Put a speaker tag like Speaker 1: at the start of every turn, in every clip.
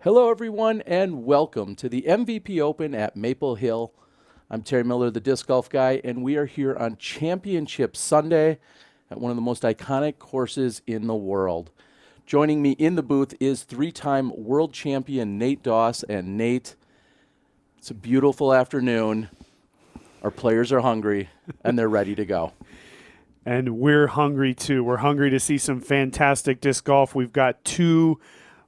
Speaker 1: Hello, everyone, and welcome to the MVP Open at Maple Hill. I'm Terry Miller, the Disc Golf Guy, and we are here on Championship Sunday at one of the most iconic courses in the world. Joining me in the booth is three-time world champion Nate Doss. And Nate, it's a beautiful afternoon. Our players are hungry, and they're ready to go.
Speaker 2: And we're hungry, too. We're hungry to see some fantastic disc golf. We've got two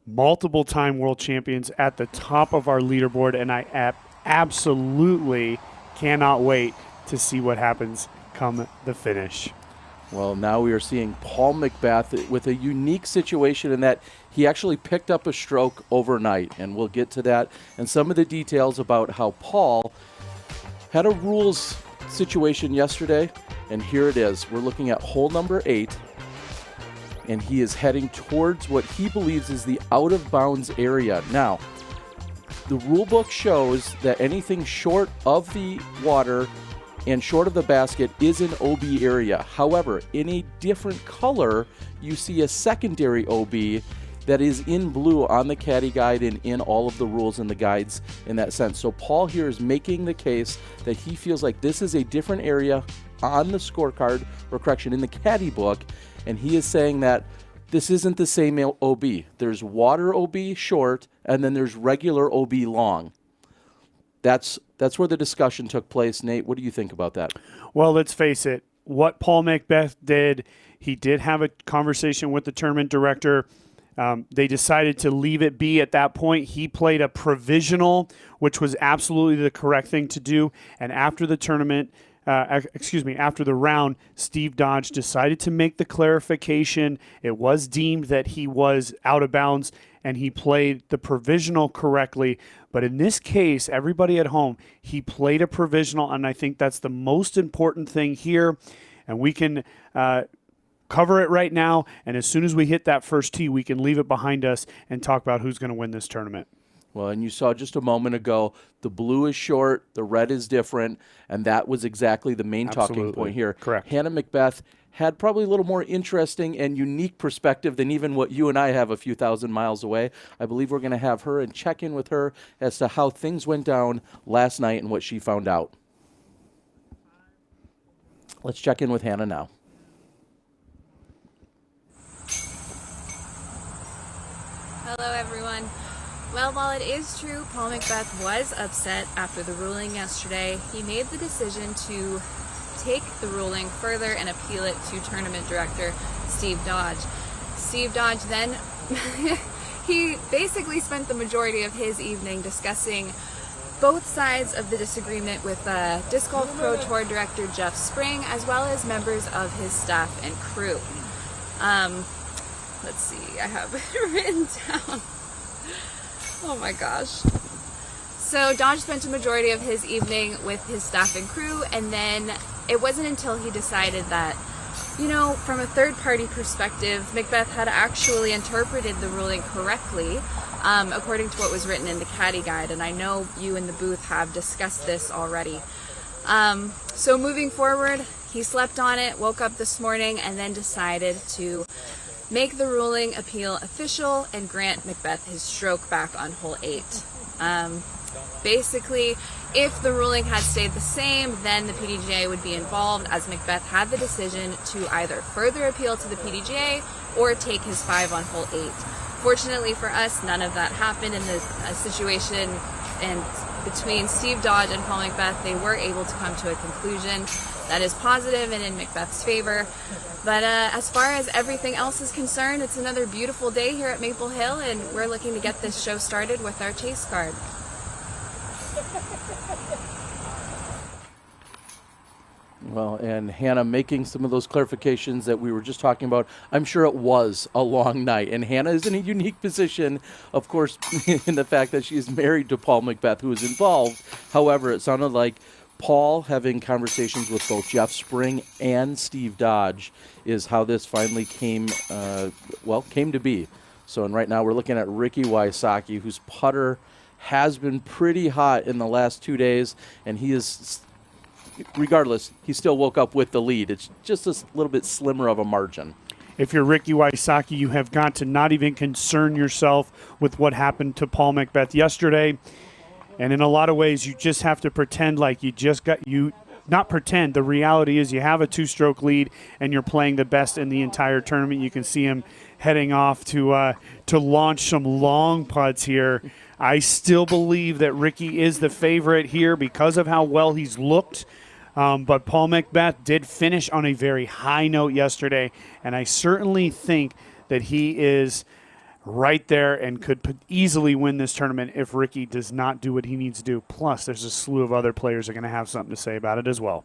Speaker 2: multiple-time world champions at the top of our leaderboard, and I absolutely cannot wait to see what happens come the finish.
Speaker 1: Well, now we are seeing Paul McBeth with a unique situation in that he actually picked up a stroke overnight, and we'll get to that and some of the details about how Paul had a rules situation yesterday, and here it is. We're looking at hole number 8, and he is heading towards what he believes is the out-of-bounds area. Now, the rule book shows that anything short of the water and short of the basket is an OB area. However, in a different color, you see a secondary OB that is in blue on the caddy guide and in all of the rules and the guides in that sense. So Paul here is making the case that he feels like this is a different area on the scorecard, or correction, in the caddy book, and he is saying that this isn't the same OB. There's water OB short, and then there's regular OB long. That's where the discussion took place. Nate, what do you think about that?
Speaker 2: Well, let's face it. What Paul Macbeth did, he did have a conversation with the tournament director. They decided to leave it be at that point. He played a provisional, which was absolutely the correct thing to do. And after the tournament, after the round, Steve Dodge decided to make the clarification. It was deemed that he was out of bounds, and he played the provisional correctly. But in this case, everybody at home, he played a provisional, and I think that's the most important thing here. And we can cover it right now, and as soon as we hit that first tee, we can leave it behind us and talk about who's going to win this tournament.
Speaker 1: Well, and you saw just a moment ago, the blue is short, the red is different, and that was exactly the main talking point here.
Speaker 2: Correct.
Speaker 1: Hannah Macbeth had probably a little more interesting and unique perspective than even what you and I have a few thousand miles away. I believe we're going to have her and check in with her as to how things went down last night and what she found out. Let's check in with Hannah now.
Speaker 3: Hello, everyone. Well, while it is true Paul Macbeth was upset after the ruling yesterday, he made the decision to take the ruling further and appeal it to tournament director Steve Dodge. Steve Dodge then, he basically spent the majority of his evening discussing both sides of the disagreement with Disc Golf Pro Tour director Jeff Spring, as well as members of his staff and crew. Let's see, I have it written down. Oh my gosh. So Dodge spent a majority of his evening with his staff and crew, and then it wasn't until he decided that, you know, from a third-party perspective, Macbeth had actually interpreted the ruling correctly, according to what was written in the caddy guide, and I know you in the booth have discussed this already. So moving forward, he slept on it, woke up this morning, and then decided to make the ruling appeal official and grant Macbeth his stroke back on hole 8. Basically, if the ruling had stayed the same, then the PDGA would be involved, as Macbeth had the decision to either further appeal to the PDGA or take his 5 on hole 8. Fortunately for us, none of that happened in the situation, and between Steve Dodge and Paul Macbeth, they were able to come to a conclusion that is positive and in Macbeth's favor. But as far as everything else is concerned, it's another beautiful day here at Maple Hill, and we're looking to get this show started with our chase card.
Speaker 1: Well, and Hannah making some of those clarifications that we were just talking about. I'm sure it was a long night, and Hannah is in a unique position, of course, in the fact that she is married to Paul Macbeth, who is involved. However, it sounded like Paul having conversations with both Jeff Spring and Steve Dodge is how this finally came to be. So, and right now we're looking at Ricky Wysocki, whose putter has been pretty hot in the last 2 days, and he is, regardless, he still woke up with the lead. It's just a little bit slimmer of a margin.
Speaker 2: If you're Ricky Wysocki, you have got to not even concern yourself with what happened to Paul Macbeth yesterday. And in a lot of ways, you just have to pretend like not pretend. The reality is you have a 2-stroke lead and you're playing the best in the entire tournament. You can see him heading off to launch some long putts here. I still believe that Ricky is the favorite here because of how well he's looked. But Paul Macbeth did finish on a very high note yesterday, and I certainly think that he is right there and could easily win this tournament if Ricky does not do what he needs to do. Plus, there's a slew of other players that are going to have something to say about it as well.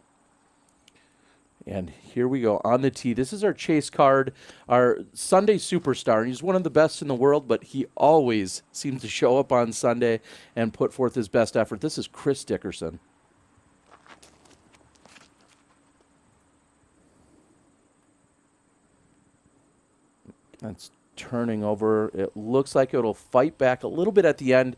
Speaker 1: And here we go on the tee. This is our chase card, our Sunday superstar. He's one of the best in the world, but he always seems to show up on Sunday and put forth his best effort. This is Chris Dickerson. That's turning over. It looks like it'll fight back a little bit at the end.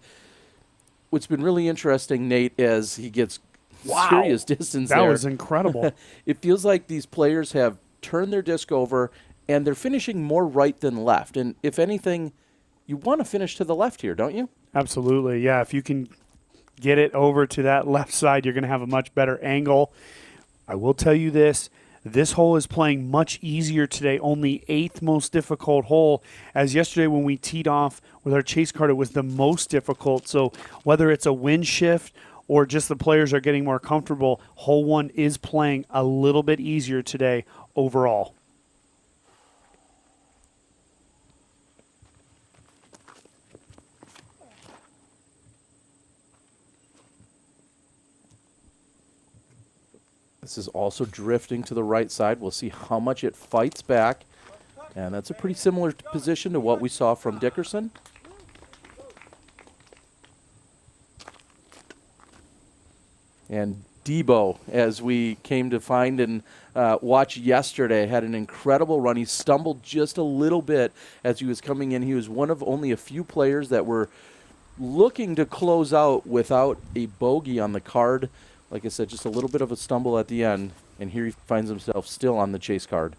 Speaker 1: What's been really interesting, Nate, is he gets serious distance there.
Speaker 2: That was incredible.
Speaker 1: It feels like these players have turned their disc over, and they're finishing more right than left. And if anything, you want to finish to the left here, don't you?
Speaker 2: Absolutely, yeah. If you can get it over to that left side, you're going to have a much better angle. I will tell you this. This hole is playing much easier today, only 8th most difficult hole, as yesterday when we teed off with our chase card, it was the most difficult. So whether it's a wind shift or just the players are getting more comfortable, hole 1 is playing a little bit easier today overall.
Speaker 1: This is also drifting to the right side. We'll see how much it fights back. And that's a pretty similar position to what we saw from Dickerson. And Debo, as we came to find and watch yesterday, had an incredible run. He stumbled just a little bit as he was coming in. He was one of only a few players that were looking to close out without a bogey on the card. Like I said, just a little bit of a stumble at the end, and here he finds himself still on the chase card.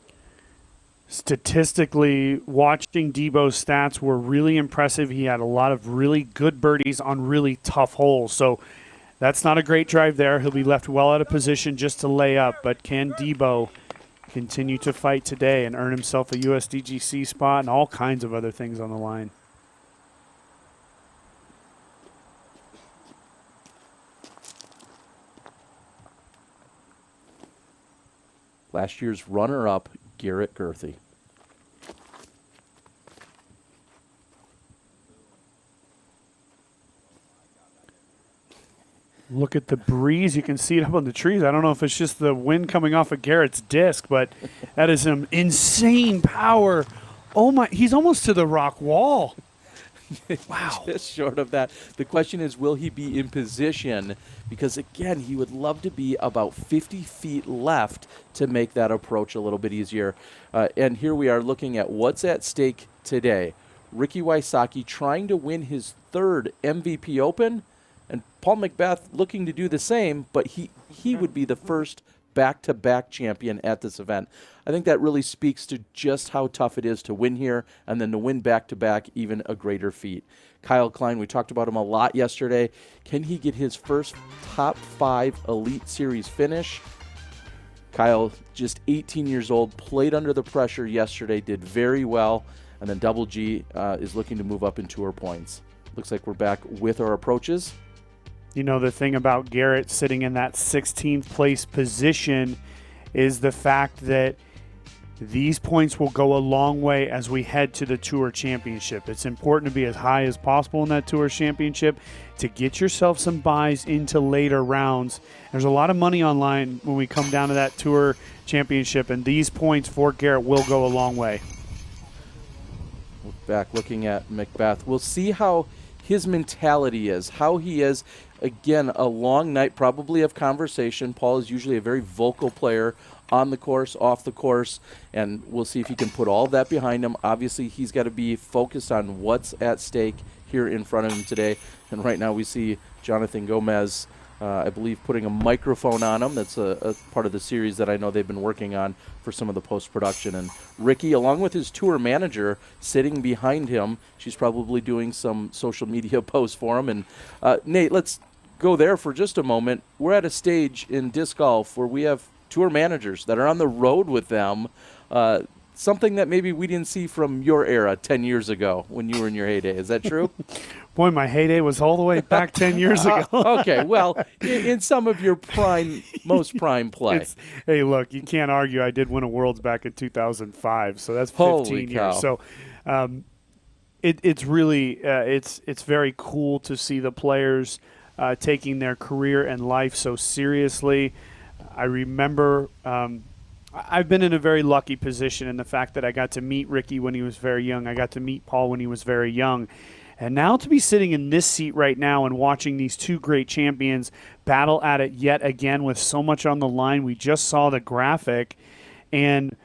Speaker 2: Statistically, watching Debo's stats were really impressive. He had a lot of really good birdies on really tough holes. So that's not a great drive there. He'll be left well out of position just to lay up. But can Debo continue to fight today and earn himself a USDGC spot and all kinds of other things on the line?
Speaker 1: Last year's runner-up, Garrett Gerthy.
Speaker 2: Look at the breeze. You can see it up on the trees. I don't know if it's just the wind coming off of Garrett's disc, but that is some insane power. Oh, my. He's almost to the rock wall. Wow.
Speaker 1: Just short of that. The question is, will he be in position? Because, again, he would love to be about 50 feet left to make that approach a little bit easier. And here we are looking at what's at stake today. Ricky Wysocki trying to win his 3rd MVP Open, and Paul McBeth looking to do the same, but he would be the first back-to-back champion at this event. I think that really speaks to just how tough it is to win here, and then to win back-to-back, even a greater feat. Kyle Klein, we talked about him a lot yesterday. Can he get his first top 5 Elite Series finish? Kyle, just 18 years old, played under the pressure yesterday, did very well, and then Double G is looking to move up in tour points. Looks like we're back with our approaches.
Speaker 2: You know, the thing about Garrett sitting in that 16th place position is the fact that these points will go a long way as we head to the Tour Championship. It's important to be as high as possible in that Tour Championship to get yourself some buys into later rounds. There's a lot of money online when we come down to that Tour Championship, and these points for Garrett will go a long way.
Speaker 1: Back looking at McBeth. We'll see how his mentality is, how he is. Again, a long night probably of conversation. Paul is usually a very vocal player on the course, off the course, and we'll see if he can put all of that behind him. Obviously, he's got to be focused on what's at stake here in front of him today. And right now we see Jonathan Gomez, I believe, putting a microphone on him. That's a part of the series that I know they've been working on for some of the post-production. And Ricky, along with his tour manager, sitting behind him. She's probably doing some social media posts for him. And Nate, let's go there for just a moment. We're at a stage in disc golf where we have tour managers that are on the road with them. Something that maybe we didn't see from your era 10 years ago when you were in your heyday. Is that true?
Speaker 2: Boy, my heyday was all the way back 10 years ago.
Speaker 1: Okay, well, in some of your most prime play.
Speaker 2: Hey, look, you can't argue. I did win a Worlds back in 2005, so that's 15
Speaker 1: Holy cow.
Speaker 2: years. So it's really it's very cool to see the players taking their career and life so seriously. I remember I've been in a very lucky position in the fact that I got to meet Ricky when he was very young. I got to meet Paul when he was very young. And now to be sitting in this seat right now and watching these two great champions battle at it yet again with so much on the line. We just saw the graphic, and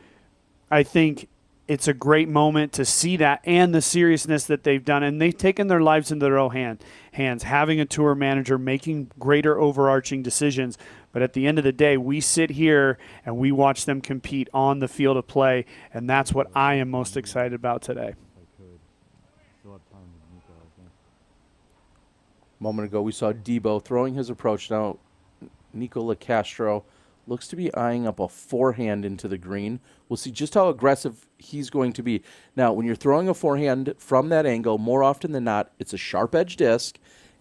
Speaker 2: I think it's a great moment to see that and the seriousness that they've done. And they've taken their lives into their own hands, having a tour manager, making greater overarching decisions. But at the end of the day, we sit here and we watch them compete on the field of play, and that's what I am most excited about today.
Speaker 1: A moment ago, we saw Debo throwing his approach. Now, Nico LaCastro looks to be eyeing up a forehand into the green. We'll see just how aggressive he's going to be. Now, when you're throwing a forehand from that angle, more often than not, it's a sharp edge disc.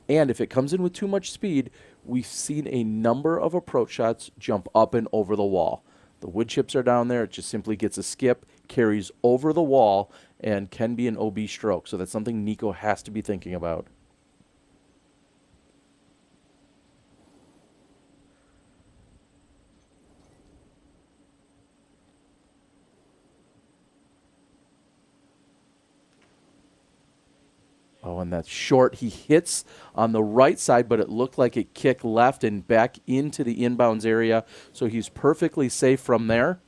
Speaker 1: And if it comes in with too much speed, we've seen a number of approach shots jump up and over the wall. The wood chips are down there. It just simply gets a skip, carries over the wall, and can be an OB stroke. So that's something Nico has to be thinking about. Oh, and that's short. He hits on the right side, but it looked like it kicked left and back into the inbounds area. So he's perfectly safe from there.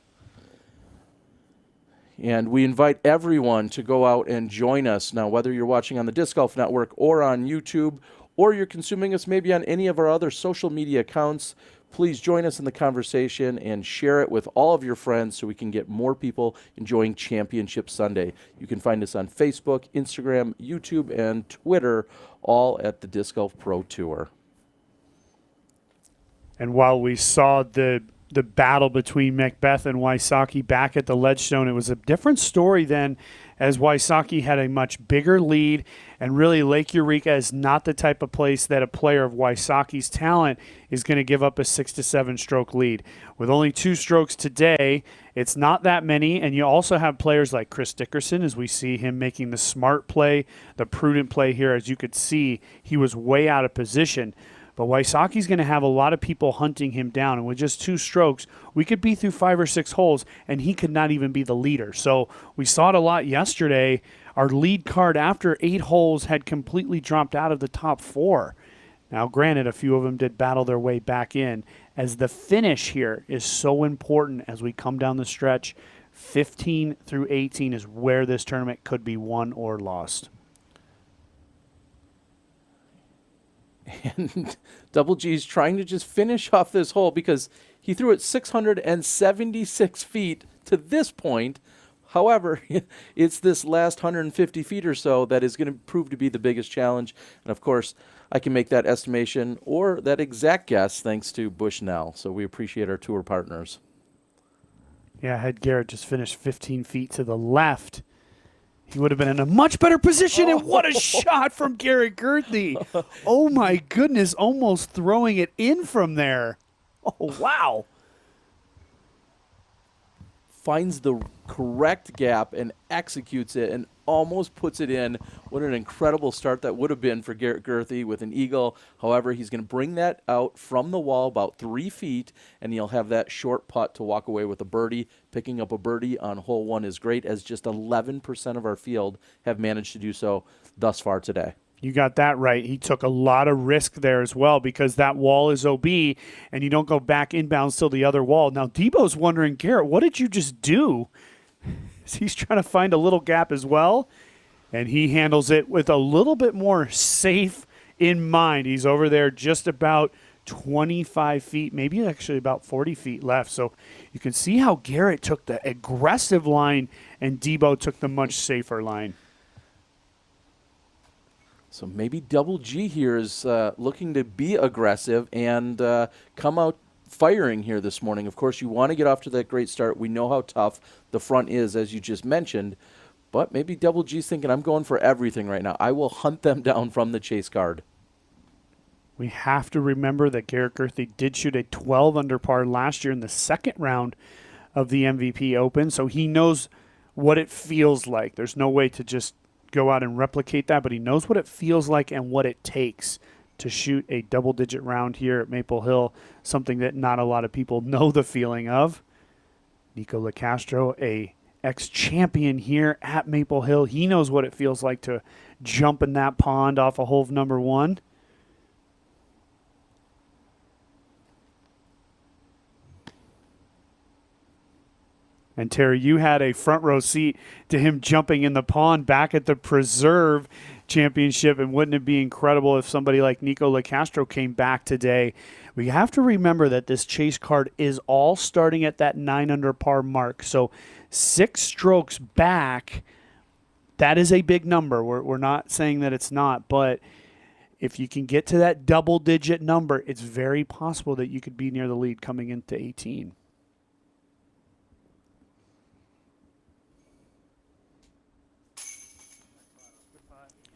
Speaker 1: And we invite everyone to go out and join us. Now, whether you're watching on the Disc Golf Network or on YouTube, or you're consuming us maybe on any of our other social media accounts, please join us in the conversation and share it with all of your friends so we can get more people enjoying Championship Sunday. You can find us on Facebook, Instagram, YouTube, and Twitter, all at the Disc Golf Pro Tour.
Speaker 2: And while we saw the battle between Macbeth and Wysocki back at the Ledgestone, it was a different story then, as Wysocki had a much bigger lead, and really Lake Eureka is not the type of place that a player of Wysocki's talent is going to give up a 6 to 7 stroke lead. With only 2 strokes today, it's not that many, and you also have players like Chris Dickerson, as we see him making the smart play, the prudent play here. As you could see, he was way out of position. But Wysocki's going to have a lot of people hunting him down. And with just 2 strokes, we could be through 5 or 6 holes, and he could not even be the leader. So we saw it a lot yesterday. Our lead card after 8 holes had completely dropped out of the top 4. Now, granted, a few of them did battle their way back in, as the finish here is so important as we come down the stretch. 15 through 18 is where this tournament could be won or lost.
Speaker 1: And Double G's trying to just finish off this hole because he threw it 676 feet to this point. However, it's this last 150 feet or so that is going to prove to be the biggest challenge. And, of course, I can make that estimation or that exact guess thanks to Bushnell. So we appreciate our tour partners.
Speaker 2: Yeah, had Garrett just finished 15 feet to the left, he would have been in a much better position, and what a shot from Garrett Gerthy. Oh, my goodness, almost throwing it in from there. Oh, wow.
Speaker 1: Finds the correct gap and executes it and almost puts it in. What an incredible start that would have been for Garrett Gerthy with an eagle. However, he's going to bring that out from the wall about 3 feet, and he'll have that short putt to walk away with a birdie. Picking up a birdie on hole 1 is great, as just 11% of our field have managed to do so thus far today.
Speaker 2: You got that right. He took a lot of risk there as well, because that wall is OB, and you don't go back inbounds till the other wall. Now, Debo's wondering, Garrett, what did you just do? He's trying to find a little gap as well, and he handles it with a little bit more safe in mind. He's over there just about 25 feet, maybe actually about 40 feet left. So you can see how Garrett took the aggressive line and Debo took the much safer line.
Speaker 1: So maybe Double G here is looking to be aggressive and come out firing here this morning. Of course, you want to get off to that great start. We know how tough the front is, as you just mentioned. But maybe Double G's thinking, I'm going for everything right now. I will hunt them down from the chase card.
Speaker 2: We have to remember that Garrett Gerthy did shoot a 12 under par last year in the second round of the MVP Open, so he knows what it feels like. There's no way to just go out and replicate that, but he knows what it feels like and what it takes to shoot a double-digit round here at Maple Hill, something that not a lot of people know the feeling of. Nico LaCastro, a ex-champion here at Maple Hill. He knows what it feels like to jump in that pond off of hole number 1. And Terry, you had a front row seat to him jumping in the pond back at the Preserve Championship, and wouldn't it be incredible if somebody like Nico LaCastro came back today? We have to remember that this chase card is all starting at that 9 under par mark. So 6 strokes back, that is a big number. We're not saying that it's not, but If you can get to that double-digit number, it's very possible that you could be near the lead coming into 18.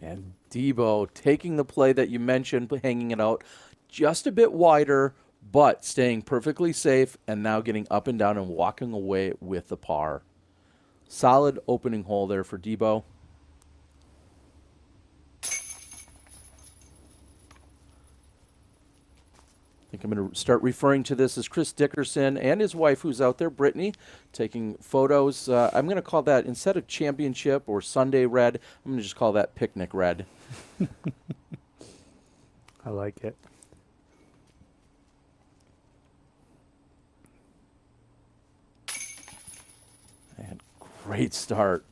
Speaker 1: And Debo taking the play that you mentioned, hanging it out just a bit wider, but staying perfectly safe, and now getting up and down and walking away with the par. Solid opening hole there for Debo. I think I'm going to start referring to this as Chris Dickerson and his wife, who's out there, Brittany, taking photos. I'm going to call that, instead of championship or Sunday red, I'm going to just call that picnic red.
Speaker 2: I like it.
Speaker 1: And great start.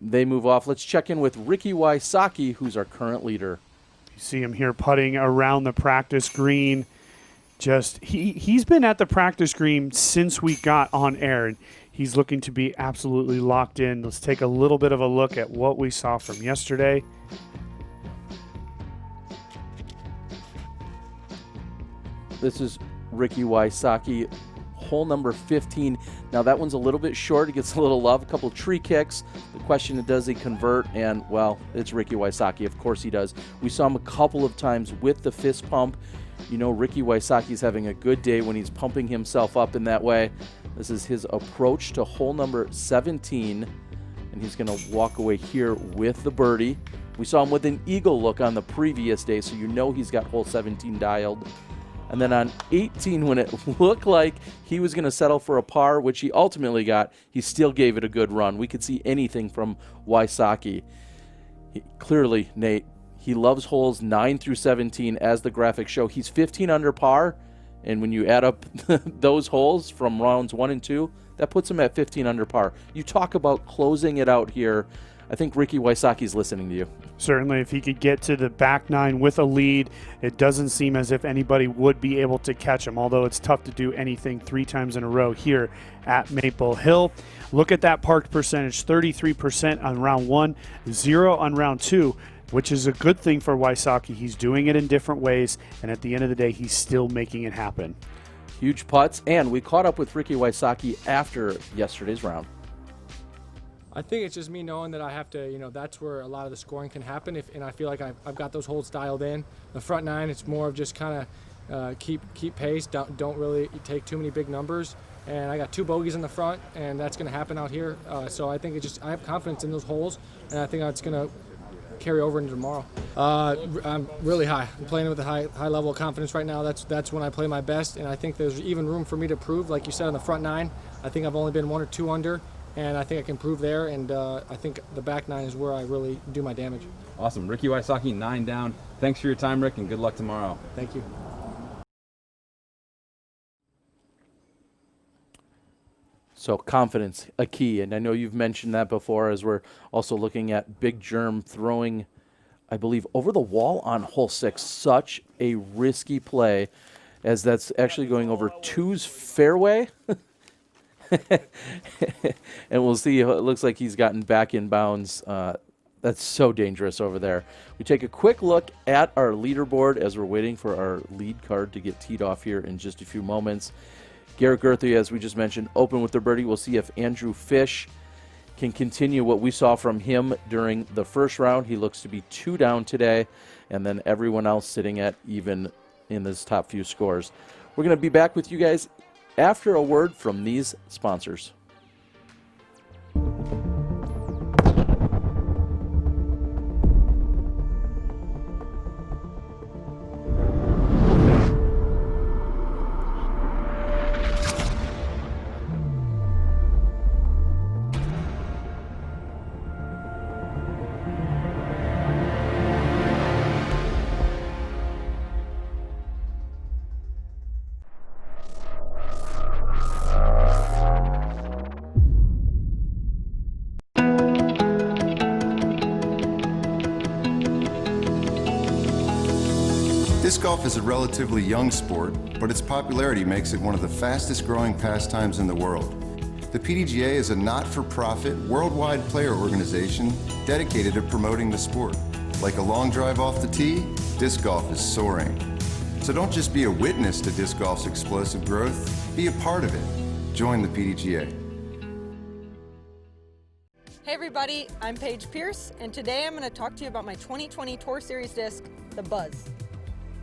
Speaker 1: They move off. Let's check in with Ricky Wysocki, who's our current leader.
Speaker 2: You see him here putting around the practice green. Just he's been at the practice green since we got on air, and he's looking to be absolutely locked in. Let's take a little bit of a look at what we saw from yesterday.
Speaker 1: This is Ricky Wysocki, hole number 15. Now that one's a little bit short. It gets a little love, a couple tree kicks. The question is, does he convert? And, well, it's Ricky Wysocki. Of course he does. We saw him a couple of times with the fist pump. You know, Ricky Wysocki's having a good day when he's pumping himself up in that way. This is his approach to hole number 17, and he's going to walk away here with the birdie. We saw him with an eagle look on the previous day, so you know he's got hole 17 dialed. And then on 18, when it looked like he was going to settle for a par, which he ultimately got, he still gave it a good run. We could see anything from Wysocki. Clearly, Nate, he loves holes 9 through 17, as the graphics show. He's 15 under par, and when you add up those holes from rounds 1 and 2, that puts him at 15 under par. You talk about closing it out here. I think Ricky Wysocki's listening to you.
Speaker 2: Certainly, if he could get to the back nine with a lead, it doesn't seem as if anybody would be able to catch him, although it's tough to do anything 3 times in a row here at Maple Hill. Look at that parked percentage, 33% on round 1, 0 on round 2, which is a good thing for Wysocki. He's doing it in different ways, and at the end of the day, he's still making it happen.
Speaker 1: Huge putts, and we caught up with Ricky Wysocki after yesterday's round.
Speaker 4: I think it's just me knowing that I have to, that's where a lot of the scoring can happen. And I feel like I've got those holes dialed in. The front 9, it's more of just kind of keep pace. Don't really take too many big numbers. And I got 2 bogeys in the front, and that's going to happen out here. So I think I have confidence in those holes, and I think that's going to carry over into tomorrow. I'm really high. I'm playing with a high level of confidence right now. That's when I play my best, and I think there's even room for me to prove. Like you said, on the front 9, I think I've only been 1 or 2 under. And I think I can prove there, and I think the back 9 is where I really do my damage.
Speaker 5: Awesome. Ricky Wysocki, 9 down. Thanks for your time, Rick, and good luck tomorrow.
Speaker 4: Thank you.
Speaker 1: So confidence, a key, and I know you've mentioned that before, as we're also looking at Big Germ throwing, I believe, over the wall on hole 6. Such a risky play, as that's actually going over 2's fairway. And we'll see. It looks like he's gotten back in bounds. That's so dangerous over there. We take a quick look at our leaderboard as we're waiting for our lead card to get teed off here in just a few moments. Garrett Gerthy, as we just mentioned, open with the birdie. We'll see if Andrew Fish can continue what we saw from him during the first round. He looks to be 2 down today, and then everyone else sitting at even in this top few scores. We're going to be back with you guys after a word from these sponsors.
Speaker 6: Disc golf is a relatively young sport, but its popularity makes it one of the fastest growing pastimes in the world. The PDGA is a not-for-profit, worldwide player organization dedicated to promoting the sport. Like a long drive off the tee, disc golf is soaring. So don't just be a witness to disc golf's explosive growth, be a part of it. Join the PDGA.
Speaker 7: Hey everybody, I'm Paige Pierce, and today I'm going to talk to you about my 2020 Tour Series disc, the Buzz.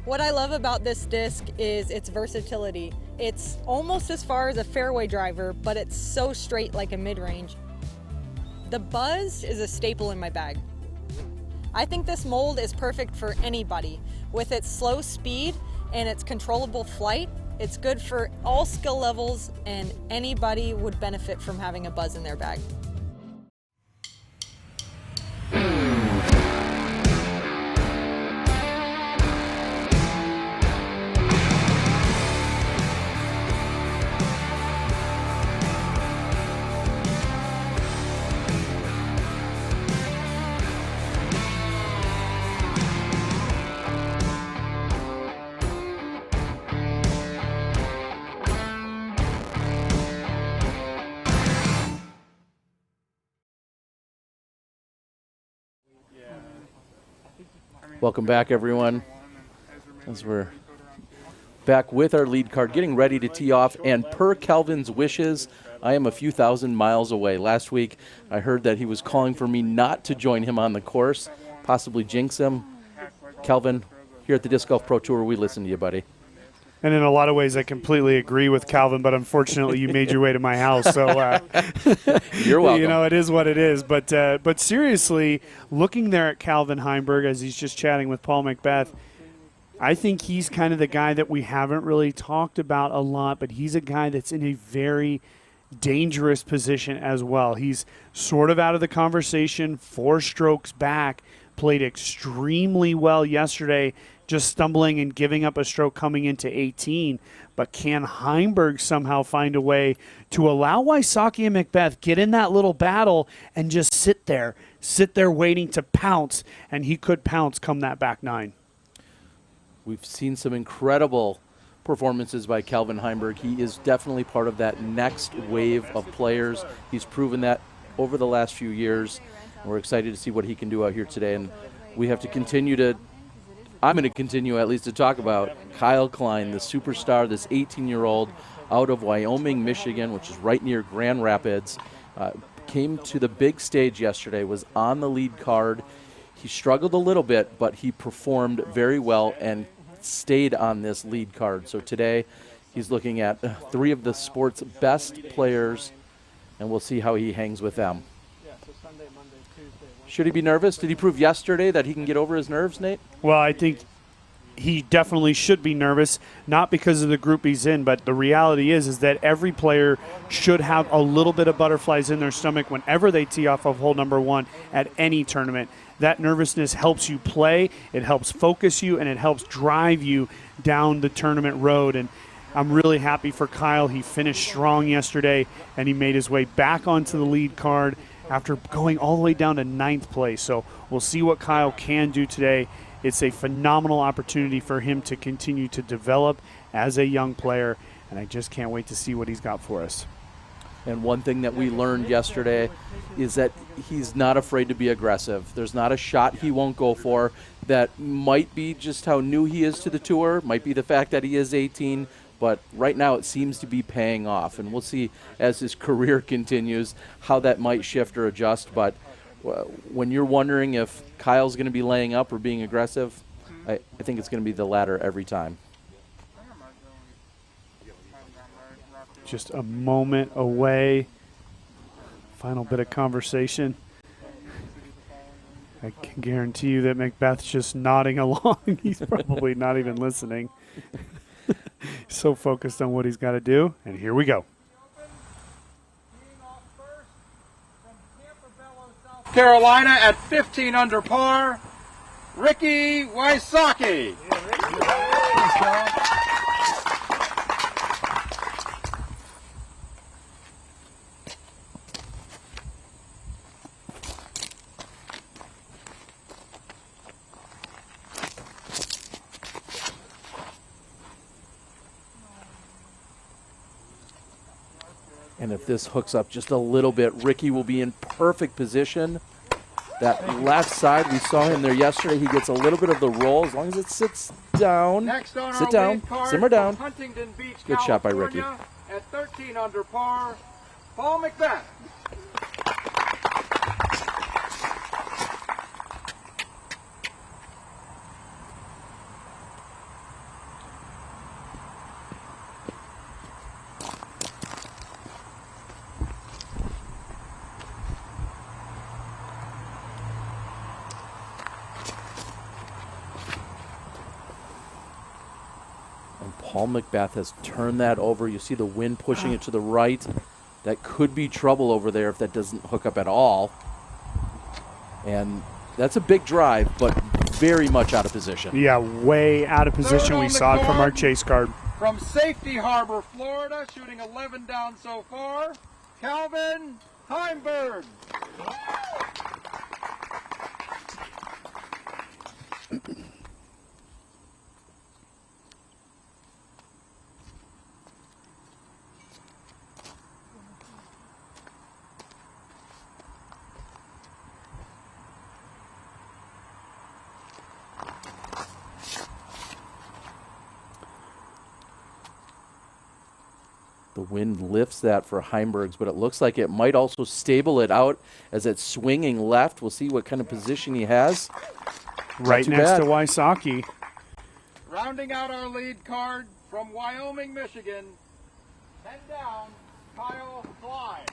Speaker 7: What I love about this disc is its versatility. It's almost as far as a fairway driver, but it's so straight like a mid-range. The Buzz is a staple in my bag. I think this mold is perfect for anybody. With its slow speed and its controllable flight, it's good for all skill levels, and anybody would benefit from having a Buzz in their bag.
Speaker 1: Welcome back, everyone, as we're back with our lead card, getting ready to tee off. And per Kelvin's wishes, I am a few thousand miles away. Last week, I heard that he was calling for me not to join him on the course, possibly jinx him. Kelvin, here at the Disc Golf Pro Tour, we listen to you, buddy.
Speaker 2: And in a lot of ways, I completely agree with Calvin, but unfortunately, you made your way to my house. So
Speaker 1: you're welcome.
Speaker 2: You know, it is what it is. But seriously, looking there at Calvin Heimberg as he's just chatting with Paul McBeth, I think he's kind of the guy that we haven't really talked about a lot, but he's a guy that's in a very dangerous position as well. He's sort of out of the conversation, 4 strokes back, played extremely well yesterday, just stumbling and giving up a stroke coming into 18. But can Heimberg somehow find a way to allow Wysocki and McBeth get in that little battle and just sit there waiting to pounce, and he could pounce come that back 9.
Speaker 1: We've seen some incredible performances by Calvin Heimberg. He is definitely part of that next wave of players. He's proven that over the last few years. And we're excited to see what he can do out here today. And we have to continue to I'm going to continue at least to talk about Kyle Klein, the superstar, this 18-year-old out of Wyoming, Michigan, which is right near Grand Rapids. Came to the big stage yesterday, was on the lead card. He struggled a little bit, but he performed very well and stayed on this lead card. So today he's looking at 3 of the sport's best players, and we'll see how he hangs with them. Should he be nervous? Did he prove yesterday that he can get over his nerves, Nate?
Speaker 2: Well, I think he definitely should be nervous, not because of the group he's in, but the reality is that every player should have a little bit of butterflies in their stomach whenever they tee off of hole number 1 at any tournament. That nervousness helps you play, it helps focus you, and it helps drive you down the tournament road. And I'm really happy for Kyle. He finished strong yesterday, and he made his way back onto the lead card after going all the way down to 9th place. So we'll see what Kyle can do today. It's a phenomenal opportunity for him to continue to develop as a young player, and I just can't wait to see what he's got for us.
Speaker 1: And one thing that we learned yesterday is that he's not afraid to be aggressive. There's not a shot he won't go for. That might be just how new he is to the tour, might be the fact that he is 18, but right now it seems to be paying off. And we'll see as his career continues how that might shift or adjust. But when you're wondering if Kyle's going to be laying up or being aggressive, I think it's going to be the latter every time.
Speaker 2: Just a moment away. Final bit of conversation. I can guarantee you that Macbeth's just nodding along. He's probably not even listening. So focused on what he's got to do. And here we go.
Speaker 8: Carolina at 15 under par, Ricky Wysocki.
Speaker 1: And if this hooks up just a little bit, Ricky will be in perfect position. That left side, we saw him there yesterday. He gets a little bit of the roll as long as it sits down.
Speaker 8: Next on
Speaker 1: Sit
Speaker 8: our
Speaker 1: down,
Speaker 8: lead card
Speaker 1: simmer down.
Speaker 8: from Huntington Beach,
Speaker 1: Good shot by Ricky.
Speaker 8: California, at 13 under par, Paul Macbeth.
Speaker 1: Paul Macbeth has turned that over. You see the wind pushing it to the right. That could be trouble over there if that doesn't hook up at all. And that's a big drive, but very much out of position.
Speaker 2: Yeah, way out of position. We saw it from our chase card.
Speaker 8: From Safety Harbor, Florida, shooting 11 down so far, Calvin Heimberg.
Speaker 1: The wind lifts that for Heimberg's, but it looks like it might also stable it out as it's swinging left. We'll see what kind of position he has.
Speaker 2: Right next to Wysocki.
Speaker 8: Rounding out our lead card from Wyoming, Michigan, 10 down, Kyle Clyde.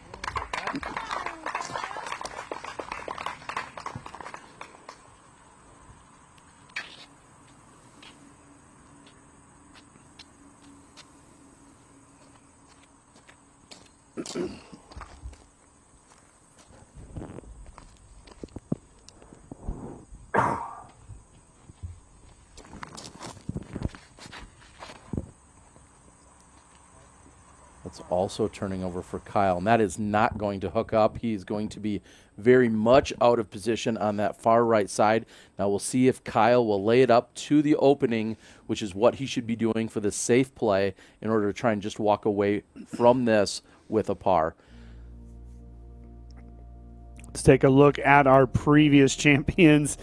Speaker 1: That's also turning over for Kyle, and that is not going to hook up. He's going to be very much out of position on that far right side. Now we'll see if Kyle will lay it up to the opening, which is what he should be doing for the safe play in order to try and just walk away from this with a par.
Speaker 2: Let's take a look at our previous champions.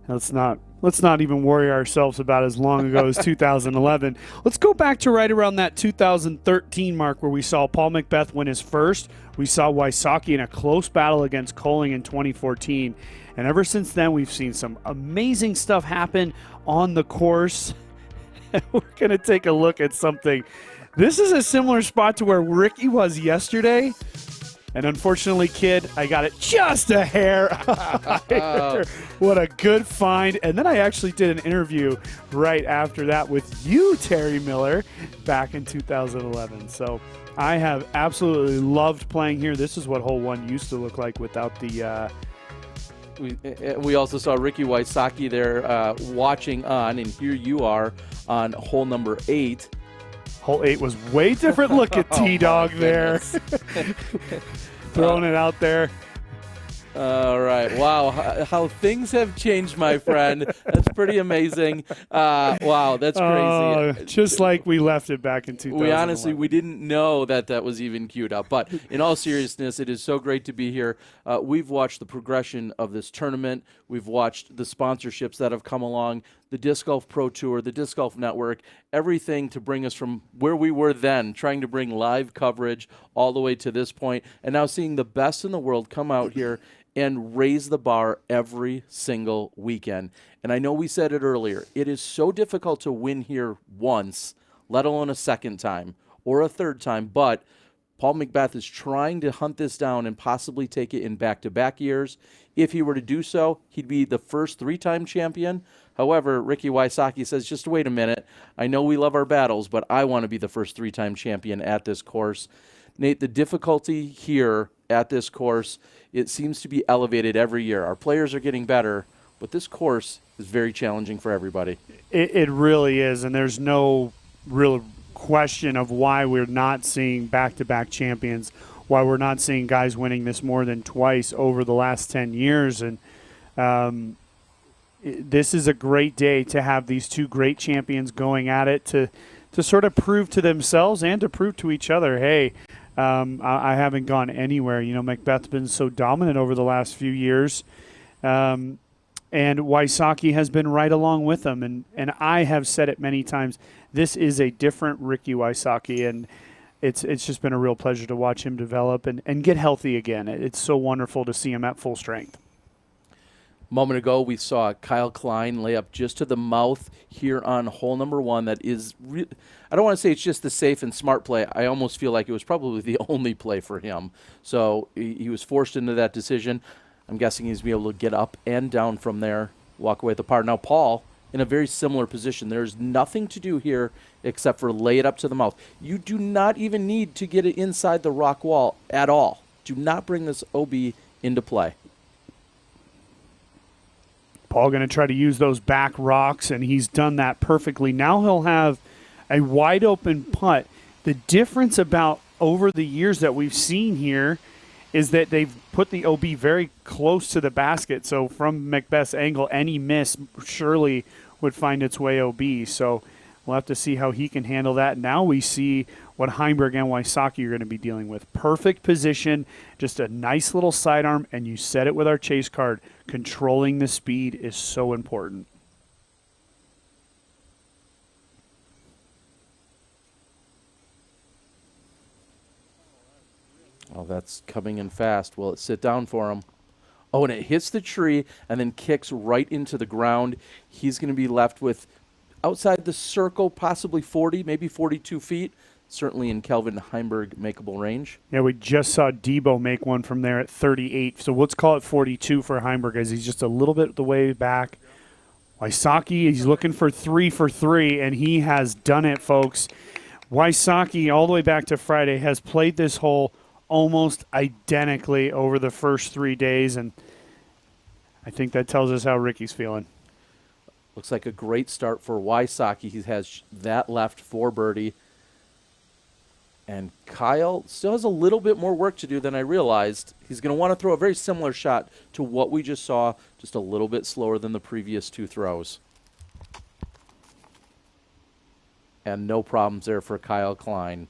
Speaker 2: Let's not even worry ourselves about as long ago as 2011. Let's go back to right around that 2013 mark where we saw Paul Macbeth win his first. We saw Wysocki in a close battle against Coling in 2014. And ever since then, we've seen some amazing stuff happen on the course. We're going to take a look at something. This is a similar spot to where Ricky was yesterday. And unfortunately, kid, I got it just a hair. What a good find. And then I actually did an interview right after that with you, Terry Miller, back in 2011. So I have absolutely loved playing here. This is what hole one used to look like without the...
Speaker 1: We also saw Ricky Wysocki there watching on, and here you are on hole number 8.
Speaker 2: Hole 8 was way different look at T-Dog there. Throwing it out there.
Speaker 1: All right. Wow. How things have changed, my friend. That's pretty amazing. Wow. That's crazy.
Speaker 2: Just like we left it back in 2011.
Speaker 1: We didn't know that was even queued up. But in all seriousness, it is so great to be here. We've watched the progression of this tournament. We've watched the sponsorships that have come along, the Disc Golf Pro Tour, the Disc Golf Network, everything to bring us from where we were then, trying to bring live coverage all the way to this point, and now seeing the best in the world come out here and raise the bar every single weekend. And I know we said it earlier, it is so difficult to win here once, let alone a second time or a third time, but Paul Macbeth is trying to hunt this down and possibly take it in back-to-back years. If he were to do so, he'd be the first 3-time champion. However, Ricky Wysocki says, just wait a minute. I know we love our battles, but I want to be the first 3-time champion at this course. Nate, the difficulty here at this course, it seems to be elevated every year. Our players are getting better, but this course is very challenging for everybody.
Speaker 2: It really is, and there's no real question of why we're not seeing back-to-back champions, why we're not seeing guys winning this more than twice over the last 10 years. And this is a great day to have these two great champions going at it to sort of prove to themselves and to prove to each other, hey, I haven't gone anywhere. Macbeth's been so dominant over the last few years. And Wysocki has been right along with him. And I have said it many times, this is a different Ricky Wysocki, and it's just been a real pleasure to watch him develop and get healthy again. It's so wonderful to see him at full strength.
Speaker 1: A moment ago, we saw Kyle Klein lay up just to the mouth here on hole number 1. That is, I don't want to say it's just the safe and smart play. I almost feel like it was probably the only play for him. So he was forced into that decision. I'm guessing he's going to be able to get up and down from there, walk away with the par. Now, Paul, in a very similar position. There's nothing to do here except for lay it up to the mouth. You do not even need to get it inside the rock wall at all. Do not bring this OB into play.
Speaker 2: Paul going to try to use those back rocks, and he's done that perfectly. Now he'll have a wide open putt. The difference about over the years that we've seen here is that they've put the OB very close to the basket. So from Macbeth's angle, any miss surely would find its way OB. So we'll have to see how he can handle that. Now we see what Heimberg and Wysocki are going to be dealing with. Perfect position, just a nice little sidearm, and you said it with our chase card. Controlling the speed is so important.
Speaker 1: Oh, that's coming in fast. Will it sit down for him? Oh, and it hits the tree and then kicks right into the ground. He's going to be left with outside the circle, possibly 40, maybe 42 feet. Certainly in Kelvin Heimberg makeable range.
Speaker 2: Yeah, we just saw Debo make one from there at 38. So let's call it 42 for Heimberg as he's just a little bit the way back. Wysocki, he's looking for 3 for 3, and he has done it, folks. Wysocki, all the way back to Friday, has played this hole almost identically over the first 3 days, and I think that tells us how Ricky's feeling.
Speaker 1: Looks like a great start for Wysocki. He has that left for birdie. And Kyle still has a little bit more work to do than I realized. He's going to want to throw a very similar shot to what we just saw, just a little bit slower than the previous 2 throws. And no problems there for Kyle Klein.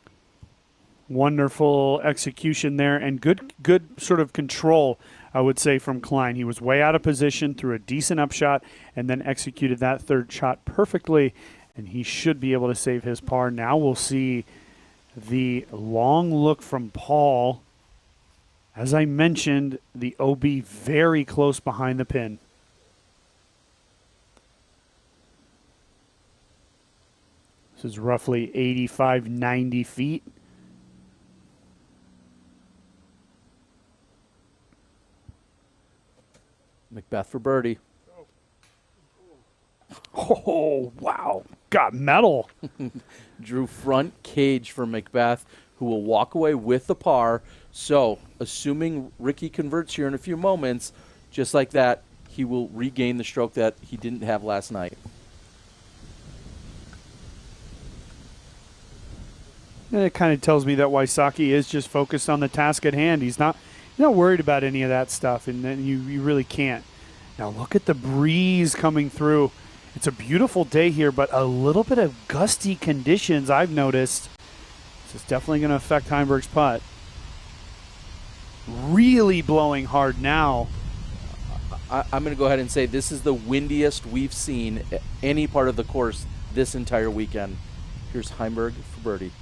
Speaker 2: Wonderful execution there and good sort of control, I would say, from Klein. He was way out of position, threw a decent upshot, and then executed that third shot perfectly, and he should be able to save his par. Now we'll see the long look from Paul. As I mentioned, the OB very close behind the pin. This is roughly 85, 90 feet.
Speaker 1: Macbeth for birdie.
Speaker 2: Oh, wow. Got metal.
Speaker 1: Drew front cage for Macbeth, who will walk away with the par. So, assuming Ricky converts here in a few moments, just like that, he will regain the stroke that he didn't have last night.
Speaker 2: And it kind of tells me that Wysocki is just focused on the task at hand. He's not worried about any of that stuff, and then you really can't. Now look at the breeze coming through. It's a beautiful day here, but a little bit of gusty conditions I've noticed. This is definitely going to affect Heimberg's putt. Really blowing hard now.
Speaker 1: I'm going to go ahead and say this is the windiest we've seen at any part of the course this entire weekend. Here's Heimberg for birdie.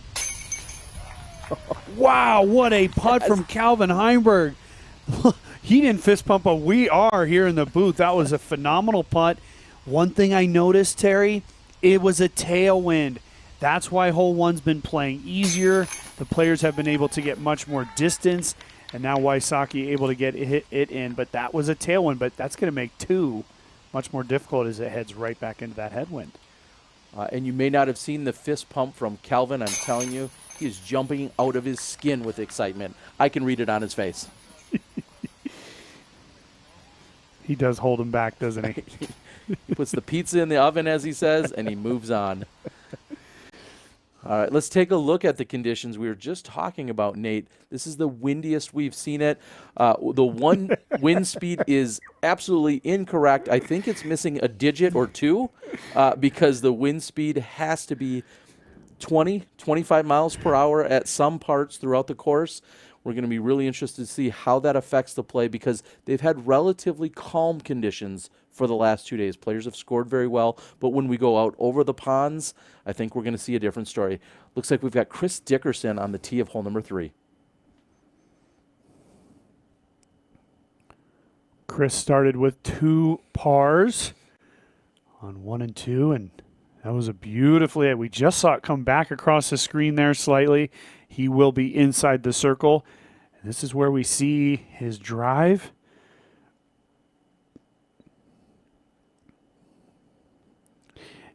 Speaker 2: Wow, what a putt from Calvin Heimberg. He didn't fist pump a we are here in the booth. That was a phenomenal putt. One thing I noticed, Terry, it was a tailwind. That's why hole 1's been playing easier. The players have been able to get much more distance, and now Wysocki able to get it in. But that was a tailwind, but that's going to make 2 much more difficult as it heads right back into that headwind.
Speaker 1: And you may not have seen the fist pump from Calvin. I'm telling you, he is jumping out of his skin with excitement. I can read it on his face.
Speaker 2: He does hold him back, doesn't he?
Speaker 1: He puts the pizza in the oven, as he says, and he moves on. All right, let's take a look at the conditions we were just talking about, Nate. This is the windiest we've seen it. The one wind speed is absolutely incorrect. I think it's missing a digit or 2 because the wind speed has to be 20, 25 miles per hour at some parts throughout the course. We're going to be really interested to see how that affects the play because they've had relatively calm conditions for the last 2 days. Players have scored very well, but when we go out over the ponds, I think we're going to see a different story. Looks like we've got Chris Dickerson on the tee of hole number 3.
Speaker 2: Chris started with 2 pars on 1 and 2, and that was a beautifully. We just saw it come back across the screen there slightly. He will be inside the circle. And this is where we see his drive.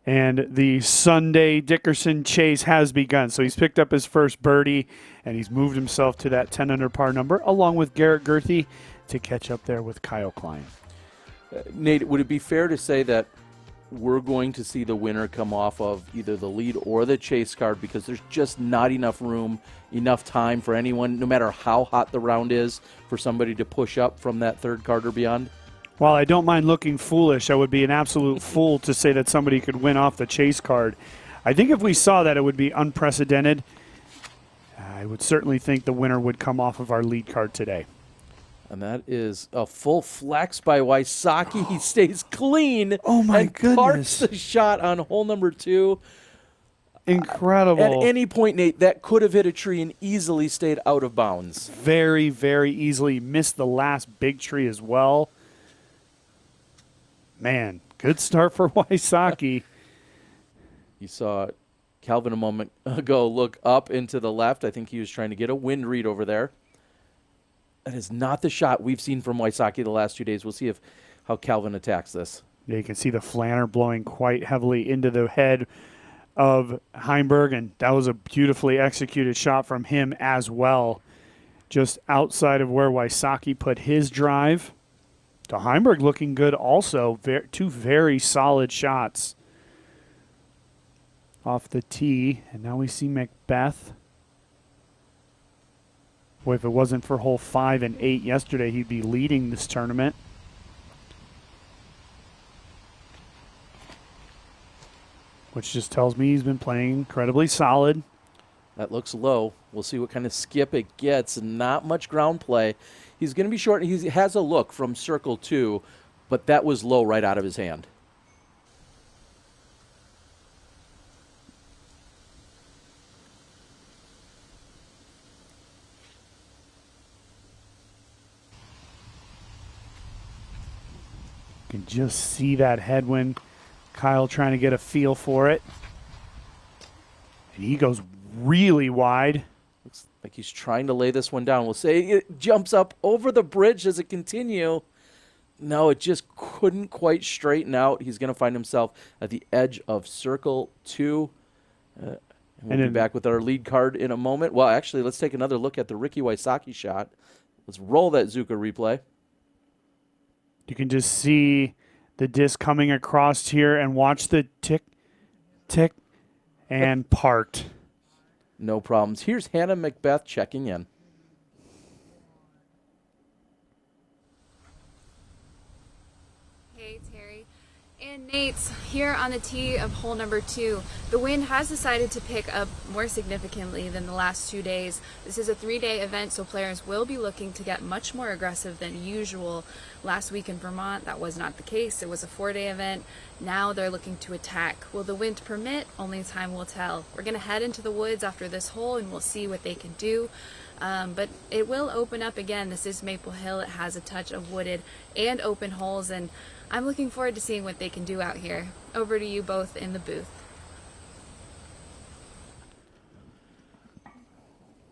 Speaker 2: And the Sunday Dickerson chase has begun. So he's picked up his first birdie, and he's moved himself to that 10 under par number, along with Garrett Gerthy, to catch up there with Kyle Klein.
Speaker 1: Nate, would it be fair to say that we're going to see the winner come off of either the lead or the chase card because there's just not enough room, enough time for anyone, no matter how hot the round is, for somebody to push up from that third card or beyond?
Speaker 2: While I don't mind looking foolish, I would be an absolute fool to say that somebody could win off the chase card. I think if we saw that, it would be unprecedented. I would certainly think the winner would come off of our lead card today.
Speaker 1: And that is a full flex by Wysocki. He stays clean.
Speaker 2: Oh, my
Speaker 1: and
Speaker 2: goodness.
Speaker 1: Parks the shot on hole number 2.
Speaker 2: Incredible.
Speaker 1: At any point, Nate, that could have hit a tree and easily stayed out of bounds.
Speaker 2: Very, very easily. Missed the last big tree as well. Man, good start for Wysocki.
Speaker 1: You saw Calvin a moment ago look up into the left. I think he was trying to get a wind read over there. That is not the shot we've seen from Wysocki the last 2 days. We'll see how Calvin attacks this.
Speaker 2: Yeah, you can see the flanner blowing quite heavily into the head of Heimberg, and that was a beautifully executed shot from him as well. Just outside of where Wysocki put his drive. To Heimberg looking good also. 2 very solid shots off the tee. And now we see Macbeth. Boy, if it wasn't for hole 5 and 8 yesterday, he'd be leading this tournament. Which just tells me he's been playing incredibly solid.
Speaker 1: That looks low. We'll see what kind of skip it gets. Not much ground play. He's going to be short. He has a look from circle 2, but that was low right out of his hand.
Speaker 2: You can just see that headwind. Kyle trying to get a feel for it. And he goes really wide.
Speaker 1: Looks like he's trying to lay this one down. We'll say it jumps up over the bridge. Does it continue? No, it just couldn't quite straighten out. He's going to find himself at the edge of circle 2. And we'll be back with our lead card in a moment. Well, actually, let's take another look at the Ricky Wysocki shot. Let's roll that Zuka replay.
Speaker 2: You can just see the disc coming across here and watch the tick, tick, and parked.
Speaker 1: No problems. Here's Hannah Macbeth checking in.
Speaker 3: Hey, Terry. And Nate's here on the tee of hole number 2. The wind has decided to pick up more significantly than the last 2 days. This is a 3-day event, so players will be looking to get much more aggressive than usual. Last week in Vermont, that was not the case. It was a 4-day event. Now they're looking to attack. Will the wind permit? Only time will tell. We're going to head into the woods after this hole, and we'll see what they can do. But it will open up again. This is Maple Hill. It has a touch of wooded and open holes, and I'm looking forward to seeing what they can do out here. Over to you both in the booth.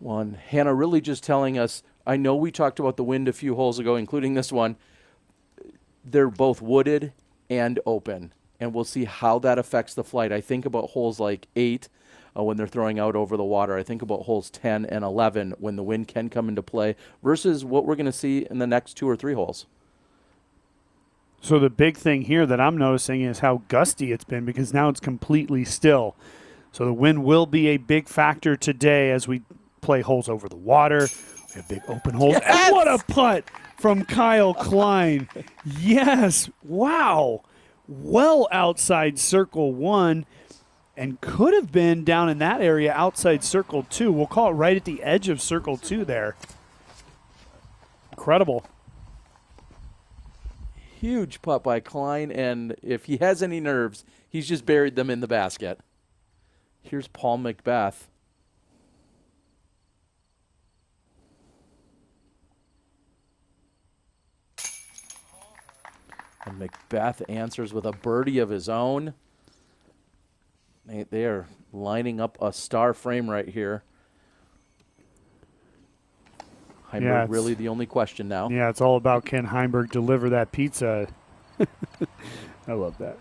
Speaker 1: One, Hannah really just telling us, I know we talked about the wind a few holes ago, including this one. They're both wooded and open, and we'll see how that affects the flight. I think about holes like 8 when they're throwing out over the water. I think about holes 10 and 11 when the wind can come into play versus what we're going to see in the next 2 or 3 holes.
Speaker 2: So the big thing here that I'm noticing is how gusty it's been because now it's completely still. So the wind will be a big factor today as we play holes over the water. We have big open holes.
Speaker 1: Yes!
Speaker 2: And what a putt from Kyle Klein. Yes. Wow. Well outside circle 1. and could have been down in that area outside circle 2. We'll call it right at the edge of circle 2 there. Incredible.
Speaker 1: Huge putt by Klein, and if he has any nerves, he's just buried them in the basket. Here's Paul McBeth. And McBeth answers with a birdie of his own. They are lining up a star frame right here. Heimberg really the only question now.
Speaker 2: Yeah, it's all about can Heimberg deliver that pizza. I love that.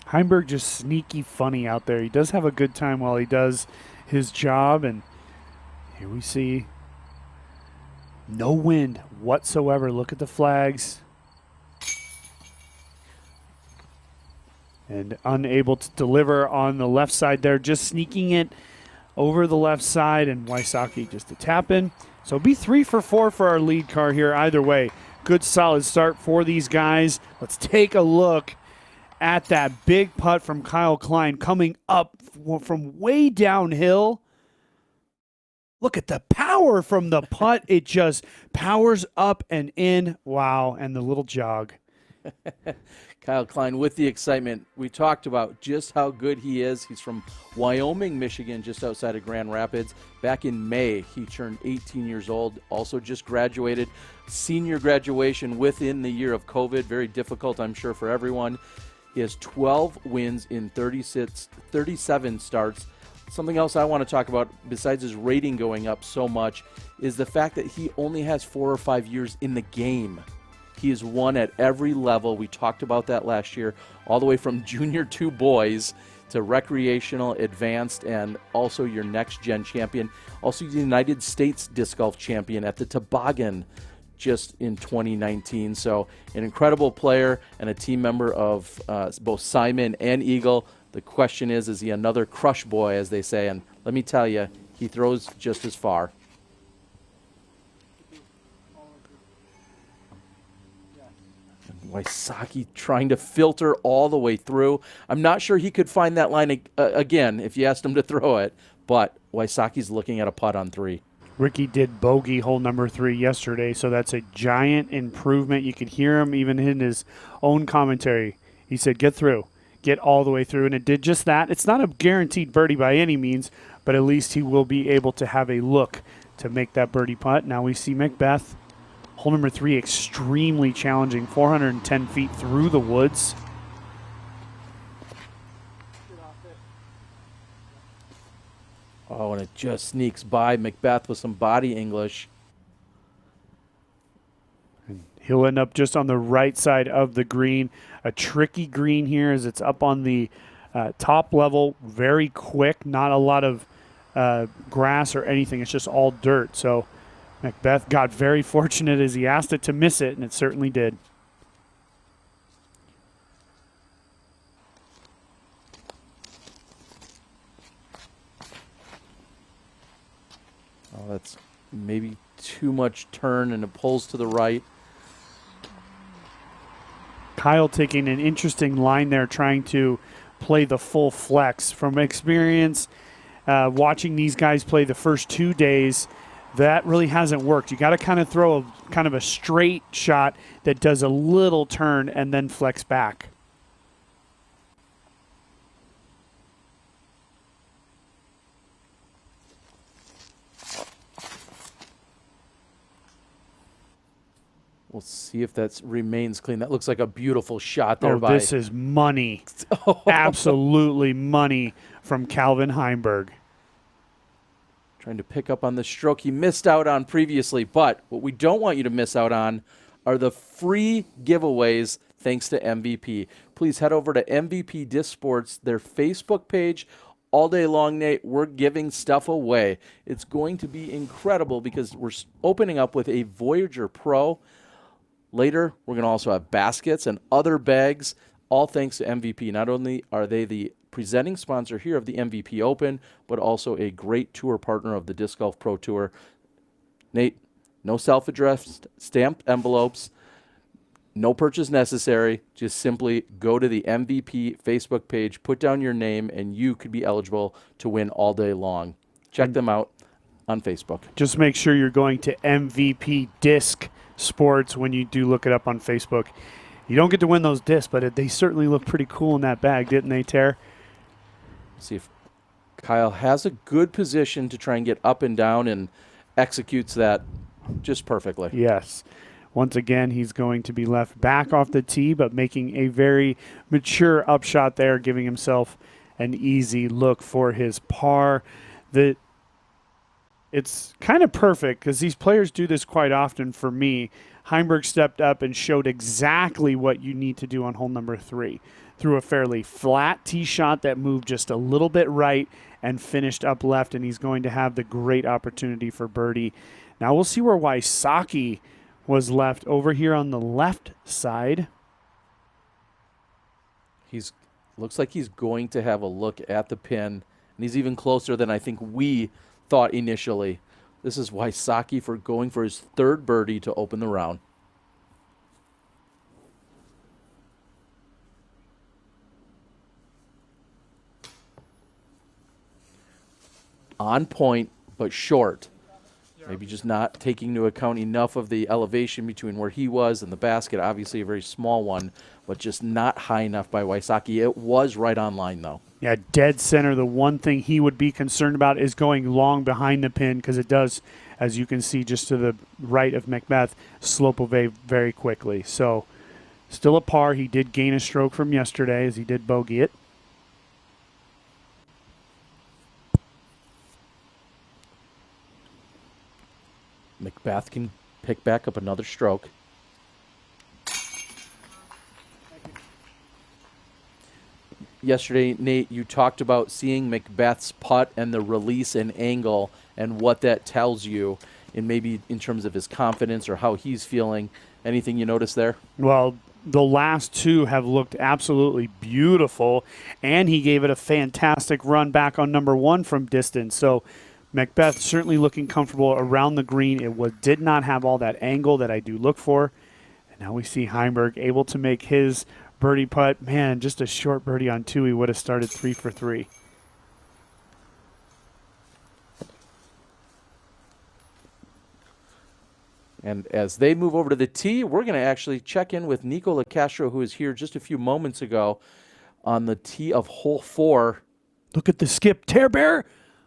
Speaker 2: Heimberg just sneaky funny out there. He does have a good time while he does his job, and here we see no wind whatsoever. Look at the flags. And unable to deliver on the left side there, just sneaking it over the left side, and Wysocki just a tap in. So it'll be 3 for 4 for our lead car here. Either way, good solid start for these guys. Let's take a look at that big putt from Kyle Klein coming up from way downhill. Look at the power from the putt. It just powers up and in. Wow, and the little jog.
Speaker 1: Kyle Klein with the excitement. We talked about just how good he is. He's from Wyoming, Michigan, just outside of Grand Rapids. Back in May, he turned 18 years old, also just graduated. Senior graduation within the year of COVID. Very difficult, I'm sure, for everyone. He has 12 wins in 37 starts. Something else I want to talk about, besides his rating going up so much, is the fact that he only has 4 or 5 years in the game. He has won at every level. We talked about that last year, all the way from Junior 2 boys to recreational, advanced, and also your next-gen champion. Also the United States Disc Golf champion at the Toboggan just in 2019. So an incredible player and a team member of both Simon and Eagle. The question is he another crush boy, as they say? And let me tell you, he throws just as far. Wysocki trying to filter all the way through. I'm not sure he could find that line again if you asked him to throw it, but Wysocki's looking at a putt on 3.
Speaker 2: Ricky did bogey hole number 3 yesterday, so that's a giant improvement. You could hear him even in his own commentary. He said, get through, get all the way through, and it did just that. It's not a guaranteed birdie by any means, but at least he will be able to have a look to make that birdie putt. Now we see McBeth. Hole number 3, extremely challenging, 410 feet through the woods.
Speaker 1: Oh, and it just sneaks by McBeth with some body English.
Speaker 2: And he'll end up just on the right side of the green. A tricky green here as it's up on the top level, very quick, not a lot of grass or anything. It's just all dirt. So McBeth got very fortunate as he asked it to miss it, and it certainly did.
Speaker 1: Oh, that's maybe too much turn, and it pulls to the right.
Speaker 2: Kyle taking an interesting line there, trying to play the full flex. From experience, watching these guys play the first 2 days, that really hasn't worked. You got to kind of throw a straight shot that does a little turn and then flex back.
Speaker 1: We'll see if that remains clean. That looks like a beautiful shot there.
Speaker 2: This is money. Absolutely money from Calvin Heimberg.
Speaker 1: Trying to pick up on the stroke he missed out on previously. But what we don't want you to miss out on are the free giveaways thanks to MVP. Please head over to MVP Disc Sports, their Facebook page. All day long, Nate, we're giving stuff away. It's going to be incredible because we're opening up with a Voyager Pro. Later, we're going to also have baskets and other bags, all thanks to MVP. Not only are they the presenting sponsor here of the MVP Open, but also a great tour partner of the Disc Golf Pro Tour. Nate, no self-addressed stamped envelopes. No purchase necessary. Just simply go to the MVP Facebook page, put down your name, and you could be eligible to win all day long. Check them out on Facebook.
Speaker 2: Just make sure you're going to MVP Disc Sports when you do look it up on Facebook. You don't get to win those discs, but they certainly look pretty cool in that bag, didn't they, Ter?
Speaker 1: See if Kyle has a good position to try and get up and down and executes that just perfectly.
Speaker 2: Yes. Once again, he's going to be left back off the tee, but making a very mature upshot there, giving himself an easy look for his par. It's kind of perfect because these players do this quite often for me. Heimberg stepped up and showed exactly what you need to do on hole number 3. Threw a fairly flat tee shot that moved just a little bit right and finished up left, and he's going to have the great opportunity for birdie. Now we'll see where Wysocki was left over here on the left side.
Speaker 1: Looks like he's going to have a look at the pin, and he's even closer than I think we thought initially. This is Wysocki for going for his 3rd birdie to open the round. On point, but short. Maybe just not taking into account enough of the elevation between where he was and the basket. Obviously a very small one, but just not high enough by Wysocki. It was right on line, though.
Speaker 2: Yeah, dead center. The one thing he would be concerned about is going long behind the pin because it does, as you can see just to the right of Macbeth, slope away very quickly. So still a par. He did gain a stroke from yesterday as he did bogey it.
Speaker 1: Macbeth can pick back up another stroke. Yesterday, Nate, you talked about seeing Macbeth's putt and the release and angle and what that tells you, and maybe in terms of his confidence or how he's feeling. Anything you noticed there?
Speaker 2: Well, the last 2 have looked absolutely beautiful, and he gave it a fantastic run back on number 1 from distance. So Macbeth certainly looking comfortable around the green. It did not have all that angle that I do look for. And now we see Heimberg able to make his birdie putt. Man, just a short birdie on 2. He would have started 3 for 3.
Speaker 1: And as they move over to the tee, we're going to actually check in with Nico LaCastro, who was here just a few moments ago on the tee of hole 4.
Speaker 2: Look at the skip. Tear Bear.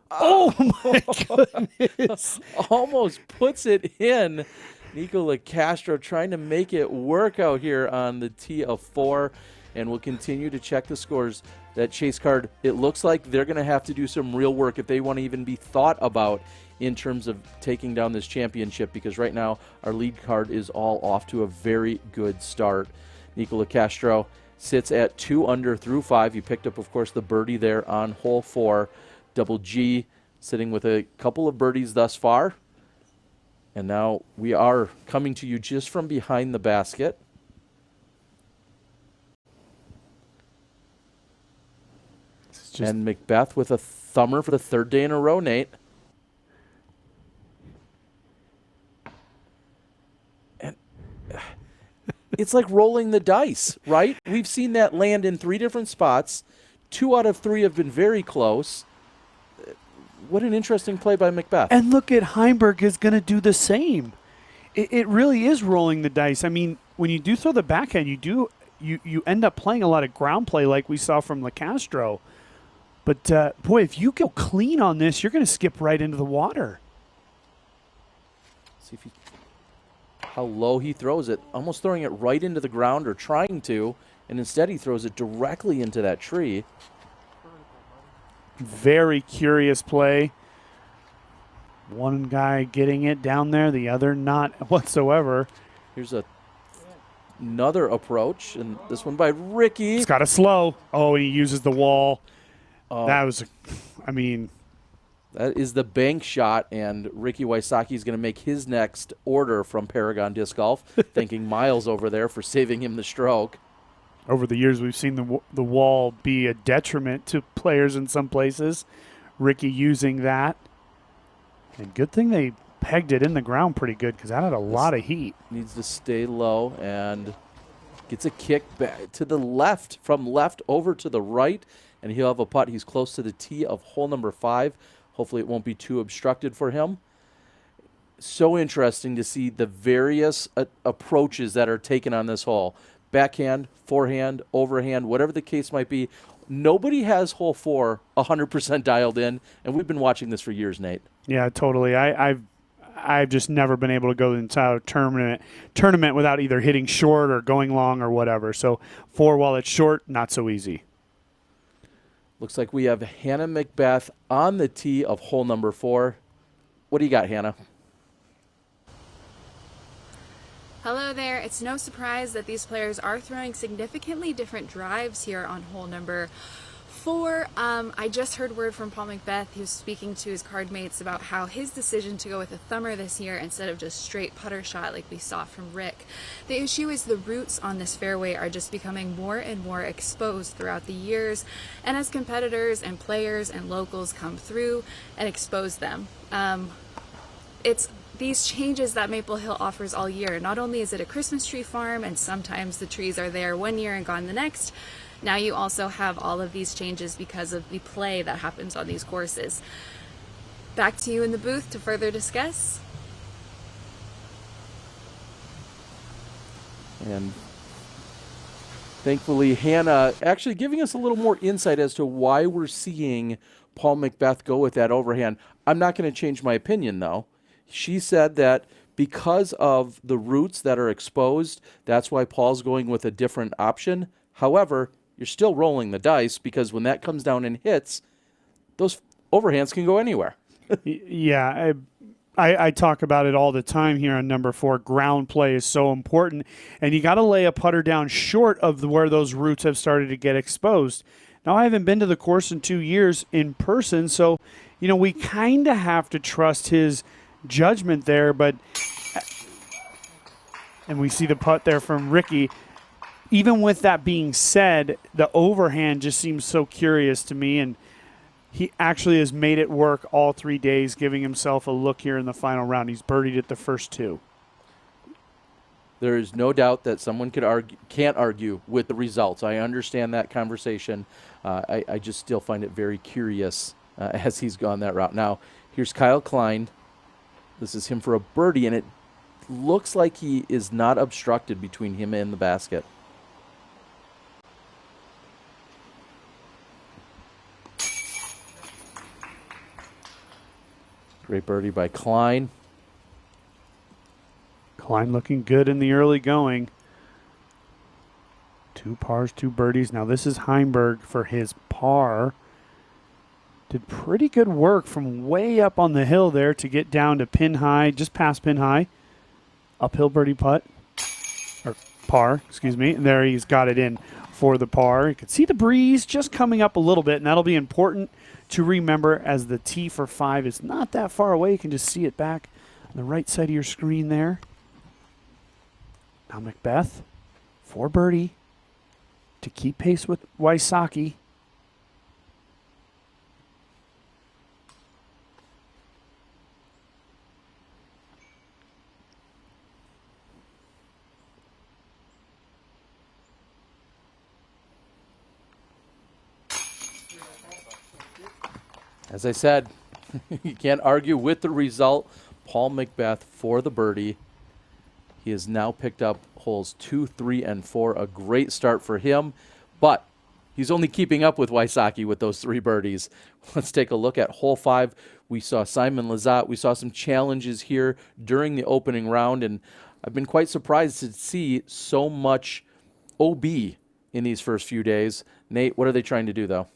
Speaker 2: Oh, my goodness.
Speaker 1: Almost puts it in. Nico LaCastro trying to make it work out here on the tee of 4. And we'll continue to check the scores. That chase card, it looks like they're going to have to do some real work if they want to even be thought about in terms of taking down this championship, because right now our lead card is all off to a very good start. Nico LaCastro sits at 2 under through 5. He picked up, of course, the birdie there on hole 4. Double G sitting with a couple of birdies thus far. And now we are coming to you just from behind the basket. And Macbeth with a thumber for the 3rd day in a row, Nate. And it's like rolling the dice, right? We've seen that land in 3 different spots. 2 out of 3 have been very close. What an interesting play by Macbeth.
Speaker 2: And look at Heimberg is going to do the same. It really is rolling the dice. I mean, when you do throw the backhand, you end up playing a lot of ground play like we saw from LaCastro. But, boy, if you go clean on this, you're going to skip right into the water.
Speaker 1: See if how low he throws it. Almost throwing it right into the ground or trying to, and instead he throws it directly into that tree.
Speaker 2: Very curious play. One guy getting it down there, the other not whatsoever.
Speaker 1: Here's another approach, and this one by Ricky.
Speaker 2: It's got a slow. Oh, and he uses the wall. That was,
Speaker 1: that is the bank shot, and Ricky Wysocki is going to make his next order from Paragon Disc Golf, thanking Miles over there for saving him the stroke.
Speaker 2: Over the years, we've seen the wall be a detriment to players in some places. Ricky using that. And good thing they pegged it in the ground pretty good because that had a lot of heat.
Speaker 1: Needs to stay low, and Gets a kick back to the left, from left over to the right, and he'll have a putt. He's close to the tee of hole number 5. Hopefully it won't be too obstructed for him. So interesting to see the various approaches that are taken on this hole. Backhand, forehand, overhand, whatever the case might be. Nobody has hole 4 100% dialed in, and we've been watching this for years, Nate.
Speaker 2: Yeah, totally. I've just never been able to go the entire tournament without either hitting short or going long or whatever. So 4 while it's short, not so easy.
Speaker 1: Looks like we have Hannah Macbeth on the tee of hole number 4. What do you got, Hannah?
Speaker 3: Hello there. It's no surprise that these players are throwing significantly different drives here on hole number 4. I just heard word from Paul Macbeth. He was speaking to his card mates about how his decision to go with a thumber this year instead of just straight putter shot like we saw from Rick. The issue is the roots on this fairway are just becoming more and more exposed throughout the years, and as competitors and players and locals come through and expose them, it's these changes that Maple Hill offers all year. Not only is it a Christmas tree farm and sometimes the trees are there one year and gone the next, now you also have all of these changes because of the play that happens on these courses. Back to you in the booth to further discuss.
Speaker 1: And thankfully, Hannah actually giving us a little more insight as to why we're seeing Paul Macbeth go with that overhand. I'm not going to change my opinion, though. She said that because of the roots that are exposed, that's why Paul's going with a different option. However, you're still rolling the dice because when that comes down and hits, those overhands can go anywhere.
Speaker 2: Yeah, I talk about it all the time here on number 4. Ground play is so important, and you got to lay a putter down short of where those roots have started to get exposed. Now, I haven't been to the course in 2 years in person, so we kind of have to trust his judgment there, and we see the putt there from Ricky. Even with that being said, the overhand just seems so curious to me, and he actually has made it work all 3 days, giving himself a look here in the final round. He's birdied at the first 2.
Speaker 1: There is no doubt that someone can't argue with the results. I understand that conversation. I just still find it very curious as he's gone that route. Now, here's Kyle Klein. This is him for a birdie, and it looks like he is not obstructed between him and the basket. Great birdie by Klein.
Speaker 2: Klein looking good in the early going. 2 pars, 2 birdies. Now this is Heimberg for his par. Did pretty good work from way up on the hill there to get down to pin high, just past pin high. Uphill birdie putt, or par, excuse me. And there he's got it in for the par. You can see the breeze just coming up a little bit, and that'll be important to remember as the tee for 5 is not that far away. You can just see it back on the right side of your screen there. Now Macbeth for birdie to keep pace with Wysocki.
Speaker 1: As I said, you can't argue with the result. Paul Macbeth for the birdie. He has now picked up holes 2, 3, and 4. A great start for him, but he's only keeping up with Wysocki with those 3 birdies. Let's take a look at hole 5. We saw Simon Lizotte. We saw some challenges here during the opening round, and I've been quite surprised to see so much OB in these first few days. Nate, what are they trying to do, though?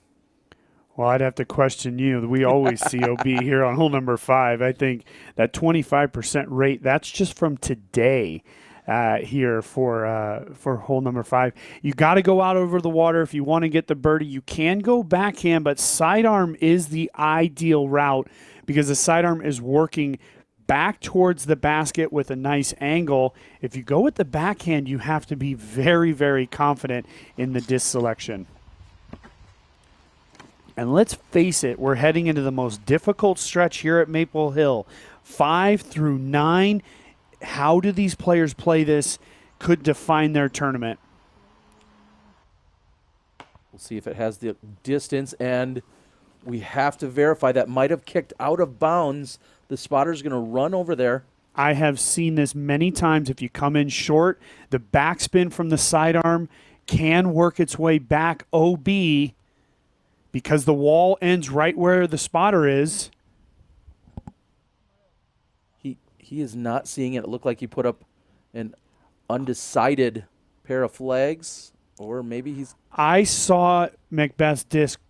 Speaker 2: Well, I'd have to question you. We always see OB here on hole number 5. I think that 25% rate, that's just from today here for hole number 5. You got to go out over the water if you want to get the birdie. You can go backhand, but sidearm is the ideal route because the sidearm is working back towards the basket with a nice angle. If you go with the backhand, you have to be very, very confident in the disc selection. And let's face it, we're heading into the most difficult stretch here at Maple Hill. 5 through 9, how do these players play this could define their tournament.
Speaker 1: see if it has the distance, and we have to verify that might have kicked out of bounds. The spotter's going to run over there.
Speaker 2: I have seen this many times. If you come in short, the backspin from the sidearm can work its way back OB because the wall ends right where the spotter is.
Speaker 1: He is not seeing it. It looked like he put up an undecided pair of flags, or maybe he's...
Speaker 2: I saw Macbeth's disc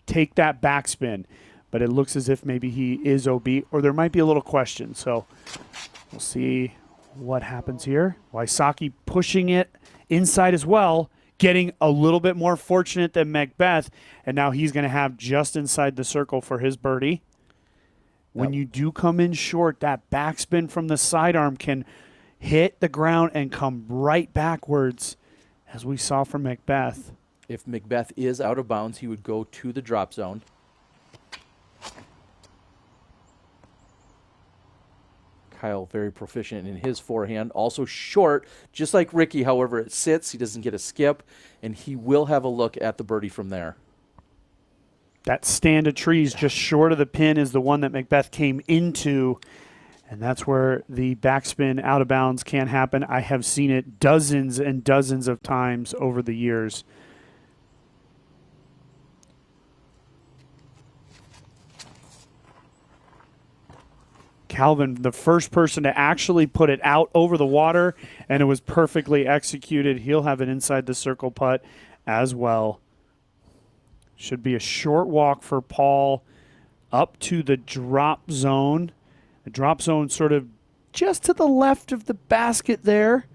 Speaker 2: take that backspin, but it looks as if maybe he is OB, or there might be a little question. So we'll see what happens here. Wysocki pushing it inside as well, getting a little bit more fortunate than Macbeth, and now he's going to have just inside the circle for his birdie. When you do come in short, that backspin from the sidearm can hit the ground and come right backwards, as we saw from Macbeth.
Speaker 1: If Macbeth is out of bounds, he would go to the drop zone. Kyle very proficient in his forehand. Also short, just like Ricky. However, it sits. He doesn't get a skip, and he will have a look at the birdie from there.
Speaker 2: That stand of trees just short of the pin is the one that Macbeth came into, and that's where the backspin out of bounds can happen. I have seen it dozens and dozens of times over the years. Calvin, the first person to actually put it out over the water, and it was perfectly executed. He'll have an inside the circle putt as well. Should be a short walk for Paul up to the drop zone. The drop zone sort of just to the left of the basket there.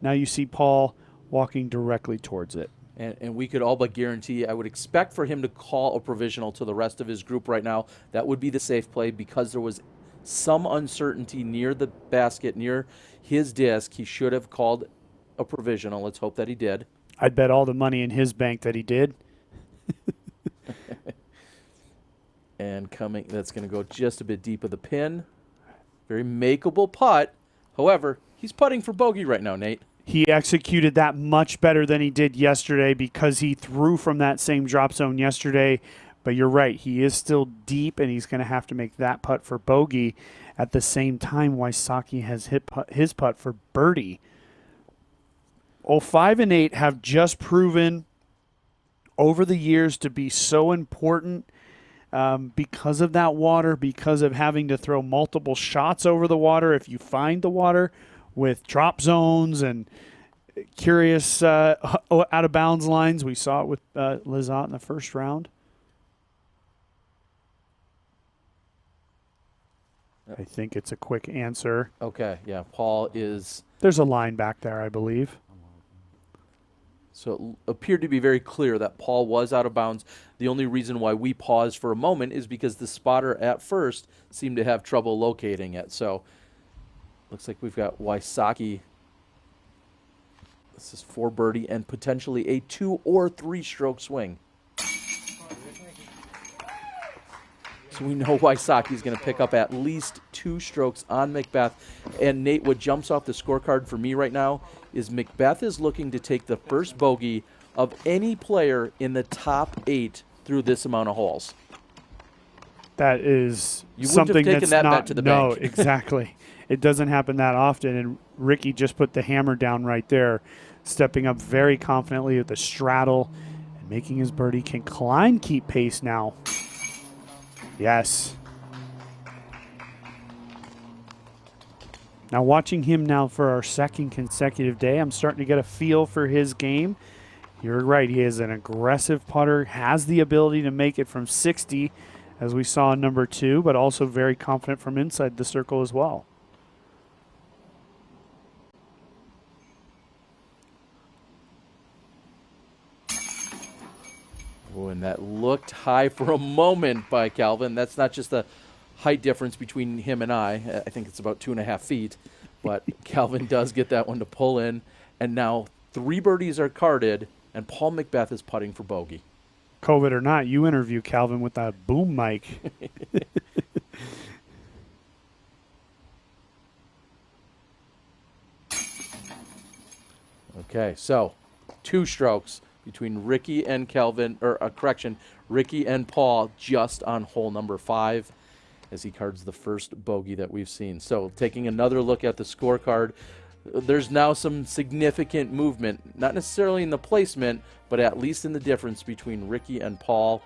Speaker 2: Now you see Paul walking directly towards it.
Speaker 1: And we could all but guarantee, I would expect for him to call a provisional to the rest of his group right now. That would be the safe play because there was some uncertainty near the basket, near his disc. He should have called a provisional. Let's hope that he did.
Speaker 2: I'd bet all the money in his bank that he did.
Speaker 1: And coming, that's going to go just a bit deep of the pin. Very makeable putt. However, he's putting for bogey right now, Nate.
Speaker 2: He executed that much better than he did yesterday because he threw from that same drop zone yesterday. But you're right, he is still deep, and he's going to have to make that putt for bogey. At the same time, Wysocki has hit his putt for birdie. 5 and 8 have just proven over the years to be so important because of that water, because of having to throw multiple shots over the water if you find the water with drop zones and curious out-of-bounds lines. We saw it with Lizotte in the first round. I think it's a quick answer.
Speaker 1: Okay, yeah, Paul is...
Speaker 2: There's a line back there, I believe.
Speaker 1: So it appeared to be very clear that Paul was out of bounds. The only reason why we paused for a moment is because the spotter at first seemed to have trouble locating it. So looks like we've got Wysocki. This is for birdie and potentially a 2 or 3 stroke swing. So we know Wysocki is going to pick up at least 2 strokes on Macbeth. And Nate, what jumps off the scorecard for me right now is Macbeth is looking to take the first bogey of any player in the top 8 through this amount of holes.
Speaker 2: That is
Speaker 1: You wouldn't
Speaker 2: something
Speaker 1: have taken
Speaker 2: that's
Speaker 1: that
Speaker 2: not,
Speaker 1: bet to the
Speaker 2: no,
Speaker 1: bank.
Speaker 2: exactly. It doesn't happen that often, and Ricky just put the hammer down right there, stepping up very confidently with the straddle and making his birdie. Can Klein keep pace now? Yes. Now watching him now for our second consecutive day, I'm starting to get a feel for his game. You're right, he is an aggressive putter, has the ability to make it from 60, as we saw in number 2, but also very confident from inside the circle as well.
Speaker 1: Oh, and that looked high for a moment by Calvin. That's not just the height difference between him and I. I think it's about 2.5 feet. But Calvin does get that one to pull in. And now 3 birdies are carded, and Paul Macbeth is putting for bogey.
Speaker 2: COVID or not, you interview Calvin with that boom mic.
Speaker 1: Okay, so 2 strokes. between Ricky and Ricky and Paul just on hole number 5 as he cards the first bogey that we've seen. So taking another look at the scorecard, there's now some significant movement, not necessarily in the placement, but at least in the difference between Ricky and Paul.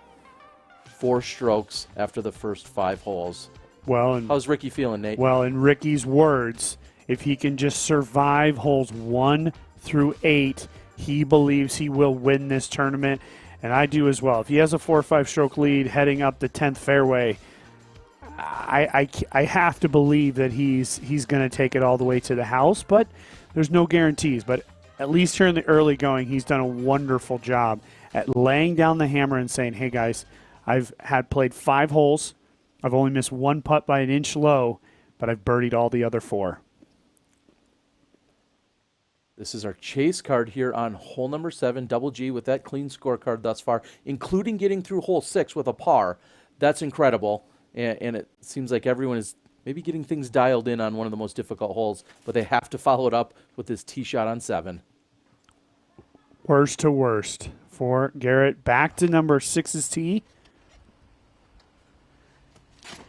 Speaker 1: 4 strokes after the first 5 holes.
Speaker 2: Well, and
Speaker 1: how's Ricky feeling, Nate?
Speaker 2: Well, in Ricky's words, if he can just survive holes 1 through 8, he believes he will win this tournament, and I do as well. If he has a 4 or 5 stroke lead heading up the 10th fairway, I have to believe that he's going to take it all the way to the house, but there's no guarantees. But at least here in the early going, he's done a wonderful job at laying down the hammer and saying, hey, guys, I've played 5 holes. I've only missed 1 putt by an inch low, but I've birdied all the other 4.
Speaker 1: This is our chase card here on hole number 7, Double G, with that clean scorecard thus far, including getting through hole 6 with a par. That's incredible, and it seems like everyone is maybe getting things dialed in on one of the most difficult holes, but they have to follow it up with this tee shot on 7.
Speaker 2: Worst to worst for Garrett. Back to number 6's tee.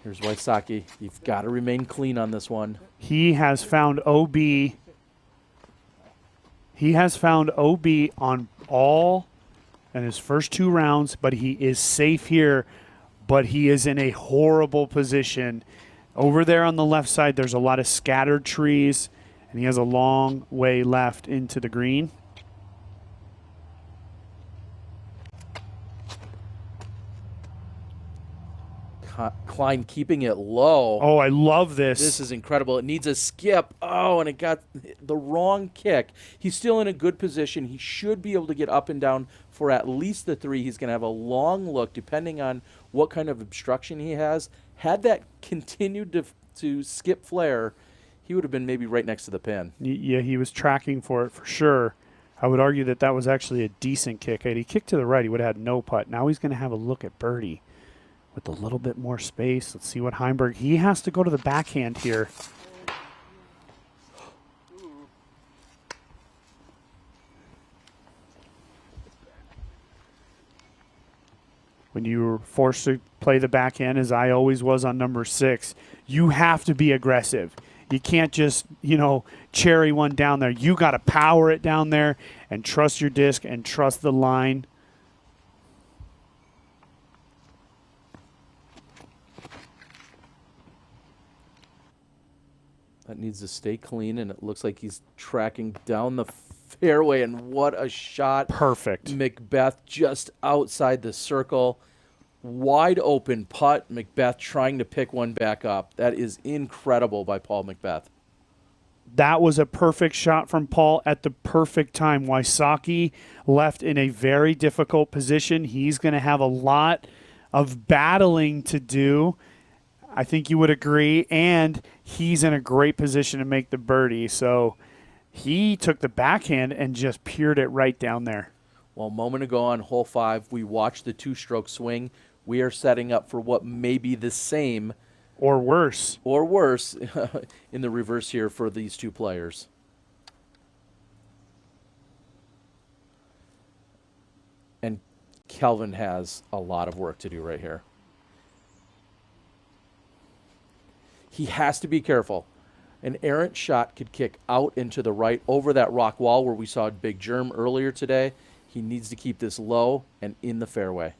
Speaker 1: Here's Wysocki. You've got to remain clean on this one.
Speaker 2: He has found OB. He has found OB on all in his first 2 rounds, but he is safe here. But he is in a horrible position. Over there on the left side, there's a lot of scattered trees, and he has a long way left into the green.
Speaker 1: Klein keeping it low.
Speaker 2: Oh, I love this.
Speaker 1: This is incredible. It needs a skip. Oh, and it got the wrong kick. He's still in a good position. He should be able to get up and down for at least the 3. He's going to have a long look depending on what kind of obstruction he has. Had that continued to skip flare, he would have been maybe right next to the pin.
Speaker 2: Yeah, he was tracking for it for sure. I would argue that that was actually a decent kick. Had he kicked to the right, he would have had no putt. Now he's going to have a look at birdie with a little bit more space. Let's see what Heimberg, he has to go to the backhand here. When you're forced to play the backhand, as I always was on number 6, you have to be aggressive. You can't just, cherry one down there. You got to power it down there and trust your disc and trust the line.
Speaker 1: That needs to stay clean, and it looks like he's tracking down the fairway, and what a shot.
Speaker 2: Perfect.
Speaker 1: Macbeth just outside the circle. Wide open putt. Macbeth trying to pick one back up. That is incredible by Paul Macbeth.
Speaker 2: That was a perfect shot from Paul at the perfect time. Wysocki left in a very difficult position. He's going to have a lot of battling to do. I think you would agree, and he's in a great position to make the birdie. So he took the backhand and just peered it right down there.
Speaker 1: Well, a moment ago on hole 5, we watched the 2-stroke swing. We are setting up for what may be the same
Speaker 2: or worse
Speaker 1: in the reverse here for these 2 players. And Kelvin has a lot of work to do right here. He has to be careful. An errant shot could kick out into the right over that rock wall where we saw a big germ earlier today. He needs to keep this low and in the fairway.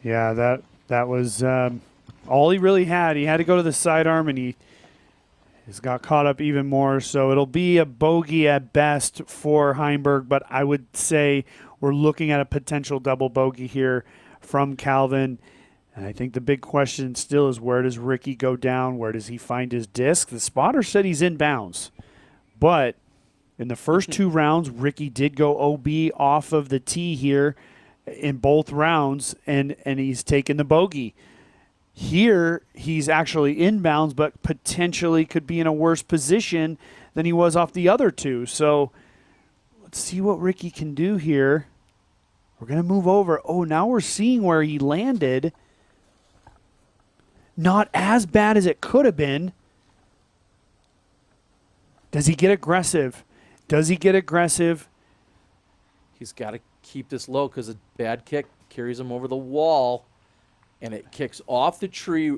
Speaker 2: Yeah, that was all he really had. He had to go to the sidearm, and he has got caught up even more. So it'll be a bogey at best for Heimberg, but I would say we're looking at a potential double bogey here from Calvin. And I think the big question still is, where does Ricky go down? Where does he find his disc? The spotter said he's in bounds. But in the first 2 rounds, Ricky did go OB off of the tee here in both rounds, and he's taken the bogey. Here, he's actually inbounds, but potentially could be in a worse position than he was off the other 2. So let's see what Ricky can do here. We're going to move over. Oh, now we're seeing where he landed. Not as bad as it could have been. Does he get aggressive? Does he get aggressive?
Speaker 1: He's got to keep this low because a bad kick carries him over the wall, and it kicks off the tree,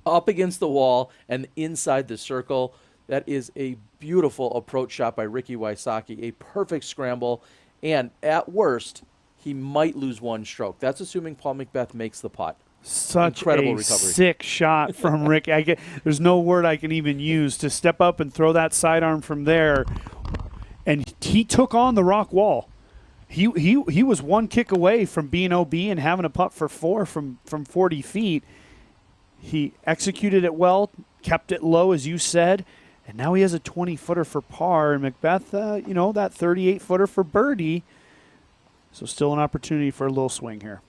Speaker 1: up against the wall, and inside the circle. That is a beautiful approach shot by Ricky Wysocki, a perfect scramble, and at worst, he might lose one stroke. That's assuming Paul McBeth makes the putt.
Speaker 2: Such
Speaker 1: Incredible
Speaker 2: a
Speaker 1: recovery.
Speaker 2: sick shot from Rick. There's no word I can even use to step up and throw that sidearm from there. And he took on the rock wall. He was one kick away from being OB and having a putt for 4 from 40 feet. He executed it well, kept it low, as you said, and now he has a 20-footer for par. And McBeth, that 38-footer for birdie. So still an opportunity for a little swing here.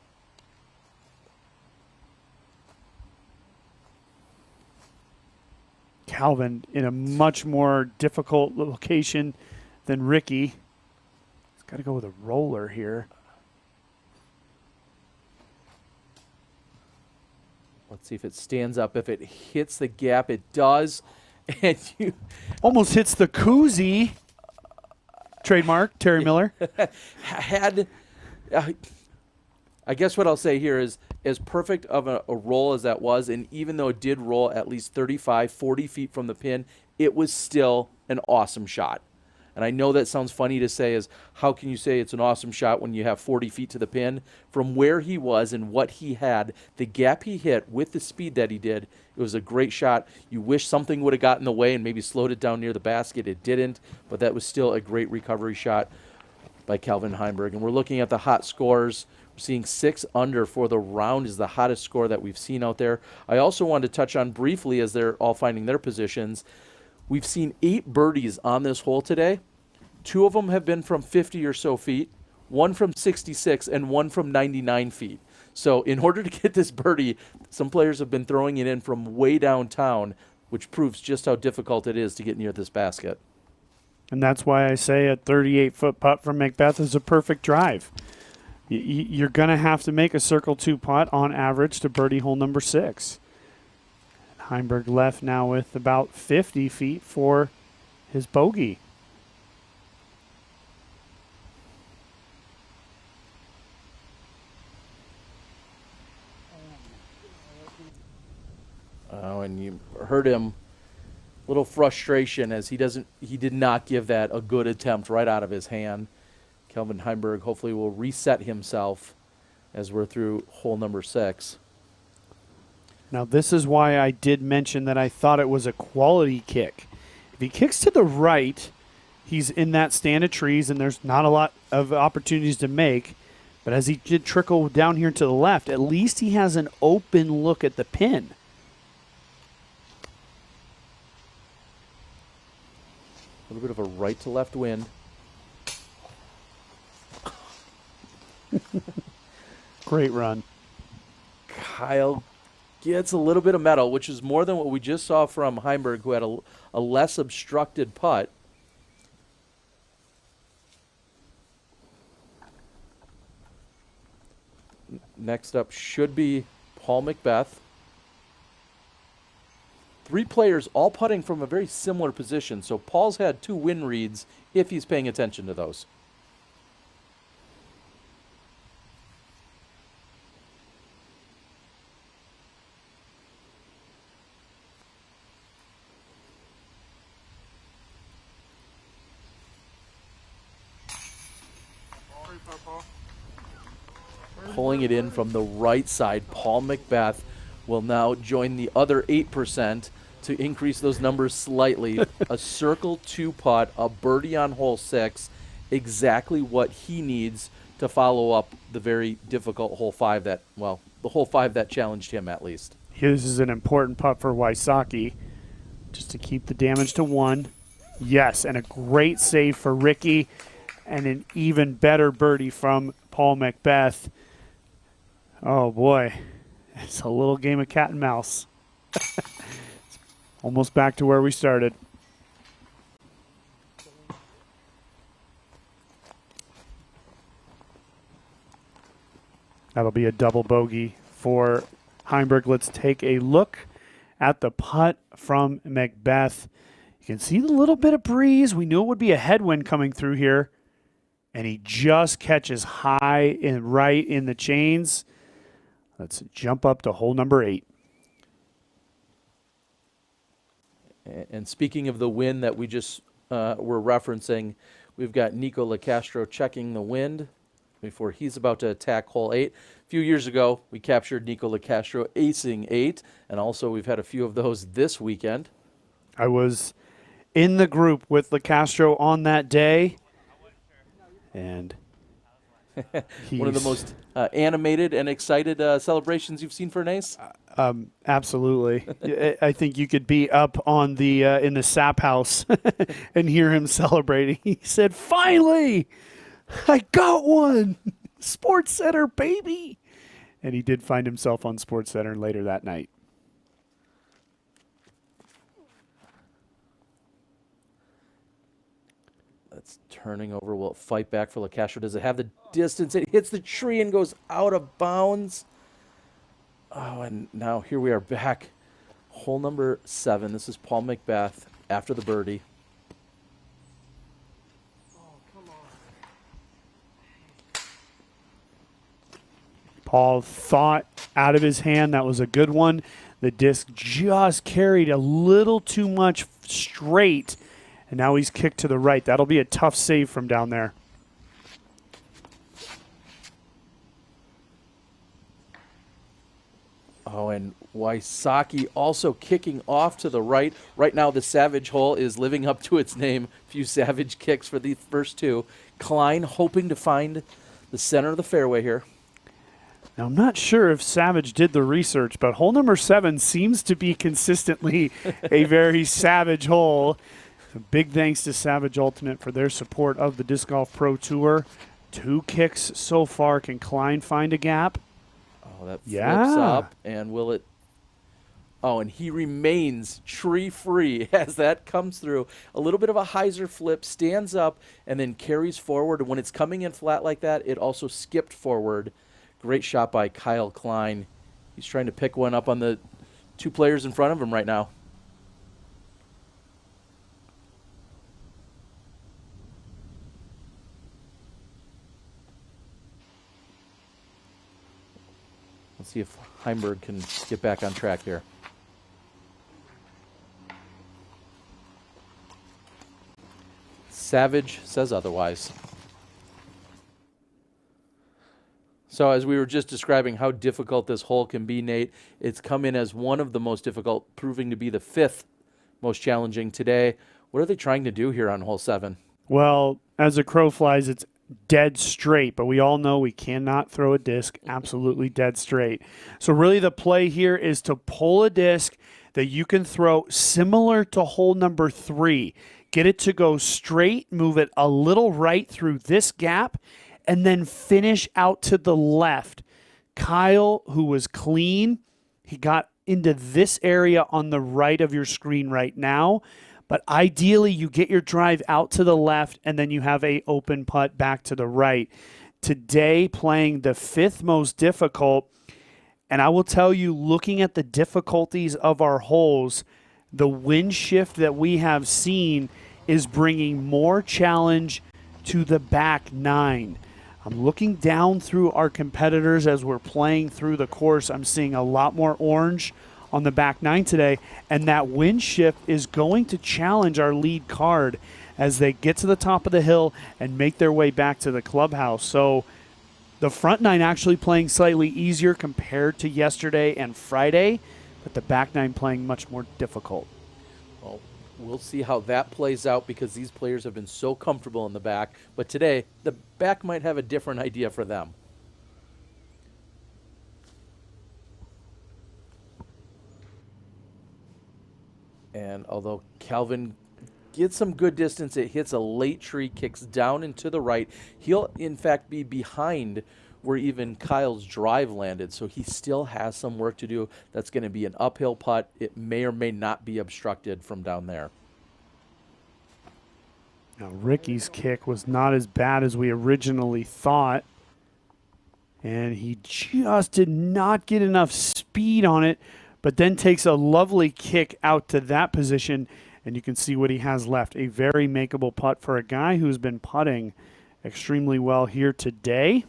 Speaker 2: Calvin in a much more difficult location than Ricky. He's got to go with a roller here.
Speaker 1: Let's see if it stands up. If it hits the gap, it does. And you
Speaker 2: almost hits the koozie. Trademark, Terry Miller.
Speaker 1: I guess what I'll say here is, as perfect of a roll as that was, and even though it did roll at least 35, 40 feet from the pin, it was still an awesome shot. And I know that sounds funny to say, is how can you say it's an awesome shot when you have 40 feet to the pin? From where he was and what he had, the gap he hit with the speed that he did, it was a great shot. You wish something would have gotten in the way and maybe slowed it down near the basket. It didn't, but that was still a great recovery shot by Calvin Heimburg. And we're looking at the hot scores. We're seeing 6 under for the round is the hottest score that we've seen out there. I also wanted to touch on briefly, as they're all finding their positions, we've seen 8 birdies on this hole today. 2 of them have been from 50 or so feet, 1 from 66, and 1 from 99 feet. So in order to get this birdie, some players have been throwing it in from way downtown, which proves just how difficult it is to get near this basket.
Speaker 2: And that's why I say a 38-foot putt from McBeth is a perfect drive. You're going to have to make a circle 2 putt on average to birdie hole number 6. Heimburg left now with about 50 feet for his bogey.
Speaker 1: Oh, and you heard him, little frustration as he did not give that a good attempt right out of his hand. Calvin Heimburg hopefully will reset himself as we're through hole number 6.
Speaker 2: Now this is why I did mention that I thought it was a quality kick. If he kicks to the right, he's in that stand of trees and there's not a lot of opportunities to make. But as he did trickle down here to the left, at least he has an open look at the pin.
Speaker 1: A little bit of a right to left wind.
Speaker 2: Great run.
Speaker 1: Kyle gets a little bit of metal, which is more than what we just saw from Heimburg, who had a less obstructed putt. Next up should be Paul McBeth. 3 players all putting from a very similar position. So Paul's had 2 win reads if he's paying attention to those. Pulling it in from the right side, Paul McBeth will now join the other 8% to increase those numbers slightly. A circle 2 putt, a birdie on hole 6, exactly what he needs to follow up the very difficult hole 5 that, well, the hole 5 that challenged him at least.
Speaker 2: This is an important putt for Wysocki, just to keep the damage to 1. Yes, and a great save for Ricky, and an even better birdie from Paul McBeth. Oh boy, it's a little game of cat and mouse. Almost back to where we started. That'll be a double bogey for Heimburg. Let's take a look at the putt from McBeth. You can see the little bit of breeze. We knew it would be a headwind coming through here. And he just catches high and right in the chains. Let's jump up to hole number 8.
Speaker 1: And speaking of the wind that we just were referencing, we've got Nico LaCastro checking the wind before he's about to attack hole 8. A few years ago, we captured Nico LaCastro acing 8, and also we've had a few of those this weekend.
Speaker 2: I was in the group with LaCastro on that day, and
Speaker 1: one of the most animated and excited celebrations you've seen for an ace.
Speaker 2: Absolutely. I think you could be up on the in the sap house and hear him celebrating. He said, "Finally, I got one! Sports Center, baby!" And he did find himself on Sports Center later that night.
Speaker 1: That's turning over. Will it fight back for LaCastro? Does it have the distance? It hits the tree and goes out of bounds. Oh, and now here we are back. Hole number 7. This is Paul McBeth after the birdie.
Speaker 2: Paul thought out of his hand. That was a good one. The disc just carried a little too much straight, and now he's kicked to the right. That'll be a tough save from down there.
Speaker 1: Oh, and Wysocki also kicking off to the right. Right now, the Savage hole is living up to its name. A few Savage kicks for the first two. Klein hoping to find the center of the fairway here.
Speaker 2: Now, I'm not sure if Savage did the research, but hole number 7 seems to be consistently a very Savage hole. So big thanks to Savage Ultimate for their support of the Disc Golf Pro Tour. 2 kicks so far. Can Klein find a gap?
Speaker 1: Oh, that flips up, and will it? Oh, and he remains tree-free as that comes through. A little bit of a hyzer flip, stands up, and then carries forward. And when it's coming in flat like that, it also skipped forward. Great shot by Kyle Klein. He's trying to pick one up on the 2 players in front of him right now. Let's see if Heimberg can get back on track here. Savage says otherwise. So as we were just describing how difficult this hole can be, Nate, it's come in as one of the most difficult, proving to be the 5th most challenging today. What are they trying to do here on hole 7?
Speaker 2: Well, as a crow flies, it's dead straight, but we all know we cannot throw a disc absolutely dead straight. So really the play here is to pull a disc that you can throw similar to hole number 3. Get it to go straight, move it a little right through this gap, and then finish out to the left. Kyle, who was clean, he got into this area on the right of your screen right now. But ideally, you get your drive out to the left, and then you have a open putt back to the right. Today, playing the 5th most difficult, and I will tell you, looking at the difficulties of our holes, the wind shift that we have seen is bringing more challenge to the back 9. I'm looking down through our competitors as we're playing through the course. I'm seeing a lot more orange on the back 9 today, and that wind shift is going to challenge our lead card as they get to the top of the hill and make their way back to the clubhouse. So the front 9 actually playing slightly easier compared to yesterday and Friday, but the back 9 playing much more difficult.
Speaker 1: Well, we'll see how that plays out because these players have been so comfortable in the back, but today the back might have a different idea for them. And although Calvin gets some good distance, it hits a late tree, kicks down and to the right. He'll, in fact, be behind where even Kyle's drive landed, so he still has some work to do. That's going to be an uphill putt. It may or may not be obstructed from down there.
Speaker 2: Now, Ricky's kick was not as bad as we originally thought, and he just did not get enough speed on it, but then takes a lovely kick out to that position and you can see what he has left. A very makeable putt for a guy who's been putting extremely well here today.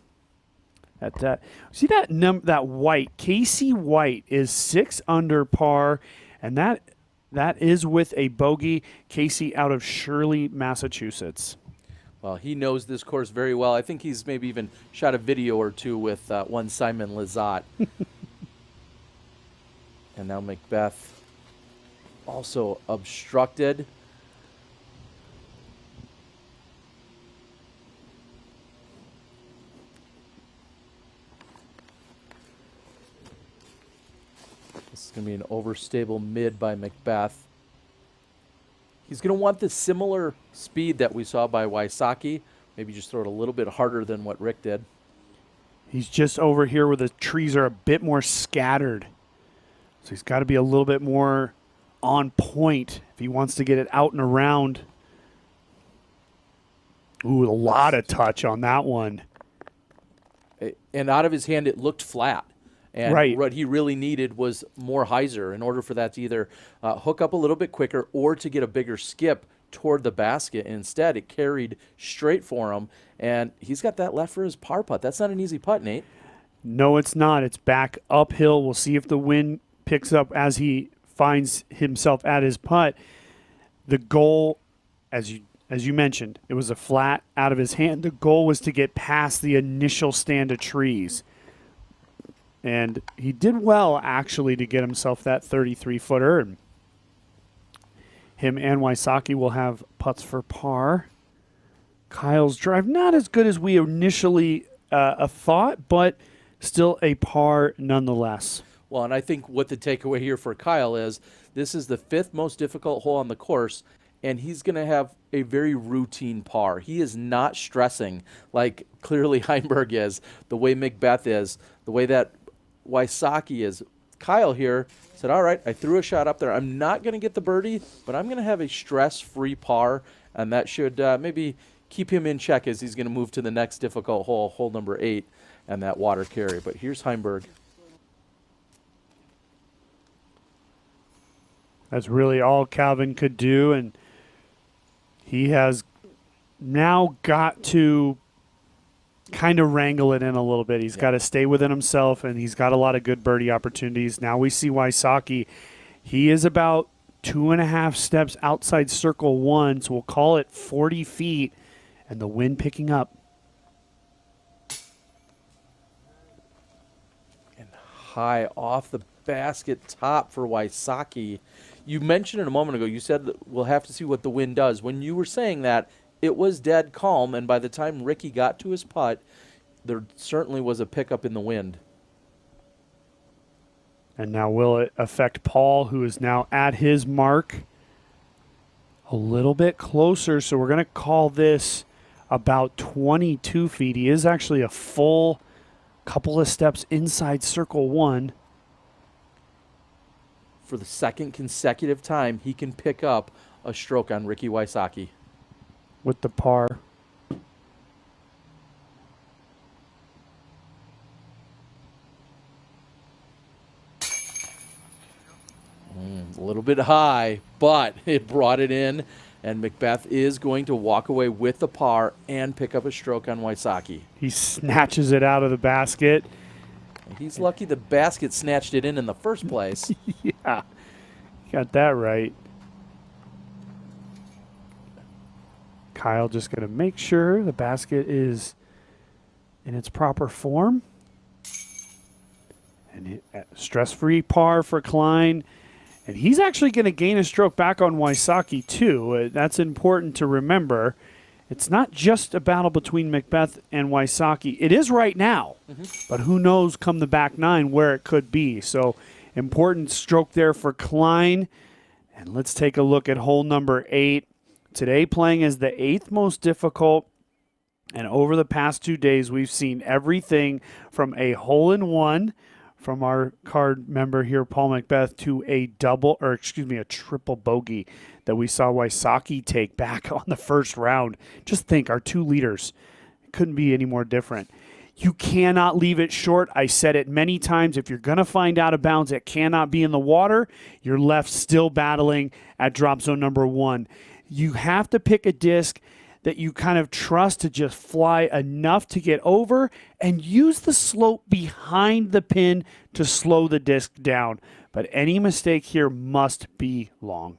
Speaker 2: See that White, Casey White is 6 under par, and that is with a bogey. Casey out of Shirley, Massachusetts.
Speaker 1: Well, he knows this course very well. I think he's maybe even shot a video or two with one Simon Lizotte. And now Macbeth also obstructed. This is going to be an overstable mid by Macbeth. He's going to want the similar speed that we saw by Wysocki. Maybe just throw it a little bit harder than what Rick did.
Speaker 2: He's just over here where the trees are a bit more scattered. So he's got to be a little bit more on point if he wants to get it out and around. Ooh, a lot of touch on that one.
Speaker 1: And out of his hand, it looked flat. And
Speaker 2: right.
Speaker 1: What he really needed was more hyzer in order for that to either hook up a little bit quicker or to get a bigger skip toward the basket. And instead, it carried straight for him. And he's got that left for his par putt. That's not an easy putt, Nate.
Speaker 2: No, it's not. It's back uphill. We'll see if the wind picks up as he finds himself at his putt. The goal, as you mentioned, it was a flat out of his hand. The goal was to get past the initial stand of trees. And he did well, actually, to get himself that 33-footer. And him and Wysocki will have putts for par. Kyle's drive, not as good as we initially thought, but still a par nonetheless.
Speaker 1: Well, and I think what the takeaway here for Kyle is this is the 5th most difficult hole on the course, and he's going to have a very routine par. He is not stressing like clearly Heimberg is, the way Macbeth is, the way that Wysocki is. Kyle here said, all right, I threw a shot up there. I'm not going to get the birdie, but I'm going to have a stress-free par, and that should maybe keep him in check as he's going to move to the next difficult hole, hole number 8, and that water carry. But here's Heimberg.
Speaker 2: That's really all Calvin could do, and he has now got to kind of wrangle it in a little bit. He's got to stay within himself, and he's got a lot of good birdie opportunities. Now we see Wysocki. He is about 2.5 steps outside circle 1, so we'll call it 40 feet, and the wind picking up.
Speaker 1: And high off the basket top for Wysocki. You mentioned it a moment ago. You said that we'll have to see what the wind does. When you were saying that, it was dead calm, and by the time Ricky got to his putt, there certainly was a pickup in the wind.
Speaker 2: And now will it affect Paul, who is now at his mark a little bit closer? So we're going to call this about 22 feet. He is actually a full couple of steps inside circle 1.
Speaker 1: For the 2nd consecutive time, he can pick up a stroke on Ricky Wysocki.
Speaker 2: With the par.
Speaker 1: A little bit high, but it brought it in, and Macbeth is going to walk away with the par and pick up a stroke on Wysocki.
Speaker 2: He snatches it out of the basket.
Speaker 1: He's lucky the basket snatched it in the first place.
Speaker 2: Yeah, got that right. Kyle just going to make sure the basket is in its proper form. And stress-free par for Klein. And he's actually going to gain a stroke back on Wysocki, too. That's important to remember. It's not just a battle between Macbeth and Wysocki. It is right now, but who knows come the back 9 where it could be. So important stroke there for Klein. And let's take a look at hole number 8. Today playing as the 8th most difficult, and over the past 2 days we've seen everything from a hole-in-one from our card member here, Paul Macbeth, to a triple bogey that we saw Wysocki take back on the first round. Just think, our 2 leaders, it couldn't be any more different. You cannot leave it short. I said it many times. If you're going to find out of bounds, it cannot be in the water. You're left still battling at drop zone number 1. You have to pick a disc that you kind of trust to just fly enough to get over, and use the slope behind the pin to slow the disc down. But any mistake here must be long.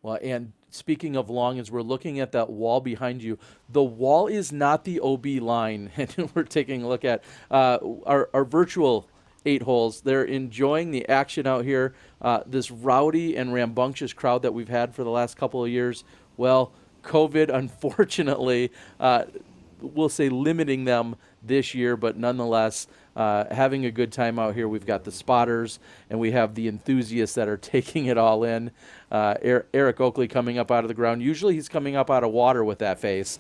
Speaker 1: Well, and speaking of long, as we're looking at that wall behind you, the wall is not the OB line. And we're taking a look at our virtual 8 holes. They're enjoying the action out here. This rowdy and rambunctious crowd that we've had for the last couple of years, well, COVID, unfortunately, we'll say limiting them this year, but nonetheless, having a good time out here. We've got the spotters, and we have the enthusiasts that are taking it all in. Eric Oakley coming up out of the ground. Usually he's coming up out of water with that face.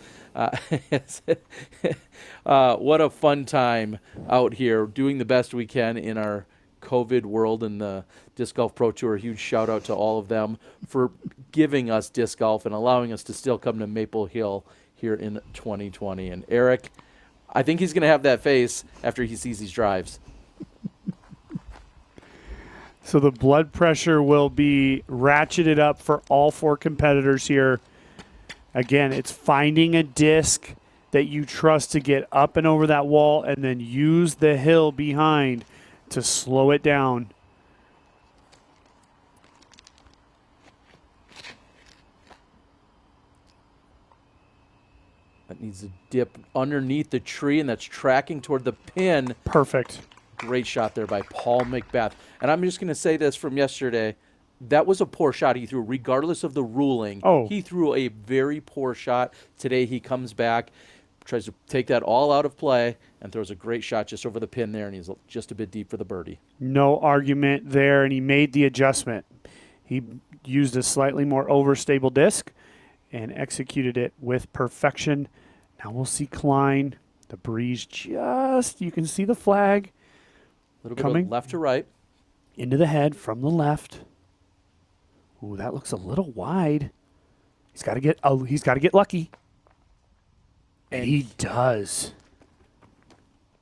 Speaker 1: What a fun time out here, doing the best we can in our COVID world and the Disc Golf Pro Tour. A huge shout out to all of them for giving us disc golf and allowing us to still come to Maple Hill here in 2020. And Eric, I think he's going to have that face after he sees these drives.
Speaker 2: So the blood pressure will be ratcheted up for all 4 competitors here. Again, it's finding a disc that you trust to get up and over that wall, and then use the hill behind to slow it down.
Speaker 1: That needs to dip underneath the tree, and that's tracking toward the pin.
Speaker 2: Perfect.
Speaker 1: Great shot there by Paul McBeth. And I'm just going to say this from yesterday. That was a poor shot he threw, regardless of the ruling.
Speaker 2: Oh.
Speaker 1: He threw a very poor shot. Today he comes back, tries to take that all out of play, and throws a great shot just over the pin there, and he's just a bit deep for the birdie.
Speaker 2: No argument there, and he made the adjustment. He used a slightly more overstable disc and executed it with perfection. Now we'll see Klein. The breeze you can see the flag.
Speaker 1: A little bit
Speaker 2: coming
Speaker 1: of left to right.
Speaker 2: Into the head from the left. Ooh, that looks a little wide. He's got to get lucky. And he does.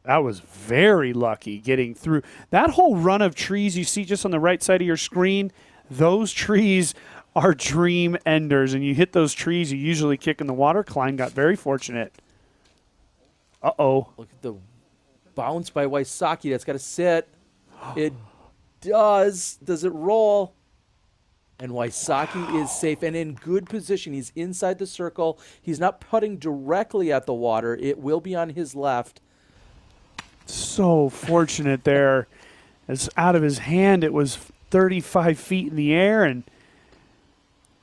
Speaker 2: That was very lucky getting through. That whole run of trees you see just on the right side of your screen, those trees are dream enders. And you hit those trees, you usually kick in the water. Klein got very fortunate. Uh-oh.
Speaker 1: Look at the bounce by Wysocki. That's got to sit. It does. Does it roll? And Wysocki is safe and in good position. He's inside the circle. He's not putting directly at the water. It will be on his left.
Speaker 2: So fortunate there. It's out of his hand. It was 35 feet in the air, and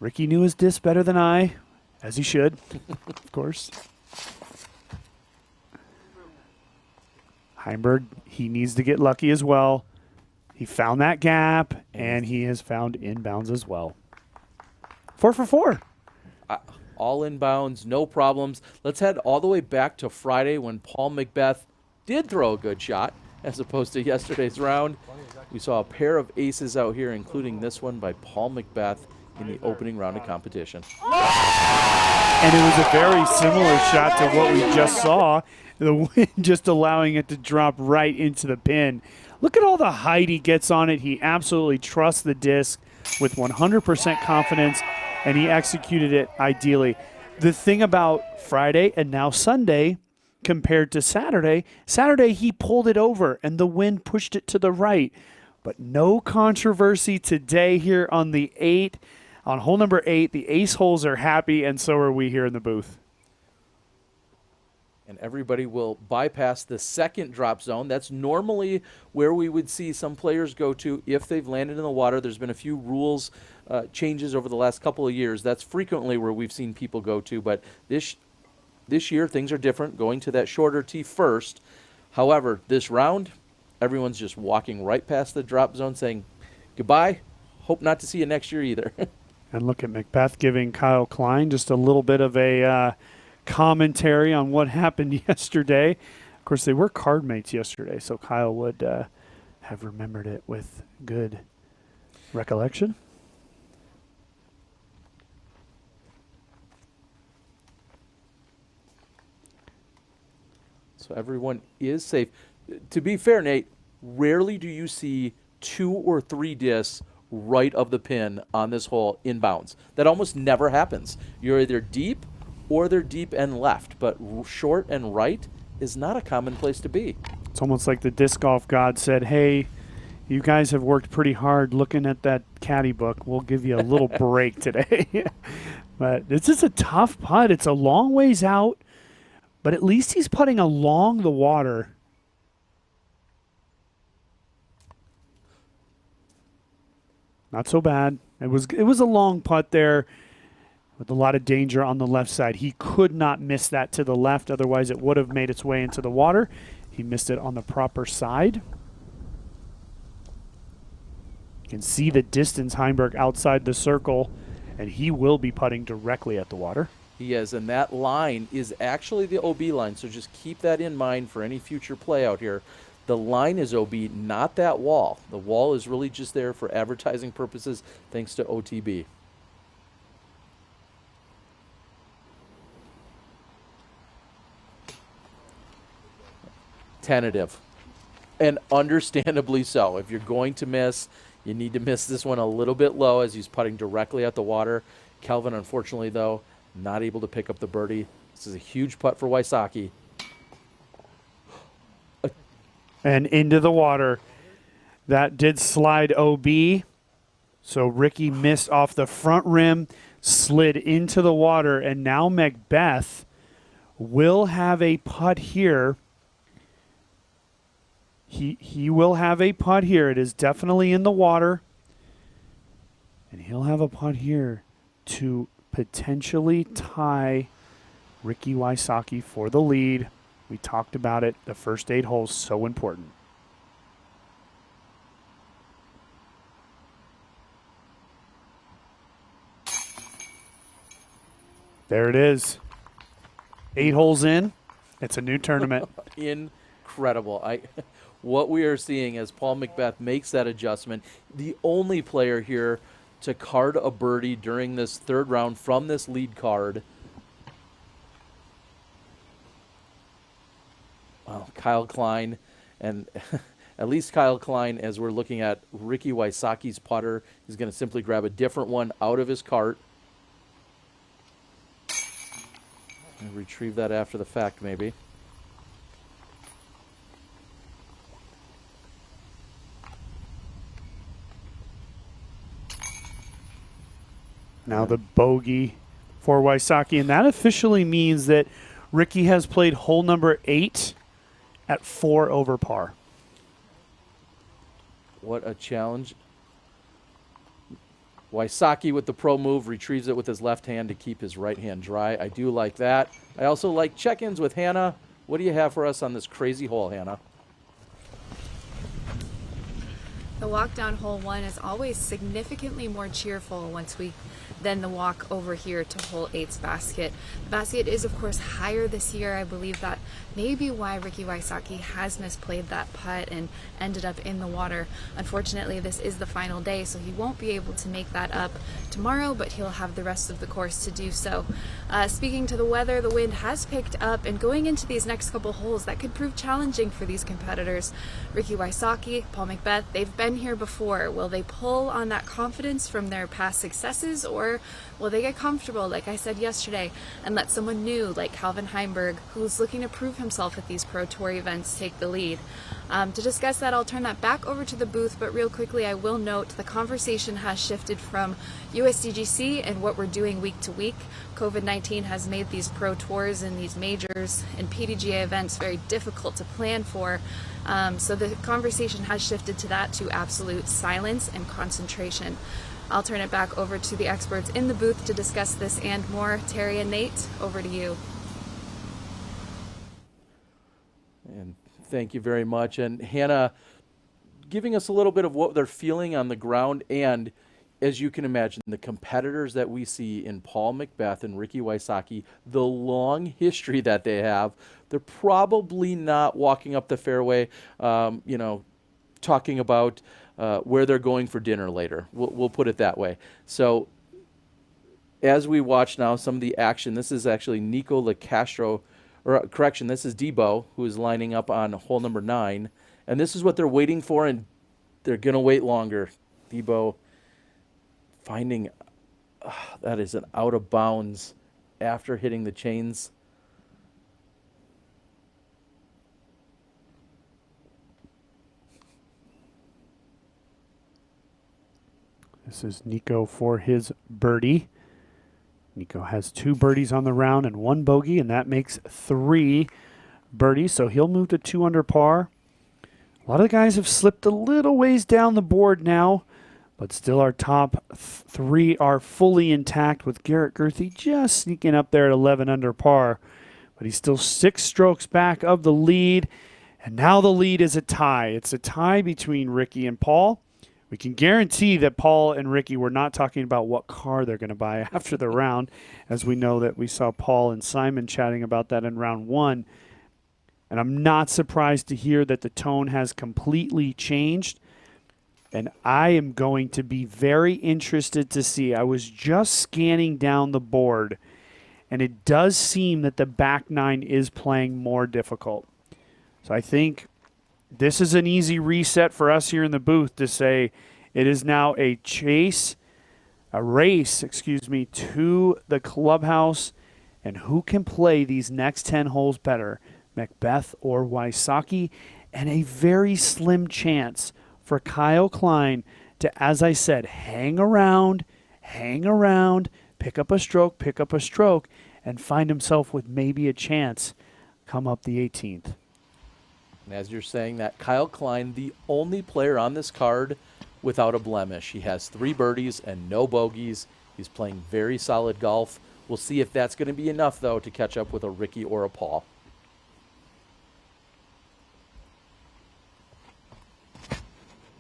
Speaker 2: Ricky knew his disc better than I, as he should, of course. Heimberg, he needs to get lucky as well. He found that gap, and he has found inbounds as well. 4 for 4.
Speaker 1: All inbounds, no problems. Let's head all the way back to Friday when Paul McBeth did throw a good shot as opposed to yesterday's round. We saw a pair of aces out here, including this one by Paul McBeth in the opening round of competition.
Speaker 2: And it was a very similar shot to what we just saw, the wind just allowing it to drop right into the pin. Look at all the height he gets on it. He absolutely trusts the disc with 100% confidence, and he executed it ideally. The thing about Friday and now Sunday compared to Saturday, he pulled it over and the wind pushed it to the right. But no controversy today here on the 8. On hole number 8, the ace holes are happy, and so are we here in the booth.
Speaker 1: And everybody will bypass the second drop zone. That's normally where we would see some players go to if they've landed in the water. There's been a few rules changes over the last couple of years. That's frequently where we've seen people go to. But this year, things are different, going to that shorter tee first. However, this round, everyone's just walking right past the drop zone saying, goodbye, hope not to see you next year either.
Speaker 2: And look at McBeth giving Kyle Klein just a little bit of a commentary on what happened yesterday. Of course, they were card mates yesterday, so Kyle would have remembered it with good recollection. So
Speaker 1: So everyone is safe. To be fair, Nate, rarely do you see 2 or 3 discs right of the pin on this hole inbounds. That almost never happens. You're either deep or they're deep and left, but short and right is not a common place to be.
Speaker 2: It's almost like the disc golf god said, hey, you guys have worked pretty hard looking at that caddy book. We'll give you a little break today. But this is a tough putt. It's a long ways out, but at least he's putting along the water. Not so bad. It was a long putt there with a lot of danger on the left side. He could not miss that to the left, otherwise it would have made its way into the water. He missed it on the proper side. You can see the distance Heimberg outside the circle, and he will be putting directly at the water.
Speaker 1: He is, and that line is actually the OB line, so just keep that in mind for any future play out here. The line is OB, not that wall. The wall is really just there for advertising purposes, thanks to OTB. Tentative, and understandably so. If you're going to miss, you need to miss this one a little bit low as he's putting directly at the water. Kelvin, unfortunately, though, not able to pick up the birdie. This is a huge putt for Wysocki.
Speaker 2: And into the water. That did slide OB. So Ricky missed off the front rim, slid into the water, and now Macbeth will have a putt here. He will have a putt here. It is definitely in the water. And he'll have a putt here to potentially tie Ricky Wysocki for the lead. We talked about it. The first 8 holes so important. There it is. 8 holes in. It's a new tournament.
Speaker 1: Incredible. What we are seeing as Paul Macbeth makes that adjustment, the only player here to card a birdie during this third round from this lead card. Well, Kyle Klein, and at least Kyle Klein, as we're looking at Ricky Wysocki's putter, he's going to simply grab a different one out of his cart. And retrieve that after the fact, maybe.
Speaker 2: Now the bogey for Wysocki, and that officially means that Ricky has played hole number 8 at 4 over par.
Speaker 1: What a challenge. Wysocki with the pro move, retrieves it with his left hand to keep his right hand dry. I do like that. I also like check-ins with Hannah. What do you have for us on this crazy hole, Hannah?
Speaker 3: The walk down hole 1 is always significantly more cheerful than the walk over here to hole 8's basket. The basket is, of course, higher this year. I believe that may be why Ricky Wysocki has misplayed that putt and ended up in the water. Unfortunately, this is the final day, so he won't be able to make that up tomorrow, but he'll have the rest of the course to do so. Speaking to the weather, the wind has picked up, and going into these next couple holes, that could prove challenging for these competitors. Ricky Wysocki, Paul Macbeth, they've been here before. Will they pull on that confidence from their past successes, or will they get comfortable, like I said yesterday, and let someone new like Calvin Heimberg, who's looking to prove himself at these Pro Tour events, take the lead? To discuss that, I'll turn that back over to the booth, but real quickly I will note the conversation has shifted from USDGC and what we're doing week to week. COVID-19 has made these Pro Tours and these majors and PDGA events very difficult to plan for. So the conversation has shifted to that, to absolute silence and concentration. I'll turn it back over to the experts in the booth to discuss this and more. Terry and Nate, over to you.
Speaker 1: And thank you very much. And Hannah, giving us a little bit of what they're feeling on the ground, and as you can imagine, the competitors that we see in Paul Macbeth and Ricky Wysocki, the long history that they have, they're probably not walking up the fairway, talking about where they're going for dinner later. We'll put it that way. So as we watch now some of the action, this is actually Nico LaCastro or correction, this is Debo, who is lining up on hole number 9. And this is what they're waiting for, and they're going to wait longer. Debo finding, that is an out of bounds after hitting the chains.
Speaker 2: This is Nico for his birdie. Nico has 2 birdies on the round and 1 bogey, and that makes 3 birdies, so he'll move to 2 under par. A lot of the guys have slipped a little ways down the board now, but still our top 3 are fully intact, with Garrett Gerthy just sneaking up there at 11 under par. But he's still 6 strokes back of the lead, and now the lead is a tie. It's a tie between Ricky and Paul. We can guarantee that Paul and Ricky were not talking about what car they're going to buy after the round, as we know that we saw Paul and Simon chatting about that in round 1. And I'm not surprised to hear that the tone has completely changed. And I am going to be very interested to see. I was just scanning down the board, and it does seem that the back 9 is playing more difficult. So I think this is an easy reset for us here in the booth to say it is now a race, to the clubhouse, and who can play these next 10 holes better, Macbeth or Wysocki, and a very slim chance for Kyle Klein to, as I said, hang around, pick up a stroke, and find himself with maybe a chance come up the 18th.
Speaker 1: And as you're saying that, Kyle Klein, the only player on this card without a blemish. He has 3 birdies and no bogeys. He's playing very solid golf. We'll see if that's going to be enough, though, to catch up with a Ricky or a Paul.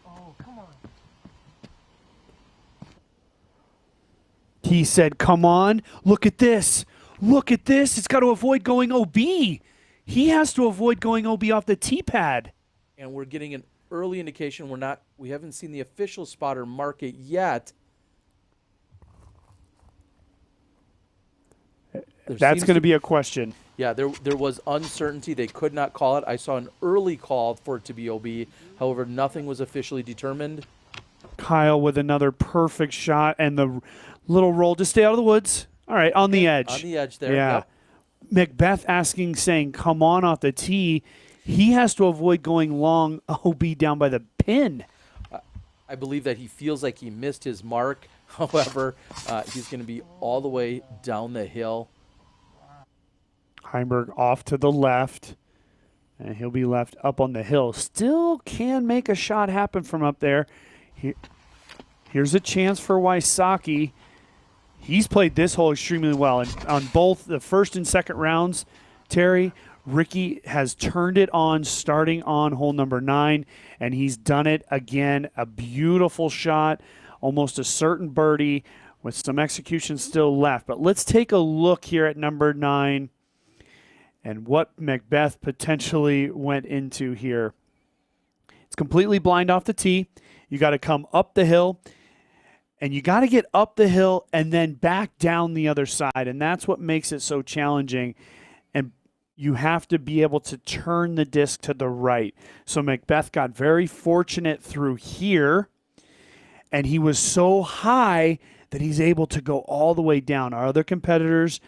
Speaker 4: Oh, come on.
Speaker 2: He said, come on, look at this. Look at this. It's got to avoid going OB. He has to avoid going OB off the tee pad.
Speaker 1: And we're getting an early indication. We haven't seen the official spotter mark it yet.
Speaker 2: That's going to be a question.
Speaker 1: Yeah, there was uncertainty. They could not call it. I saw an early call for it to be OB. However, nothing was officially determined.
Speaker 2: Kyle with another perfect shot and the little roll. Just stay out of the woods. All right, on the edge.
Speaker 1: On the edge there,
Speaker 2: Yeah.
Speaker 1: yep.
Speaker 2: Macbeth saying, come on off the tee. He has to avoid going long OB down by the pin.
Speaker 1: I believe that he feels like he missed his mark. However, he's going to be all the way down the hill.
Speaker 2: Heimberg off to the left, and he'll be left up on the hill. Still can make a shot happen from up there. Here's a chance for Wysocki. He's played this hole extremely well. And on both the first and second rounds, Terry, Ricky has turned it on starting on hole number 9, and he's done it again. A beautiful shot, almost a certain birdie with some execution still left. But let's take a look here at number 9 and what Macbeth potentially went into here. It's completely blind off the tee. You got to come up the hill. And you got to get up the hill and then back down the other side. And that's what makes it so challenging. And you have to be able to turn the disc to the right. So Macbeth got very fortunate through here. And he was so high that he's able to go all the way down. Our other competitors,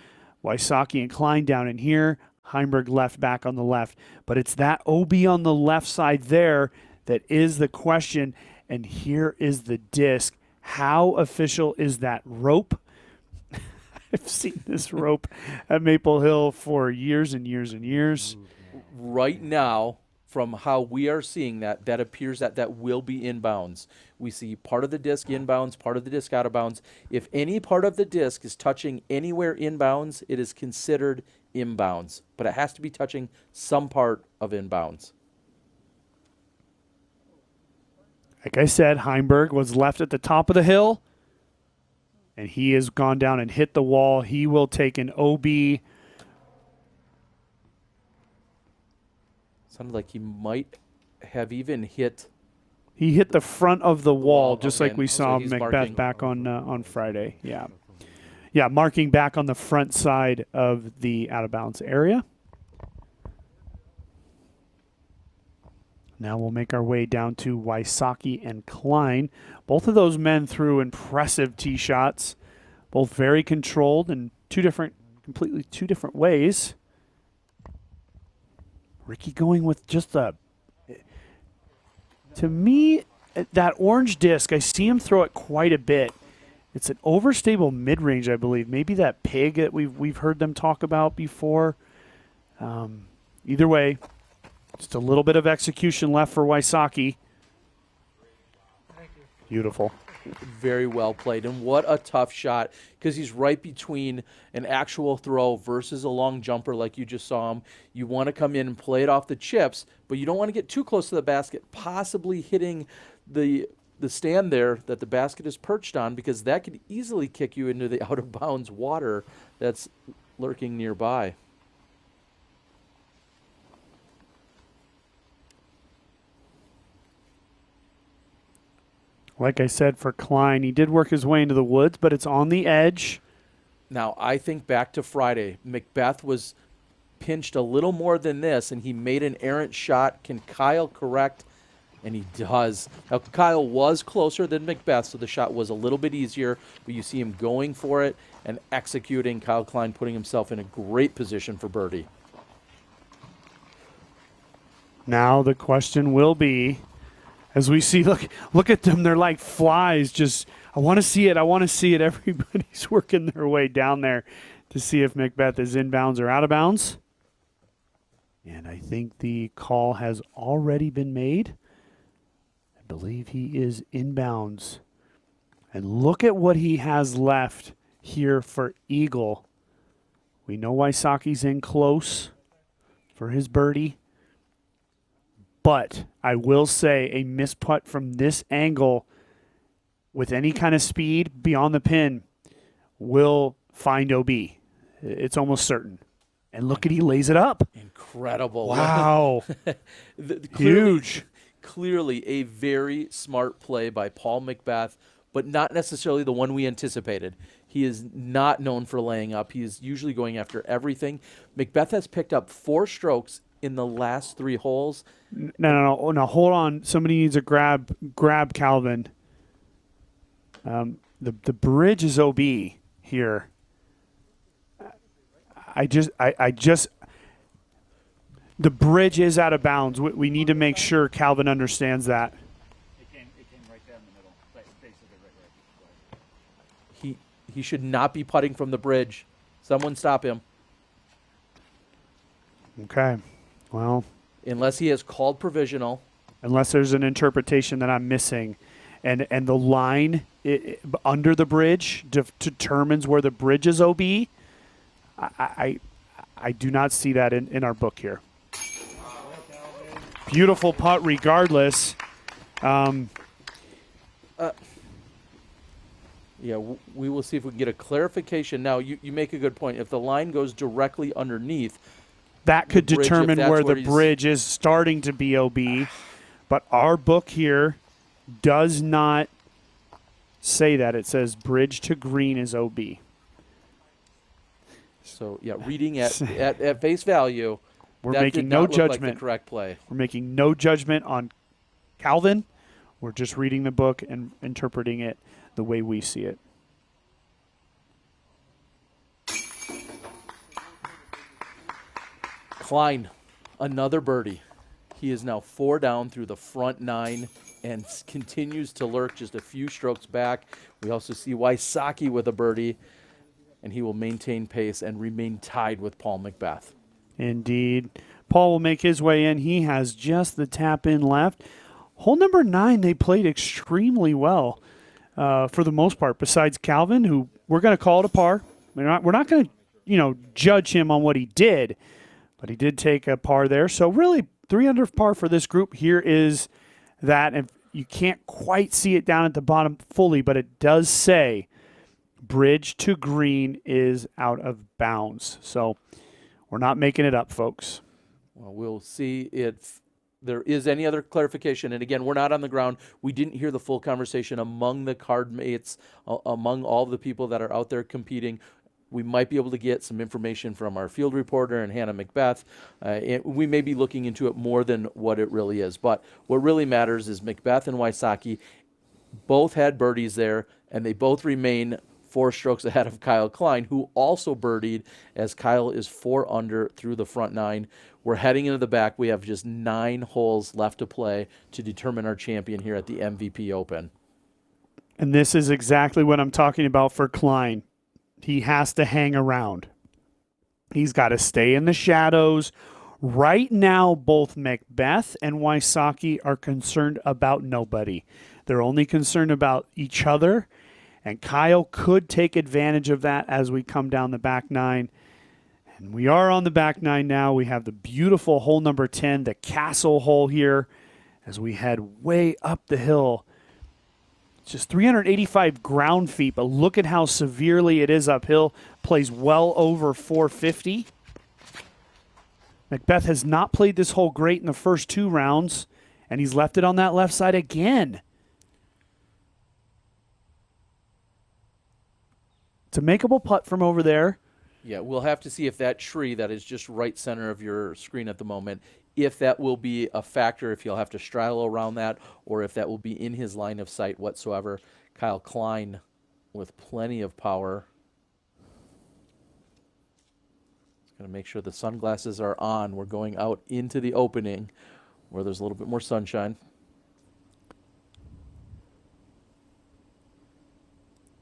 Speaker 2: Wysocki and Klein down in here. Heimberg left back on the left. But it's that OB on the left side there that is the question. And here is the disc. How official is that rope? I've seen this rope at Maple Hill for years and years and years.
Speaker 1: Right now, from how we are seeing that appears that will be inbounds. We see part of the disc inbounds, part of the disc out of bounds. If any part of the disc is touching anywhere inbounds, it is considered inbounds. But it has to be touching some part of inbounds.
Speaker 2: Like I said, Heimberg was left at the top of the hill, and he has gone down and hit the wall. He will take an OB.
Speaker 1: Sounded like he might have even hit.
Speaker 2: He hit the front of the wall, just
Speaker 1: okay.
Speaker 2: like we
Speaker 1: So
Speaker 2: saw
Speaker 1: he's
Speaker 2: Macbeth
Speaker 1: marking.
Speaker 2: back on Friday. Yeah, marking back on the front side of the out-of-bounds area. Now we'll make our way down to Wysocki and Klein. Both of those men threw impressive tee shots, both very controlled in completely two different ways. Ricky going with just to me, that orange disc, I see him throw it quite a bit. It's an overstable mid-range, I believe. Maybe that pig that we've heard them talk about before. Either way, just a little bit of execution left for Wysocki. Beautiful.
Speaker 1: Very well played. And what a tough shot, because he's right between an actual throw versus a long jumper like you just saw him. You want to come in and play it off the chips, but you don't want to get too close to the basket, possibly hitting the stand there that the basket is perched on, because that could easily kick you into the out-of-bounds water that's lurking nearby.
Speaker 2: Like I said, for Klein, he did work his way into the woods, but it's on the edge.
Speaker 1: Now, I think back to Friday, Macbeth was pinched a little more than this, and he made an errant shot. Can Kyle correct? And he does. Now, Kyle was closer than Macbeth, so the shot was a little bit easier, but you see him going for it and executing. Kyle Klein putting himself in a great position for birdie.
Speaker 2: Now the question will be, as we see, look at them. They're like flies. Just, I want to see it. I want to see it. Everybody's working their way down there to see if Macbeth is inbounds or out of bounds. And I think the call has already been made. I believe he is inbounds. And look at what he has left here for eagle. We know Wysocki's in close for his birdie. But I will say a missed putt from this angle with any kind of speed beyond the pin will find OB. It's almost certain. And look at, he lays it up.
Speaker 1: Incredible.
Speaker 2: Wow. Huge.
Speaker 1: Clearly a very smart play by Paul Macbeth, but not necessarily the one we anticipated. He is not known for laying up. He is usually going after everything. Macbeth has picked up 4 strokes in the last 3 holes.
Speaker 2: No. Oh, no, hold on. Somebody needs to grab Calvin. The bridge is OB here. The bridge is out of bounds. We need to make sure Calvin understands that.
Speaker 8: It came right down the middle, basically right.
Speaker 1: He should not be putting from the bridge. Someone stop him.
Speaker 2: Okay. Well,
Speaker 1: unless he has called provisional.
Speaker 2: Unless there's an interpretation that I'm missing. And the line under the bridge determines where the bridge is OB. I do not see that in our book here. Beautiful putt regardless.
Speaker 1: Yeah, we will see if we can get a clarification. Now, you make a good point. If the line goes directly underneath,
Speaker 2: that could determine where the bridge is starting to be OB. But our book here does not say that. It says bridge to green is OB.
Speaker 1: So, yeah, reading at face value,
Speaker 2: we're
Speaker 1: that
Speaker 2: making
Speaker 1: did
Speaker 2: no
Speaker 1: not look
Speaker 2: judgment.
Speaker 1: like the correct play.
Speaker 2: We're making no judgment on Calvin. We're just reading the book and interpreting it the way we see it.
Speaker 1: Klein, another birdie. He is now 4 down through the front 9 and continues to lurk just a few strokes back. We also see Wysocki with a birdie, and he will maintain pace and remain tied with Paul Macbeth.
Speaker 2: Indeed. Paul will make his way in. He has just the tap in left. Hole number 9, they played extremely well for the most part, besides Calvin, who we're going to call it a par. We're not going to, judge him on what he did, but he did take a par there. So really, 3 under par for this group. Here is that. And you can't quite see it down at the bottom fully, but it does say bridge to green is out of bounds. So we're not making it up, folks.
Speaker 1: Well, we'll see if there is any other clarification. And again, we're not on the ground. We didn't hear the full conversation among the card mates, among all the people that are out there competing. We might be able to get some information from our field reporter and Hannah Macbeth. We may be looking into it more than what it really is. But what really matters is Macbeth and Wysocki both had birdies there, and they both remain 4 strokes ahead of Kyle Klein, who also birdied, as Kyle is 4 under through the front 9. We're heading into the back. We have just 9 holes left to play to determine our champion here at the MVP Open.
Speaker 2: And this is exactly what I'm talking about for Klein. He has to hang around. He's got to stay in the shadows. Right now, both Macbeth and Wysocki are concerned about nobody. They're only concerned about each other. And Kyle could take advantage of that as we come down the back 9. And we are on the back 9 now. We have the beautiful hole number 10, the castle hole here, as we head way up the hill. It's just 385 ground feet, but look at how severely it is uphill. Plays well over 450. Macbeth has not played this hole great in the first 2 rounds, and he's left it on that left side again. It's a makeable putt from over there.
Speaker 1: Yeah, we'll have to see if that tree that is just right center of your screen at the moment, if that will be a factor, if he'll have to straddle around that, or if that will be in his line of sight whatsoever. Kyle Klein with plenty of power. Just going to make sure the sunglasses are on. We're going out into the opening where there's a little bit more sunshine.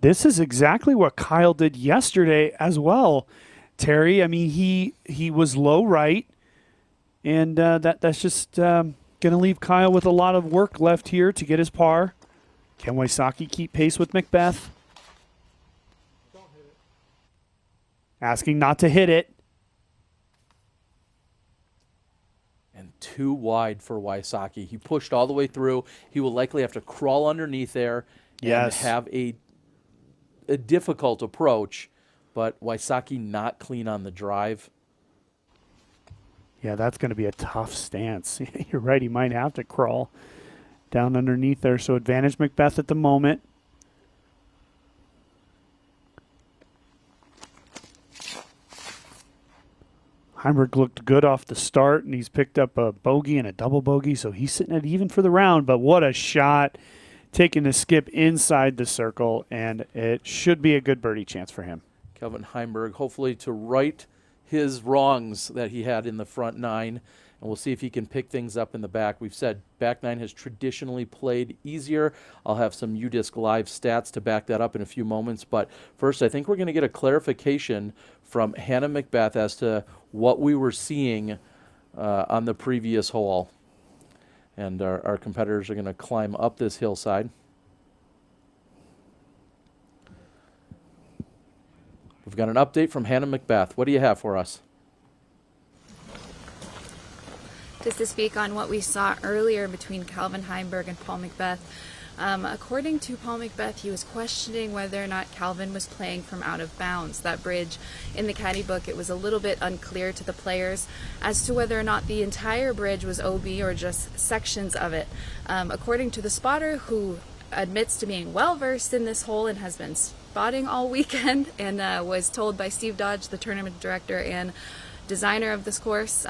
Speaker 2: This is exactly what Kyle did yesterday as well, Terry. I mean, he was low right, and that's just going to leave Kyle with a lot of work left here to get his par. Can Wysocki keep pace with Macbeth?
Speaker 4: Don't hit it.
Speaker 2: Asking not to hit it.
Speaker 1: And too wide for Wysocki. He pushed all the way through. He will likely have to crawl underneath there and have a difficult approach, but Wysocki not clean on the drive.
Speaker 2: Yeah, that's going to be a tough stance. You're right, he might have to crawl down underneath there. So advantage Macbeth at the moment. Heimberg looked good off the start, and he's picked up a bogey and a double bogey, so he's sitting at even for the round. But what a shot, taking the skip inside the circle, and it should be a good birdie chance for him.
Speaker 1: Kelvin Heimberg, hopefully to right his wrongs that he had in the front 9, and we'll see if he can pick things up in the back. We've said back 9 has traditionally played easier. I'll have some UDisc Live stats to back that up in a few moments, but first I think we're going to get a clarification from Hannah Macbeth as to what we were seeing on the previous hole. And our competitors are going to climb up this hillside. We've got an update from Hannah Macbeth. What do you have for us?
Speaker 3: Just to speak on what we saw earlier between Calvin Heimberg and Paul Macbeth. According to Paul Macbeth, he was questioning whether or not Calvin was playing from out of bounds. That bridge in the caddy book, it was a little bit unclear to the players as to whether or not the entire bridge was OB or just sections of it. According to the spotter, who admits to being well versed in this hole and has been spotting all weekend, and was told by Steve Dodge, the tournament director and designer of this course,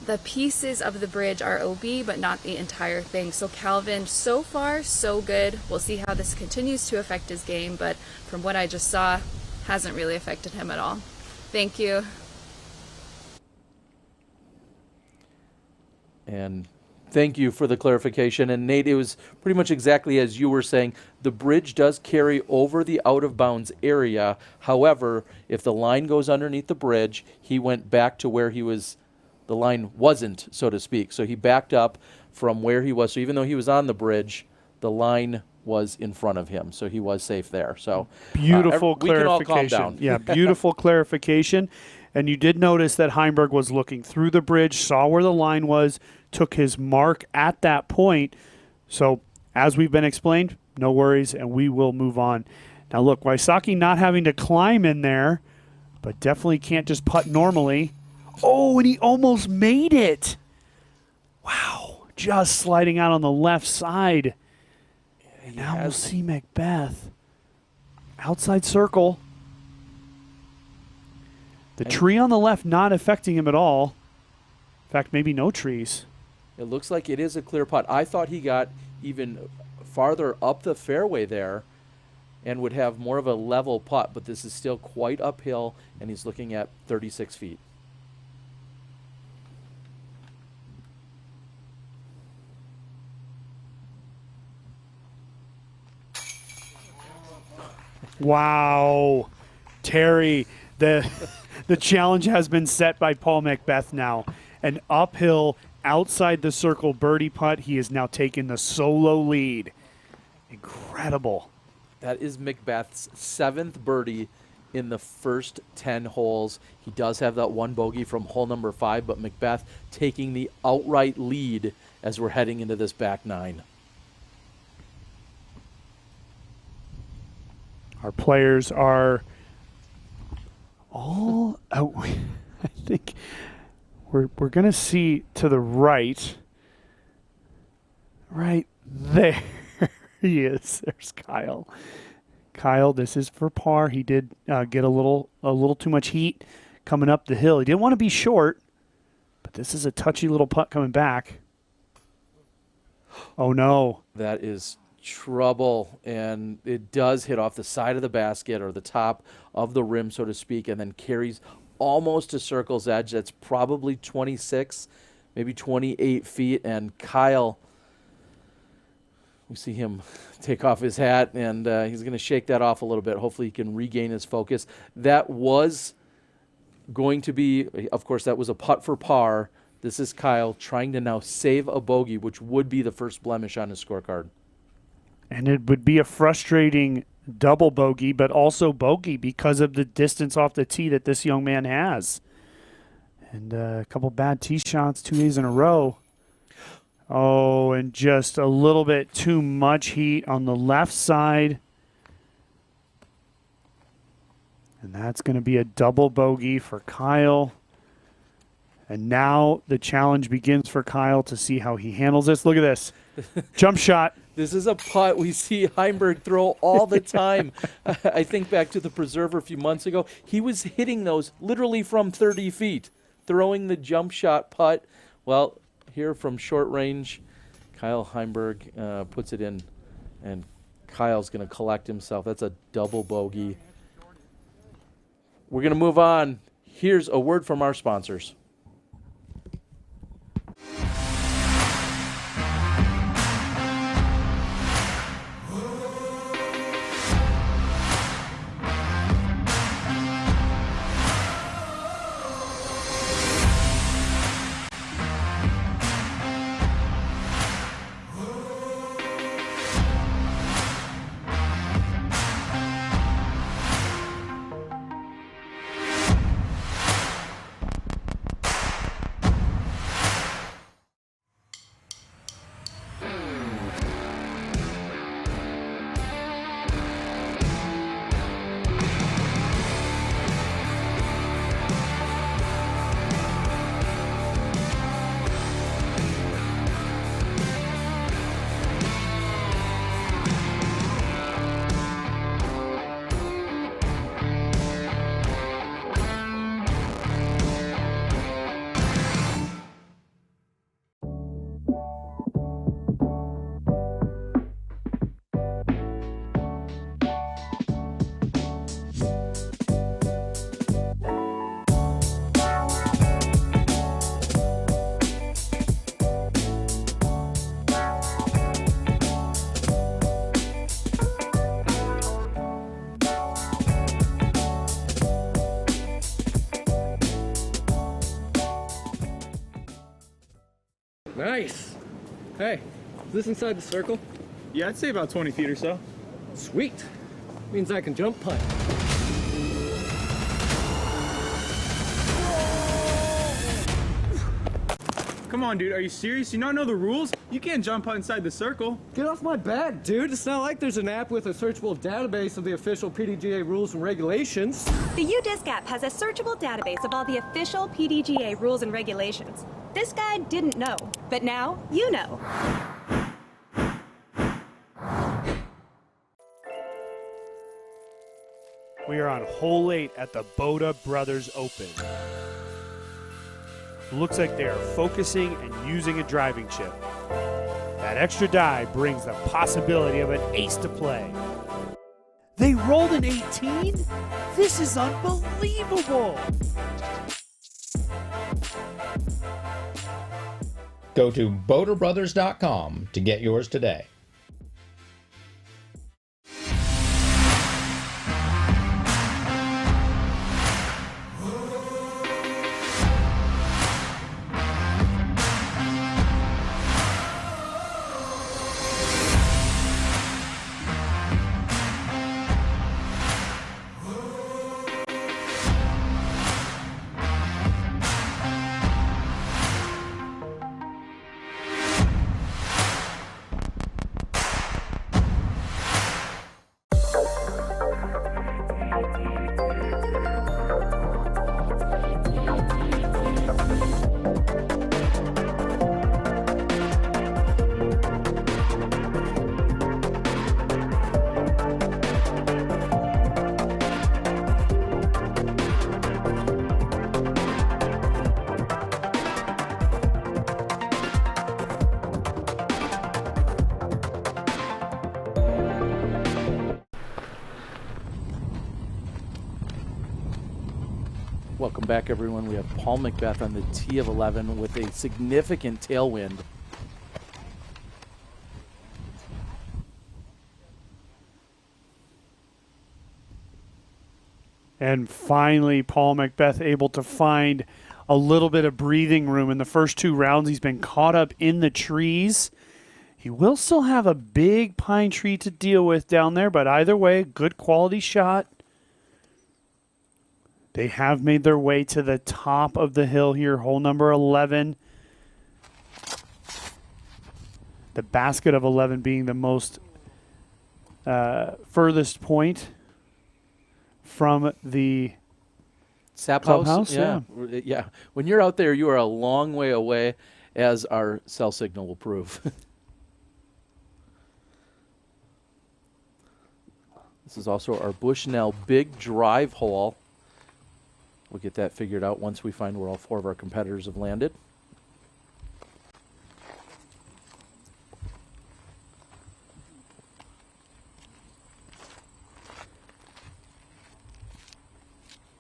Speaker 3: the pieces of the bridge are OB, but not the entire thing. So Calvin, so far, so good. We'll see how this continues to affect his game, but from what I just saw, hasn't really affected him at all. Thank you.
Speaker 1: And thank you for the clarification. And Nate, it was pretty much exactly as you were saying. The bridge does carry over the out-of-bounds area. However, if the line goes underneath the bridge, he went back to where he was. The line wasn't, so to speak. So he backed up from where he was. So even though he was on the bridge, the line was in front of him. So he was safe there. So
Speaker 2: beautiful
Speaker 1: we can all calm
Speaker 2: clarification.
Speaker 1: down.
Speaker 2: Yeah, beautiful clarification. And you did notice that Heimberg was looking through the bridge, saw where the line was, took his mark at that point. So as we've been explained, no worries, and we will move on. Now look, Wysocki not having to climb in there, but definitely can't just putt normally. Oh, and he almost made it. Wow, just sliding out on the left side. And now we'll see Macbeth. Outside circle. The tree on the left not affecting him at all. In fact, maybe no trees.
Speaker 1: It looks like it is a clear putt. I thought he got even farther up the fairway there and would have more of a level putt, but this is still quite uphill, and he's looking at 36 feet.
Speaker 2: Wow. Terry, the challenge has been set by Paul Macbeth now. An uphill, outside the circle birdie putt. He has now taken the solo lead. Incredible.
Speaker 1: That is Macbeth's 7th birdie in the first 10 holes. He does have that one bogey from hole number 5, but Macbeth taking the outright lead as we're heading into this back 9.
Speaker 2: Our players are all out. I think we're going to see to the right. Right there he is. There's Kyle. Kyle, this is for par. He did get a little too much heat coming up the hill. He didn't want to be short, but this is a touchy little putt coming back. Oh, no.
Speaker 1: That is trouble, and it does hit off the side of the basket or the top of the rim, so to speak, and then carries almost to circle's edge. That's probably 26, maybe 28 feet, and Kyle, we see him take off his hat, and he's going to shake that off a little bit. Hopefully he can regain his focus. That was going to be, of course, that was a putt for par. This is Kyle trying to now save a bogey, which would be the first blemish on his scorecard.
Speaker 2: And it would be a frustrating double bogey, but also bogey because of the distance off the tee that this young man has. And a couple bad tee shots 2 days in a row. Oh, and just a little bit too much heat on the left side. And that's going to be a double bogey for Kyle. And now the challenge begins for Kyle to see how he handles this. Look at this. Jump shot.
Speaker 1: This is a putt we see Heimberg throw all the time. I think back to the Preserver a few months ago. He was hitting those literally from 30 feet, throwing the jump shot putt. Well, here from short range, Kyle Heimberg puts it in, and Kyle's going to collect himself. That's a double bogey. We're going to move on. Here's a word from our sponsors.
Speaker 4: Nice. Hey, is this inside the circle?
Speaker 9: Yeah, I'd say about 20 feet or so.
Speaker 4: Sweet. Means I can jump putt.
Speaker 9: Come on, dude. Are you serious? You not know the rules? You can't jump putt inside the circle.
Speaker 4: Get off my back, dude. It's not like there's an app with a searchable database of the official PDGA rules and regulations.
Speaker 10: The UDisc app has a searchable database of all the official PDGA rules and regulations. This guy didn't know, but now you know.
Speaker 2: We are on hole 8 at the Boda Brothers Open. Looks like they are focusing and using a driving chip. That extra die brings the possibility of an ace to play. They rolled an 18? This is unbelievable!
Speaker 11: Go to BoaterBrothers.com to get yours today.
Speaker 1: Welcome back, everyone. We have Paul Macbeth on the tee of 11 with a significant tailwind.
Speaker 2: And finally, Paul Macbeth able to find a little bit of breathing room. In the first 2 rounds, he's been caught up in the trees. He will still have a big pine tree to deal with down there, but either way, good quality shot. They have made their way to the top of the hill here, hole number 11. The basket of 11 being the most furthest point from the
Speaker 1: Sap
Speaker 2: clubhouse.
Speaker 1: House? Yeah. When you're out there, you are a long way away, as our cell signal will prove. This is also our Bushnell big drive hole. We'll get that figured out once we find where all 4 of our competitors have landed.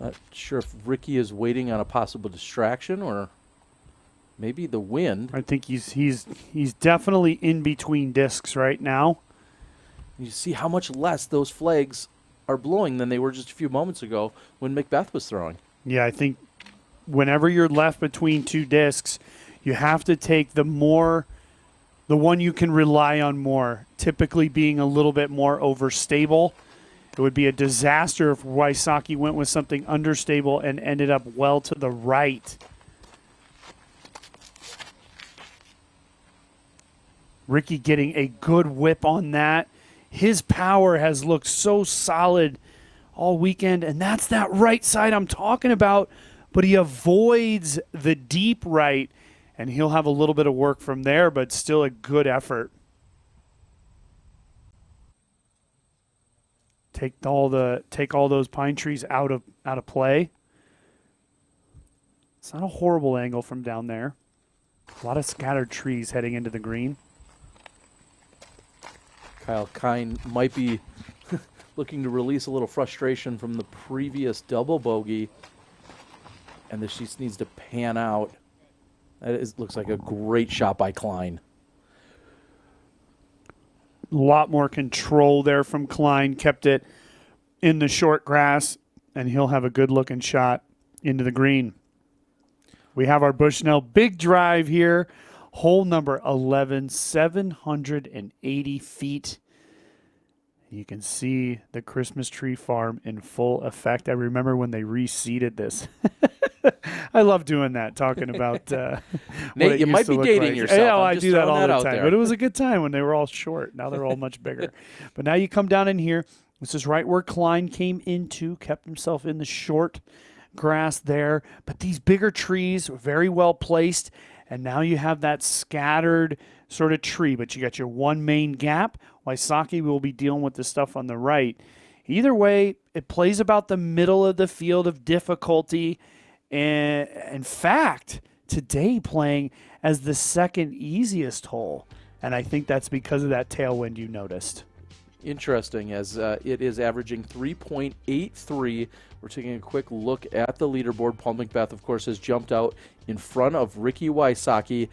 Speaker 1: Not sure if Ricky is waiting on a possible distraction or maybe the wind.
Speaker 2: I think he's definitely in between discs right now.
Speaker 1: You see how much less those flags are blowing than they were just a few moments ago when Macbeth was throwing.
Speaker 2: Yeah, I think whenever you're left between 2 discs, you have to take the one you can rely on more, typically being a little bit more overstable. It would be a disaster if Wysocki went with something understable and ended up well to the right. Ricky getting a good whip on that. His power has looked so solid all weekend, and that's that right side I'm talking about, but he avoids the deep right, and he'll have a little bit of work from there, but still a good effort. Take all those pine trees out of play. It's not a horrible angle from down there. A lot of scattered trees heading into the green.
Speaker 1: Kyle Kine might be looking to release a little frustration from the previous double bogey, and this just needs to pan out. Looks like a great shot by Klein.
Speaker 2: A lot more control there from Klein. Kept it in the short grass, and he'll have a good-looking shot into the green. We have our Bushnell big drive here. Hole number 11, 780 feet. You can see the Christmas tree farm in full effect. I remember when they reseeded this. I love doing that, talking about
Speaker 1: Nate, you might be dating yourself.
Speaker 2: Yeah,
Speaker 1: I
Speaker 2: do that all the time. But it was a good time when they were all short. Now they're all much bigger. But now you come down in here. This is right where Klein came into, kept himself in the short grass there. But these bigger trees were very well placed. And now you have that scattered sort of tree, but you got your one main gap. Wysocki will be dealing with the stuff on the right. Either way, it plays about the middle of the field of difficulty. And in fact, today playing as the second easiest hole. And I think that's because of that tailwind you noticed.
Speaker 1: Interesting, as it is averaging 3.83. We're taking a quick look at the leaderboard. Paul McBeth, of course, has jumped out in front of Ricky Wysocki.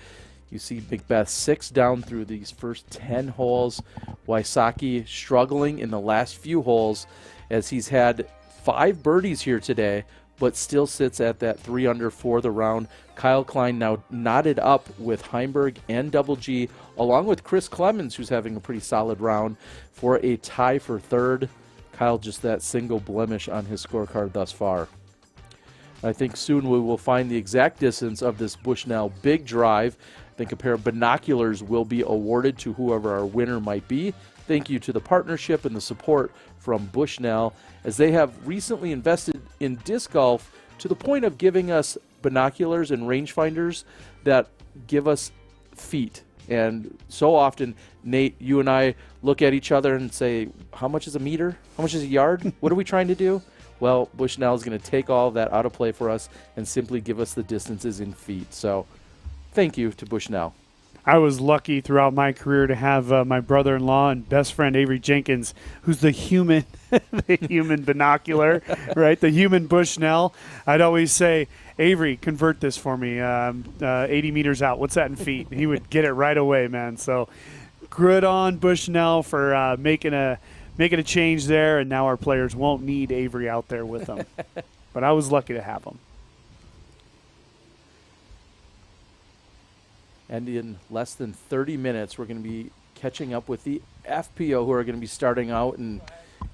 Speaker 1: You see McBeth 6 down through these first 10 holes. Wysocki struggling in the last few holes as he's had 5 birdies here today, but still sits at that 3 under for the round. Kyle Klein now knotted up with Heimberg and Double G, along with Chris Clemens, who's having a pretty solid round, for a tie for third. Kyle just that single blemish on his scorecard thus far. I think soon we will find the exact distance of this Bushnell big drive. I think a pair of binoculars will be awarded to whoever our winner might be. Thank you to the partnership and the support from Bushnell, as they have recently invested in disc golf to the point of giving us binoculars and rangefinders that give us feet. And so often, Nate, you and I look at each other and say, how much is a meter? How much is a yard? What are we trying to do? Well, Bushnell is going to take all of that out of play for us and simply give us the distances in feet. So thank you to Bushnell.
Speaker 2: I was lucky throughout my career to have my brother-in-law and best friend Avery Jenkins, who's the human, the human binocular, right? The human Bushnell. I'd always say, Avery, convert this for me. 80 meters out. What's that in feet? He would get it right away, man. So good on Bushnell for making a change there, and now our players won't need Avery out there with them. But I was lucky to have him.
Speaker 1: And in less than 30 minutes, we're going to be catching up with the FPO, who are going to be starting out, and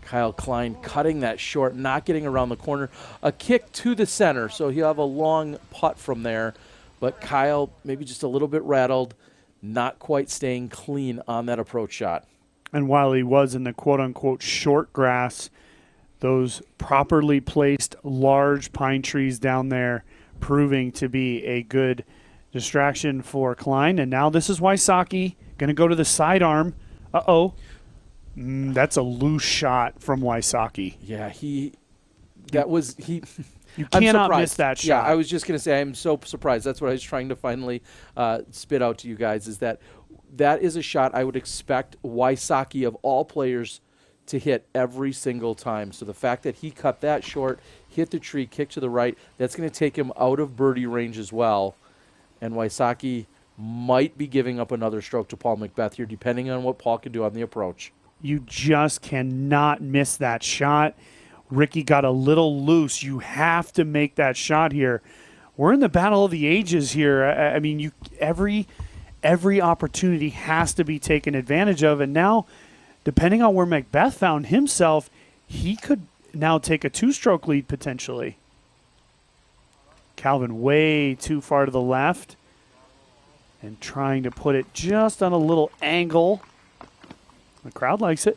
Speaker 1: Kyle Klein cutting that short, not getting around the corner. A kick to the center, so he'll have a long putt from there. But Kyle maybe just a little bit rattled, not quite staying clean on that approach shot.
Speaker 2: And while he was in the quote-unquote short grass, those properly placed large pine trees down there proving to be a good distraction for Klein. And now this is Wysocki going to go to the sidearm. Uh-oh. That's a loose shot from Wysocki.
Speaker 1: Yeah, you
Speaker 2: cannot miss that shot.
Speaker 1: Yeah, I was just going to say I'm so surprised. That's what I was trying to finally spit out to you guys, is that is a shot I would expect Wysocki of all players to hit every single time. So the fact that he cut that short, hit the tree, kick to the right, that's going to take him out of birdie range as well. And Wysocki might be giving up another stroke to Paul McBeth here, depending on what Paul can do on the approach.
Speaker 2: You just cannot miss that shot. Ricky got a little loose. You have to make that shot here. We're in the battle of the ages here. I mean, every opportunity has to be taken advantage of. And now, depending on where McBeth found himself, he could now take a 2-stroke lead potentially. Calvin way too far to the left and trying to put it just on a little angle. The crowd likes it.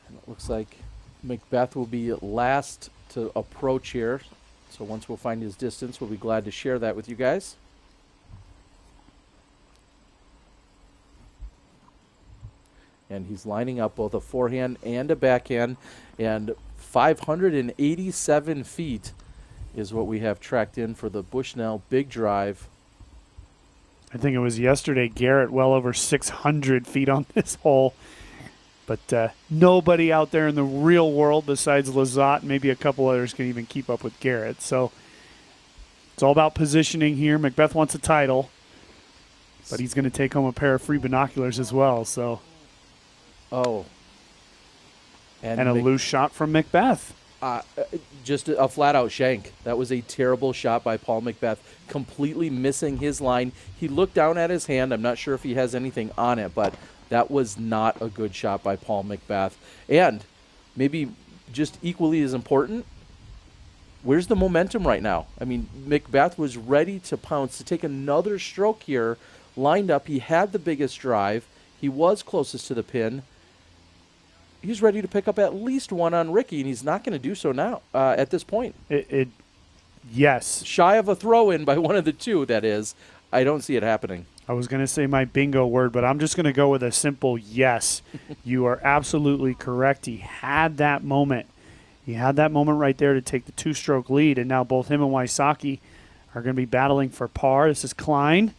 Speaker 1: And it looks like McBeth will be last to approach here. So once we'll find his distance, we'll be glad to share that with you guys. And he's lining up both a forehand and a backhand. And 587 feet is what we have tracked in for the Bushnell big drive.
Speaker 2: I think it was yesterday, Garrett, well over 600 feet on this hole. But nobody out there in the real world besides Lizotte, maybe a couple others, can even keep up with Garrett. So it's all about positioning here. McBeth wants a title, but he's going to take home a pair of free binoculars as well. So, and a loose shot from McBeth.
Speaker 1: Just a flat-out shank. That was a terrible shot by Paul McBeth, completely missing his line. He looked down at his hand. I'm not sure if he has anything on it, but that was not a good shot by Paul McBeth. And maybe just equally as important, where's the momentum right now? I mean, McBeth was ready to pounce, to take another stroke here, lined up. He had the biggest drive. He was closest to the pin. He's ready to pick up at least one on Ricky, and he's not going to do so now at this point.
Speaker 2: Yes.
Speaker 1: Shy of a throw-in by one of the two, that is. I don't see it happening.
Speaker 2: I was going to say my bingo word, but I'm just going to go with a simple yes. You are absolutely correct. He had that moment. He had that moment right there to take the 2-stroke lead, and now both him and Wysocki are going to be battling for par. This is Klein.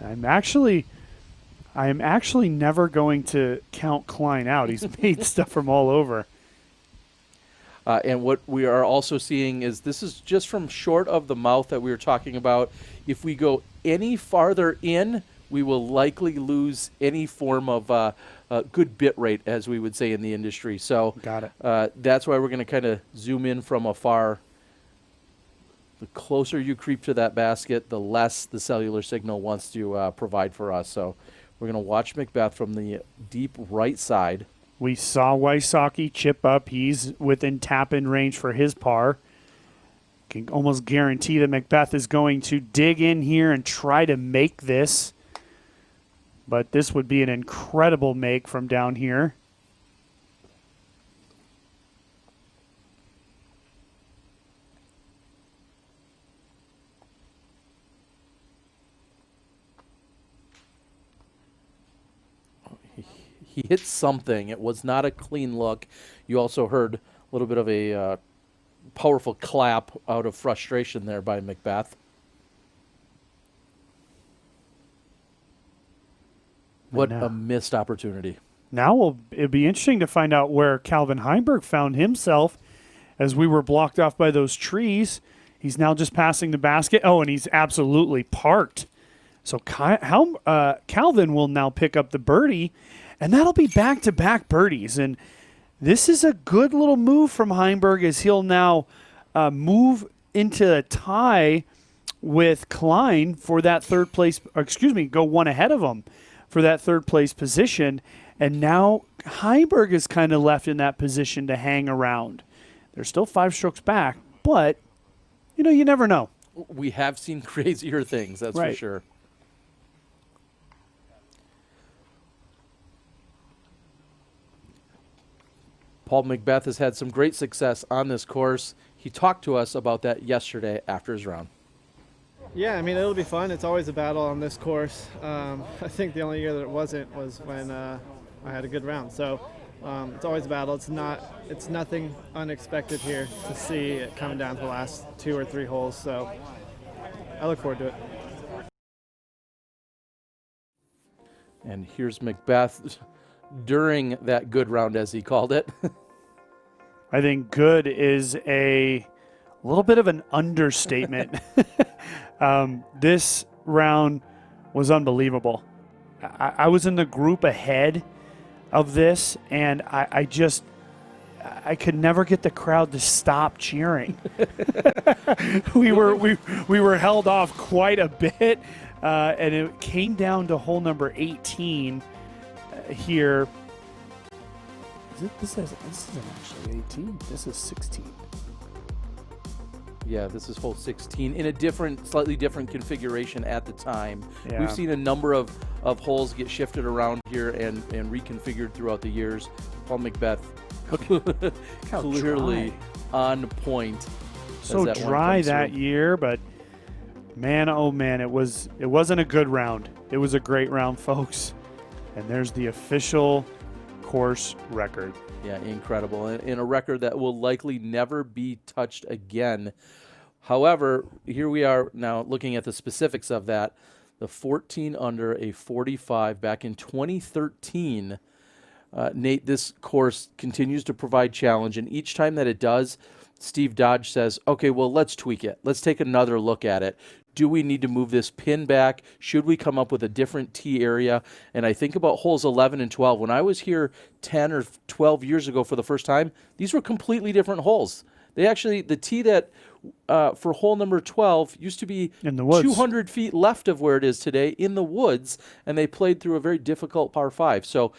Speaker 2: I am actually never going to count Klein out. He's made stuff from all over.
Speaker 1: And what we are also seeing is this is just from short of the mouth that we were talking about. If we go any farther in, we will likely lose any form of good bit rate, as we would say in the industry. So
Speaker 2: got it.
Speaker 1: That's why we're going to kind of zoom in from afar. The closer you creep to that basket, the less the cellular signal wants to provide for us. So we're going to watch Macbeth from the deep right side.
Speaker 2: We saw Wysocki chip up. He's within tap-in range for his par. Can almost guarantee that Macbeth is going to dig in here and try to make this. But this would be an incredible make from down here.
Speaker 1: He hit something. It was not a clean look. You also heard a little bit of a powerful clap out of frustration there by Macbeth. What a missed opportunity.
Speaker 2: Now it'll be interesting to find out where Calvin Heimberg found himself as we were blocked off by those trees. He's now just passing the basket. Oh, and he's absolutely parked. So Calvin will now pick up the birdie, and that'll be back-to-back birdies. And this is a good little move from Heimberg as he'll now move into a tie with Klein for that third place, go one ahead of him for that third place position. And now Heimberg is kind of left in that position to hang around. They're still 5 strokes back, but, you never know.
Speaker 1: We have seen crazier things, that's
Speaker 2: right.
Speaker 1: for sure. Paul Macbeth has had some great success on this course. He talked to us about that yesterday after his round.
Speaker 12: Yeah, I mean, it'll be fun. It's always a battle on this course. I think the only year that it wasn't was when I had a good round. So it's always a battle. It's nothing unexpected here to see it coming down to the last 2 or 3 holes. So I look forward to it.
Speaker 1: And here's Macbeth during that good round, as he called it.
Speaker 2: I think good is a little bit of an understatement. This round was unbelievable. I was in the group ahead of this, and I could never get the crowd to stop cheering. we were held off quite a bit, and it came down to hole number 18 here. This isn't actually 18. This is 16.
Speaker 1: Yeah, this is hole 16 in a slightly different configuration at the time.
Speaker 2: Yeah.
Speaker 1: We've seen a number of holes get shifted around here and reconfigured throughout the years. Paul Macbeth clearly on point.
Speaker 2: So dry that year, but man, oh man, it wasn't a good round. It was a great round, folks. And there's the official course record.
Speaker 1: Yeah, incredible. And a record that will likely never be touched again. However, here we are now looking at the specifics of that. The 14 under a 45 back in 2013. Nate, this course continues to provide challenge, and each time that it does, Steve Dodge says, okay, well, let's tweak it. Let's take another look at it. Do we need to move this pin back? Should we come up with a different tee area? And I think about holes 11 and 12. When I was here 10 or 12 years ago for the first time, these were completely different holes. The tee that for hole number 12 used to be
Speaker 2: in the woods,
Speaker 1: 200 feet left of where it is today in the woods, and they played through a very difficult par 5. So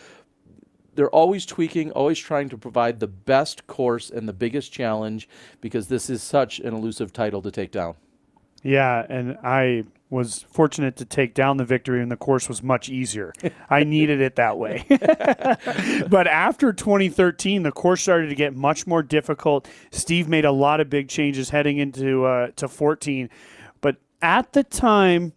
Speaker 1: they're always tweaking, always trying to provide the best course and the biggest challenge, because this is such an elusive title to take down.
Speaker 2: Yeah, and I was fortunate to take down the victory, and the course was much easier. I needed it that way. But after 2013, the course started to get much more difficult. Steve made a lot of big changes heading into to 14. But at the time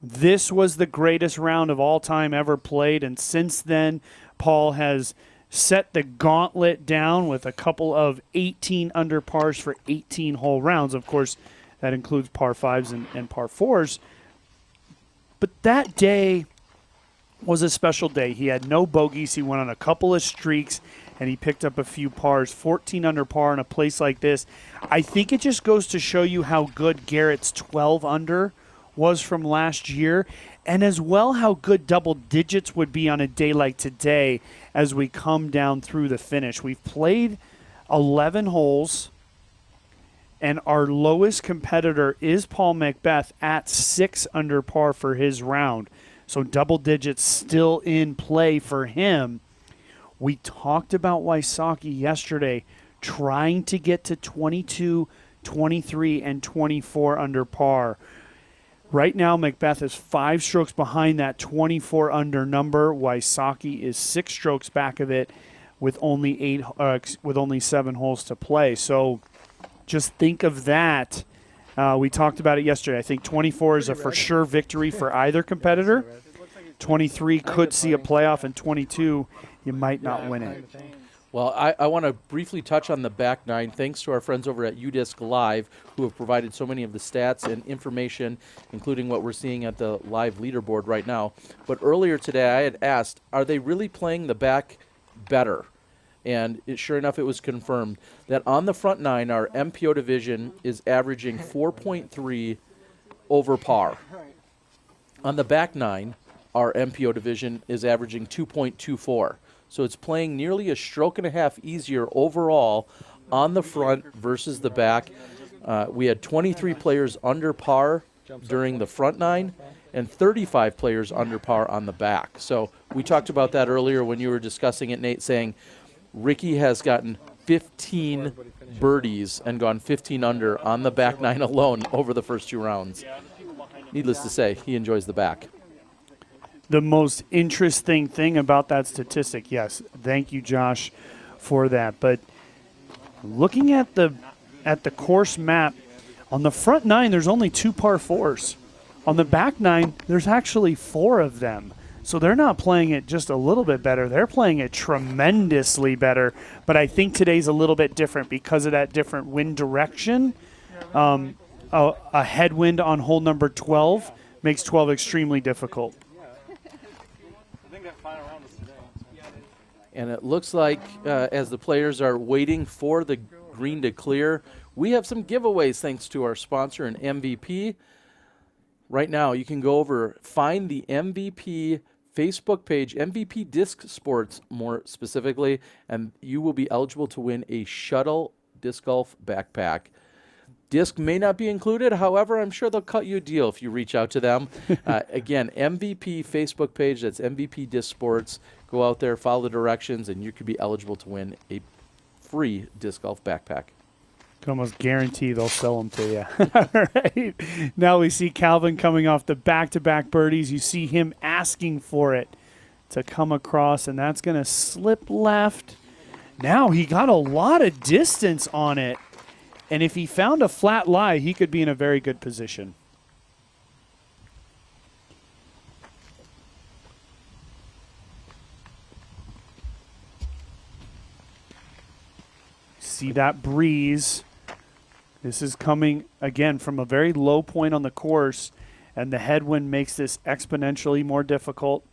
Speaker 2: This was the greatest round of all time ever played, and since then, Paul has set the gauntlet down with a couple of 18 under pars for 18 hole rounds. Of course, that includes par 5s and par 4s. But that day was a special day. He had no bogeys. He went on a couple of streaks, and he picked up a few pars, 14 under par in a place like this. I think it just goes to show you how good Garrett's 12 under was from last year, and as well how good double digits would be on a day like today as we come down through the finish. We've played 11 holes, and our lowest competitor is Paul McBeth at 6 under par for his round. So double digits still in play for him. We talked about Wysocki yesterday trying to get to 22, 23, and 24 under par. Right now, McBeth is 5 strokes behind that 24 under number. Wysocki is 6 strokes back of it with only 7 holes to play. So just think of that. We talked about it yesterday. I think 24 is a for sure victory for either competitor. 23 could see a playoff, and 22, you might not win it.
Speaker 1: Well, I want to briefly touch on the back nine. Thanks to our friends over at UDisc Live, who have provided so many of the stats and information, including what we're seeing at the live leaderboard right now. But earlier today, I had asked, are they really playing the back better? And sure enough, it was confirmed that on the front nine, our MPO division is averaging 4.3 over par. On the back nine, our MPO division is averaging 2.24. So it's playing nearly a stroke and a half easier overall on the front versus the back. We had 23 players under par during the front nine and 35 players under par on the back. So we talked about that earlier when you were discussing it, Nate, saying Ricky has gotten 15 birdies and gone 15 under on the back nine alone over the first 2 rounds. Needless to say, he enjoys the back.
Speaker 2: The most interesting thing about that statistic, yes, thank you, Josh, for that. But looking at the course map, on the front nine, there's only 2 par 4s. On the back nine, there's actually 4 of them. So they're not playing it just a little bit better. They're playing it tremendously better. But I think today's a little bit different because of that different wind direction. A headwind on hole number 12 makes 12 extremely difficult.
Speaker 1: And it looks like as the players are waiting for the green to clear, we have some giveaways thanks to our sponsor and MVP. Right now, you can go over, find the MVP Facebook page, MVP Disc Sports more specifically, and you will be eligible to win a Shuttle Disc Golf backpack. Disc may not be included. However, I'm sure they'll cut you a deal if you reach out to them. Again, MVP Facebook page, that's MVP Disc Sports. Go out there, follow the directions, and you could be eligible to win a free disc golf backpack.
Speaker 2: Can almost guarantee they'll sell them to you. All right. Now we see Calvin coming off the back-to-back birdies. You see him asking for it to come across, and that's going to slip left. Now he got a lot of distance on it. And if he found a flat lie, he could be in a very good position. See that breeze. This is coming, again, from a very low point on the course, and the headwind makes this exponentially more difficult.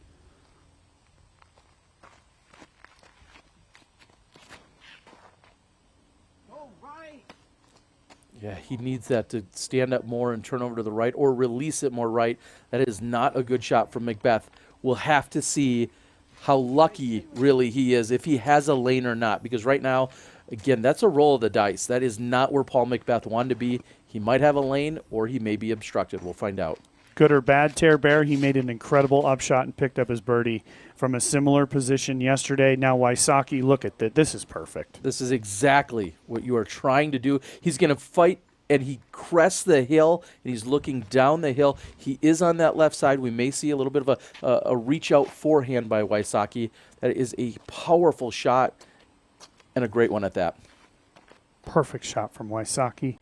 Speaker 1: Yeah, he needs that to stand up more and turn over to the right or release it more right. That is not a good shot from McBeth. We'll have to see how lucky really he is, if he has a lane or not, because right now, again, that's a roll of the dice. That is not where Paul McBeth wanted to be. He might have a lane or he may be obstructed. We'll find out.
Speaker 2: Good or bad, Tear Bear, he made an incredible upshot and picked up his birdie from a similar position yesterday. Now Wysocki, look at that. This is perfect.
Speaker 1: This is exactly what you are trying to do. He's going to fight, and he crests the hill, and he's looking down the hill. He is on that left side. We may see a little bit of a reach-out forehand by Wysocki. That is a powerful shot and a great one at that.
Speaker 2: Perfect shot from Wysocki.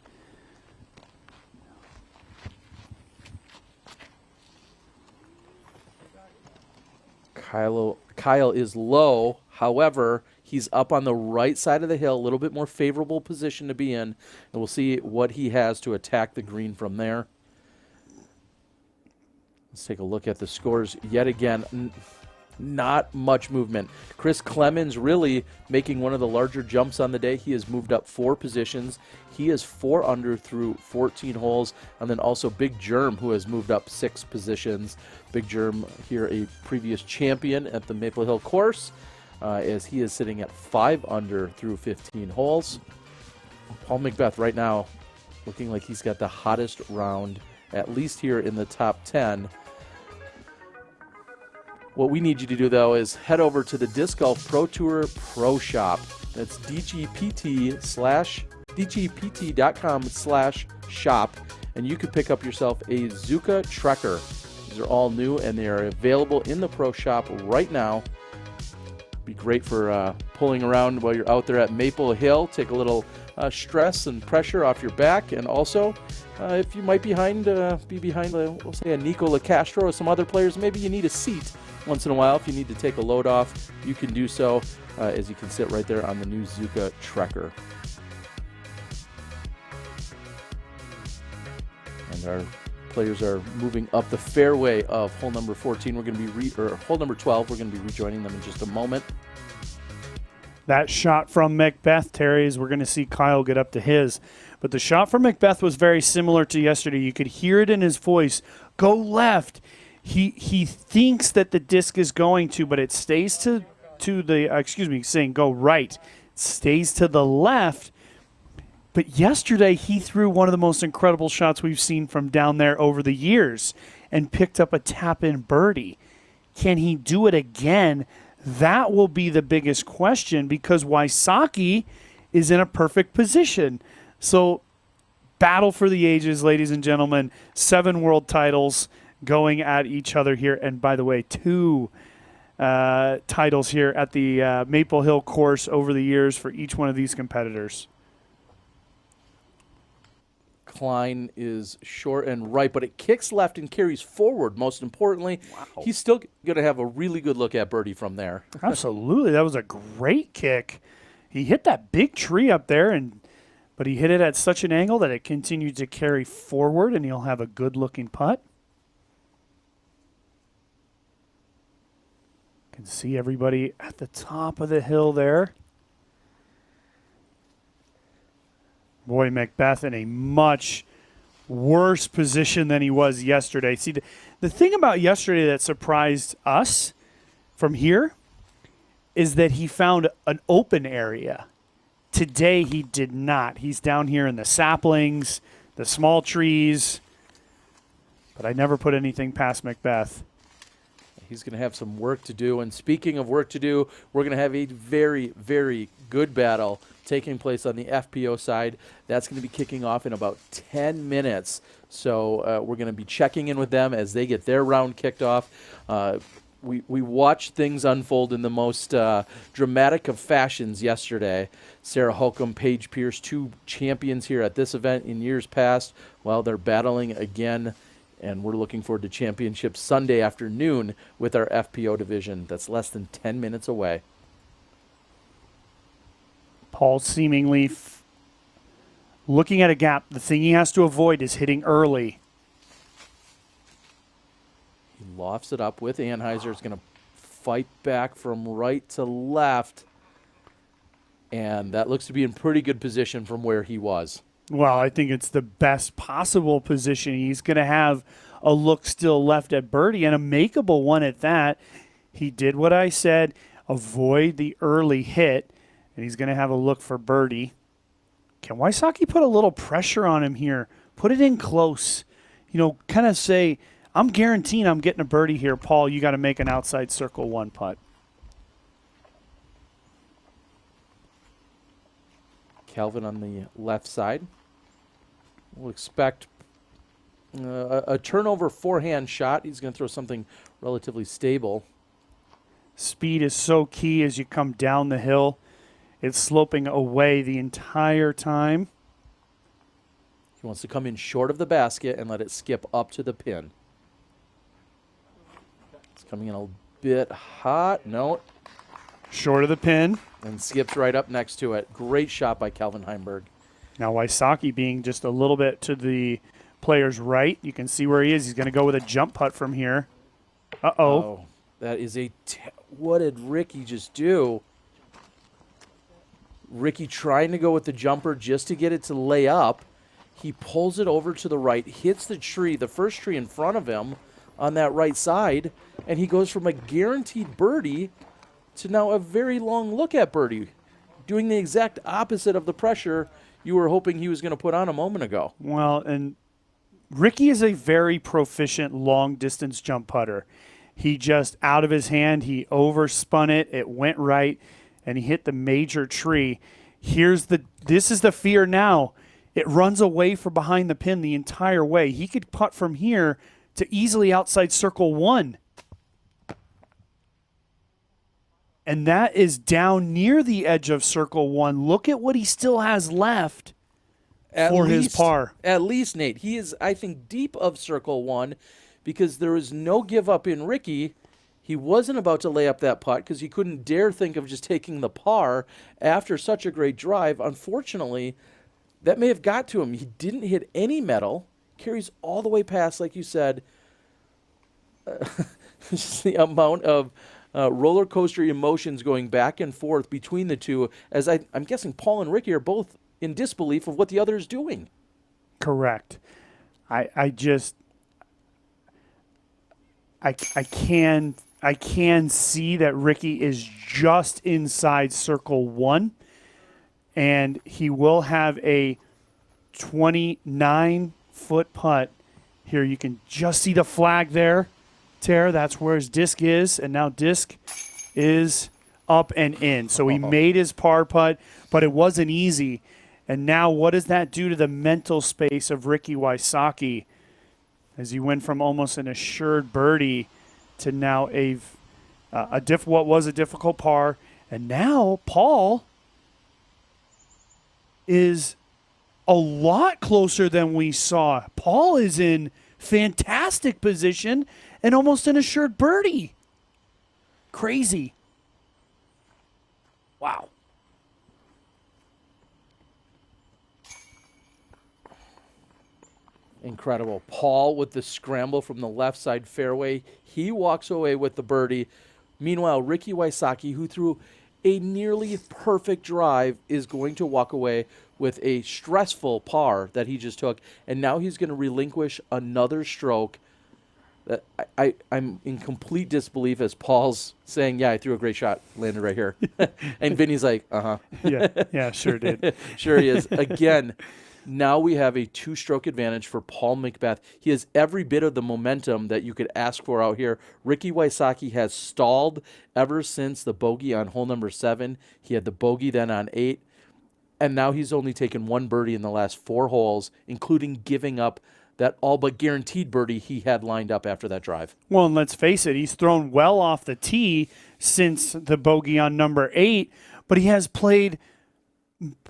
Speaker 1: Kyle is low. However, he's up on the right side of the hill, a little bit more favorable position to be in. And we'll see what he has to attack the green from there. Let's take a look at the scores yet again. Not much movement. Chris Clemens really making one of the larger jumps on the day. He has moved up 4 positions. He is 4 under through 14 holes. And then also Big Germ, who has moved up 6 positions. Big Germ here, a previous champion at the Maple Hill course, as he is sitting at 5 under through 15 holes. Paul McBeth right now looking like he's got the hottest round, at least here in the top 10. What we need you to do, though, is head over to the Disc Golf Pro Tour Pro Shop. That's dgpt.com/shop, and you can pick up yourself a Zuka Trekker. These are all new, and they are available in the Pro Shop right now. Be great for pulling around while you're out there at Maple Hill. Take a little stress and pressure off your back, and also if you might be behind, we'll say a Nico LaCastro or some other players, maybe you need a seat once in a while. If you need to take a load off, you can do so, as you can sit right there on the new Zuka Trekker. And our players are moving up the fairway of hole number 14. We're going to be hole number 12. We're going to be rejoining them in just a moment.
Speaker 2: That shot from McBeth, Terry, is we're going to see Kyle get up to his. But the shot from McBeth was very similar to yesterday. You could hear it in his voice. Go left. He thinks that the disc is going to, but it stays to the, saying go right. It stays to the left. But yesterday he threw one of the most incredible shots we've seen from down there over the years and picked up a tap-in birdie. Can he do it again? That will be the biggest question, because Wysocki is in a perfect position. So battle for the ages, ladies and gentlemen. 7 world titles going at each other here. And by the way, 2 titles here at the Maple Hill course over the years for each one of these competitors.
Speaker 1: Klein is short and right, but it kicks left and carries forward. Most importantly, he's still going to have a really good look at birdie from there.
Speaker 2: Absolutely. That was a great kick. He hit that big tree up there, but he hit it at such an angle that it continued to carry forward, and he'll have a good-looking putt. Can see everybody at the top of the hill there. Boy, McBeth in a much worse position than he was yesterday. See, the thing about yesterday that surprised us from here is that he found an open area. Today he did not. He's down here in the saplings, the small trees, but I never put anything past McBeth.
Speaker 1: He's going to have some work to do. And speaking of work to do, we're going to have a very, very good battle taking place on the FPO side. That's going to be kicking off in about 10 minutes. So we're going to be checking in with them as they get their round kicked off. We watched things unfold in the most dramatic of fashions yesterday. Sarah Holcomb, Paige Pierce, 2 champions here at this event in years past. Well, they're battling again, and we're looking forward to championship Sunday afternoon with our FPO division. That's less than 10 minutes away.
Speaker 2: Paul seemingly looking at a gap. The thing he has to avoid is hitting early.
Speaker 1: He lofts it up with Anheuser. Is going to fight back from right to left. And that looks to be in pretty good position from where he was.
Speaker 2: Well, I think it's the best possible position. He's going to have a look still left at birdie, and a makeable one at that. He did what I said, avoid the early hit, and he's going to have a look for birdie. Can Wysocki put a little pressure on him here? Put it in close. Kind of say, I'm guaranteeing I'm getting a birdie here. Paul, you got to make an outside circle 1 putt.
Speaker 1: Calvin on the left side. We'll expect a turnover forehand shot. He's going to throw something relatively stable.
Speaker 2: Speed is so key as you come down the hill. It's sloping away the entire time.
Speaker 1: He wants to come in short of the basket and let it skip up to the pin. It's coming in a bit hot. No.
Speaker 2: Short of the pin.
Speaker 1: And skips right up next to it. Great shot by Calvin Heimberg.
Speaker 2: Now Wysocki being just a little bit to the player's right. You can see where he is. He's going to go with a jump putt from here. Uh-oh.
Speaker 1: Oh, that is what did Ricky just do? Ricky trying to go with the jumper just to get it to lay up. He pulls it over to the right, hits the tree, the first tree in front of him on that right side, and he goes from a guaranteed birdie to now a very long look at birdie, doing the exact opposite of the pressure you were hoping he was going to put on a moment ago.
Speaker 2: Well, and Ricky is a very proficient long-distance jump putter. He just, out of his hand, he overspun it, it went right, and he hit the major tree. This is the fear now. It runs away from behind the pin the entire way. He could putt from here to easily outside circle 1. And that is down near the edge of circle 1. Look at what he still has left his par.
Speaker 1: At least, Nate. He is, I think, deep of circle 1 because there is no give up in Ricky. He wasn't about to lay up that putt because he couldn't dare think of just taking the par after such a great drive. Unfortunately, that may have got to him. He didn't hit any metal. Carries all the way past, like you said. Just the amount of roller coaster emotions going back and forth between the two, as I'm guessing Paul and Ricky are both in disbelief of what the other is doing.
Speaker 2: Correct. I can see that Ricky is just inside circle 1, and he will have a 29-foot putt. Here you can just see the flag there, Tara. That's where his disc is, and now disc is up and in. So he made his par putt, but it wasn't easy. And now what does that do to the mental space of Ricky Wysocki as he went from almost an assured birdie to now what was a difficult par. And now Paul is a lot closer than we saw. Paul is in fantastic position and almost an assured birdie. Crazy. Wow.
Speaker 1: Incredible. Paul with the scramble from the left side fairway. He walks away with the birdie. Meanwhile, Ricky Wysocki, who threw a nearly perfect drive, is going to walk away with a stressful par that he just took. And now he's going to relinquish another stroke. I'm in complete disbelief as Paul's saying, yeah, I threw a great shot, landed right here. And Vinny's like, uh-huh.
Speaker 2: Yeah, sure did.
Speaker 1: Sure he is. Again, now we have a 2-stroke advantage for Paul McBeth. He has every bit of the momentum that you could ask for out here. Ricky Wysocki has stalled ever since the bogey on hole number 7. He had the bogey then on 8. And now he's only taken 1 birdie in the last 4 holes, including giving up that all but guaranteed birdie he had lined up after that drive.
Speaker 2: Well, and let's face it, he's thrown well off the tee since the bogey on number 8, but he has played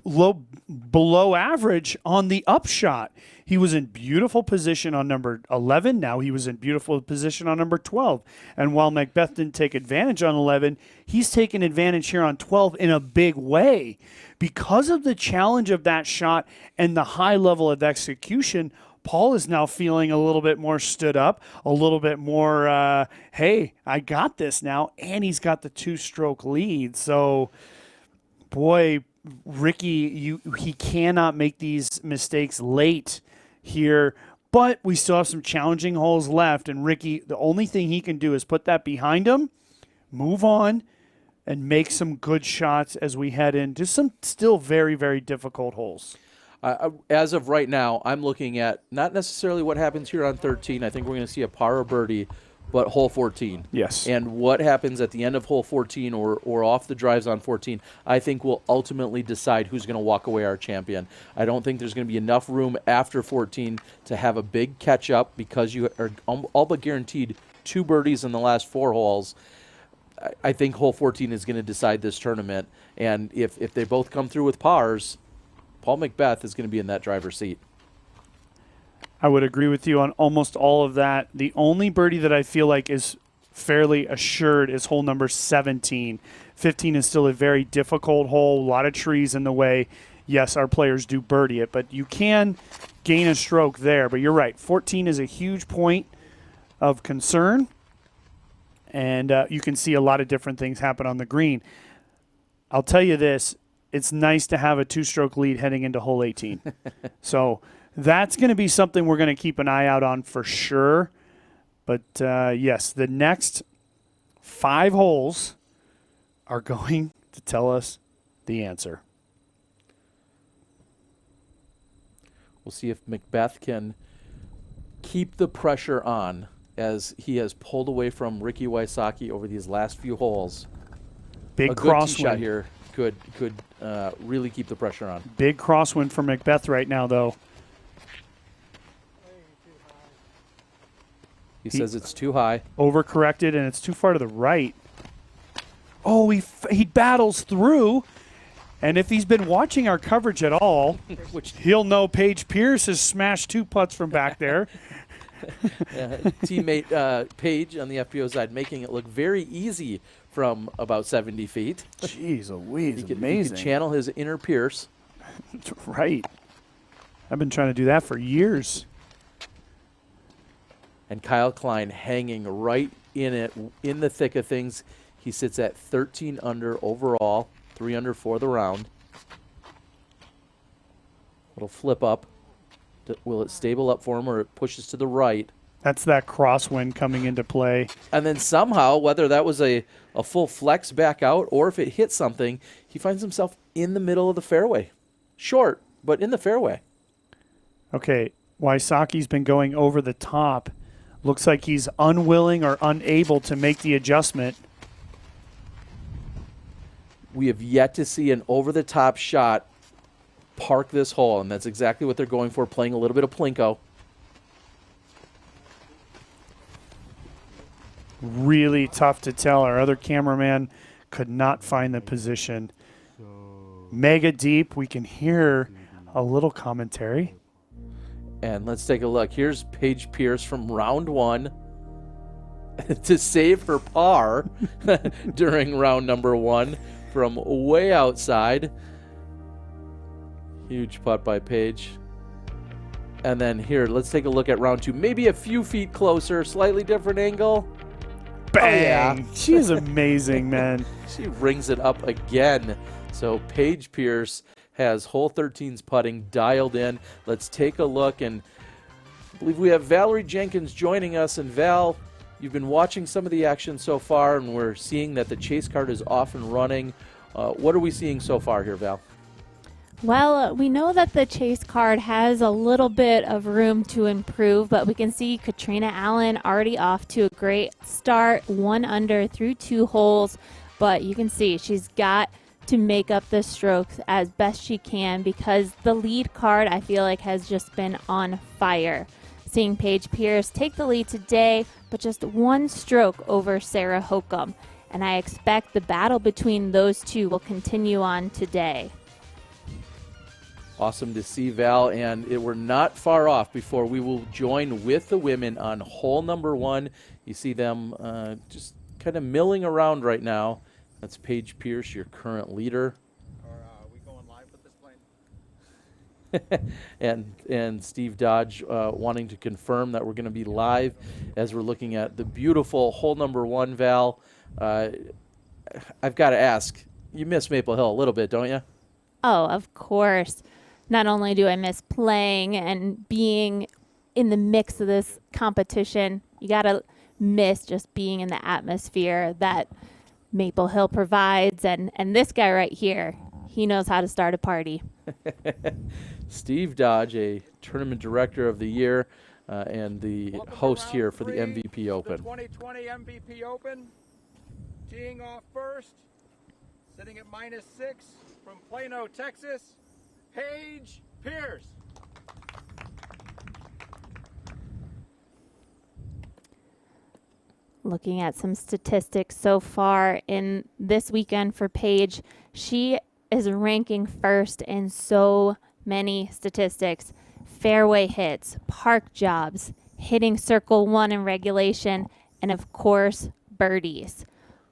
Speaker 2: below average on the upshot. He was in beautiful position on number 11. Now he was in beautiful position on number 12. And while McBeth didn't take advantage on 11, he's taken advantage here on 12 in a big way. Because of the challenge of that shot and the high level of execution, Paul is now feeling a little bit more stood up, a little bit more, hey, I got this now, and he's got the 2-stroke lead. So, boy, Ricky, he cannot make these mistakes late here, but we still have some challenging holes left, and Ricky, the only thing he can do is put that behind him, move on, and make some good shots as we head into some still very, very difficult holes.
Speaker 1: As of right now, I'm looking at not necessarily what happens here on 13. I think we're going to see a par or birdie, but hole 14.
Speaker 2: Yes.
Speaker 1: And what happens at the end of hole 14 or off the drives on 14, I think will ultimately decide who's going to walk away our champion. I don't think there's going to be enough room after 14 to have a big catch-up because you are all but guaranteed 2 birdies in the last 4 holes. I think hole 14 is going to decide this tournament. And if they both come through with pars, Paul McBeth is going to be in that driver's seat.
Speaker 2: I would agree with you on almost all of that. The only birdie that I feel like is fairly assured is hole number 17. 15 is still a very difficult hole, a lot of trees in the way. Yes, our players do birdie it, but you can gain a stroke there. But you're right, 14 is a huge point of concern, and you can see a lot of different things happen on the green. I'll tell you this, it's nice to have a two-stroke lead heading into hole 18. So that's going to be something we're going to keep an eye out on for sure. But, yes, the next 5 holes are going to tell us the answer.
Speaker 1: We'll see if Macbeth can keep the pressure on as he has pulled away from Ricky Wysocki over these last few holes.
Speaker 2: Big
Speaker 1: A good tee
Speaker 2: crosswind
Speaker 1: shot here could really keep the pressure on.
Speaker 2: Big crosswind for Macbeth right now, though.
Speaker 1: He says it's too high.
Speaker 2: Overcorrected, and it's too far to the right. Oh, he battles through. And if he's been watching our coverage at all, which he'll know Paige Pierce has smashed 2 putts from back there.
Speaker 1: Teammate Paige on the FPO side making it look very easy from about 70 feet.
Speaker 2: Jeez Louise,
Speaker 1: He
Speaker 2: amazing.
Speaker 1: could channel his inner Pierce.
Speaker 2: Right. I've been trying to do that for years.
Speaker 1: And Kyle Klein hanging right in it, in the thick of things. He sits at 13 under overall, 3 under for the round. It'll flip up. Will it stable up for him, or it pushes to the right?
Speaker 2: That's that crosswind coming into play.
Speaker 1: And then somehow, whether that was a full flex back out or if it hit something, he finds himself in the middle of the fairway. Short, but in the fairway.
Speaker 2: Okay, Wysocki's been going over the top. Looks like he's unwilling or unable to make the adjustment.
Speaker 1: We have yet to see an over-the-top shot park this hole, and that's exactly what they're going for, playing a little bit of Plinko.
Speaker 2: Really tough to tell. Our other cameraman could not find the position. Mega deep. We can hear a little commentary.
Speaker 1: And let's take a look. Here's Paige Pierce from round 1 to save her par during round number 1 from way outside. Huge putt by Paige. And then here, let's take a look at round 2. Maybe a few feet closer, slightly different angle.
Speaker 2: Bang!
Speaker 1: Oh, yeah.
Speaker 2: She is amazing, man.
Speaker 1: She rings it up again. So Paige Pierce has hole 13's putting dialed in. Let's take a look, and I believe we have Valerie Jenkins joining us. And Val, you've been watching some of the action so far, and we're seeing that the chase card is off and running. What are we seeing so far here, Val?
Speaker 13: Well, we know that the chase card has a little bit of room to improve, but we can see Katrina Allen already off to a great start, 1 under through 2 holes, but you can see she's got to make up the strokes as best she can because the lead card, I feel like, has just been on fire. Seeing Paige Pierce take the lead today, but just 1 stroke over Sarah Hokum, and I expect the battle between those two will continue on today.
Speaker 1: Awesome to see, Val, and we're not far off before we will join with the women on hole number 1. You see them just kind of milling around right now. That's Paige Pierce, your current leader.
Speaker 8: Are we going live with this plane?
Speaker 1: and Steve Dodge wanting to confirm that we're going to be live as we're looking at the beautiful hole number 1, Val. I've got to ask, you miss Maple Hill a little bit, don't you?
Speaker 13: Oh, of course. Not only do I miss playing and being in the mix of this competition, you got to miss just being in the atmosphere that Maple Hill provides. And this guy right here, he knows how to start a party.
Speaker 1: Steve Dodge, a tournament director of the year and the host here for the MVP Open.
Speaker 8: The 2020 MVP Open, teeing off first, sitting at -6 from Plano, Texas, Paige Pierce.
Speaker 13: Looking at some statistics so far in this weekend for Paige, she is ranking first in so many statistics. Fairway hits, park jobs, hitting circle 1 in regulation, and of course, birdies,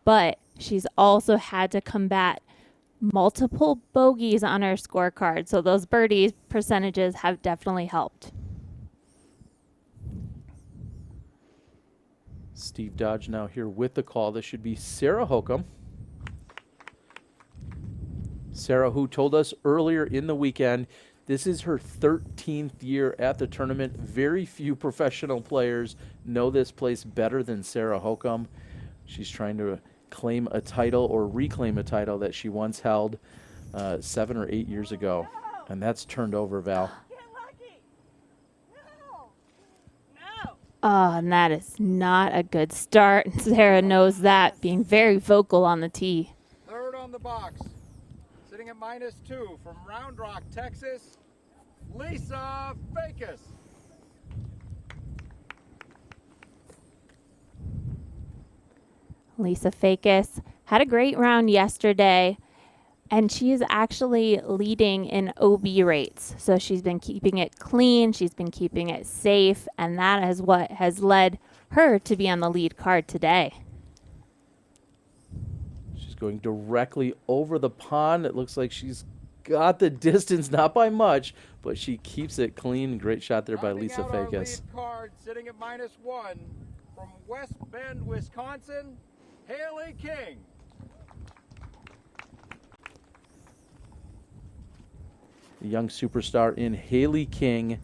Speaker 13: but she's also had to combat multiple bogeys on her scorecard. So those birdie percentages have definitely helped.
Speaker 1: Steve Dodge now here with the call. This should be Sarah Hokum. Sarah, who told us earlier in the weekend, this is her 13th year at the tournament. Very few professional players know this place better than Sarah Hokum. She's trying to claim a title or reclaim a title that she once held 7 or 8 years ago. And that's turned over, Val.
Speaker 13: Oh, and that is not a good start. Sarah knows that, being very vocal on the tee.
Speaker 8: Third on the box. Sitting at -2 from Round Rock, Texas, Lisa Fakis.
Speaker 13: Lisa Fakis had a great round yesterday, and she is actually leading in OB rates. So she's been keeping it clean, she's been keeping it safe, and that is what has led her to be on the lead card today.
Speaker 1: She's going directly over the pond. It looks like she's got the distance, not by much, but she keeps it clean. Great shot there by Lisa Fakis.
Speaker 8: Lead card sitting at -1 from West Bend, Wisconsin, Haley King.
Speaker 1: The young superstar in Haley King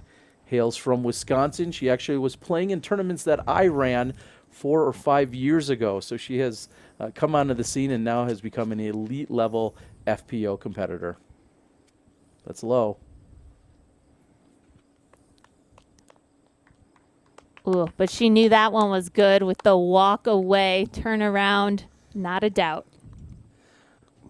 Speaker 1: hails from Wisconsin. She actually was playing in tournaments that I ran 4 or 5 years ago. So she has come onto the scene and now has become an elite level FPO competitor. That's low.
Speaker 13: Ooh, but she knew that one was good with the walk away, turn around, not a doubt.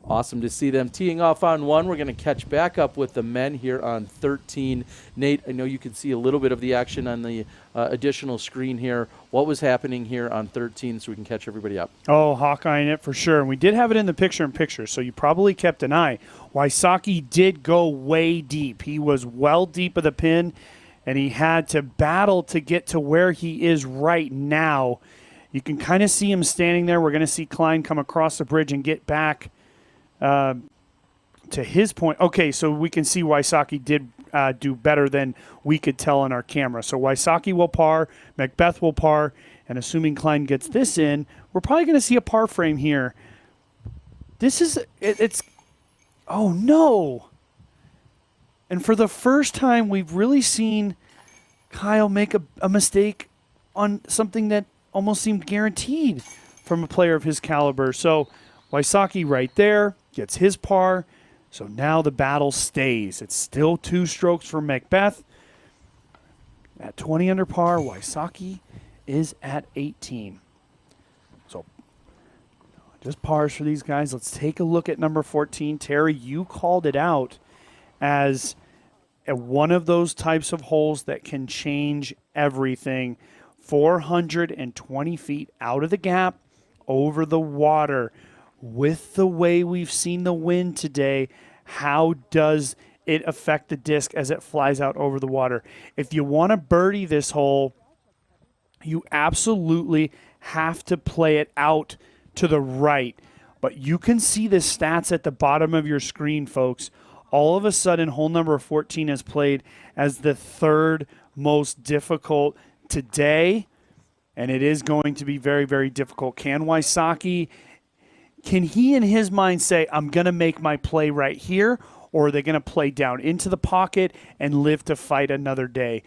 Speaker 1: Awesome to see them teeing off on 1. We're going to catch back up with the men here on 13. Nate, I know you can see a little bit of the action on the additional screen here. What was happening here on 13 so we can catch everybody up?
Speaker 2: Oh, Hawkeye in it for sure. And we did have it in the picture-in-picture, so you probably kept an eye. Wysocki did go way deep. He was well deep of the pin, and he had to battle to get to where he is right now. You can kind of see him standing there. We're going to see Klein come across the bridge and get back to his point. Okay, so we can see Wysocki did do better than we could tell on our camera. So Wysocki will par, Macbeth will par, and assuming Klein gets this in, we're probably going to see a par frame here. This is, it's, oh no. And for the first time, we've really seen Kyle make a mistake on something that almost seemed guaranteed from a player of his caliber. So Wysocki right there gets his par. So now the battle stays. It's still 2 strokes for Macbeth. At 20 under par, Wysocki is at 18. So just pars for these guys. Let's take a look at number 14. Terry, you called it out as one of those types of holes that can change everything. 420 feet out of the gap, over the water. With the way we've seen the wind today, how does it affect the disc as it flies out over the water? If you want to birdie this hole, you absolutely have to play it out to the right. But you can see the stats at the bottom of your screen, folks. All of a sudden, hole number 14 is played as the 3rd most difficult today, and it is going to be very, very difficult. Can Wysocki, can he in his mind say, I'm going to make my play right here, or are they going to play down into the pocket and live to fight another day?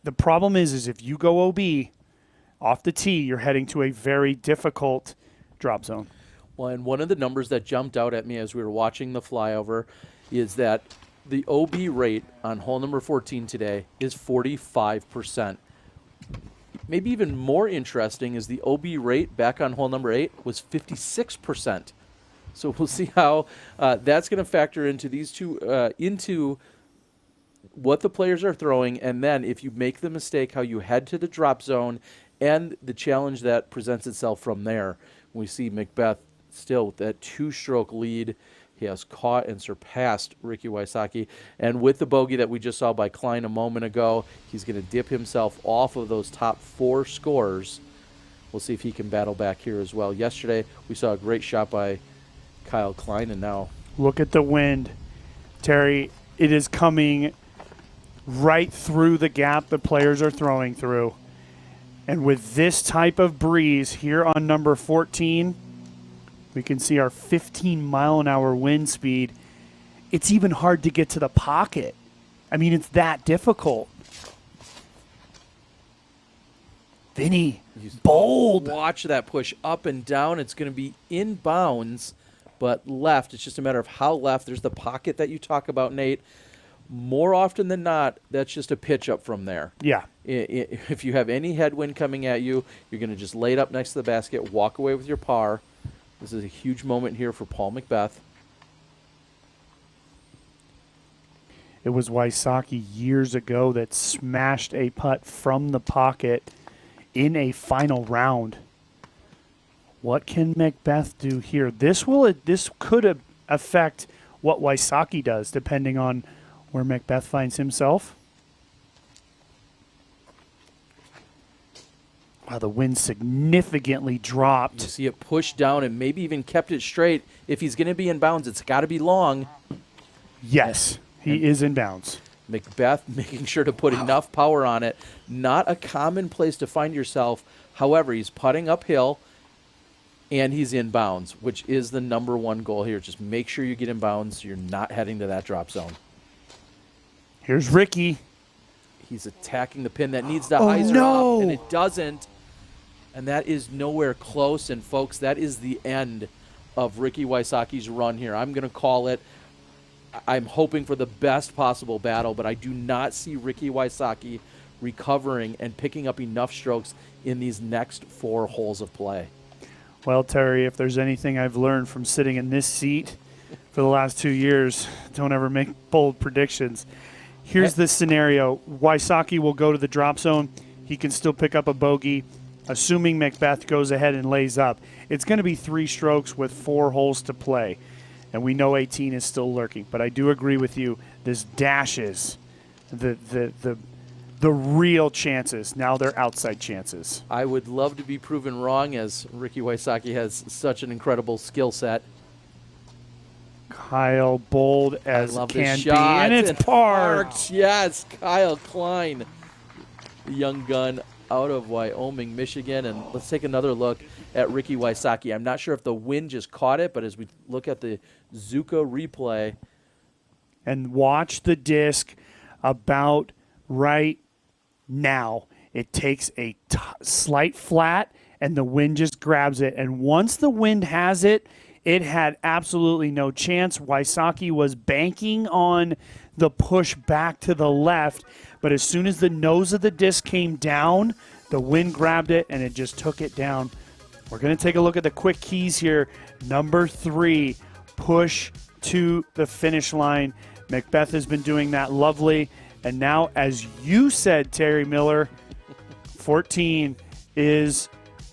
Speaker 2: The problem is if you go OB off the tee, you're heading to a very difficult drop zone.
Speaker 1: Well, and one of the numbers that jumped out at me as we were watching the flyover is that the OB rate on hole number 14 today is 45%. Maybe even more interesting is the OB rate back on hole number 8 was 56%. So we'll see how that's going to factor into these two, into what the players are throwing, and then if you make the mistake, how you head to the drop zone and the challenge that presents itself from there. We see Macbeth still with that 2-stroke lead. He has caught and surpassed Ricky Wysocki. And with the bogey that we just saw by Klein a moment ago, he's going to dip himself off of those top 4 scores We'll see if he can battle back here as well. Yesterday, we saw a great shot by Kyle Klein, and now
Speaker 2: look at the wind. Terry, it is coming right through the gap the players are throwing through. And with this type of breeze here on number 14, we can see our 15-mile-an-hour wind speed. It's even hard to get to the pocket. I mean, it's that difficult. Vinny, bold.
Speaker 1: Watch that push up and down. It's going to be in bounds, but left. It's just a matter of how left. There's the pocket that you talk about, Nate. More often than not, that's just a pitch up from there.
Speaker 2: Yeah.
Speaker 1: If you have any headwind coming at you, you're going to just lay it up next to the basket, walk away with your par. This is a huge moment here for Paul McBeth.
Speaker 2: It was Wysocki years ago that smashed a putt from the pocket in a final round. What can McBeth do here? This could affect what Wysocki does, depending on where McBeth finds himself. Wow, the wind significantly dropped.
Speaker 1: You see it pushed down and maybe even kept it straight. If he's going to be in bounds, it's got to be long.
Speaker 2: Yes, he is in bounds.
Speaker 1: McBeth making sure to put enough power on it. Not a common place to find yourself. However, he's putting uphill, and he's in bounds, which is the number one goal here. Just make sure you get in bounds so you're not heading to that drop zone.
Speaker 2: Here's Ricky.
Speaker 1: He's attacking the pin that needs the hyzer up, and it doesn't. And that is nowhere close. And, folks, that is the end of Ricky Wysocki's run here. I'm going to call it. I'm hoping for the best possible battle, but I do not see Ricky Wysocki recovering and picking up enough strokes in these next 4 holes of play.
Speaker 2: Well, Terry, if there's anything I've learned from sitting in this seat for the last 2 years, don't ever make bold predictions. Here's the scenario. Wysocki will go to the drop zone. He can still pick up a bogey, assuming McBeth goes ahead and lays up. It's going to be 3 strokes with 4 holes to play. And we know 18 is still lurking. But I do agree with you. This dashes the real chances. Now they're outside chances.
Speaker 1: I would love to be proven wrong, as Ricky Wysocki has such an incredible skill set.
Speaker 2: Kyle bold as can be,
Speaker 1: shot.
Speaker 2: and it's parked.
Speaker 1: Yes, Kyle Klein, the young gun out of Wyoming, Michigan. And let's take another look at Ricky Wysocki. I'm not sure if the wind just caught it, but as we look at the Zuko replay.
Speaker 2: And watch the disc about right now. It takes a slight flat, and the wind just grabs it. And once the wind has it, it had absolutely no chance. Wysocki was banking on the push back to the left, but as soon as the nose of the disc came down, the wind grabbed it, and it just took it down. We're going to take a look at the quick keys here. Number 3, push to the finish line. McBeth has been doing that lovely. And now, as you said, Terry Miller, 14 is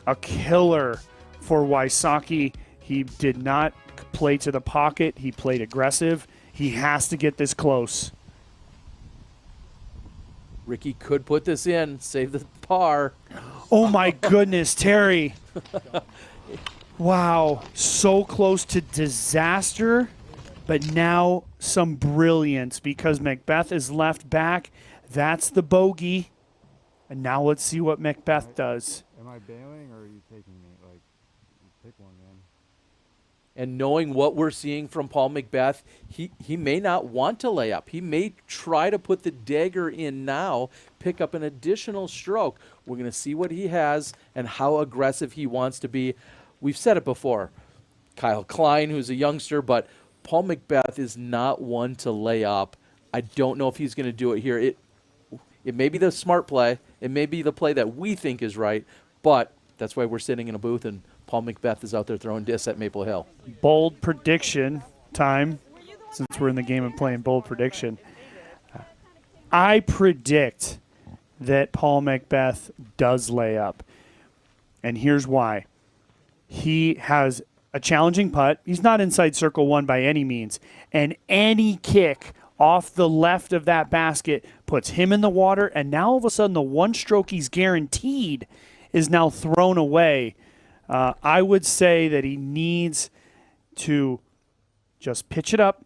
Speaker 2: a killer for Wysocki. He did not play to the pocket. He played aggressive. He has to get this close.
Speaker 1: Ricky could put this in, save the par.
Speaker 2: Oh, my goodness, Terry. Wow, so close to disaster, but now some brilliance because McBeth is left back. That's the bogey. And now let's see what McBeth does.
Speaker 14: Am I bailing or are you taking me? Like, you pick one, man.
Speaker 1: And knowing what we're seeing from Paul McBeth, he may not want to lay up. He may try to put the dagger in now, pick up an additional stroke. We're going to see what he has and how aggressive he wants to be. We've said it before. Kyle Klein, who's a youngster, but Paul McBeth is not one to lay up. I don't know if he's going to do it here. It may be the smart play. It may be the play that we think is right, but that's why we're sitting in a booth and Paul McBeth is out there throwing discs at Maple Hill.
Speaker 2: Bold prediction time, since we're in the game of playing bold prediction. I predict that Paul McBeth does lay up, and here's why. He has a challenging putt. He's not inside circle 1 by any means, and any kick off the left of that basket puts him in the water, and now all of a sudden the one stroke he's guaranteed is now thrown away. I would say that he needs to just pitch it up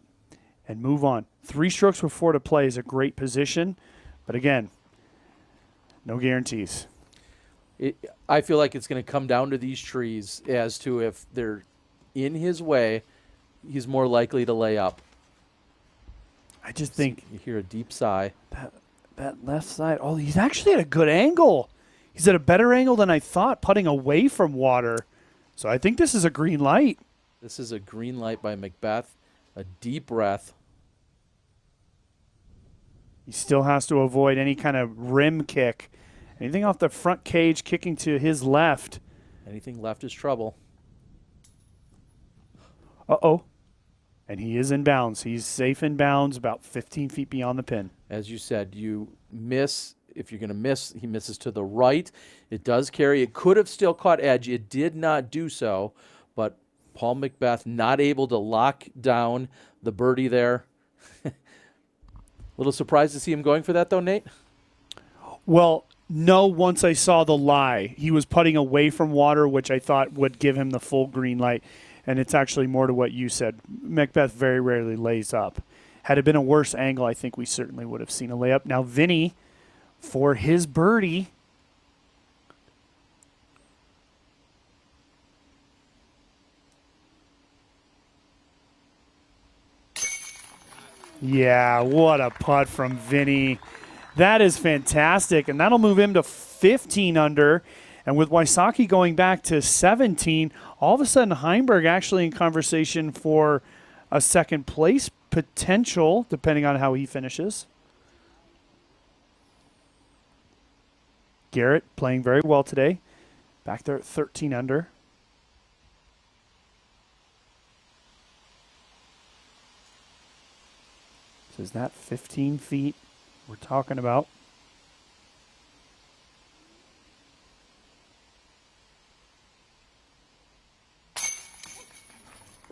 Speaker 2: and move on. 3 strokes with 4 to play is a great position, but again, no guarantees.
Speaker 1: I feel like it's going to come down to these trees as to if they're in his way, he's more likely to lay up.
Speaker 2: I just think
Speaker 1: you hear a deep sigh.
Speaker 2: That left side, he's actually at a good angle. He's at a better angle than I thought, putting away from water. So I think this is a green light.
Speaker 1: This is a green light by Macbeth. A deep breath.
Speaker 2: He still has to avoid any kind of rim kick. Anything off the front cage kicking to his left.
Speaker 1: Anything left is trouble.
Speaker 2: Uh-oh. And he is in bounds. He's safe in bounds, about 15 feet beyond the pin.
Speaker 1: As you said, you miss. If you're going to miss, he misses to the right. It does carry. It could have still caught edge. It did not do so. But Paul Macbeth not able to lock down the birdie there. A little surprised to see him going for that, though, Nate?
Speaker 2: Well, no, once I saw the lie. He was putting away from water, which I thought would give him the full green light. And it's actually more to what you said. Macbeth very rarely lays up. Had it been a worse angle, I think we certainly would have seen a layup. Now, Vinny, for his birdie, yeah, what a putt from Vinny. That is fantastic, and that'll move him to 15 under. And with Wysocki going back to 17, all of a sudden Heimberg actually in conversation for a second place potential, depending on how he finishes. Garrett playing very well today. Back there at 13 under. So is that 15 feet we're talking about?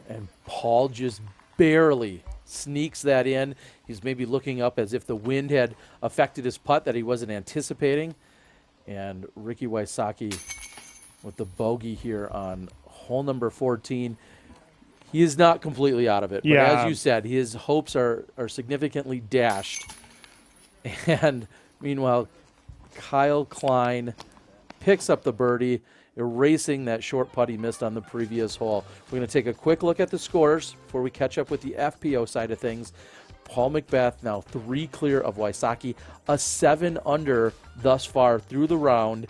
Speaker 1: And Paul just barely sneaks that in. He's maybe looking up as if the wind had affected his putt that he wasn't anticipating. And Ricky Wysocki with the bogey here on hole number 14. He is not completely out of it.
Speaker 2: Yeah.
Speaker 1: But as you said, his hopes are significantly dashed. And meanwhile, Kyle Klein picks up the birdie, erasing that short putt he missed on the previous hole. We're going to take a quick look at the scores before we catch up with the FPO side of things. Paul Macbeth now 3 clear of Wysocki, a 7 under thus far through the round.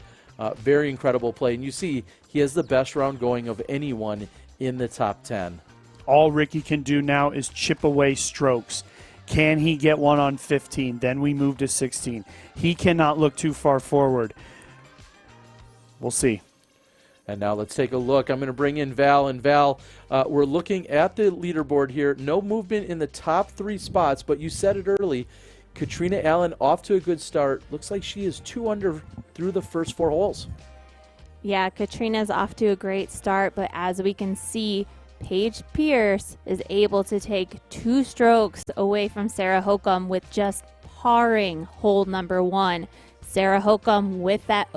Speaker 1: Very incredible play. And you see he has the best round going of anyone in the top 10.
Speaker 2: All Ricky can do now is chip away strokes. Can he get one on 15? Then we move to 16. He cannot look too far forward. We'll see.
Speaker 1: And now let's take a look. I'm going to bring in Val. And Val, we're looking at the leaderboard here. No movement in the top 3 spots, but you said it early. Katrina Allen off to a good start. Looks like she is 2 under through the first 4 holes.
Speaker 13: Yeah, Katrina's off to a great start, but as we can see, Paige Pierce is able to take 2 strokes away from Sarah Hokum with just parring hole number 1. Sarah Hokum with that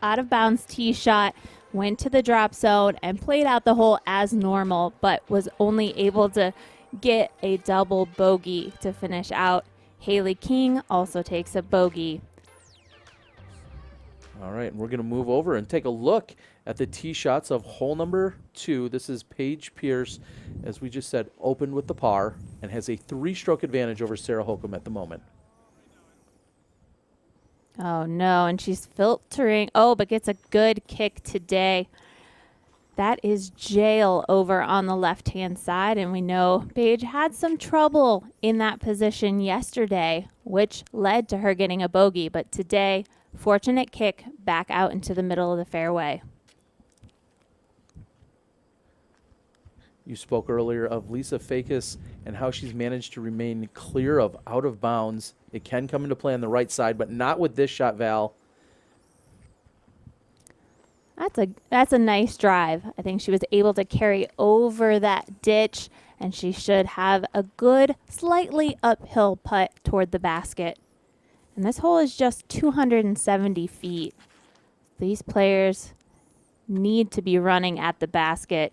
Speaker 13: out-of-bounds tee shot went to the drop zone and played out the hole as normal, but was only able to get a double bogey to finish out. Haley King also takes a bogey.
Speaker 1: All right, and we're going to move over and take a look at the tee shots of hole number 2. This is Paige Pierce, as we just said, opened with the par and has a 3-stroke advantage over Sarah Hokum at the moment.
Speaker 13: Oh, no, and she's filtering. Oh, but gets a good kick today. That is Jail over on the left-hand side, and we know Paige had some trouble in that position yesterday, which led to her getting a bogey. But today, fortunate kick back out into the middle of the fairway.
Speaker 1: You spoke earlier of Lisa Fakis and how she's managed to remain clear of out of bounds. It can come into play on the right side, but not with this shot, Val.
Speaker 13: That's a nice drive. I think she was able to carry over that ditch, and she should have a good, slightly uphill putt toward the basket. And this hole is just 270 feet. These players need to be running at the basket.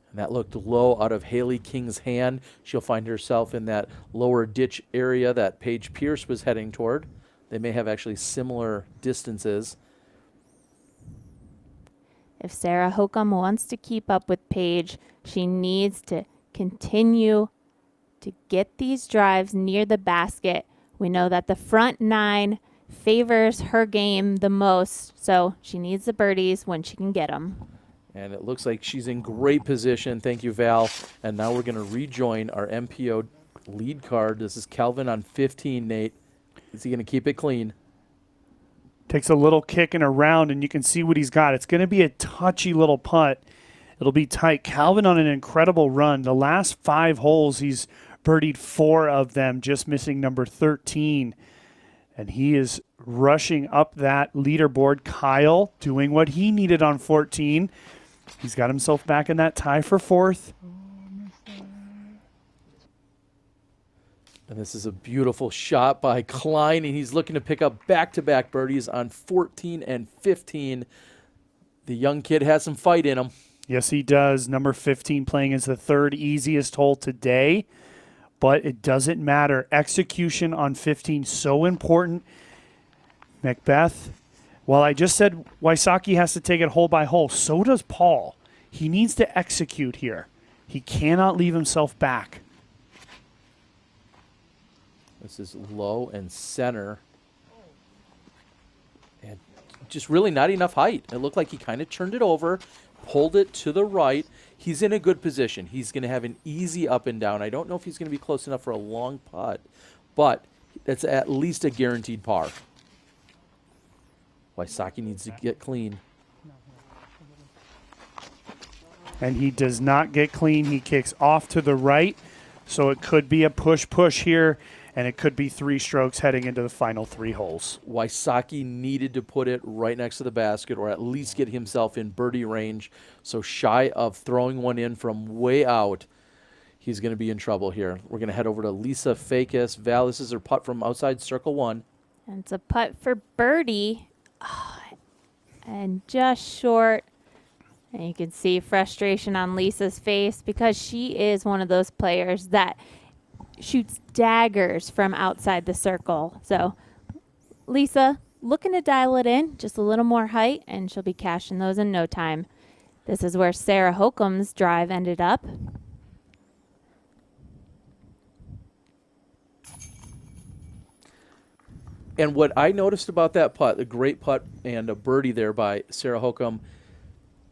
Speaker 1: And that looked low out of Haley King's hand. She'll find herself in that lower ditch area that Paige Pierce was heading toward. They may have actually similar distances.
Speaker 13: If Sarah Hokum wants to keep up with Paige, she needs to continue to get these drives near the basket. We know that the front 9 favors her game the most, so she needs the birdies when she can get them.
Speaker 1: And it looks like she's in great position. Thank you, Val. And now we're going to rejoin our MPO lead card. This is Calvin on 15, Nate. Is he going to keep it clean?
Speaker 2: Takes a little kick and around, and you can see what he's got. It's going to be a touchy little putt. It'll be tight. Calvin on an incredible run. The last 5 holes, he's birdied 4 of them, just missing number 13. And he is rushing up that leaderboard. Kyle doing what he needed on 14. He's got himself back in that tie for 4th.
Speaker 1: And this is a beautiful shot by Klein, and he's looking to pick up back-to-back birdies on 14 and 15. The young kid has some fight in him.
Speaker 2: Yes, he does. Number 15 playing as the 3rd easiest hole today, but it doesn't matter. Execution on 15, so important. Macbeth, while I just said Wysocki has to take it hole by hole, so does Paul. He needs to execute here. He cannot leave himself back.
Speaker 1: This is low and center. And just really not enough height. It looked like he kind of turned it over, pulled it to the right. He's in a good position. He's going to have an easy up and down. I don't know if he's going to be close enough for a long putt, but it's at least a guaranteed par. Wysocki needs to get clean.
Speaker 2: And he does not get clean. He kicks off to the right, so it could be a push here, and it could be 3 strokes heading into the final 3 holes.
Speaker 1: Wysocki needed to put it right next to the basket or at least get himself in birdie range. So shy of throwing one in from way out, he's going to be in trouble here. We're going to head over to Lisa Fakis. Val, this is her putt from outside circle 1.
Speaker 13: And it's a putt for birdie. And just short. And you can see frustration on Lisa's face because she is one of those players that shoots daggers from outside the circle. So Lisa looking to dial it in, just a little more height, and she'll be cashing those in no time. This is where Sarah Hokum's drive ended up.
Speaker 1: And what I noticed about that putt, a great putt and a birdie there by Sarah Hokum,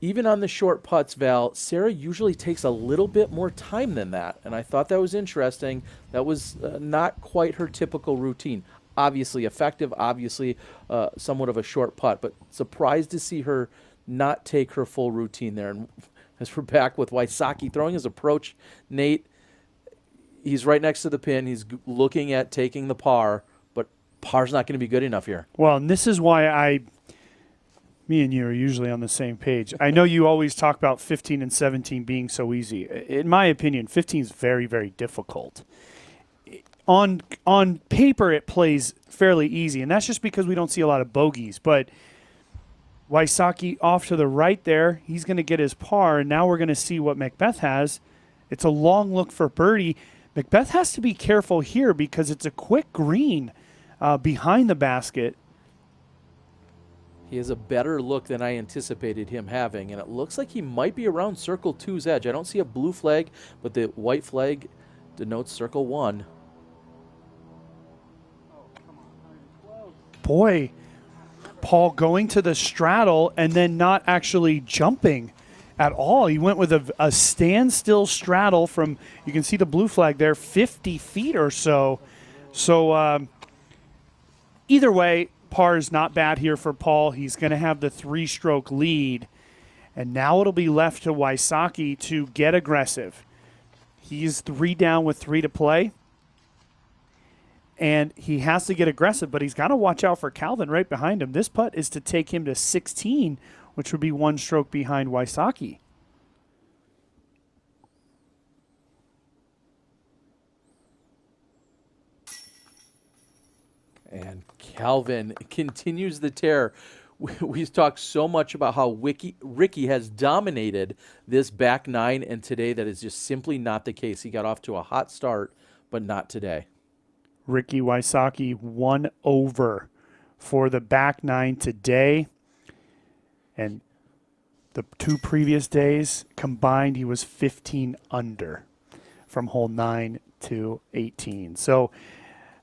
Speaker 1: even on the short putts, Val, Sarah usually takes a little bit more time than that. And I thought that was interesting. That was not quite her typical routine. Obviously effective, obviously somewhat of a short putt, but surprised to see her not take her full routine there. And as we're back with Wysocki throwing his approach, Nate, he's right next to the pin. He's looking at taking the par, but par's not going to be good enough here.
Speaker 2: Well, and this is why me and you are usually on the same page. I know you always talk about 15 and 17 being so easy. In my opinion, 15 is very, very difficult. On paper, it plays fairly easy, and that's just because we don't see a lot of bogeys. But Wysocki off to the right there, he's going to get his par, and now we're going to see what Macbeth has. It's a long look for birdie. Macbeth has to be careful here because it's a quick green behind the basket.
Speaker 1: He has a better look than I anticipated him having, and it looks like he might be around Circle 2's edge. I don't see a blue flag, but the white flag denotes Circle 1.
Speaker 2: Boy, Paul going to the straddle and then not actually jumping at all. He went with a standstill straddle from, you can see the blue flag there, 50 feet or so. So either way, par is not bad here for Paul. He's going to have the 3-stroke lead. And now it'll be left to Wysocki to get aggressive. He's 3 down with 3 to play. And he has to get aggressive, but he's got to watch out for Calvin right behind him. This putt is to take him to 16, which would be 1 stroke behind Wysocki.
Speaker 1: And Calvin continues the tear. we've talked so much about how Ricky has dominated this back nine, and today that is just simply not the case. He got off to a hot start, but not today.
Speaker 2: Ricky Wysocki 1 over for the back nine today. And the 2 previous days combined, he was 15 under from hole 9 to 18. So,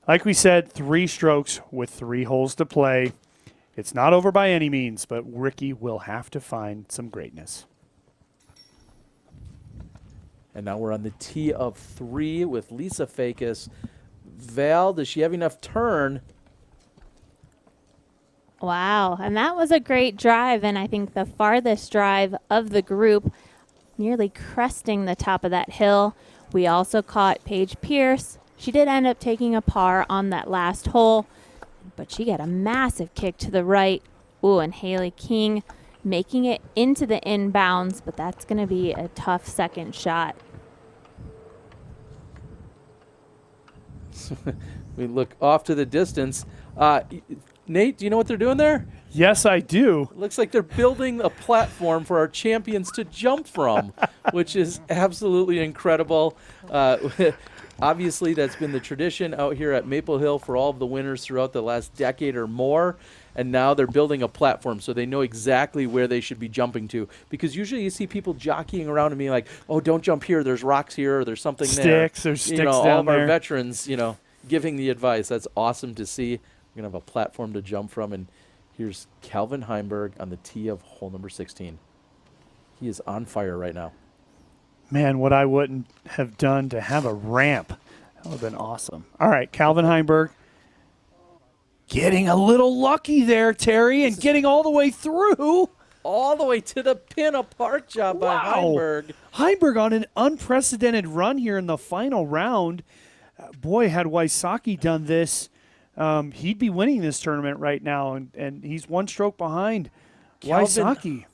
Speaker 2: like we said, 3 strokes with 3 holes to play. It's not over by any means, but Ricky will have to find some greatness.
Speaker 1: And now we're on the tee of 3 with Lisa Fakis. Val, does she have enough turn?
Speaker 13: Wow, and that was a great drive, and I think the farthest drive of the group, nearly cresting the top of that hill. We also caught Paige Pierce. She did end up taking a par on that last hole, but she got a massive kick to the right. Ooh, and Haley King making it into the inbounds, but that's going to be a tough second shot.
Speaker 1: We look off to the distance. Nate, do you know what they're doing there?
Speaker 2: Yes, I do.
Speaker 1: Looks like they're building a platform for our champions to jump from, which is absolutely incredible. Obviously, that's been the tradition out here at Maple Hill for all of the winners throughout the last decade or more. And now they're building a platform so they know exactly where they should be jumping to. Because usually you see people jockeying around and being like, oh, don't jump here. There's rocks here or there's something there.
Speaker 2: There's sticks
Speaker 1: all
Speaker 2: down
Speaker 1: of our
Speaker 2: there.
Speaker 1: veterans, giving the advice. That's awesome to see. We're going to have a platform to jump from. And here's Calvin Heimberg on the tee of hole number 16. He is on fire right now.
Speaker 2: Man, what I wouldn't have done to have a ramp. That would have been awesome. All right, Calvin Heimberg getting a little lucky there, Terry, and getting all the way through.
Speaker 1: All the way to the pin, a park job by Heimberg.
Speaker 2: Heimberg on an unprecedented run here in the final round. Boy, had Wysocki done this, he'd be winning this tournament right now, and he's 1 stroke behind Wysocki.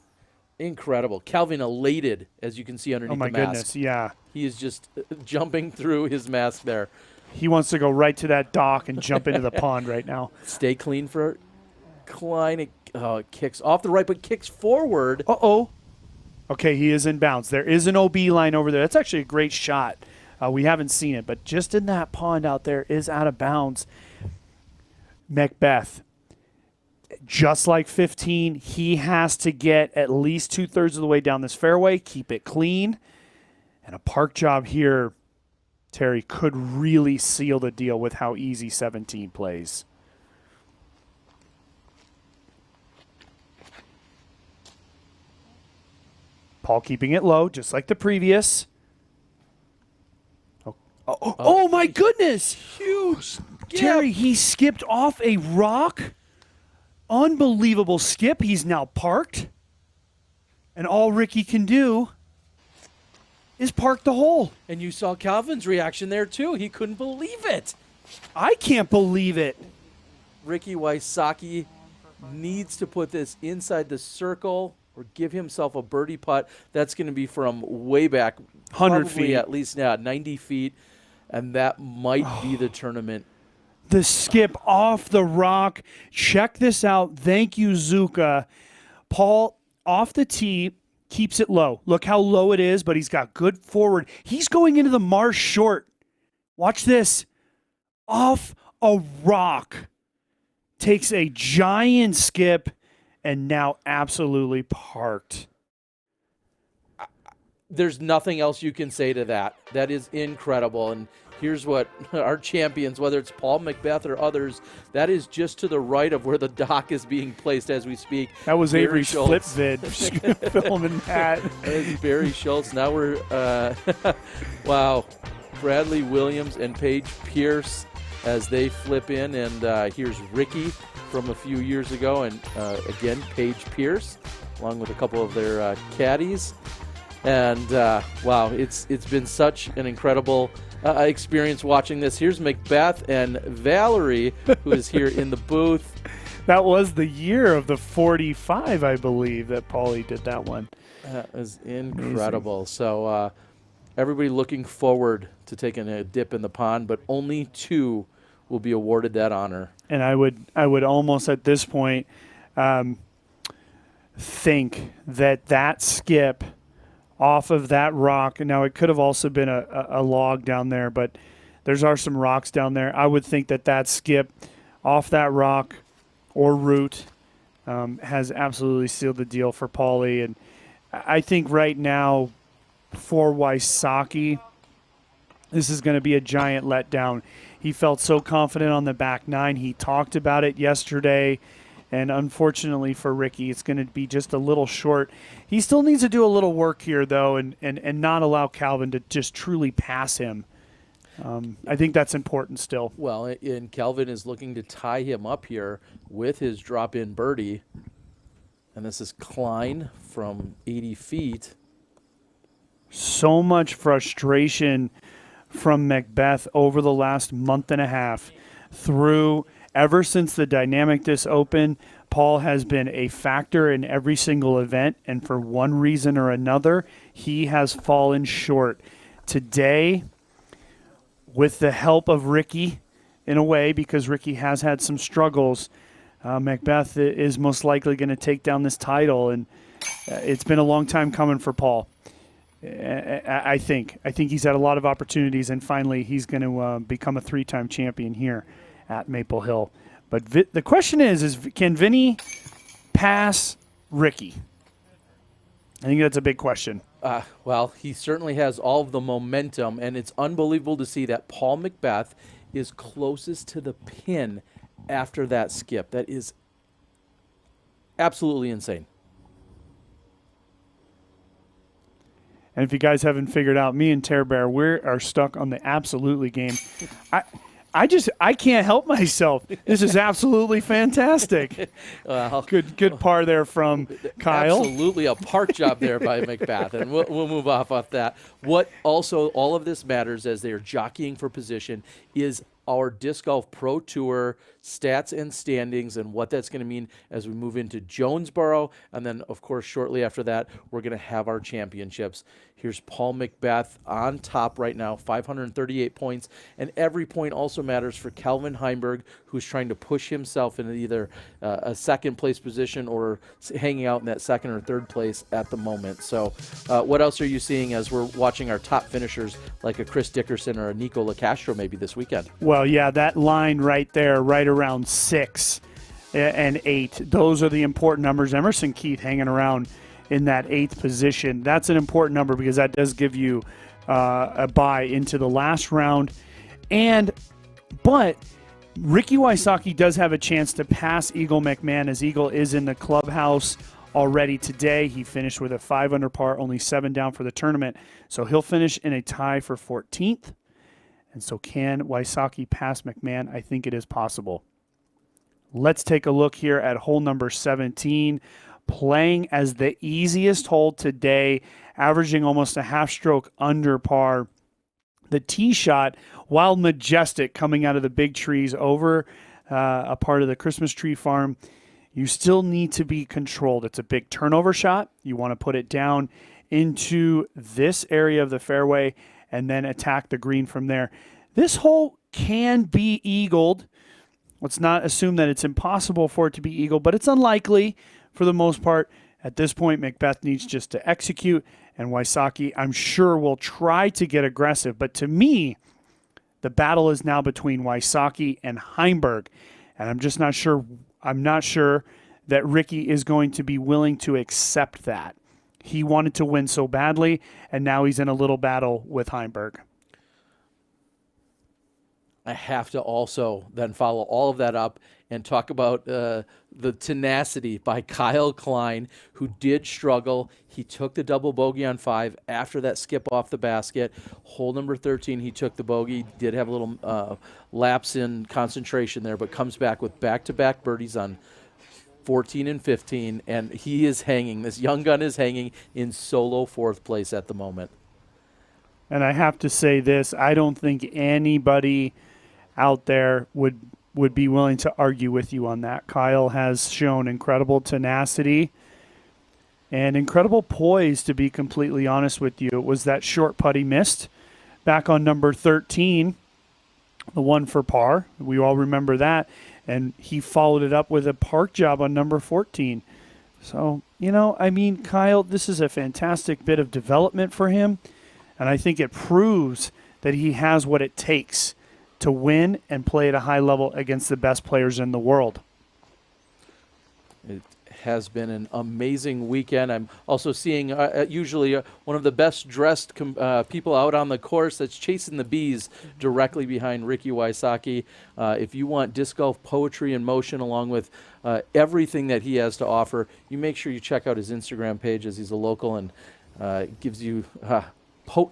Speaker 1: Incredible. Calvin elated, as you can see underneath the mask.
Speaker 2: Oh, my goodness, yeah.
Speaker 1: He is just jumping through his mask there.
Speaker 2: He wants to go right to that dock and jump into the pond right now.
Speaker 1: Stay clean for Klein. It kicks off the right, but kicks forward.
Speaker 2: Uh-oh. Okay, he is in bounds. There is an OB line over there. That's actually a great shot. We haven't seen it, but just in that pond out there is out of bounds. Macbeth, just like 15, he has to get at least 2/3 of the way down this fairway, keep it clean. And a park job here, Terry, could really seal the deal with how easy 17 plays. Paul keeping it low, just like the previous. Oh my goodness!
Speaker 1: Huge.
Speaker 2: Terry, he skipped off a rock. Unbelievable skip. He's now parked. And all Ricky can do is park the hole.
Speaker 1: And you saw Calvin's reaction there, too. He couldn't believe it.
Speaker 2: I can't believe it.
Speaker 1: Ricky Wysocki needs to put this inside the circle or give himself a birdie putt. That's going to be from way back.
Speaker 2: 100
Speaker 1: probably
Speaker 2: feet.
Speaker 1: At least now, 90 feet. And that might be the tournament.
Speaker 2: The skip off the rock. Check this out. Thank you, Zuka. Paul, off the tee, keeps it low. Look how low it is, but he's got good forward. He's going into the marsh short. Watch this. Off a rock. Takes a giant skip and now absolutely parked.
Speaker 1: There's nothing else you can say to that. That is incredible. And here's what our champions, whether it's Paul Macbeth or others, that is just to the right of where the dock is being placed as we speak.
Speaker 2: That was
Speaker 1: Barry
Speaker 2: Avery's flip vid filming that.
Speaker 1: That is Barry Schultz. Now we're, wow, Bradley Williams and Paige Pierce as they flip in. And here's Ricky from a few years ago. And again, Paige Pierce, along with a couple of their caddies. And, wow, it's been such an incredible experience watching this. Here's Macbeth and Valerie, who is here in the booth.
Speaker 2: That was the year of the 45, I believe, that Paulie did that one.
Speaker 1: That was incredible. Amazing. So everybody looking forward to taking a dip in the pond, but only 2 will be awarded that honor.
Speaker 2: And I would almost at this point think that skip off of that rock, and now it could have also been a log down there, but are some rocks down there. I would think that skip off that rock or root has absolutely sealed the deal for Paulie. And I think right now for Wysocki, this is going to be a giant letdown. He felt so confident on the back nine. He talked about it yesterday. And unfortunately for Ricky, it's going to be just a little short. He still needs to do a little work here, though, and not allow Calvin to just truly pass him. I think that's important still.
Speaker 1: Well, and Calvin is looking to tie him up here with his drop-in birdie. And this is Klein from 80 feet.
Speaker 2: So much frustration from Macbeth over the last month and a half. Ever since the Dynamic Disc Open, Paul has been a factor in every single event, and for one reason or another, he has fallen short. Today, with the help of Ricky, in a way, because Ricky has had some struggles, Macbeth is most likely going to take down this title, and it's been a long time coming for Paul. I think he's had a lot of opportunities, and finally he's going to become a 3-time champion here at Maple Hill. But the question is can Vinny pass Ricky? I think that's a big question.
Speaker 1: Well, he certainly has all of the momentum, and it's unbelievable to see that Paul Macbeth is closest to the pin after that skip. That is absolutely insane.
Speaker 2: And if you guys haven't figured out, me and Tear Bear, we are stuck on the absolutely game. I can't help myself. This is absolutely fantastic.
Speaker 1: Well,
Speaker 2: good par there from Kyle.
Speaker 1: Absolutely a park job there by Macbeth, and we'll move off that. What also all of this matters as they are jockeying for position is our Disc Golf Pro Tour stats and standings and what that's going to mean as we move into Jonesboro. And then, of course, shortly after that, we're going to have our championships. Here's Paul Macbeth on top right now, 538 points. And every point also matters for Calvin Heimberg, who's trying to push himself into either a second-place position or hanging out in that second or third place at the moment. So what else are you seeing as we're watching our top finishers like a Chris Dickerson or a Nico LaCastro maybe this weekend?
Speaker 2: Well, yeah, that line right there, right around 6 and 8, those are the important numbers. Emerson Keith hanging around in that 8th position. That's an important number because that does give you a bye into the last round. But Ricky Wysocki does have a chance to pass Eagle McMahon, as Eagle is in the clubhouse already today. He finished with a 5 under par, only 7 down for the tournament. So he'll finish in a tie for 14th. And so can Wysocki pass McMahon? I think it is possible. Let's take a look here at hole number 17. Playing as the easiest hole today, averaging almost a half stroke under par. The tee shot, while majestic, coming out of the big trees over a part of the Christmas tree farm, you still need to be controlled. It's a big turnover shot. You want to put it down into this area of the fairway and then attack the green from there. This hole can be eagled. Let's not assume that it's impossible for it to be eagled, but it's unlikely for the most part. At this point, Macbeth needs just to execute, and Wysocki, I'm sure, will try to get aggressive. But to me, the battle is now between Wysocki and Heimberg, and I'm just not sure. I'm not sure that Ricky is going to be willing to accept that. He wanted to win so badly, and now he's in a little battle with Heimberg.
Speaker 1: I have to also then follow all of that up and talk about the tenacity by Kyle Klein, who did struggle. He took the double bogey on 5 after that skip off the basket. Hole number 13, he took the bogey, did have a little lapse in concentration there, but comes back with back-to-back birdies on 14 and 15, and he is hanging. This young gun is hanging in solo 4th place at the moment.
Speaker 2: And I have to say this, I don't think anybody out there would be willing to argue with you on that. Kyle has shown incredible tenacity and incredible poise, to be completely honest with you. It was that short putt he missed back on number 13, the one for par. We all remember that. And he followed it up with a park job on number 14. So You know, I mean, Kyle, this is a fantastic bit of development for him, and I think it proves that he has what it takes to win and play at a high level against the best players in the world.
Speaker 1: It has been an amazing weekend. I'm also seeing usually one of the best dressed people out on the course that's chasing the bees directly behind Ricky Wysocki. If you want disc golf poetry in motion along with everything that he has to offer, you make sure you check out his Instagram page as he's a local and gives you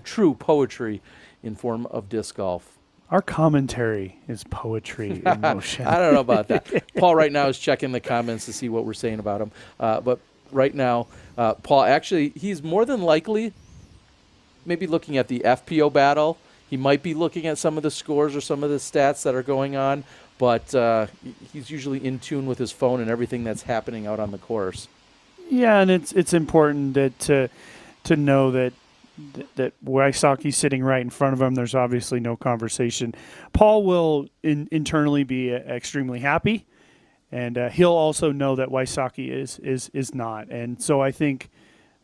Speaker 1: true poetry in form of disc golf.
Speaker 2: Our commentary is poetry in motion.
Speaker 1: I don't know about that. Paul right now is checking the comments to see what we're saying about him. But right now, Paul, actually, he's more than likely maybe looking at the FPO battle. He might be looking at some of the scores or some of the stats that are going on, but he's usually in tune with his phone and everything that's happening out on the course.
Speaker 2: Yeah, and it's important that to know that Wysocki's sitting right in front of him. There's obviously no conversation. Paul will internally be extremely happy, and he'll also know that Wysocki is not. And so I think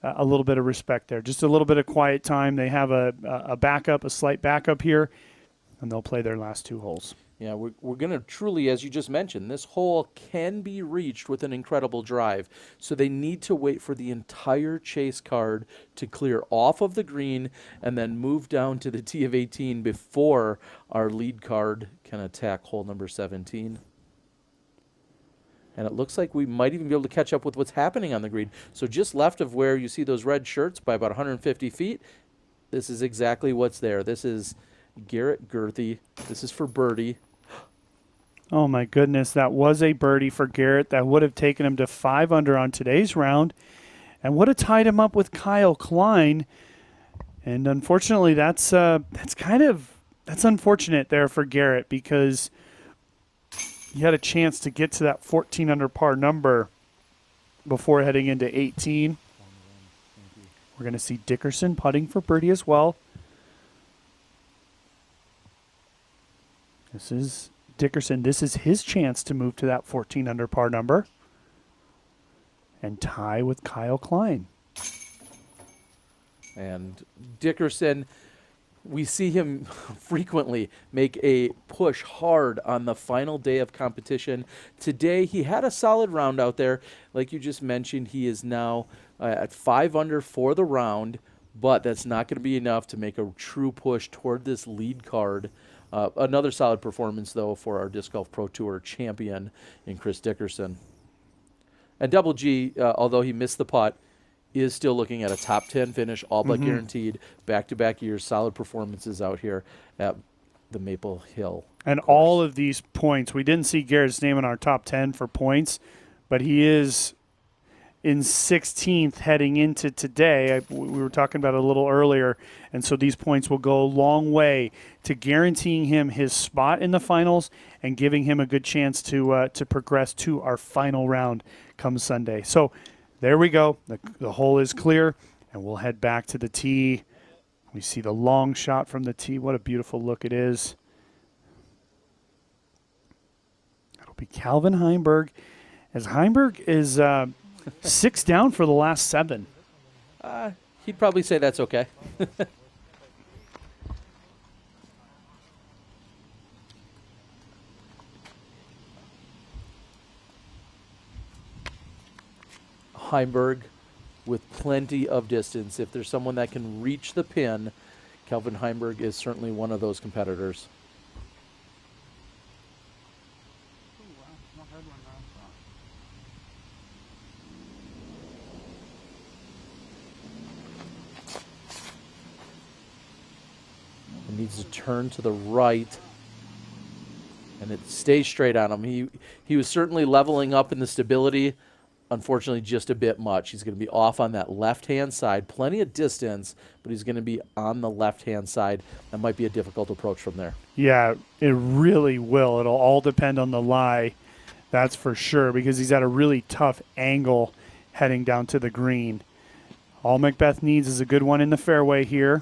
Speaker 2: a little bit of respect there. Just a little bit of quiet time. They have a backup, a slight backup here, and they'll play their last two holes.
Speaker 1: Yeah, we're going to truly, as you just mentioned, this hole can be reached with an incredible drive. So they need to wait for the entire chase card to clear off of the green and then move down to the tee of 18 before our lead card can attack hole number 17. And it looks like we might even be able to catch up with what's happening on the green. So just left of where you see those red shirts by about 150 feet, this is exactly what's there. This is Garrett Girthy. This is for birdie.
Speaker 2: Oh, my goodness. That was a birdie for Garrett. That would have taken him to 5 under on today's round and would have tied him up with Kyle Klein. And unfortunately, that's unfortunate there for Garrett because he had a chance to get to that 14 under par number before heading into 18. We're going to see Dickerson putting for birdie as well. This is Dickerson. This is his chance to move to that 14 under par number and tie with Kyle Klein.
Speaker 1: And Dickerson, we see him frequently make a push hard on the final day of competition. Today, he had a solid round out there. Like you just mentioned, he is now at 5 under for the round, but that's not going to be enough to make a true push toward this lead card. Another solid performance, though, for our Disc Golf Pro Tour champion in Chris Dickerson. And Double G, although he missed the putt, is still looking at a top 10 finish, all but guaranteed, back-to-back years, solid performances out here at the Maple Hill.
Speaker 2: And all of these points, we didn't see Garrett's name in our top 10 for points, but he is in 16th heading into today. We were talking about it a little earlier, and so these points will go a long way to guaranteeing him his spot in the finals and giving him a good chance to progress to our final round come Sunday. So there we go. The hole is clear, and we'll head back to the tee. We see the long shot from the tee. What a beautiful look it is. It'll be Calvin Heimberg, as Heimberg is 6 down for the last 7.
Speaker 1: He'd probably say that's okay. Heimberg with plenty of distance. If there's someone that can reach the pin, Calvin Heimberg is certainly one of those competitors. He needs to turn to the right, and it stays straight on him. He was certainly leveling up in the stability. Unfortunately, just a bit much. He's going to be off on that left-hand side. Plenty of distance, but he's going to be on the left-hand side. That might be a difficult approach from there.
Speaker 2: Yeah, it really will. It'll all depend on the lie, that's for sure, because he's at a really tough angle heading down to the green. All Macbeth needs is a good one in the fairway here.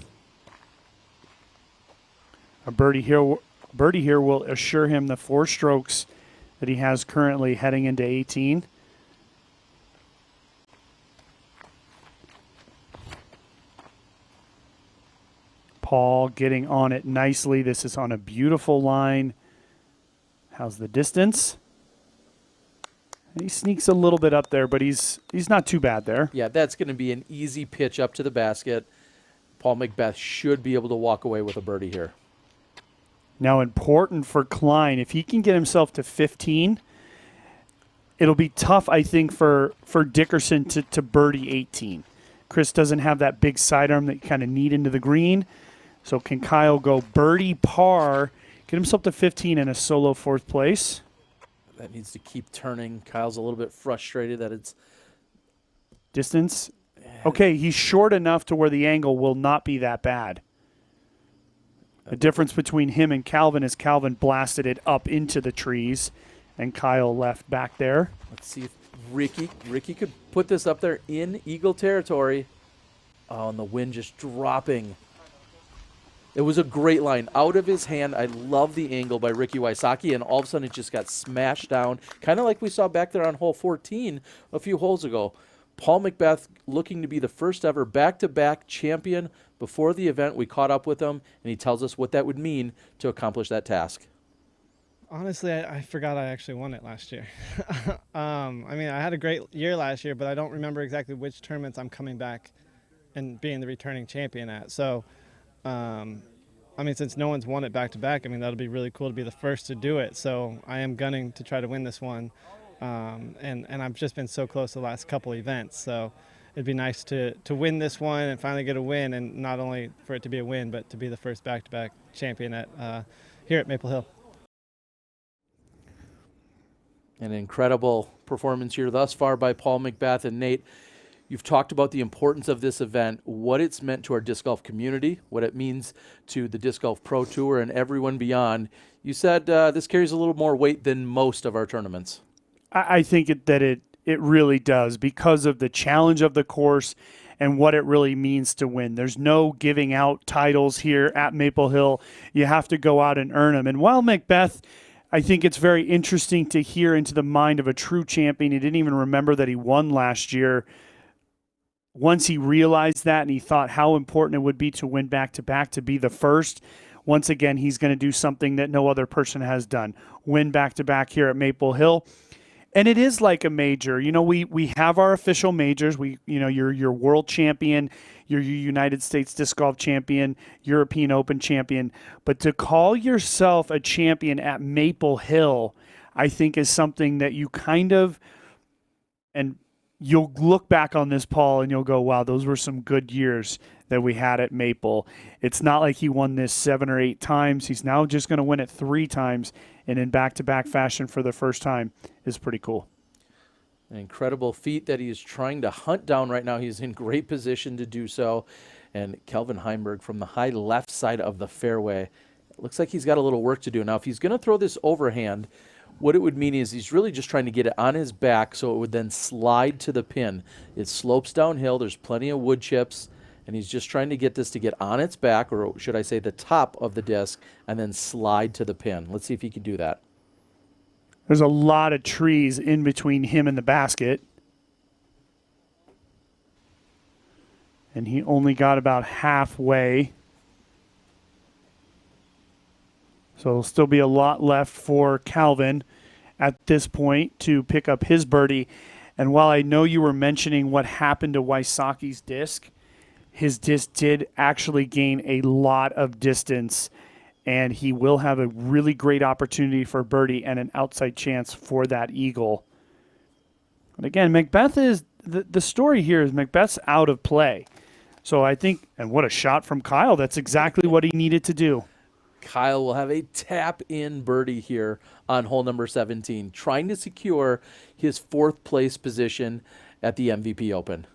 Speaker 2: A birdie here will assure him the 4 strokes that he has currently heading into 18. Paul getting on it nicely. This is on a beautiful line. How's the distance? He sneaks a little bit up there, but he's not too bad there.
Speaker 1: Yeah, that's going to be an easy pitch up to the basket. Paul McBeth should be able to walk away with a birdie here.
Speaker 2: Now, important for Klein, if he can get himself to 15, it'll be tough, I think, for Dickerson to birdie 18. Chris doesn't have that big sidearm that you kind of need into the green. So can Kyle go birdie par, get himself to 15 in a solo fourth place?
Speaker 1: That needs to keep turning. Kyle's a little bit frustrated that it's
Speaker 2: distance. Okay, he's short enough to where the angle will not be that bad. The difference between him and Calvin is Calvin blasted it up into the trees, and Kyle left back there.
Speaker 1: Let's see if Ricky could put this up there in eagle territory. Oh, and the wind just dropping. It was a great line. Out of his hand. I love the angle by Ricky Wysocki, and all of a sudden it just got smashed down, kind of like we saw back there on hole 14 a few holes ago. Paul McBeth looking to be the first ever back-to-back champion. Before the event, we caught up with him, and he tells us what that would mean to accomplish that task.
Speaker 12: Honestly, I forgot I actually won it last year. I mean, I had a great year last year, but I don't remember exactly which tournaments I'm coming back and being the returning champion at. So, I mean, since no one's won it back-to-back, I mean, that'll be really cool to be the first to do it. So I am gunning to try to win this one. And I've just been so close the last couple events. So it'd be nice to win this one and finally get a win, and not only for it to be a win, but to be the first back-to-back champion here at Maple Hill.
Speaker 1: An incredible performance here thus far by Paul McBeth. And Nate, you've talked about the importance of this event, what it's meant to our disc golf community, what it means to the Disc Golf Pro Tour and everyone beyond. You said this carries a little more weight than most of our tournaments.
Speaker 2: I think it really does, because of the challenge of the course and what it really means to win. There's no giving out titles here at Maple Hill. You have to go out and earn them. And while McBeth, I think it's very interesting to hear into the mind of a true champion. He didn't even remember that he won last year. Once he realized that and he thought how important it would be to win back-to-back, to be the first, once again, he's going to do something that no other person has done. Win back-to-back here at Maple Hill. And it is like a major. You know, we have our official majors. You're your world champion, you're your United States Disc Golf champion, European Open champion. But to call yourself a champion at Maple Hill, I think is something that you kind of, and you'll look back on this, Paul, and you'll go, wow, those were some good years that we had at Maple. It's not like he won this 7 or 8 times. He's now just going to win it 3 times, and in back-to-back fashion for the first time is pretty cool.
Speaker 1: An incredible feat that he is trying to hunt down right now. He's in great position to do so. And Kelvin Heimberg from the high left side of the fairway. It looks like he's got a little work to do. Now, if he's going to throw this overhand, what it would mean is he's really just trying to get it on his back so it would then slide to the pin. It slopes downhill. There's plenty of wood chips. And he's just trying to get this to get on its back, or should I say the top of the disc, and then slide to the pin. Let's see if he can do that.
Speaker 2: There's a lot of trees in between him and the basket. And he only got about halfway. So there'll still be a lot left for Calvin at this point to pick up his birdie. And while I know you were mentioning what happened to Wysocki's disc, his disc did actually gain a lot of distance, and he will have a really great opportunity for birdie and an outside chance for that eagle. But again, McBeth is the story here is McBeth's out of play. So I think, and what a shot from Kyle. That's exactly what he needed to do.
Speaker 1: Kyle will have a tap-in birdie here on hole number 17, trying to secure his 4th place position at the MVP Open.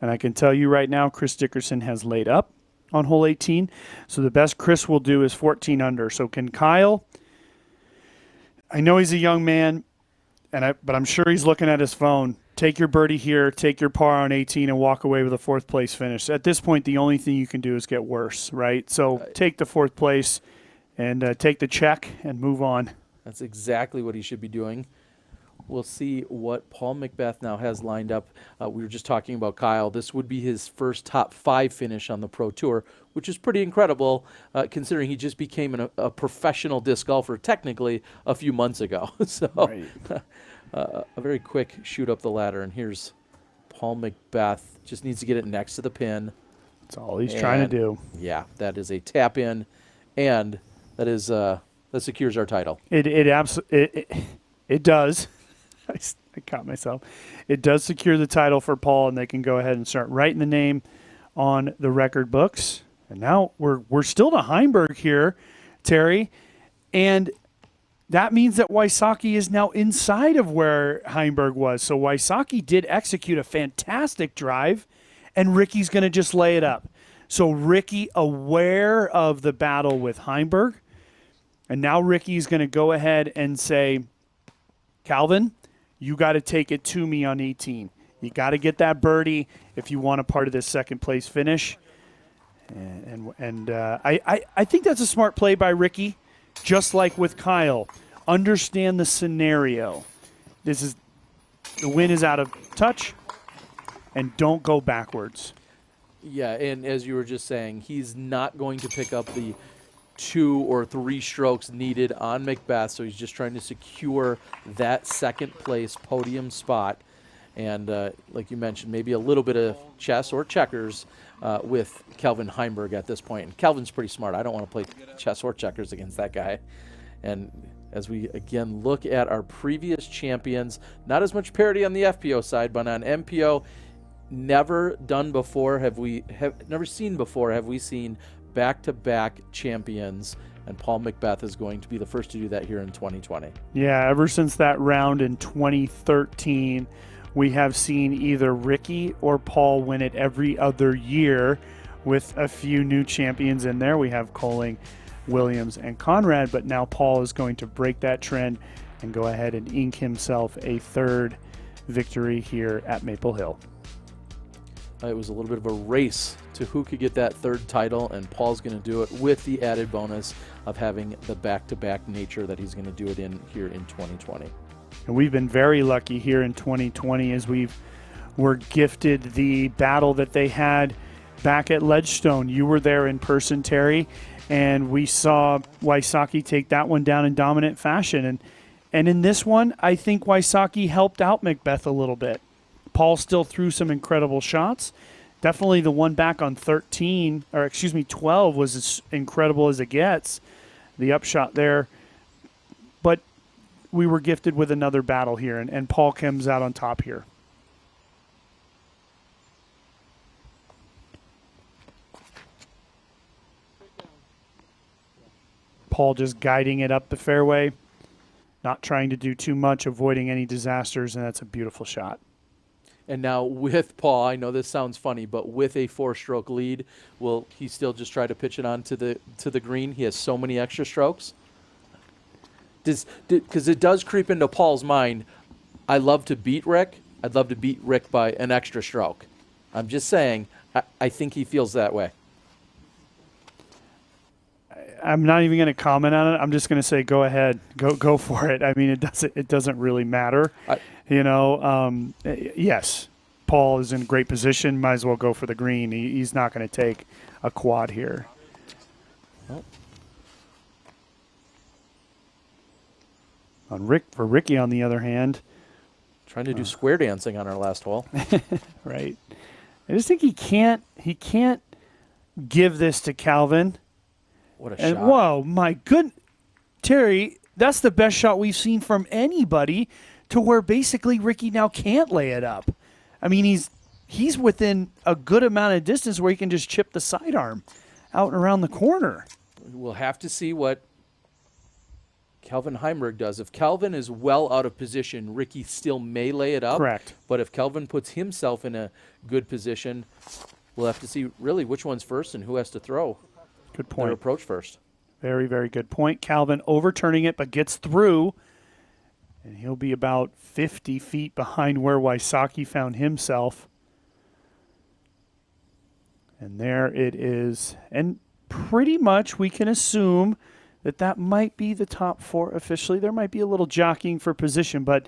Speaker 2: And I can tell you right now, Chris Dickerson has laid up on hole 18. So the best Chris will do is 14 under. So can Kyle, I know he's a young man, but I'm sure he's looking at his phone. Take your birdie here, take your par on 18, and walk away with a 4th place finish. At this point, the only thing you can do is get worse, right? So take the 4th place and take the check and move on.
Speaker 1: That's exactly what he should be doing. we'll see what Paul McBeth now has lined up. We were just talking about Kyle. This would be his first top 5 finish on the Pro Tour, which is pretty incredible considering he just became a professional disc golfer technically a few months ago. So
Speaker 2: Right.
Speaker 1: a very quick shoot up the ladder. And here's Paul McBeth. Just needs to get it next to the pin.
Speaker 2: That's all he's trying to do.
Speaker 1: Yeah, that is a tap in, and that is that secures our title.
Speaker 2: It does. I caught myself. It does secure the title for Paul, and they can go ahead and start writing the name on the record books. And now we're still to Heimberg here, Terry, and that means that Wysocki is now inside of where Heimberg was. So Wysocki did execute a fantastic drive, and Ricky's going to just lay it up. So Ricky aware of the battle with Heimberg, and now Ricky's going to go ahead and say, Calvin, you got to take it to me on 18. You got to get that birdie if you want a part of this second place finish. And I think that's a smart play by Ricky, just like with Kyle. Understand the scenario. The win is out of touch, and don't go backwards.
Speaker 1: Yeah, and as you were just saying, he's not going to pick up the 2 or 3 strokes needed on McBeth, so he's just trying to secure that second place podium spot. And like you mentioned, maybe a little bit of chess or checkers with Kelvin Heimberg at this point. And Kelvin's pretty smart. I don't want to play chess or checkers against that guy. And as we, again, look at our previous champions, not as much parity on the FPO side, but on MPO, never done before, have never seen before, have we seen back-to-back champions, and Paul McBeth is going to be the first to do that here in 2020.
Speaker 2: Yeah, ever since that round in 2013, we have seen either Ricky or Paul win it every other year with a few new champions in there. We have Colling, Williams, and Conrad, but now Paul is going to break that trend and go ahead and ink himself a third victory here at Maple Hill.
Speaker 1: It was a little bit of a race to who could get that third title, and Paul's going to do it with the added bonus of having the back-to-back nature that he's going to do it in here in 2020.
Speaker 2: And we've been very lucky here in 2020 as were gifted the battle that they had back at Ledgestone. You were there in person, Terry, and we saw Wysocki take that one down in dominant fashion. And in this one, I think Wysocki helped out McBeth a little bit. Paul still threw some incredible shots. Definitely the one back on 12 was as incredible as it gets. The upshot there. But we were gifted with another battle here, and Paul comes out on top here. Paul just guiding it up the fairway, not trying to do too much, avoiding any disasters, and that's a beautiful shot.
Speaker 1: And now with Paul, I know this sounds funny, but with a 4-stroke lead, will he still just try to pitch it on to the green? He has so many extra strokes. Because it does creep into Paul's mind, I love to beat Rick. I'd love to beat Rick by an extra stroke. I'm just saying, I think he feels that way.
Speaker 2: I'm not even going to comment on it. I'm just going to say, go ahead, go for it. I mean, it doesn't really matter. Yes, Paul is in great position. Might as well go for the green. He's not going to take a quad here.
Speaker 1: Well.
Speaker 2: For Ricky, on the other hand,
Speaker 1: trying to do square dancing on our last hole.
Speaker 2: Right. I just think he can't give this to Calvin.
Speaker 1: What a shot.
Speaker 2: Whoa, my good Terry, that's the best shot we've seen from anybody, to where basically Ricky now can't lay it up. I mean, he's within a good amount of distance where he can just chip the sidearm out and around the corner.
Speaker 1: We'll have to see what Kelvin Heimberg does. If Kelvin is well out of position, Ricky still may lay it up.
Speaker 2: Correct.
Speaker 1: But if Kelvin puts himself in a good position, we'll have to see really which one's first and who has to throw.
Speaker 2: Good point.
Speaker 1: Their approach first.
Speaker 2: Very, very good point. Calvin overturning it, but gets through. And he'll be about 50 feet behind where Wysocki found himself. And there it is. And pretty much we can assume that might be the top 4 officially. There might be a little jockeying for position, but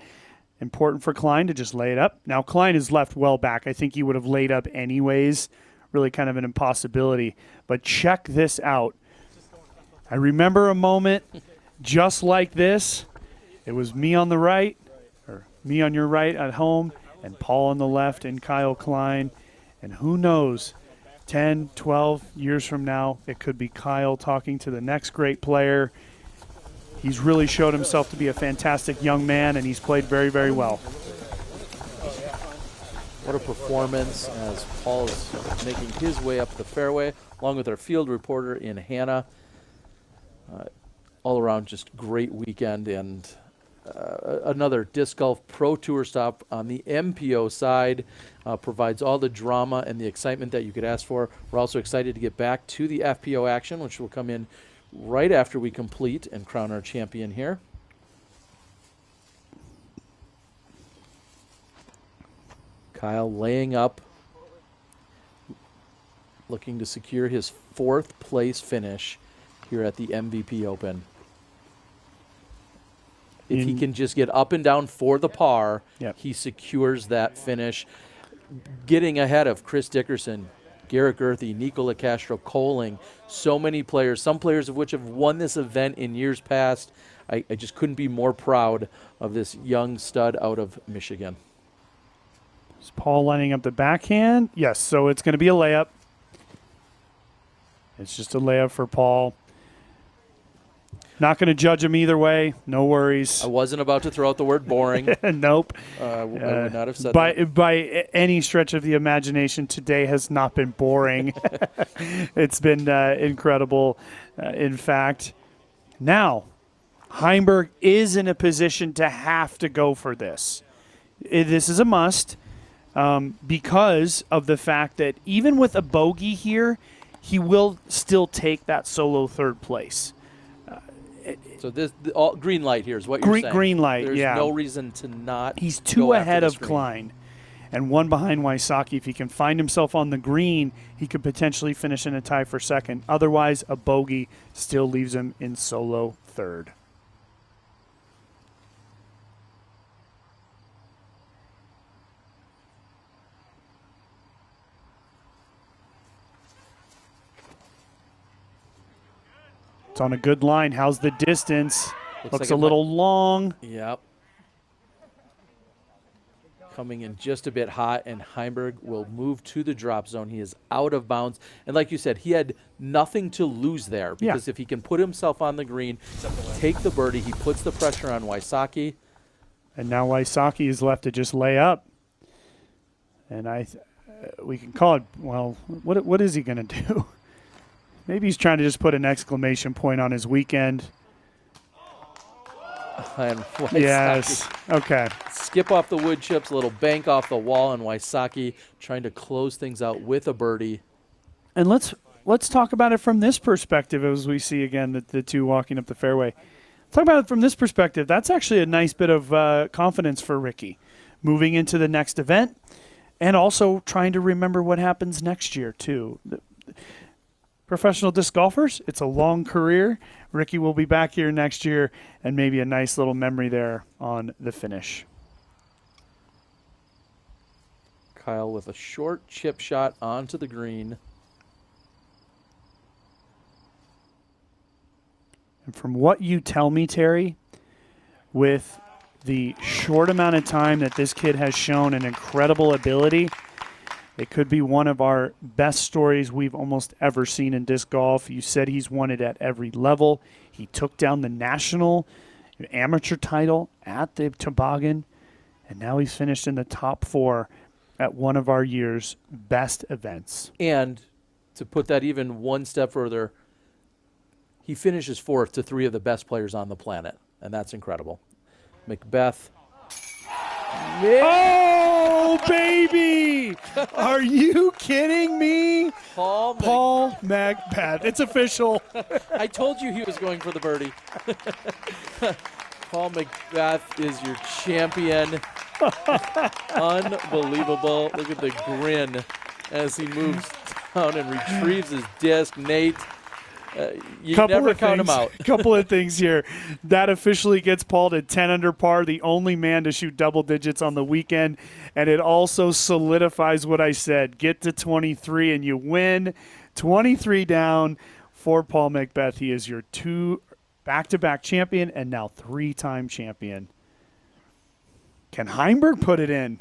Speaker 2: Important for Klein to just lay it up. Now, Klein is left well back. I think he would have laid up anyways. Really kind of an impossibility. But check this out. I remember a moment just like this. It was me on the right, or me on your right at home, and Paul on the left and Kyle Klein. And who knows, 10, 12 years from now, it could be Kyle talking to the next great player. He's really showed himself to be a fantastic young man, and he's played very, very well.
Speaker 1: What a performance as Paul is making his way up the fairway, along with our field reporter in Hannah. All around, just great weekend, and another Disc Golf Pro Tour stop on the MPO side. Provides all the drama and the excitement that you could ask for. We're also excited to get back to the FPO action, which will come in right after we complete and crown our champion here. Kyle laying up, looking to secure his 4th place finish here at the MVP Open. If he can just get up and down for the par, he secures that finish, getting ahead of Chris Dickerson, Garrett Gerthy, Nicola Castro, Coling, so many players, some players of which have won this event in years past. I just couldn't be more proud of this young stud out of Michigan.
Speaker 2: Is Paul lining up the backhand? Yes, so it's going to be a layup. It's just a layup for Paul. Not going to judge him either way. No worries.
Speaker 1: I wasn't about to throw out the word boring.
Speaker 2: Nope.
Speaker 1: I would not have said that.
Speaker 2: By any stretch of the imagination, today has not been boring. It's been incredible, in fact. Now, Heimberg is in a position to have to go for this. This is a must because of the fact that even with a bogey here, he will still take that solo 3rd place.
Speaker 1: So this all green light here is what you're saying.
Speaker 2: Green light,
Speaker 1: There's
Speaker 2: yeah.
Speaker 1: no reason to not.
Speaker 2: He's 2
Speaker 1: go
Speaker 2: ahead
Speaker 1: after
Speaker 2: of Klein and 1 behind Wysocki. If he can find himself on the green, he could potentially finish in a tie for 2nd. Otherwise, a bogey still leaves him in solo 3rd. It's on a good line. How's the distance? Looks
Speaker 1: like
Speaker 2: a little long.
Speaker 1: Yep. Coming in just a bit hot, and Heimberg will move to the drop zone. He is out of bounds. And like you said, he had nothing to lose there because if he can put himself on the green, take the birdie, he puts the pressure on Wysocki.
Speaker 2: And now Wysocki is left to just lay up. And we can call it, well, what is he going to do? Maybe he's trying to just put an exclamation point on his weekend.
Speaker 1: And
Speaker 2: yes. Okay.
Speaker 1: Skip off the wood chips, a little bank off the wall, and Wysocki trying to close things out with a birdie.
Speaker 2: And let's talk about it from this perspective as we see again the 2 walking up the fairway. Talk about it from this perspective. That's actually a nice bit of confidence for Ricky moving into the next event and also trying to remember what happens next year too. Professional disc golfers, it's a long career. Ricky will be back here next year, and maybe a nice little memory there on the finish.
Speaker 1: Kyle with a short chip shot onto the green.
Speaker 2: And from what you tell me, Terry, with the short amount of time that this kid has shown an incredible ability, it could be one of our best stories we've almost ever seen in disc golf. You said he's won it at every level. He took down the national amateur title at the Toboggan, and now he's finished in the top 4 at one of our year's best events.
Speaker 1: And to put that even one step further, he finishes 4th to 3 of the best players on the planet, and that's incredible. Macbeth.
Speaker 2: Oh, baby! Are you kidding me?
Speaker 1: Paul
Speaker 2: Macbeth. It's official.
Speaker 1: I told you he was going for the birdie. Paul Macbeth is your champion. Unbelievable. Look at the grin as he moves down and retrieves his disc. Nate, You never count him out.
Speaker 2: Couple of things here. That officially gets Paul to 10 under par, the only man to shoot double digits on the weekend. And it also solidifies what I said. Get to 23 and you win. 23 down for Paul McBeth. He is your 2 back-to-back champion and now 3-time champion. Can Heimberg put it in?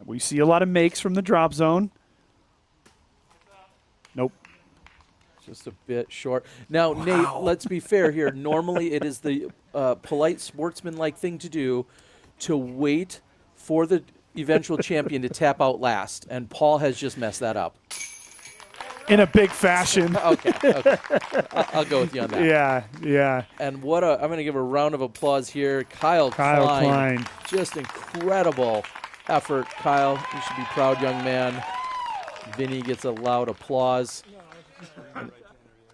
Speaker 2: We see a lot of makes from the drop zone. Nope.
Speaker 1: Just a bit short. Now, wow. Nate, let's be fair here. Normally it is the polite sportsman-like thing to do to wait for the eventual champion to tap out last, and Paul has just messed that up.
Speaker 2: In a big fashion.
Speaker 1: Okay. I'll go with you on that.
Speaker 2: Yeah.
Speaker 1: And I'm going to give a round of applause here. Kyle Klein. Just incredible effort, Kyle. You should be proud, young man. Vinny gets a loud applause.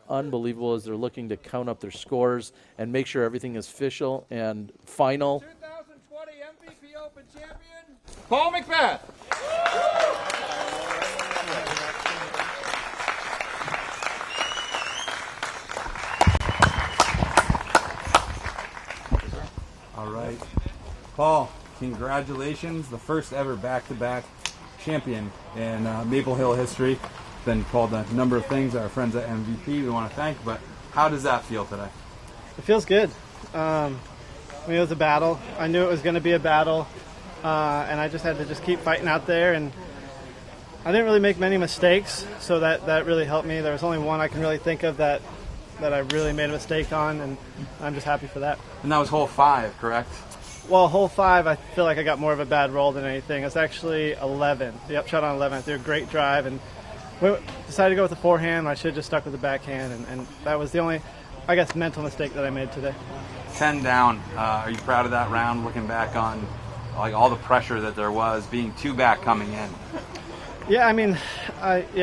Speaker 1: Unbelievable as they're looking to count up their scores and make sure everything is official and final.
Speaker 8: 2020 MVP Open champion, Paul McBeth.
Speaker 5: All right. Paul, congratulations. The first ever back-to-back champion in Maple Hill history. Been called a number of things. Our friends at MVP we want to thank, but how does that feel today?
Speaker 12: It feels good. I mean, it was a battle. I knew it was going to be a battle, and I just had to just keep fighting out there, and I didn't really make many mistakes, so that really helped me. There was only one I can really think of that I really made a mistake on, and I'm just happy for that.
Speaker 5: And that was hole 5, correct?
Speaker 12: Well, hole 5, I feel like I got more of a bad roll than anything. It's actually 11. The upshot on 11. I threw a great drive, and we decided to go with the forehand. I should have just stuck with the backhand, and that was the only, I guess, mental mistake that I made today. 10
Speaker 5: down. Are you proud of that round, looking back on like all the pressure that there was, being 2 back coming in?
Speaker 12: Yeah, I mean,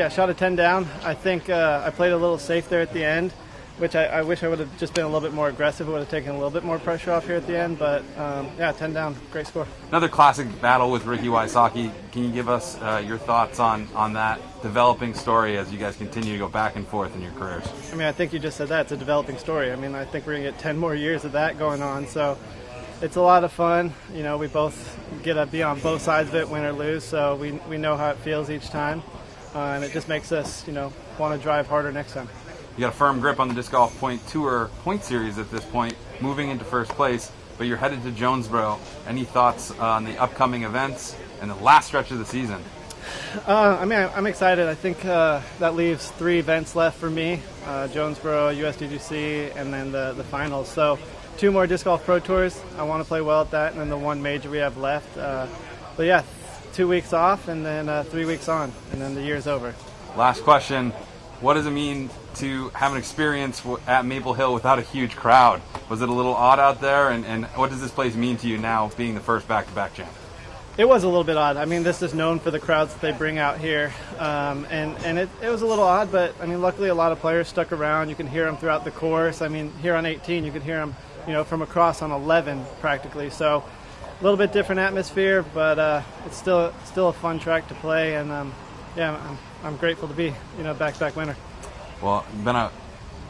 Speaker 12: shot a 10 down. I think I played a little safe there at the end, which I wish I would have just been a little bit more aggressive. It would have taken a little bit more pressure off here at the end. But, 10 down, great score.
Speaker 5: Another classic battle with Ricky Wysocki. Can you give us your thoughts on that developing story as you guys continue to go back and forth in your careers?
Speaker 12: I mean, I think you just said that. It's a developing story. I mean, I think we're going to get 10 more years of that going on. So it's a lot of fun. You know, we both get to be on both sides of it, win or lose. So we know how it feels each time. And it just makes us, want to drive harder next time.
Speaker 5: You got a firm grip on the Disc Golf Point Tour point series at this point, moving into first place, but you're headed to Jonesboro. Any thoughts on the upcoming events and the last stretch of the season?
Speaker 12: I'm excited. I think that leaves 3 events left for me, Jonesboro, USDGC, and then the finals. So 2 more Disc Golf Pro Tours. I want to play well at that, and then the 1 major we have left. 2 weeks off, and then 3 weeks on, and then the year's over.
Speaker 5: Last question. What does it mean to have an experience at Maple Hill without a huge crowd? Was it a little odd out there? And what does this place mean to you now, being the first back-to-back champ?
Speaker 12: It was a little bit odd. I mean, this is known for the crowds that they bring out here. And it was a little odd, but, I mean, luckily a lot of players stuck around. You can hear them throughout the course. I mean, here on 18, you can hear them, from across on 11 practically. So a little bit different atmosphere, but it's still a fun track to play. And, I'm grateful to be, back-to-back winner.
Speaker 5: Well, it's been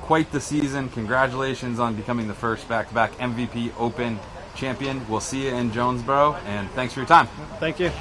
Speaker 5: quite the season. Congratulations on becoming the first back-to-back MVP Open champion. We'll see you in Jonesboro, and thanks for your time.
Speaker 12: Thank you.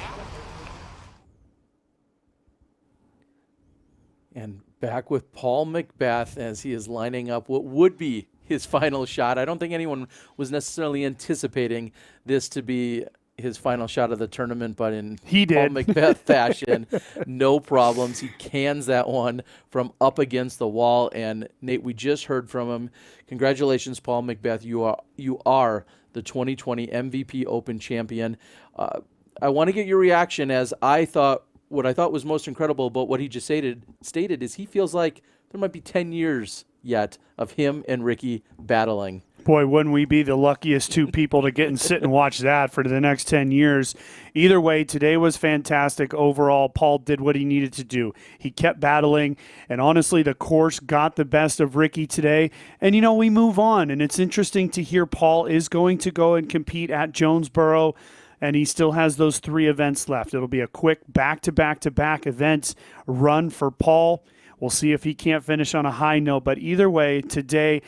Speaker 1: And back with Paul McBeth as he is lining up what would be his final shot. I don't think anyone was necessarily anticipating this to be his final shot of the tournament, but in Paul McBeth fashion, no problems. He cans that one from up against the wall. And Nate, we just heard from him. Congratulations, Paul McBeth. You are the 2020 MVP Open champion. I want to get your reaction, as what I thought was most incredible about what he just stated is he feels like there might be 10 years yet of him and Ricky battling.
Speaker 2: Boy, wouldn't we be the luckiest 2 people to get and sit and watch that for the next 10 years. Either way, today was fantastic overall. Paul did what he needed to do. He kept battling, and honestly, the course got the best of Ricky today. And, we move on, and it's interesting to hear Paul is going to go and compete at Jonesboro, and he still has those 3 events left. It'll be a quick back-to-back-to-back event run for Paul. We'll see if he can't finish on a high note. But either way, today,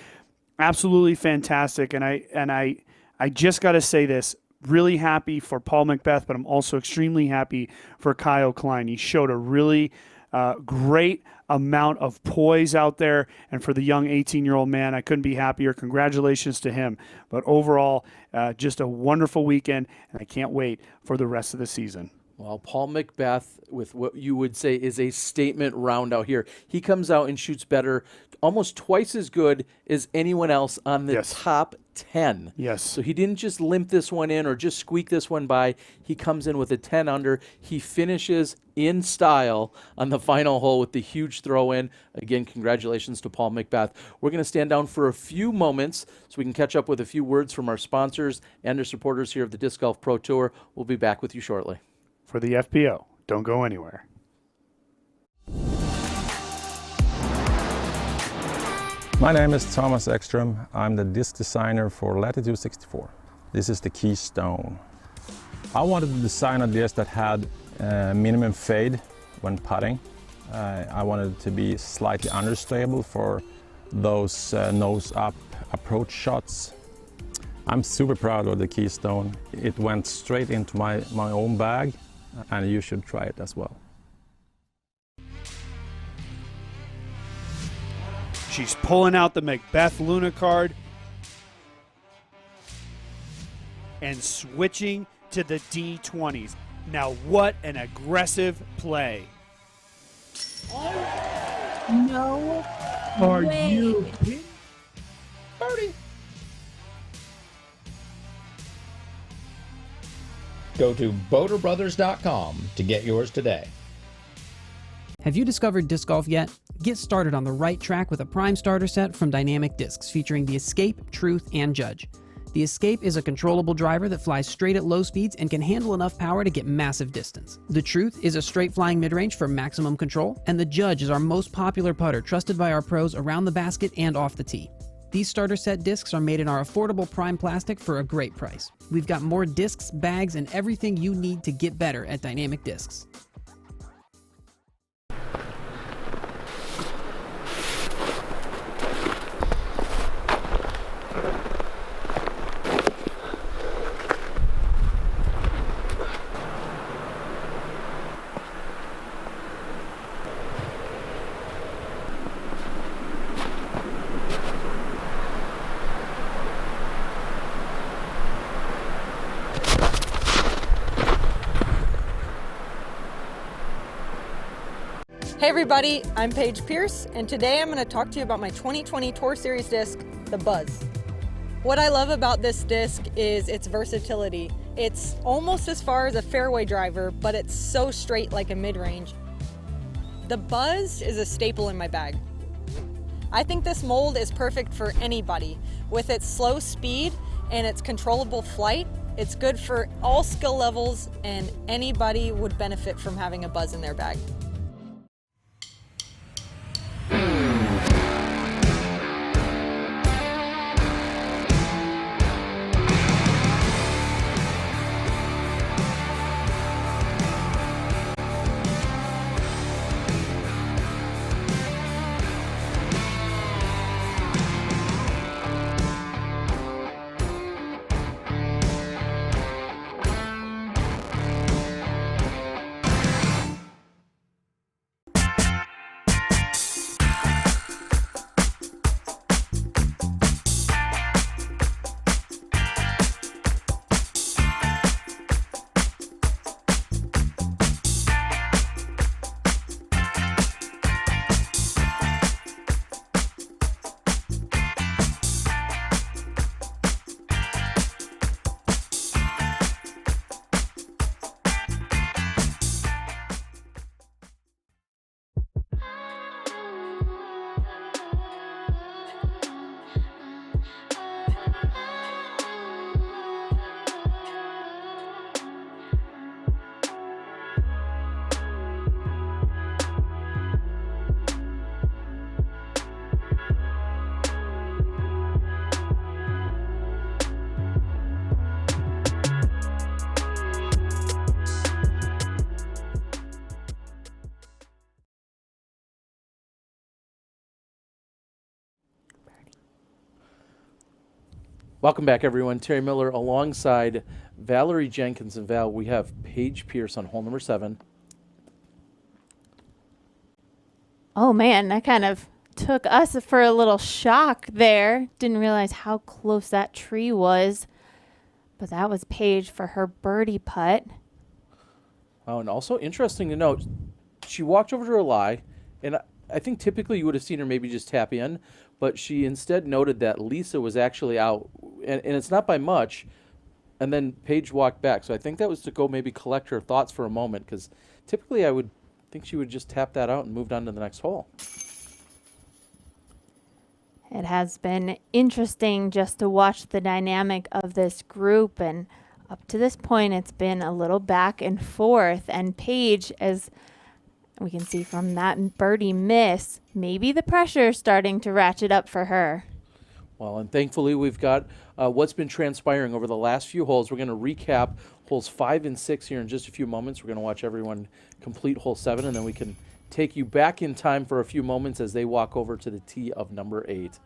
Speaker 2: absolutely fantastic. And I just got to say this. Really happy for Paul Macbeth, but I'm also extremely happy for Kyle Klein. He showed a really great amount of poise out there, and for the young 18-year-old man, I couldn't be happier. Congratulations to him. But overall, just a wonderful weekend, and I can't wait for the rest of the season.
Speaker 1: Well, Paul Macbeth with what you would say is a statement round out here. He comes out and shoots better, almost twice as good as anyone else on the top 10.
Speaker 2: Yes.
Speaker 1: So he didn't just limp this one in or just squeak this one by. He comes in with a 10 under. He finishes in style on the final hole with the huge throw in. Again, congratulations to Paul Macbeth. We're going to stand down for a few moments so we can catch up with a few words from our sponsors and our supporters here of the Disc Golf Pro Tour. We'll be back with you shortly.
Speaker 2: For the FPO, don't go anywhere.
Speaker 15: My name is Thomas Ekström. I'm the disc designer for Latitude 64. This is the Keystone. I wanted to design a disc that had minimum fade when putting. I wanted it to be slightly understable for those nose-up approach shots. I'm super proud of the Keystone. It went straight into my own bag, and you should try it as well.
Speaker 2: She's pulling out the Macbeth Luna card and switching to the D20s. Now, what an aggressive play.
Speaker 13: No
Speaker 2: Are
Speaker 13: way.
Speaker 2: you kidding?
Speaker 11: Birdie. Go to BoaterBrothers.com to get yours today.
Speaker 16: Have you discovered disc golf yet? Get started on the right track with a prime starter set from Dynamic Discs featuring the Escape, Truth, and Judge. The Escape is a controllable driver that flies straight at low speeds and can handle enough power to get massive distance. The Truth is a straight flying mid-range for maximum control, and the Judge is our most popular putter trusted by our pros around the basket and off the tee. These starter set discs are made in our affordable prime plastic for a great price. We've got more discs, bags, and everything you need to get better at Dynamic Discs.
Speaker 7: Hey everybody, I'm Paige Pierce, and today I'm going to talk to you about my 2020 Tour Series disc, the Buzz. What I love about this disc is its versatility. It's almost as far as a fairway driver, but it's so straight like a mid-range. The Buzz is a staple in my bag. I think this mold is perfect for anybody. With its slow speed and its controllable flight, it's good for all skill levels, and anybody would benefit from having a Buzz in their bag.
Speaker 1: Welcome back, everyone. Terry Miller alongside Valerie Jenkins. And Val, we have Paige Pierce on hole number 7.
Speaker 13: Oh, man, that kind of took us for a little shock there. Didn't realize how close that tree was. But that was Paige for her birdie putt.
Speaker 1: Oh, and also interesting to note, she walked over to her lie, and I think typically you would have seen her maybe just tap in, but she instead noted that Lisa was actually out, and it's not by much, and then Paige walked back. So I think that was to go maybe collect her thoughts for a moment, because typically I would think she would just tap that out and moved on to the next hole.
Speaker 13: It has been interesting just to watch the dynamic of this group, and up to this point it's been a little back and forth, and Paige, as we can see from that birdie miss, maybe the pressure is starting to ratchet up for her.
Speaker 1: Well, and thankfully we've got what's been transpiring over the last few holes. We're going to recap holes 5 and 6 here in just a few moments. We're going to watch everyone complete hole 7, and then we can take you back in time for a few moments as they walk over to the tee of number 8.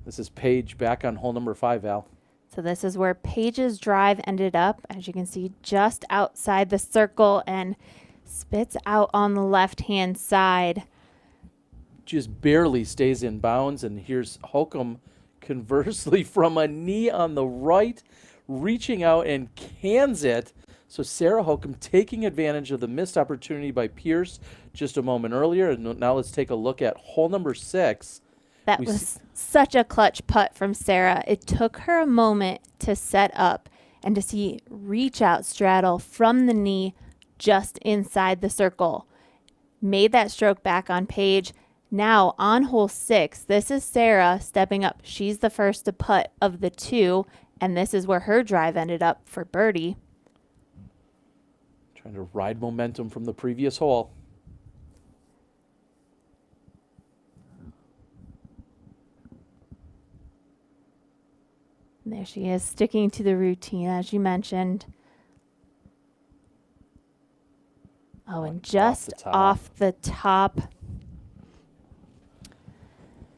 Speaker 1: This is Paige back on hole number 5, Val.
Speaker 13: So this is where Paige's drive ended up, as you can see, just outside the circle and spits out on the left-hand side.
Speaker 1: Just barely stays in bounds, and here's Holcomb conversely from a knee on the right, reaching out and cans it. So Sarah Holcomb taking advantage of the missed opportunity by Pierce just a moment earlier. And now let's take a look at hole number 6.
Speaker 13: That was such a clutch putt from Sarah. It took her a moment to set up and to see reach out straddle from the knee just inside the circle. Made that stroke back on Paige. Now on hole 6, this is Sarah stepping up. She's the first to putt of the 2, and this is where her drive ended up for birdie.
Speaker 1: Trying to ride momentum from the previous hole.
Speaker 13: There she is, sticking to the routine, as you mentioned. Oh, and just off the top.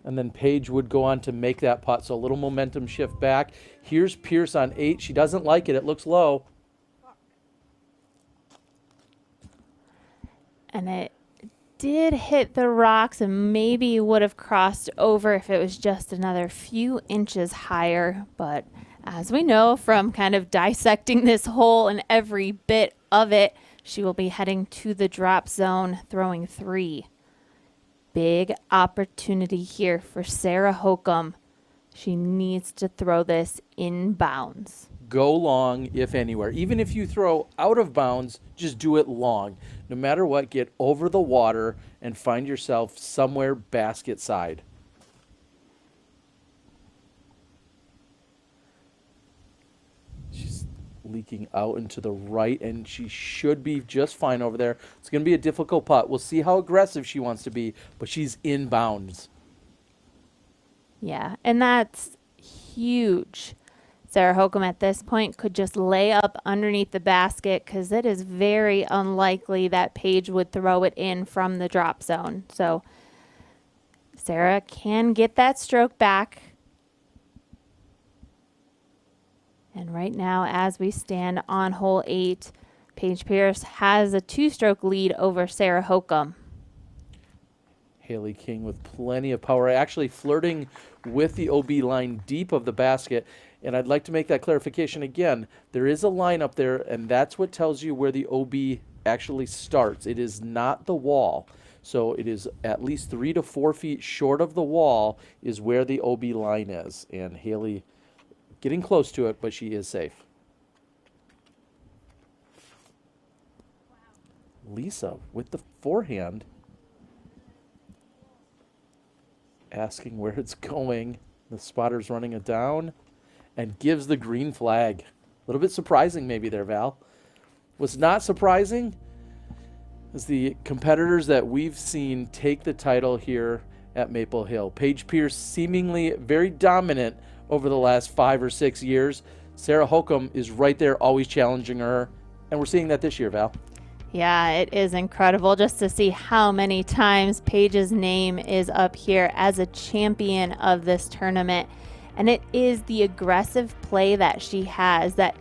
Speaker 1: And then Paige would go on to make that putt. So a little momentum shift back. Here's Pierce on 8. She doesn't like it. It looks low.
Speaker 13: And it did hit the rocks and maybe would have crossed over if it was just another few inches higher. But as we know from kind of dissecting this hole and every bit of it, she will be heading to the drop zone, throwing 3. Big opportunity here for Sarah Holcomb. She needs to throw this in bounds.
Speaker 1: Go long, if anywhere. Even if you throw out of bounds, just do it long. No matter what, get over the water and find yourself somewhere basket side. She's leaking out into the right, and she should be just fine over there. It's going to be a difficult putt. We'll see how aggressive she wants to be, but she's in bounds.
Speaker 13: Yeah, and that's huge. Sarah Holcomb at this point could just lay up underneath the basket because it is very unlikely that Paige would throw it in from the drop zone. So Sarah can get that stroke back. And right now, as we stand on hole 8, Paige Pierce has a 2-stroke lead over Sarah Holcomb.
Speaker 1: Haley King with plenty of power, actually flirting with the OB line deep of the basket. And I'd like to make that clarification again. There is a line up there, and that's what tells you where the OB actually starts. It is not the wall. So it is at least 3 to 4 feet short of the wall is where the OB line is. And Haley getting close to it, but she is safe. Lisa with the forehand. Asking where it's going. The spotter's running it down and gives the green flag. A little bit surprising maybe there, Val. What's not surprising is the competitors that we've seen take the title here at Maple Hill. Paige Pierce seemingly very dominant over the last 5 or 6 years. Sarah Holcomb is right there, always challenging her. And we're seeing that this year, Val.
Speaker 13: Yeah, it is incredible just to see how many times Paige's name is up here as a champion of this tournament. And it is the aggressive play that she has that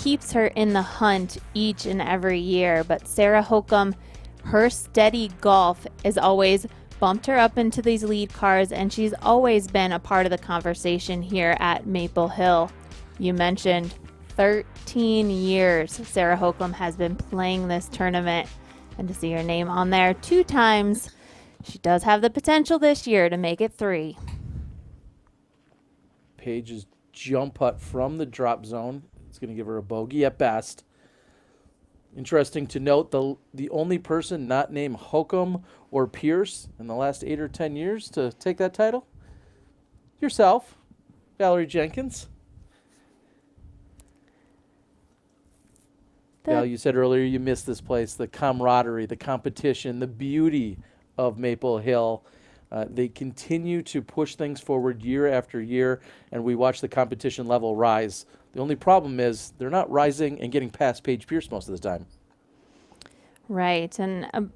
Speaker 13: keeps her in the hunt each and every year. But Sarah Hokom, her steady golf is always bumped her up into these lead cars, and she's always been a part of the conversation here at Maple Hill. You mentioned 13 years Sarah Hokom has been playing this tournament, and to see her name on there 2 times, she does have the potential this year to make it 3.
Speaker 1: Paige's jump putt from the drop zone. It's going to give her a bogey at best. Interesting to note, the only person not named Hokom or Pierce in the last 8 or 10 years to take that title, yourself, Valerie Jenkins. Val, you said earlier you missed this place, the camaraderie, the competition, the beauty of Maple Hill. They continue to push things forward year after year, and we watch the competition level rise. The only problem is they're not rising and getting past Paige Pierce most of the time.
Speaker 13: Right, and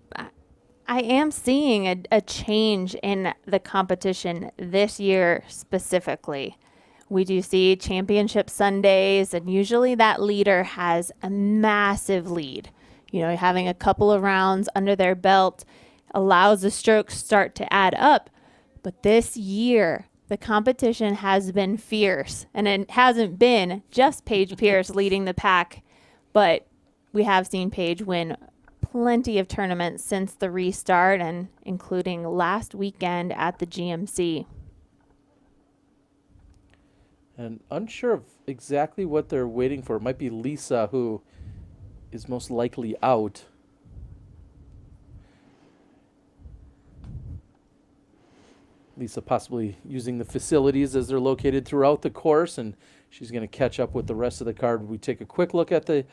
Speaker 13: I am seeing a change in the competition this year specifically. We do see championship Sundays, and usually that leader has a massive lead. You know, having a couple of rounds under their belt allows the strokes start to add up. But this year, the competition has been fierce, and it hasn't been just Paige Pierce leading the pack, but we have seen Paige win plenty of tournaments since the restart, and including last weekend at the GMC.
Speaker 1: And unsure of exactly what they're waiting for. It might be Lisa, who is most likely out. Lisa possibly using the facilities as they're located throughout the course, and she's going to catch up with the rest of the card. We take a quick look at the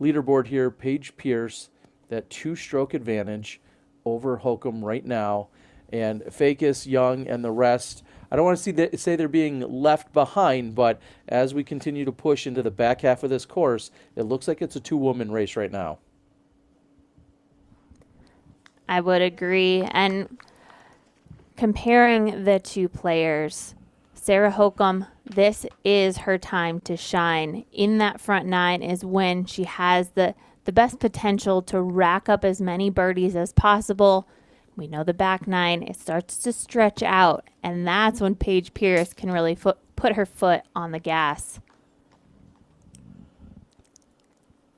Speaker 1: leaderboard here. Paige Pierce, that 2-stroke advantage over Hokom right now. And Fakis, Young, and the rest, I don't want to say they're being left behind, but as we continue to push into the back half of this course, it looks like it's a 2-woman race right now.
Speaker 13: I would agree. And comparing the 2 players, Sarah Hokom, this is her time to shine. In that front 9 is when she has the best potential to rack up as many birdies as possible. We know the back 9, it starts to stretch out, and that's when Paige Pierce can really put her foot on the gas.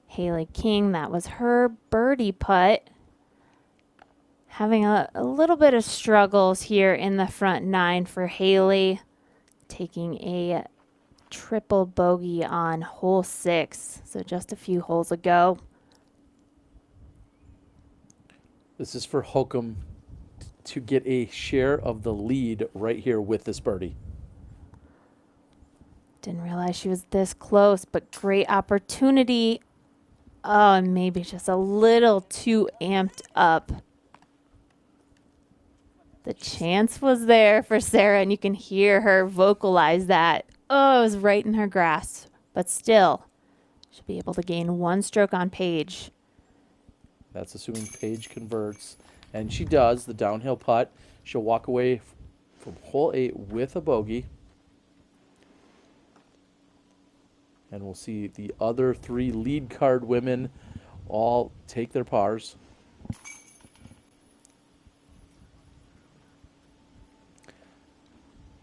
Speaker 13: Haley King, that was her birdie putt. Having a little bit of struggles here in the front 9 for Haley. Taking a triple bogey on hole 6, so just a few holes ago.
Speaker 1: This is for Hokom to get a share of the lead right here with this birdie.
Speaker 13: Didn't realize she was this close, but great opportunity. Oh, and maybe just a little too amped up. The chance was there for Sarah, and you can hear her vocalize that. Oh, it was right in her grasp, but still, she'll be able to gain 1 stroke on Paige.
Speaker 1: That's assuming Paige converts, and she does. The downhill putt. She'll walk away from hole 8 with a bogey. And we'll see the other 3 lead card women all take their pars.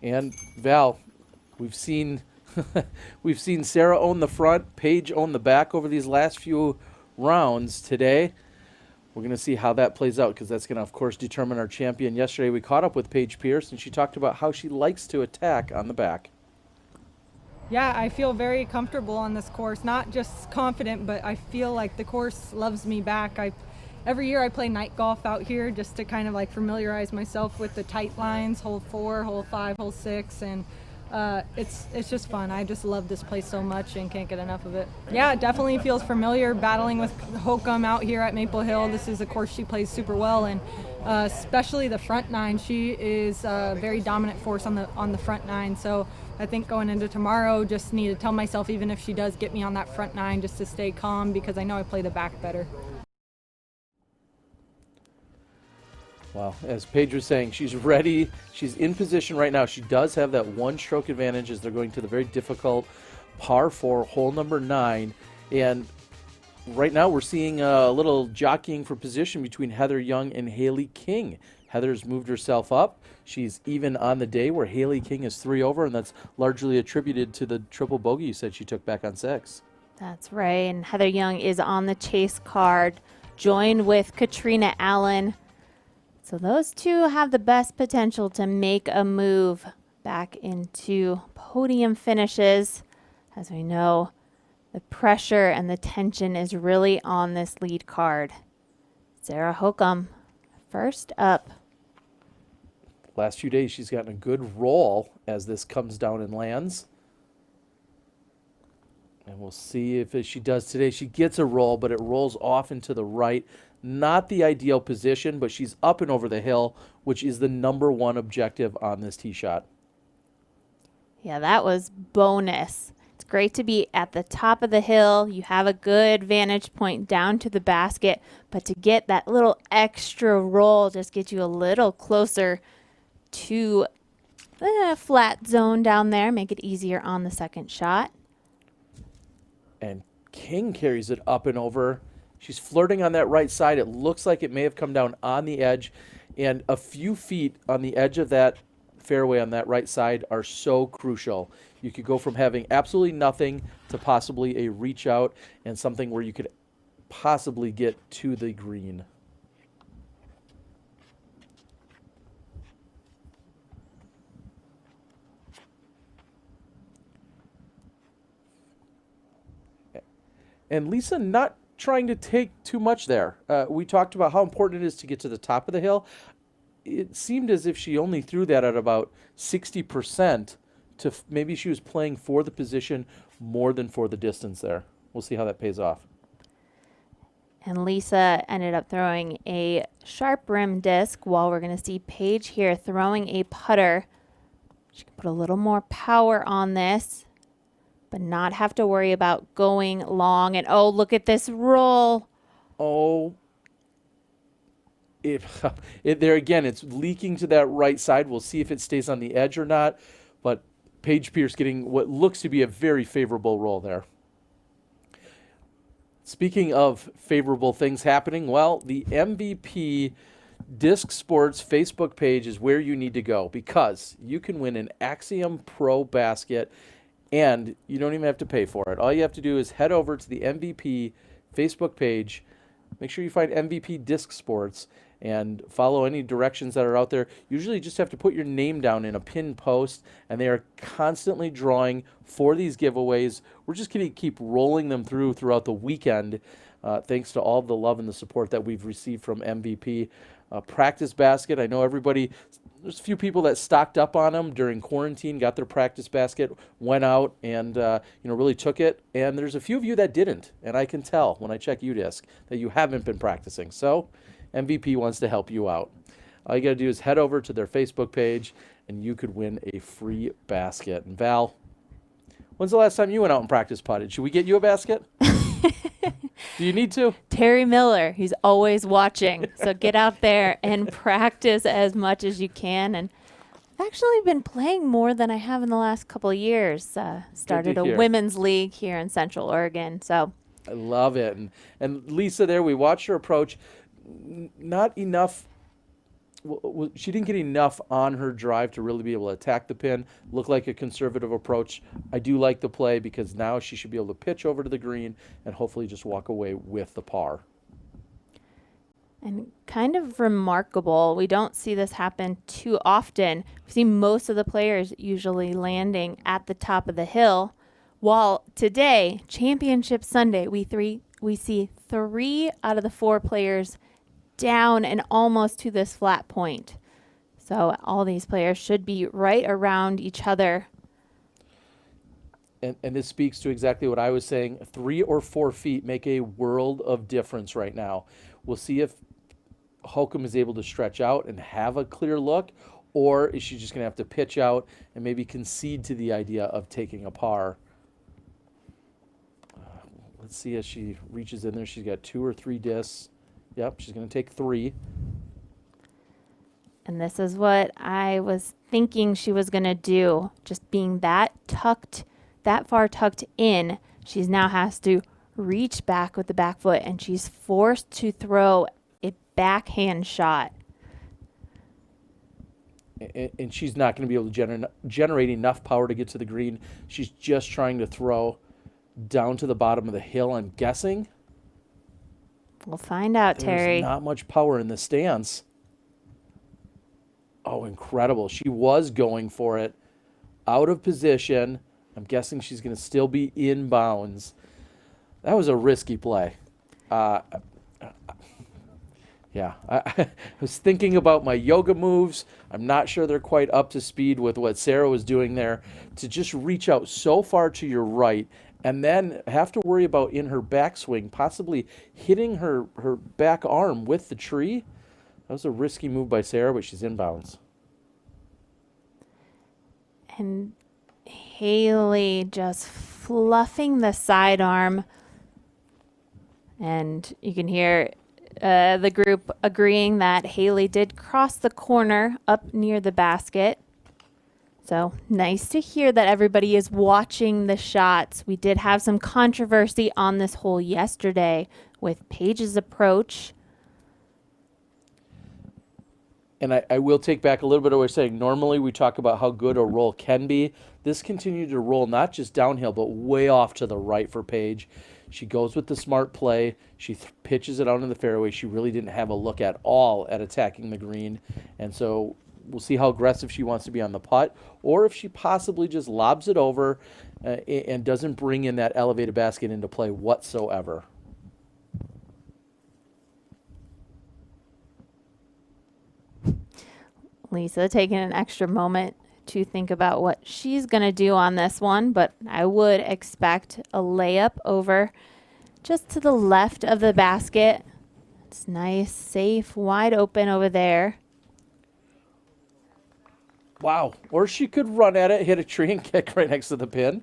Speaker 1: And Val, we've seen Sarah own the front, Paige own the back over these last few rounds today. We're going to see how that plays out, because that's going to, of course, determine our champion. Yesterday we caught up with Paige Pierce, and she talked about how she likes to attack on the back.
Speaker 7: Yeah, I feel very comfortable on this course. Not just confident, but I feel like the course loves me back. Every year I play night golf out here just to kind of like familiarize myself with the tight lines, hole 4, hole 5, hole 6, and it's just fun. I just love this place so much and can't get enough of it. Yeah, it definitely feels familiar battling with Hokom out here at Maple Hill. This is a course she plays super well, and especially the front 9. She is a very dominant force on the front 9. So I think going into tomorrow, just need to tell myself, even if she does get me on that front 9, just to stay calm, because I know I play the back better.
Speaker 1: Well, as Paige was saying, she's ready. She's in position right now. She does have that one stroke advantage as they're going to the very difficult par 4, hole number 9. And right now we're seeing a little jockeying for position between Heather Young and Haley King. Heather's moved herself up. She's even on the day where Haley King is 3 over, and that's largely attributed to the triple bogey you said she took back on 6.
Speaker 13: That's right. And Heather Young is on the chase card, joined with Katrina Allen. So those two have the best potential to make a move back into podium finishes. As we know, the pressure and the tension is really on this lead card. Sarah Hokum, first up.
Speaker 1: Last few days, she's gotten a good roll as this comes down and lands. And we'll see if she does today. She gets a roll, but it rolls off into the right. Not the ideal position, but she's up and over the hill, which is the number one objective on this tee shot.
Speaker 13: Yeah, that was bonus. It's great to be at the top of the hill. You have a good vantage point down to the basket, but to get that little extra roll just gets you a little closer to the flat zone down there, make it easier on the second shot.
Speaker 1: And King carries it up and over. She's flirting on that right side. It looks like it may have come down on the edge, and a few feet on the edge of that fairway on that right side are so crucial. You could go from having absolutely nothing to possibly a reach out and something where you could possibly get to the green. And Lisa not trying to take too much there. We talked about how important it is to get to the top of the hill. It seemed as if she only threw that at about 60% to maybe she was playing for the position more than for the distance there. We'll see how that pays off.
Speaker 13: And Lisa ended up throwing a sharp rim disc, while we're going to see Paige here throwing a putter. She can put a little more power on this, but not have to worry about going long. And oh, look at this roll.
Speaker 1: Oh, there again, it's leaking to that right side. We'll see if it stays on the edge or not. But Paige Pierce getting what looks to be a very favorable roll there. Speaking of favorable things happening, well, the MVP Disc Sports Facebook page is where you need to go, because you can win an Axiom Pro basket and you don't even have to pay for it. All you have to do is head over to the MVP Facebook page, make sure you find MVP Disc Sports, and follow any directions that are out there. Usually you just have to put your name down in a pinned post, and they are constantly drawing for these giveaways. We're just going to keep rolling them throughout the weekend, thanks to all the love and the support that we've received from MVP. Practice basket, I know there's a few people that stocked up on them during quarantine, got their practice basket, went out and really took it. And there's a few of you that didn't, and I can tell when I check UDisc that you haven't been practicing. So MVP wants to help you out. All you got to do is head over to their Facebook page, and you could win a free basket. And Val, when's the last time you went out and practice putted? Should we get you a basket? Do you need to?
Speaker 13: Terry Miller, he's always watching. So get out there and practice as much as you can. And I've actually been playing more than I have in the last couple of years. Started a women's league here in Central Oregon. So
Speaker 1: I love it. And Lisa there, we watched her approach. Not enough. She didn't get enough on her drive to really be able to attack the pin. Looked like a conservative approach. I do like the play, because now she should be able to pitch over to the green and hopefully just walk away with the par.
Speaker 13: And kind of remarkable, we don't see this happen too often. We see most of the players usually landing at the top of the hill, while today, Championship Sunday, we see 3 out of the 4 players down and almost to this flat point. So all these players should be right around each other.
Speaker 1: And this speaks to exactly what I was saying. 3 or 4 feet make a world of difference right now. We'll see if Hokum is able to stretch out and have a clear look, or is she just going to have to pitch out and maybe concede to the idea of taking a par. Let's see as she reaches in there. She's got 2 or 3 discs. Yep, she's going to take 3.
Speaker 13: And this is what I was thinking she was going to do. Just being that far tucked in, she now has to reach back with the back foot, and she's forced to throw a backhand shot.
Speaker 1: And she's not going to be able to generate enough power to get to the green. She's just trying to throw down to the bottom of the hill, I'm guessing.
Speaker 13: We'll find out, Terry.
Speaker 1: There's not much power in the stance. Oh, incredible. She was going for it. Out of position. I'm guessing she's going to still be in bounds. That was a risky play. Yeah, I was thinking about my yoga moves. I'm not sure they're quite up to speed with what Sarah was doing there. To just reach out so far to your right and then have to worry about in her backswing possibly hitting her back arm with the tree. That was a risky move by Sarah, but she's in bounds.
Speaker 13: And Haley just fluffing the sidearm. And you can hear the group agreeing that Haley did cross the corner up near the basket. So nice to hear that everybody is watching the shots. We did have some controversy on this hole yesterday with Paige's approach.
Speaker 1: And I will take back a little bit of what I was saying. Normally we talk about how good a roll can be. This continued to roll not just downhill, but way off to the right for Paige. She goes with the smart play. She pitches it out in the fairway. She really didn't have a look at all at attacking the green. And so we'll see how aggressive she wants to be on the putt, or if she possibly just lobs it over and doesn't bring in that elevated basket into play whatsoever.
Speaker 13: Lisa taking an extra moment to think about what she's going to do on this one, but I would expect a layup over just to the left of the basket. It's nice, safe, wide open over there.
Speaker 1: Wow. Or she could run at it, hit a tree, and kick right next to the pin.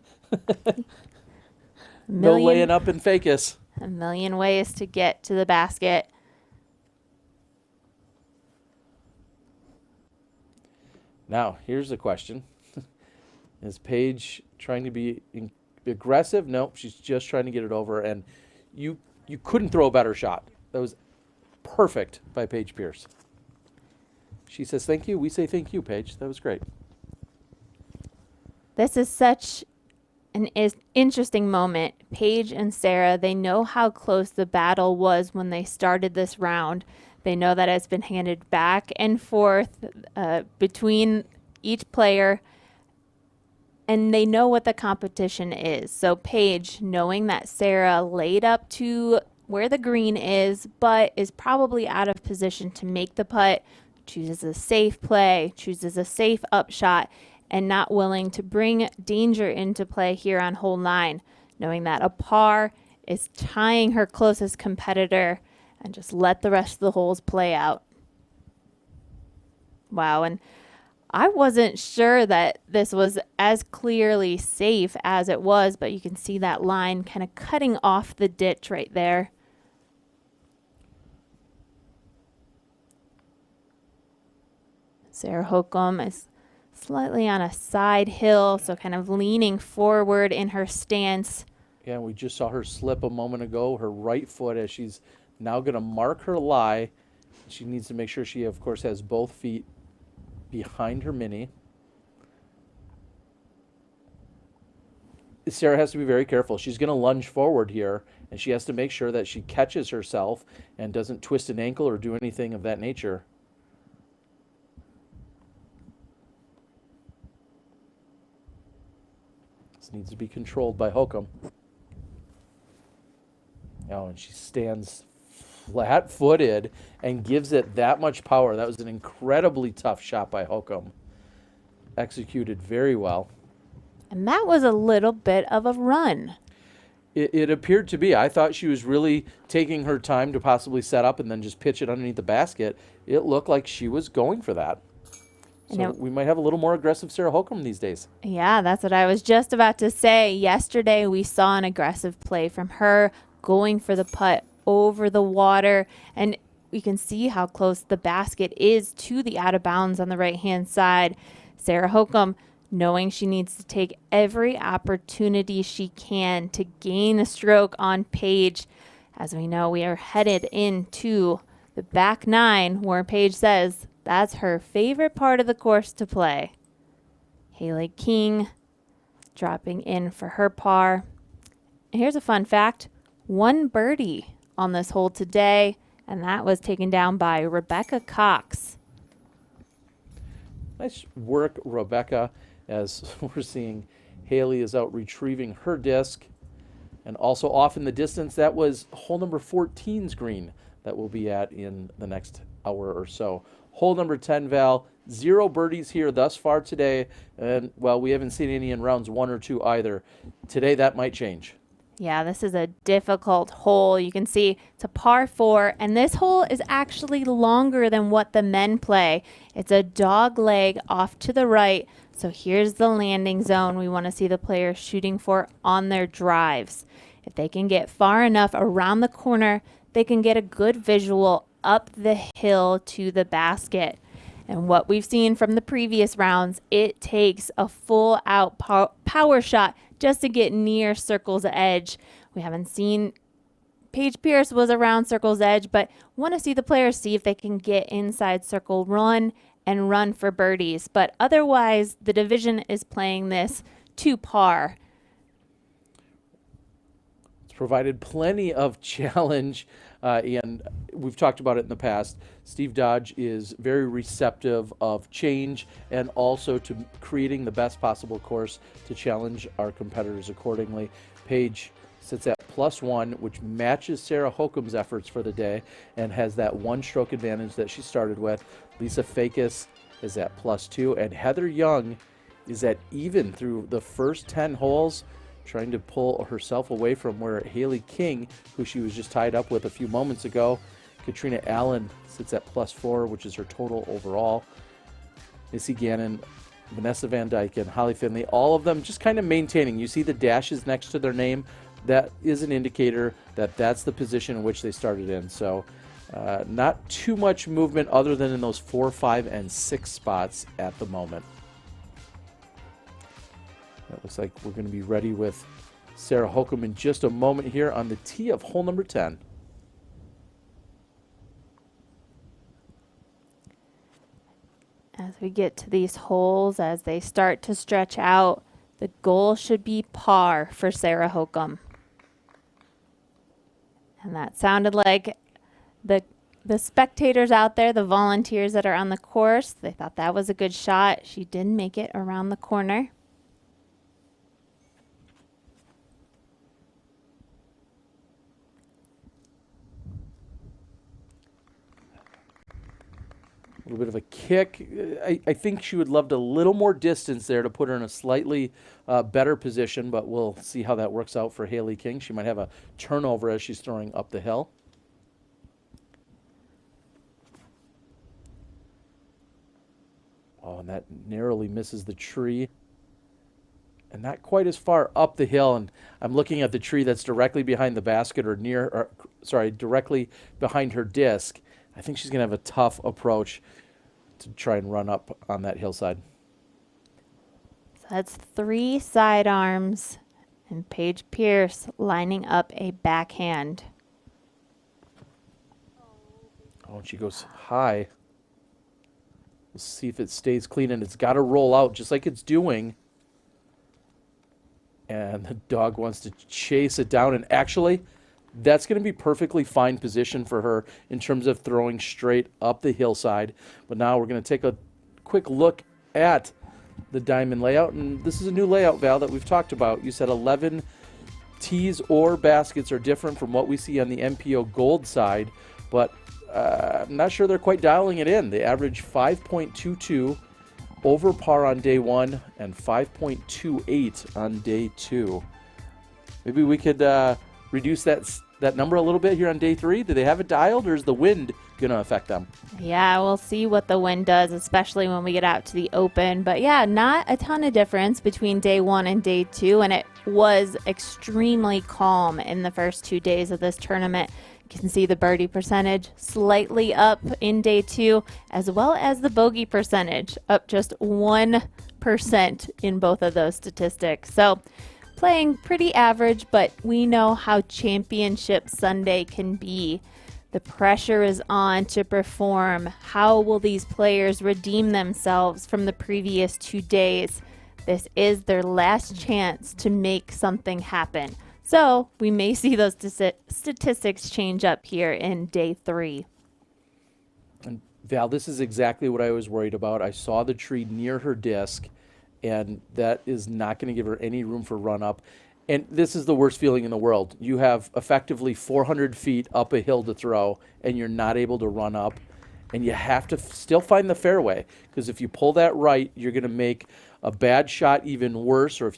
Speaker 1: No laying up in Facus.
Speaker 13: A million ways to get to the basket.
Speaker 1: Now, here's the question. Is Paige trying to be aggressive? Nope, she's just trying to get it over. And you couldn't throw a better shot. That was perfect by Paige Pierce. She says thank you. We say thank you, Paige. That was great.
Speaker 13: This is such an interesting moment. Paige and Sarah, they know how close the battle was when they started this round. They know that it's been handed back and forth between each player, and they know what the competition is. So Paige, knowing that Sarah laid up to where the green is, but is probably out of position to make the putt, chooses a safe play, chooses a safe upshot, and not willing to bring danger into play here on hole 9, knowing that a par is tying her closest competitor, and just let the rest of the holes play out. Wow, and I wasn't sure that this was as clearly safe as it was, but you can see that line kind of cutting off the ditch right there. Sarah Hokum is slightly on a side hill, so kind of leaning forward in her stance.
Speaker 1: Yeah, we just saw her slip a moment ago, her right foot, as she's now going to mark her lie. She needs to make sure she, of course, has both feet behind her mini. Sarah has to be very careful. She's going to lunge forward here, and she has to make sure that she catches herself and doesn't twist an ankle or do anything of that nature. This needs to be controlled by Hokum. Oh, and she stands flat-footed and gives it that much power. That was an incredibly tough shot by Hokum. Executed very well.
Speaker 13: And that was a little bit of a run.
Speaker 1: It appeared to be. I thought she was really taking her time to possibly set up and then just pitch it underneath the basket. It looked like she was going for that. So we might have a little more aggressive Sarah Hokum these days.
Speaker 13: Yeah, that's what I was just about to say. Yesterday we saw an aggressive play from her, going for the putt over the water. And we can see how close the basket is to the out of bounds on the right-hand side. Sarah Hokum, knowing she needs to take every opportunity she can to gain a stroke on Paige. As we know, we are headed into the back nine, where Paige says that's her favorite part of the course to play. Haley King dropping in for her par. And here's a fun fact. 1 birdie on this hole today, and that was taken down by Rebecca Cox.
Speaker 1: Nice work, Rebecca, as we're seeing Haley is out retrieving her disc. And also off in the distance, that was hole number 14's green that we'll be at in the next hour or so. Hole number 10, Val, 0 birdies here thus far today. And, well, we haven't seen any in rounds 1 or 2 either. Today, that might change.
Speaker 13: Yeah, this is a difficult hole. You can see it's a par 4, and this hole is actually longer than what the men play. It's a dog leg off to the right. So here's the landing zone we want to see the players shooting for on their drives. If they can get far enough around the corner, they can get a good visual up the hill to the basket. And what we've seen from the previous rounds, it takes a full out power shot just to get near circle's edge. We haven't seen Paige Pierce was around circle's edge, but want to see the players see if they can get inside circle run and run for birdies. But otherwise, the division is playing this to par.
Speaker 1: It's provided plenty of challenge, and we've talked about it in the past. Steve Dodge is very receptive of change and also to creating the best possible course to challenge our competitors accordingly. Paige sits at +1, which matches Sarah Hokum's efforts for the day and has that 1-stroke advantage that she started with. Lisa Fakis is at +2, and Heather Young is at even through the first 10 holes, trying to pull herself away from where Haley King, who she was just tied up with a few moments ago. Katrina Allen sits at +4, which is her total overall. Missy Gannon, Vanessa Van Dyke, and Holly Finley, all of them just kind of maintaining. You see the dashes next to their name. That is an indicator that that's the position in which they started in. So not too much movement other than in those 4, 5, and 6 spots at the moment. It looks like we're going to be ready with Sarah Hokum in just a moment here on the tee of hole number 10.
Speaker 13: As we get to these holes, as they start to stretch out, the goal should be par for Sarah Hokum. And that sounded like the spectators out there, the volunteers that are on the course, they thought that was a good shot. She did make it around the corner.
Speaker 1: A little bit of a kick. I think she would loved a little more distance there to put her in a slightly better position, but we'll see how that works out for Haley King. She might have a turnover as she's throwing up the hill. Oh, and that narrowly misses the tree. And not quite as far up the hill. And I'm looking at the tree that's directly behind the basket directly behind her disc. I think she's going to have a tough approach to try and run up on that hillside.
Speaker 13: So that's 3 sidearms and Paige Pierce lining up a backhand.
Speaker 1: Oh, and she goes high. We'll see if it stays clean, and it's got to roll out just like it's doing. And the dog wants to chase it down, and actually that's going to be perfectly fine position for her in terms of throwing straight up the hillside. But now we're going to take a quick look at the diamond layout. And this is a new layout, Val, that we've talked about. You said 11 tees or baskets are different from what we see on the MPO Gold side. But I'm not sure they're quite dialing it in. They average 5.22 over par on day 1 and 5.28 on day 2. Maybe we could reduce that number a little bit here on day 3? Do they have it dialed, or is the wind going to affect them?
Speaker 13: Yeah, we'll see what the wind does, especially when we get out to the open. But yeah, not a ton of difference between day 1 and day 2, and it was extremely calm in the first 2 days of this tournament. You can see the birdie percentage slightly up in day 2, as well as the bogey percentage up just 1% in both of those statistics. So playing pretty average, but we know how Championship Sunday can be. The pressure is on to perform. How will these players redeem themselves from the previous 2 days? This is their last chance to make something happen. So we may see those statistics change up here in day 3.
Speaker 1: And Val, this is exactly what I was worried about. I saw the tree near her disc, and that is not going to give her any room for run up. And this is the worst feeling in the world. You have effectively 400 feet up a hill to throw, and you're not able to run up. And you have to still find the fairway, because if you pull that right, you're going to make a bad shot even worse. Or if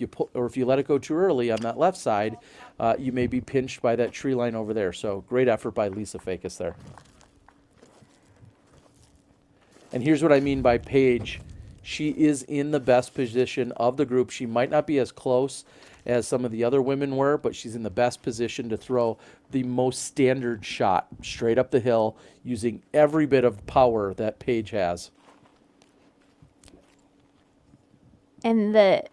Speaker 1: you let it go too early on that left side, you may be pinched by that tree line over there. So great effort by Lisa Fakis there. And here's what I mean by Paige. She is in the best position of the group. She might not be as close as some of the other women were, but she's in the best position to throw the most standard shot straight up the hill using every bit of power that Paige has.
Speaker 13: And the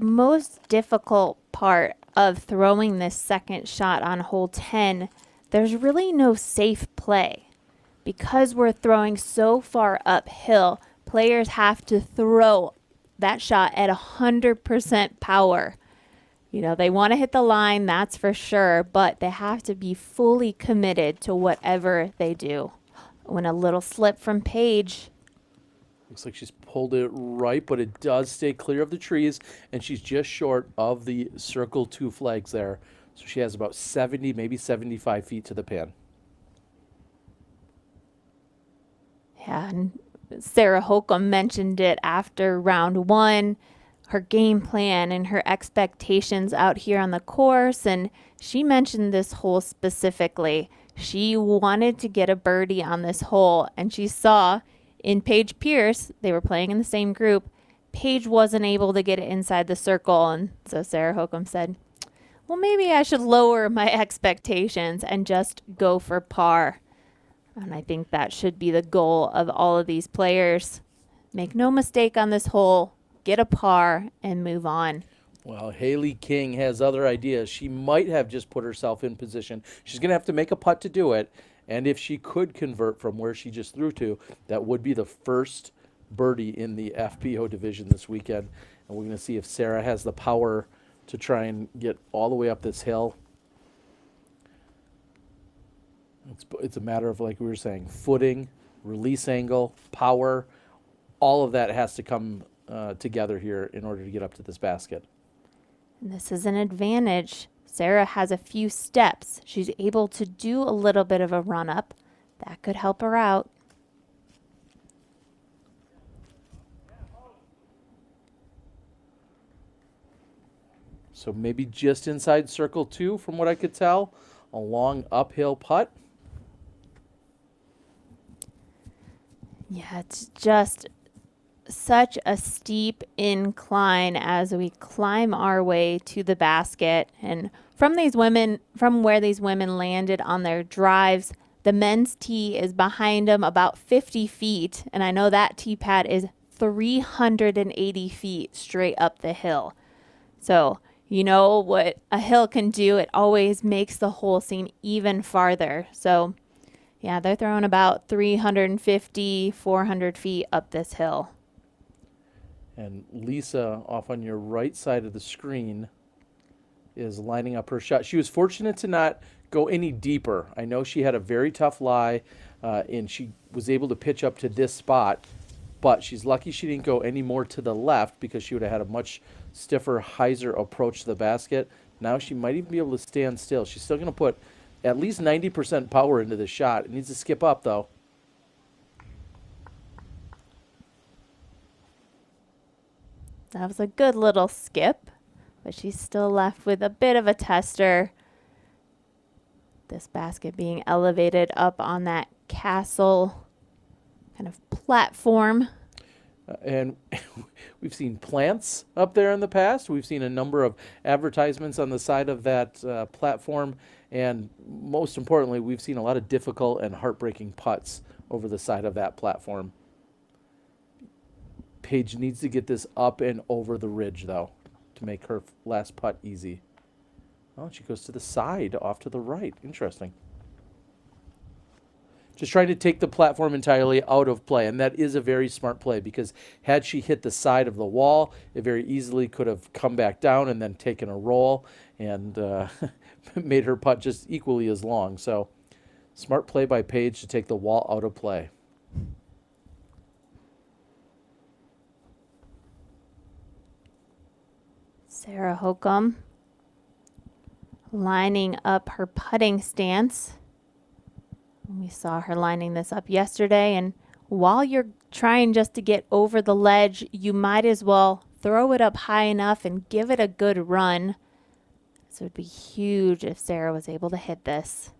Speaker 13: most difficult part of throwing this second shot on hole 10, there's really no safe play. Because we're throwing so far uphill, players have to throw that shot at 100% power. You know, they want to hit the line, that's for sure, but they have to be fully committed to whatever they do. When a little slip from Paige.
Speaker 1: Looks like she's pulled it right, but it does stay clear of the trees, and she's just short of the circle 2 flags there. So she has about 70, maybe 75 feet to the pin.
Speaker 13: Yeah, and Sarah Holcomb mentioned it after round 1, her game plan and her expectations out here on the course, and she mentioned this hole specifically. She wanted to get a birdie on this hole, and she saw in Paige Pierce, they were playing in the same group, Paige wasn't able to get it inside the circle, and so Sarah Holcomb said, well, maybe I should lower my expectations and just go for par. And I think that should be the goal of all of these players. Make no mistake on this hole, get a par, and move on.
Speaker 1: Well, Haley King has other ideas. She might have just put herself in position. She's going to have to make a putt to do it. And if she could convert from where she just threw to, that would be the first birdie in the FPO division this weekend. And we're going to see if Sarah has the power to try and get all the way up this hill. It's a matter of, like we were saying, footing, release angle, power. All of that has to come together here in order to get up to this basket.
Speaker 13: And this is an advantage. Sarah has a few steps. She's able to do a little bit of a run up. That could help her out.
Speaker 1: So maybe just inside circle 2 from what I could tell. A long uphill putt.
Speaker 13: Yeah, it's just such a steep incline as we climb our way to the basket. And from where these women landed on their drives, the men's tee is behind them about 50 feet. And I know that tee pad is 380 feet straight up the hill. So you know what a hill can do. It always makes the hole seem even farther. So yeah, they're throwing about 350, 400 feet up this hill.
Speaker 1: And Lisa, off on your right side of the screen, is lining up her shot. She was fortunate to not go any deeper. I know she had a very tough lie, and she was able to pitch up to this spot, but she's lucky she didn't go any more to the left because she would have had a much stiffer hyzer approach to the basket. Now she might even be able to stand still. She's still going to put at least 90% power into the shot. It needs to skip up, though.
Speaker 13: That was a good little skip, but she's still left with a bit of a tester. This basket being elevated up on that castle kind of platform.
Speaker 1: And we've seen plants up there in the past. We've seen a number of advertisements on the side of that platform. And most importantly, we've seen a lot of difficult and heartbreaking putts over the side of that platform. Paige needs to get this up and over the ridge, though, to make her last putt easy. Oh, she goes to the side, off to the right. Interesting. Just trying to take the platform entirely out of play, and that is a very smart play, because had she hit the side of the wall, it very easily could have come back down and then taken a roll and made her putt just equally as long. So smart play by Paige to take the wall out of play.
Speaker 13: Sarah Hokum lining up her putting stance. We saw her lining this up yesterday, and while you're trying just to get over the ledge, you might as well throw it up high enough and give it a good run. So it would be huge if Sarah was able to hit this.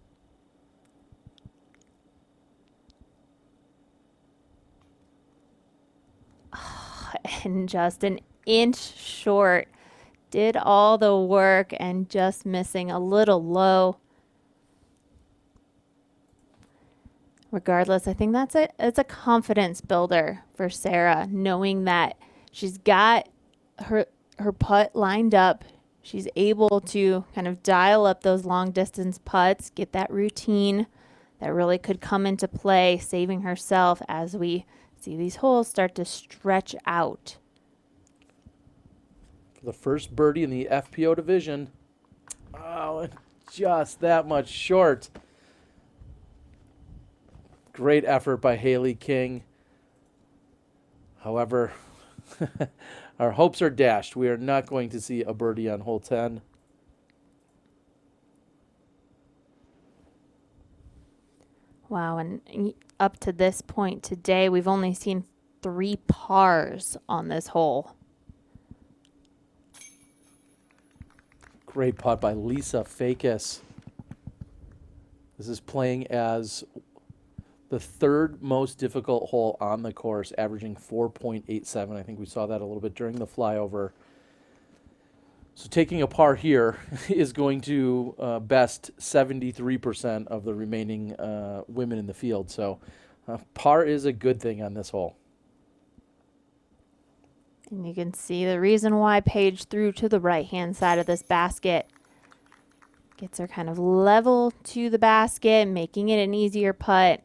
Speaker 13: Oh, and just an inch short. Did all the work and just missing a little low. Regardless, I think it's a confidence builder for Sarah, knowing that she's got her putt lined up. She's able to kind of dial up those long distance putts, get that routine that really could come into play, saving herself as we see these holes start to stretch out.
Speaker 1: For the first birdie in the FPO division. Oh, just that much short. Great effort by Haley King. However, our hopes are dashed. We are not going to see a birdie on hole 10.
Speaker 13: Wow, and up to this point today, we've only seen 3 pars on this hole.
Speaker 1: Great putt by Lisa Fakis. This is playing as the third most difficult hole on the course, averaging 4.87. I think we saw that a little bit during the flyover. So taking a par here is going to best 73% of the remaining women in the field. So par is a good thing on this hole.
Speaker 13: And you can see the reason why Paige threw to the right-hand side of this basket. Gets her kind of level to the basket, making it an easier putt.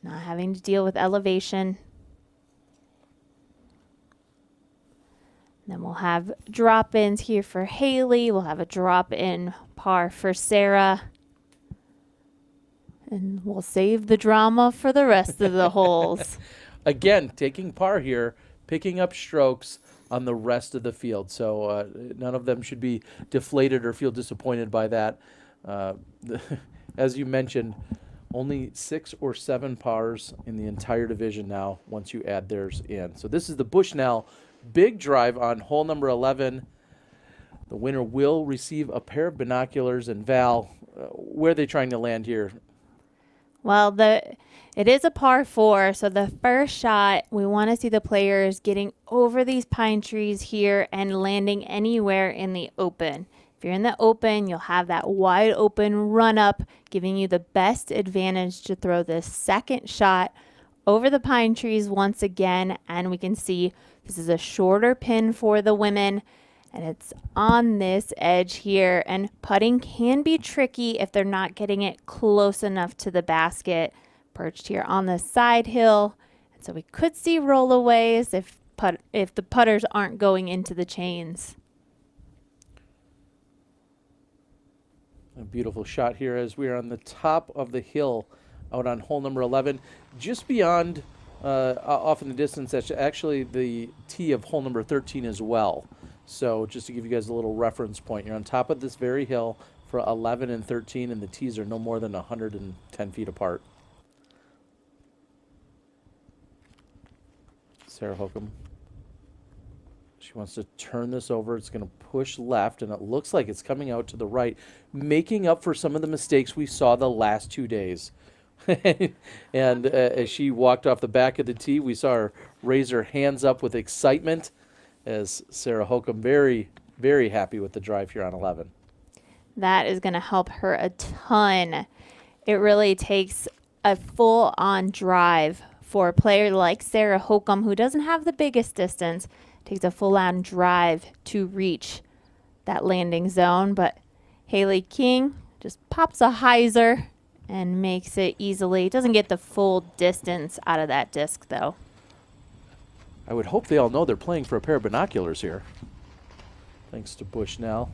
Speaker 13: Not having to deal with elevation. Then we'll have drop-ins here for Haley. We'll have a drop-in par for Sarah. And we'll save the drama for the rest of the holes.
Speaker 1: Again, taking par here, picking up strokes on the rest of the field. So none of them should be deflated or feel disappointed by that. As you mentioned, only 6 or 7 pars in the entire division now once you add theirs in. So this is the Bushnell big drive on hole number 11. The winner will receive a pair of binoculars. And Val, where are they trying to land here?
Speaker 13: Well, it is a par 4, so the first shot, we want to see the players getting over these pine trees here and landing anywhere in the open. If you're in the open, you'll have that wide open run up, giving you the best advantage to throw this second shot over the pine trees once again. And we can see this is a shorter pin for the women, and it's on this edge here. And putting can be tricky if they're not getting it close enough to the basket. Perched here on the side hill. And so we could see rollaways if the putters aren't going into the chains.
Speaker 1: A beautiful shot here as we are on the top of the hill out on hole number 11. Just beyond, off in the distance, that's actually the tee of hole number 13 as well. So just to give you guys a little reference point, you're on top of this very hill for 11 and 13, and the tees are no more than 110 feet apart. Sarah Hokum. She wants to turn this over. It's going to push left, and it looks like it's coming out to the right, making up for some of the mistakes we saw the last 2 days. And as she walked off the back of the tee, we saw her raise her hands up with excitement as Sarah Hokum very, very happy with the drive here on 11.
Speaker 13: That is going to help her a ton. It really takes a full-on drive for a player like Sarah Hokum, who doesn't have the biggest distance. Takes a full-on drive to reach that landing zone, but Haley King just pops a hyzer and makes it easily. Doesn't get the full distance out of that disc, though.
Speaker 1: I would hope they all know they're playing for a pair of binoculars here. Thanks to Bushnell.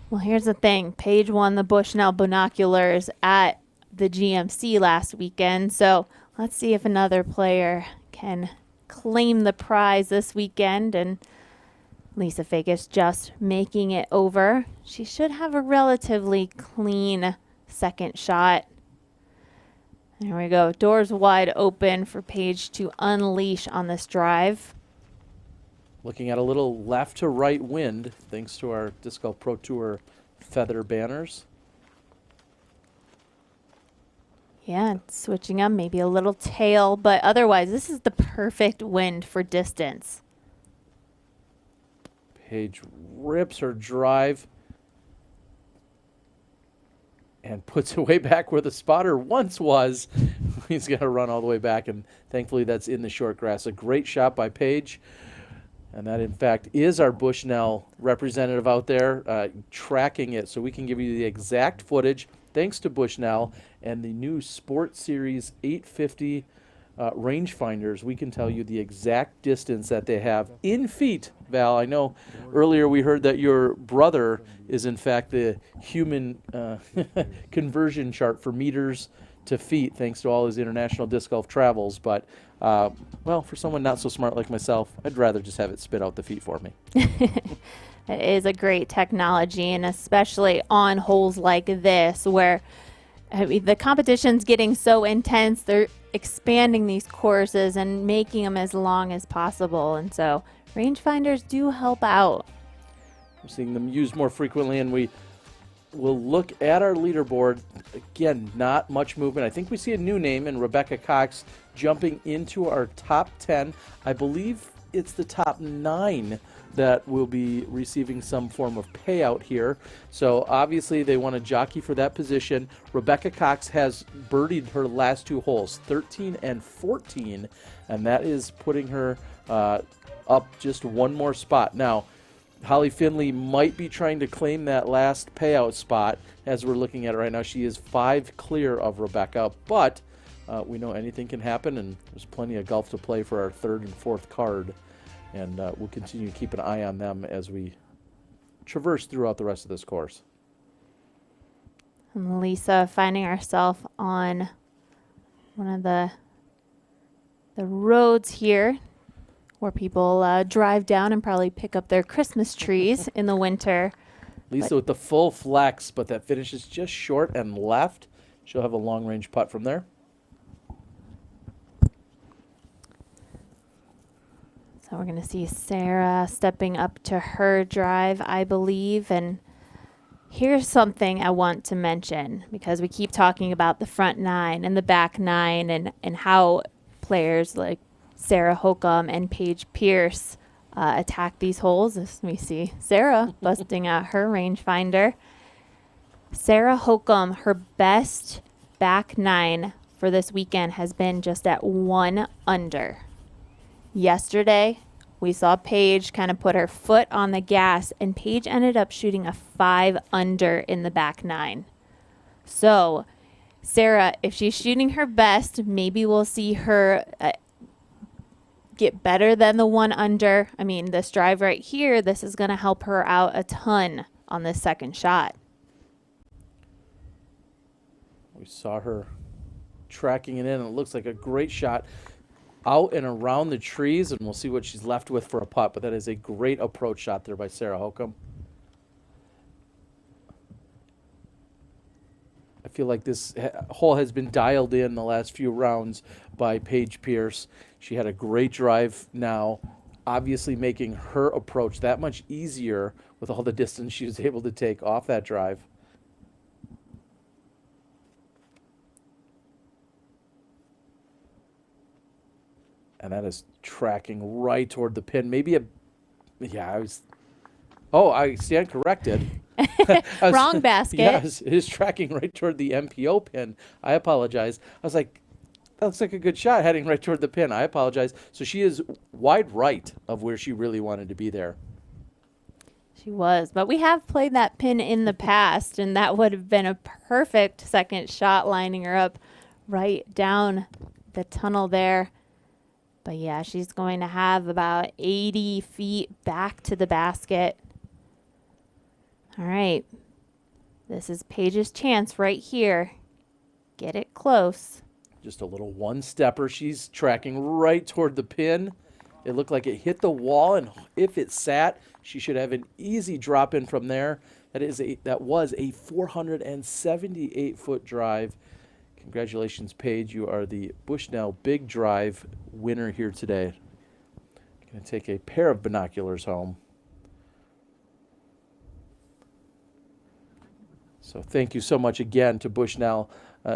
Speaker 13: Well, here's the thing. Paige won the Bushnell binoculars at the GMC last weekend, so let's see if another player can claim the prize this weekend. And Lisa Fakus just making it over. She should have a relatively clean second shot. There we go. Doors wide open for Paige to unleash on this drive.
Speaker 1: Looking at a little left to right wind, thanks to our Disc Golf Pro Tour feather banners.
Speaker 13: Yeah, switching up, maybe a little tail, but otherwise this is the perfect wind for distance.
Speaker 1: Paige rips her drive and puts it way back where the spotter once was. He's got to run all the way back, and thankfully that's in the short grass. A great shot by Paige. And that, in fact, is our Bushnell representative out there tracking it, so we can give you the exact footage, thanks to Bushnell and the new Sport Series 850 rangefinders. We can tell you the exact distance that they have in feet. Val, I know earlier we heard that your brother is, in fact, the human conversion chart for meters to feet, thanks to all his international disc golf travels, but well, for someone not so smart like myself, I'd rather just have it spit out the feet for me.
Speaker 13: It is a great technology, and especially on holes like this where the competition's getting so intense, they're expanding these courses and making them as long as possible, and so rangefinders do help out.
Speaker 1: We're seeing them used more frequently, and we will look at our leaderboard. Again, not much movement. I think we see a new name in Rebecca Cox jumping into our top 10. I believe it's the top 9 that will be receiving some form of payout here. So obviously they want to jockey for that position. Rebecca Cox has birdied her last 2 holes, 13 and 14, and that is putting her up just one more spot. Now, Holly Finley might be trying to claim that last payout spot as we're looking at it right now. She is 5 clear of Rebecca, but we know anything can happen, and there's plenty of golf to play for our 3rd and 4th card, and we'll continue to keep an eye on them as we traverse throughout the rest of this course.
Speaker 13: And Lisa finding herself on one of the roads here where people drive down and probably pick up their Christmas trees in the winter.
Speaker 1: Lisa with the full flex, but that finishes just short and left. She'll have a long-range putt from there.
Speaker 13: So we're going to see Sarah stepping up to her drive, I believe. And here's something I want to mention, because we keep talking about the front 9 and the back 9 and how players like Sarah Hokum and Paige Pierce attack these holes. As we see Sarah busting out her rangefinder. Sarah Hokum, her best back 9 for this weekend has been just at 1 under. Yesterday, we saw Paige kind of put her foot on the gas, and Paige ended up shooting a 5 under in the back 9. So, Sarah, if she's shooting her best, maybe we'll see her get better than the 1 under. I mean, this drive right here, this is going to help her out a ton on this second shot.
Speaker 1: We saw her tracking it in, and it looks like a great shot out and around the trees, and we'll see what she's left with for a putt, but that is a great approach shot there by Sarah Hokum. I feel like this hole has been dialed in the last few rounds by Paige Pierce. She had a great drive now, obviously making her approach that much easier with all the distance she was able to take off that drive. And that is tracking right toward the pin. Maybe I stand corrected.
Speaker 13: Wrong basket.
Speaker 1: Yeah, it is tracking right toward the MPO pin. I apologize. I was like, that looks like a good shot heading right toward the pin. I apologize. So she is wide right of where she really wanted to be there.
Speaker 13: She was, but we have played that pin in the past, and that would have been a perfect second shot, lining her up right down the tunnel there. But yeah, she's going to have about 80 feet back to the basket. All right. This is Paige's chance right here. Get it close.
Speaker 1: Just a little one-stepper. She's tracking right toward the pin. It looked like it hit the wall, and if it sat, she should have an easy drop in from there. That was a 478-foot drive. Congratulations, Paige. You are the Bushnell Big Drive winner here today. Going to take a pair of binoculars home. So thank you so much again to Bushnell.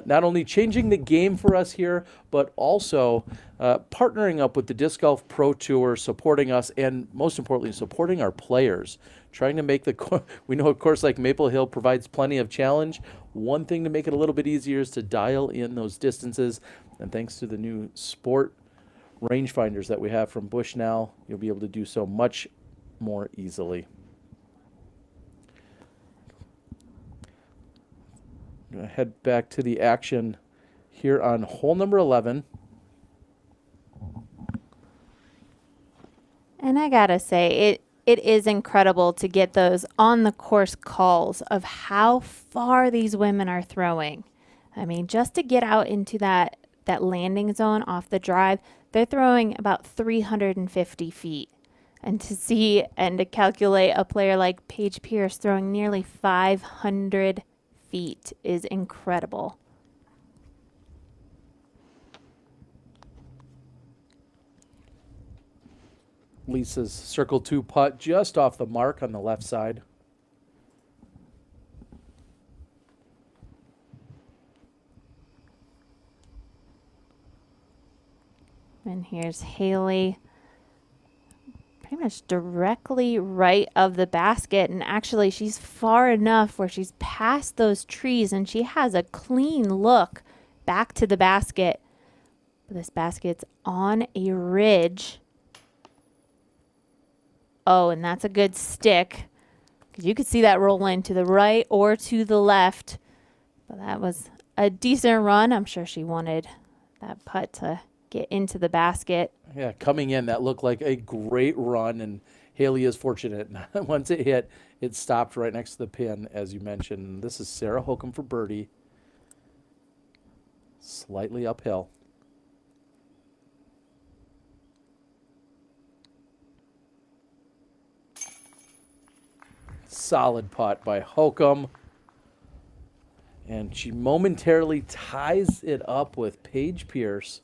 Speaker 1: Not only changing the game for us here, but also partnering up with the Disc Golf Pro Tour, supporting us, and most importantly, supporting our players. Trying to make we know a course like Maple Hill provides plenty of challenge. One thing to make it a little bit easier is to dial in those distances. And thanks to the new sport rangefinders that we have from Bushnell, you'll be able to do so much more easily. I'm going to head back to the action here on hole number 11.
Speaker 13: And I gotta say, it is incredible to get those on the course calls of how far these women are throwing. I mean, just to get out into that landing zone off the drive, they're throwing about 350 feet. And to see and to calculate a player like Paige Pierce throwing nearly 500 feet is incredible.
Speaker 1: Lisa's circle 2 putt just off the mark on the left side.
Speaker 13: And here's Haley, pretty much directly right of the basket. And actually, she's far enough where she's past those trees and she has a clean look back to the basket. But this basket's on a ridge. Oh, and that's a good stick, because you could see that roll in to the right or to the left. But that was a decent run. I'm sure she wanted that putt to get into the basket.
Speaker 1: Yeah, coming in, that looked like a great run, and Haley is fortunate. Once it hit, it stopped right next to the pin, as you mentioned. This is Sarah Holcomb for birdie. Slightly uphill. Solid putt by Holcomb. And she momentarily ties it up with Paige Pierce.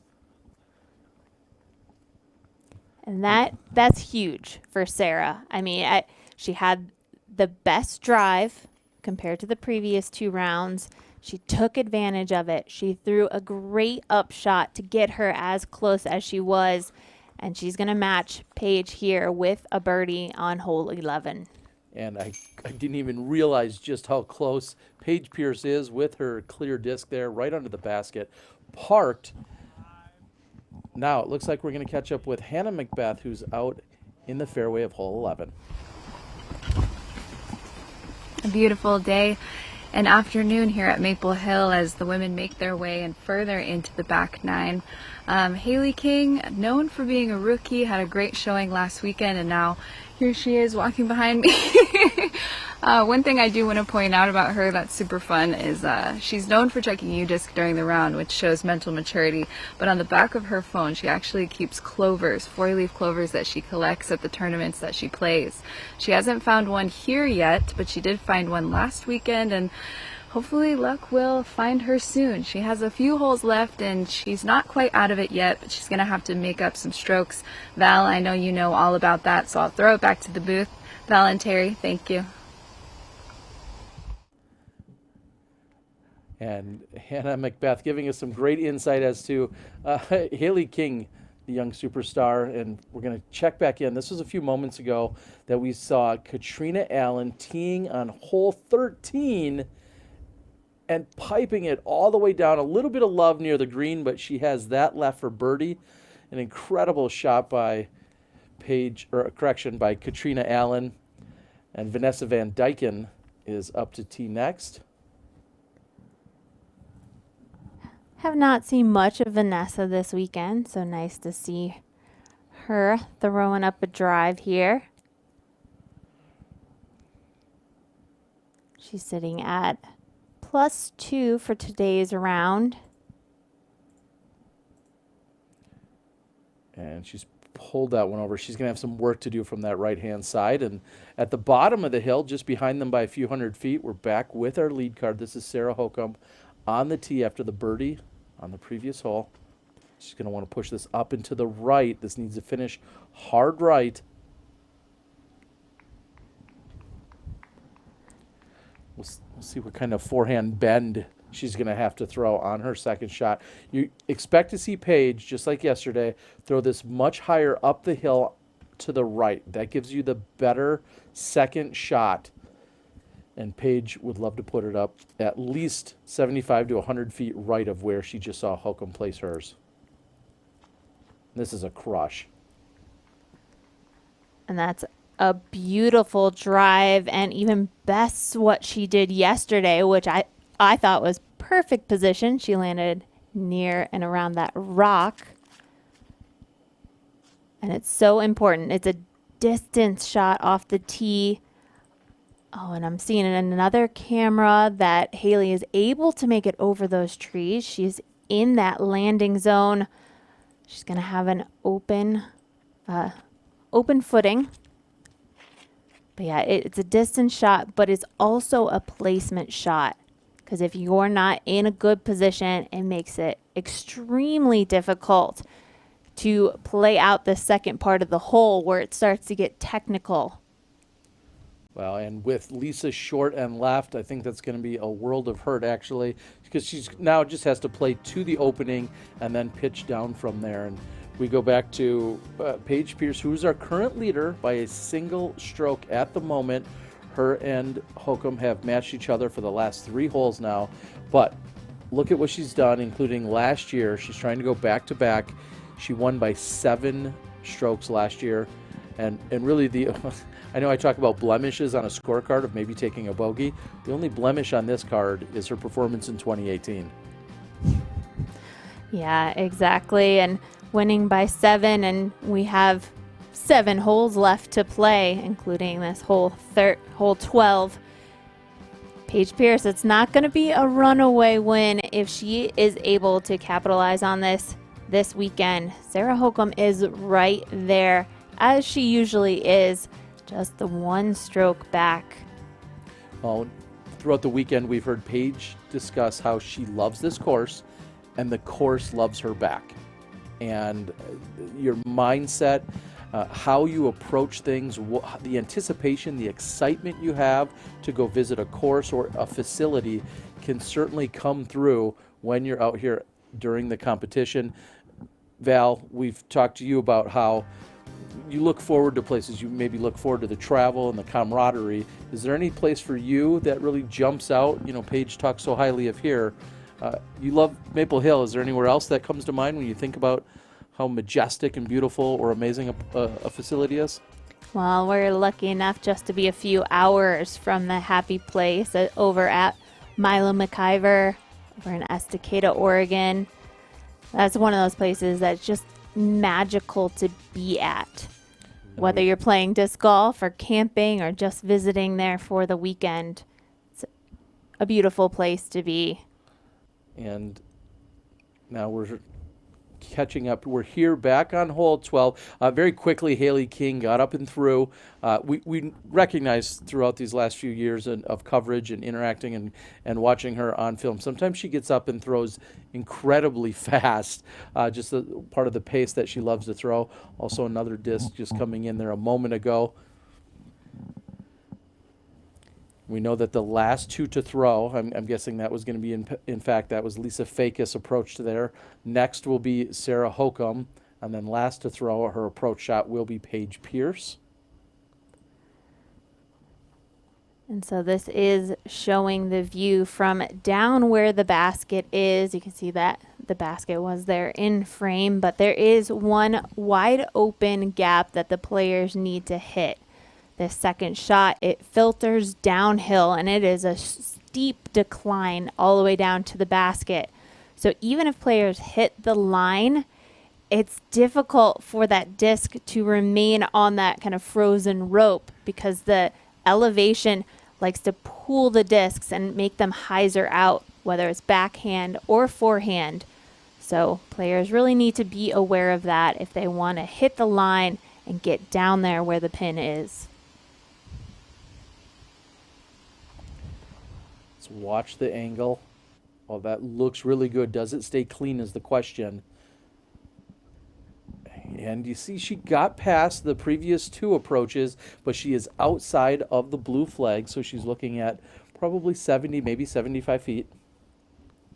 Speaker 13: And that's huge for Sarah. I mean, she had the best drive compared to the previous 2 rounds. She took advantage of it. She threw a great upshot to get her as close as she was. And she's going to match Paige here with a birdie on hole 11.
Speaker 1: And I didn't even realize just how close Paige Pierce is with her clear disc there, right under the basket, parked. Now it looks like we're going to catch up with Hannah Macbeth, who's out in the fairway of hole 11.
Speaker 3: A beautiful day and afternoon here at Maple Hill as the women make their way and further into the back 9. Haley King, known for being a rookie, had a great showing last weekend, and now here she is walking behind me. One thing I do want to point out about her that's super fun is she's known for checking U-disc during the round, which shows mental maturity, but on the back of her phone she actually keeps clovers, 4-leaf clovers that she collects at the tournaments that she plays. She hasn't found one here yet, but she did find one last weekend, and hopefully luck will find her soon. She has a few holes left and she's not quite out of it yet, but she's going to have to make up some strokes. Val, I know you know all about that, so I'll throw it back to the booth. Val and Terry, thank you.
Speaker 1: And Hannah Macbeth giving us some great insight as to Haley King, the young superstar, and we're going to check back in. This was a few moments ago that we saw Katrina Allen teeing on hole 13 and piping it all the way down. A little bit of love near the green, but she has that left for birdie. An incredible shot by by Katrina Allen. And Vanessa Van Dyken is up to tee next.
Speaker 13: Have not seen much of Vanessa this weekend, so nice to see her throwing up a drive here. She's sitting at +2 for today's round.
Speaker 1: And she's pulled that one over. She's going to have some work to do from that right-hand side. And at the bottom of the hill, just behind them by a few hundred feet, we're back with our lead card. This is Sarah Hokum on the tee after the birdie on the previous hole. She's going to want to push this up and to the right. This needs to finish hard right. We'll see what kind of forehand bend she's going to have to throw on her second shot. You expect to see Paige, just like yesterday, throw this much higher up the hill to the right. That gives you the better second shot. And Paige would love to put it up at least 75 to 100 feet right of where she just saw Hokum place hers. This is a crush.
Speaker 13: And that's a beautiful drive, and even best what she did yesterday, which I thought was perfect position. She landed near and around that rock. And it's so important. It's a distance shot off the tee. Oh, and I'm seeing in another camera that Haley is able to make it over those trees. She's in that landing zone. She's going to have an open footing. But yeah, it's a distance shot, but it's also a placement shot. Because if you're not in a good position, it makes it extremely difficult to play out the second part of the hole where it starts to get technical.
Speaker 1: Well, and with Lisa short and left, I think that's going to be a world of hurt, actually, because she's now just has to play to the opening and then pitch down from there. And we go back to Paige Pierce, who's our current leader by a single stroke at the moment. Her and Hokum have matched each other for the last 3 holes now. But look at what she's done, including last year. She's trying to go back-to-back. She won by 7 strokes last year. And really, I know I talk about blemishes on a scorecard of maybe taking a bogey. The only blemish on this card is her performance in 2018.
Speaker 13: Yeah, exactly. And winning by 7, and we have 7 holes left to play, including this hole 12. Paige Pierce, it's not going to be a runaway win if she is able to capitalize on this weekend. Sarah Hokum is right there, as she usually is, just the 1 stroke back.
Speaker 1: Well, throughout the weekend, we've heard Paige discuss how she loves this course, and the course loves her back. And your mindset, how you approach things, the anticipation, the excitement you have to go visit a course or a facility can certainly come through when you're out here during the competition. Val, we've talked to you about how you look forward to places. You maybe look forward to the travel and the camaraderie. Is there any place for you that really jumps out? You know, Paige talks so highly of here. You love Maple Hill. Is there anywhere else that comes to mind when you think about how majestic and beautiful or amazing a facility is?
Speaker 13: Well, we're lucky enough just to be a few hours from the happy place over at Milo McIver over in Estacada, Oregon. That's one of those places that's just magical to be at. Whether you're playing disc golf or camping or just visiting there for the weekend, it's a beautiful place to be.
Speaker 1: And now we're catching up. We're here back on hole 12. Very quickly, Haley King got up and through. We recognized throughout these last few years of coverage and interacting and watching her on film, sometimes she gets up and throws incredibly fast, just a part of the pace that she loves to throw. Also another disc just coming in there a moment ago. We know that the last 2 to throw, I'm guessing that was going to be, in fact, that was Lisa Fakis approach to there. Next will be Sarah Hokum. And then last to throw her approach shot will be Paige Pierce.
Speaker 13: And so this is showing the view from down where the basket is. You can see that the basket was there in frame, but there is one wide open gap that the players need to hit. This second shot, it filters downhill, and it is a steep decline all the way down to the basket. So even if players hit the line, it's difficult for that disc to remain on that kind of frozen rope because the elevation likes to pull the discs and make them hyzer out, whether it's backhand or forehand. So players really need to be aware of that if they want to hit the line and get down there where the pin is.
Speaker 1: Let's watch the angle. Oh, that looks really good. Does it stay clean is the question. And you see she got past the previous two approaches, but she is outside of the blue flag, so she's looking at probably 70, maybe 75 feet.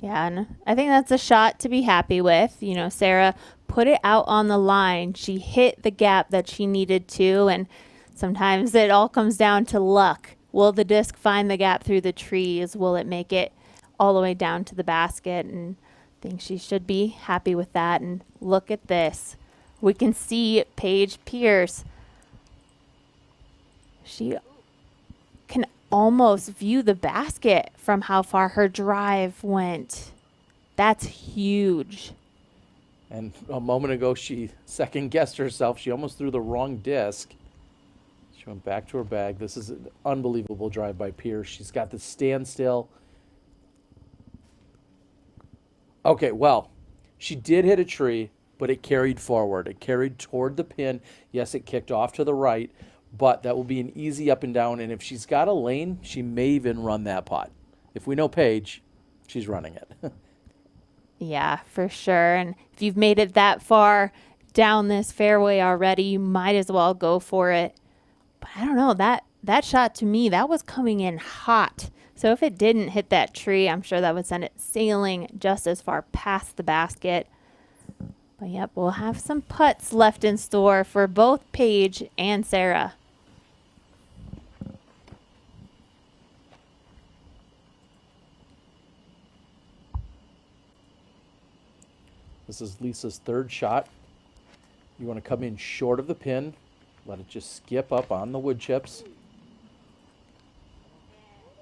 Speaker 13: Yeah, and I think that's a shot to be happy with. You know, Sarah put it out on the line. She hit the gap that she needed to, and sometimes it all comes down to luck. Will the disc find the gap through the trees? Will it make it all the way down to the basket? And I think she should be happy with that. And look at this. We can see Paige Pierce. She can almost view the basket from how far her drive went. That's huge.
Speaker 1: And a moment ago, she second-guessed herself. She almost threw the wrong disc. She went back to her bag. This is an unbelievable drive by Pierce. She's got the standstill. Okay, well, she did hit a tree, but it carried forward. It carried toward the pin. Yes, it kicked off to the right, but that will be an easy up and down. And if she's got a lane, she may even run that putt. If we know Paige, she's running it.
Speaker 13: Yeah, for sure. And if you've made it that far down this fairway already, you might as well go for it. But I don't know, that shot to me, that was coming in hot. So if it didn't hit that tree, I'm sure that would send it sailing just as far past the basket. But yep, we'll have some putts left in store for both Paige and Sarah.
Speaker 1: This is Lisa's third shot. You want to come in short of the pin. Let it just skip up on the wood chips.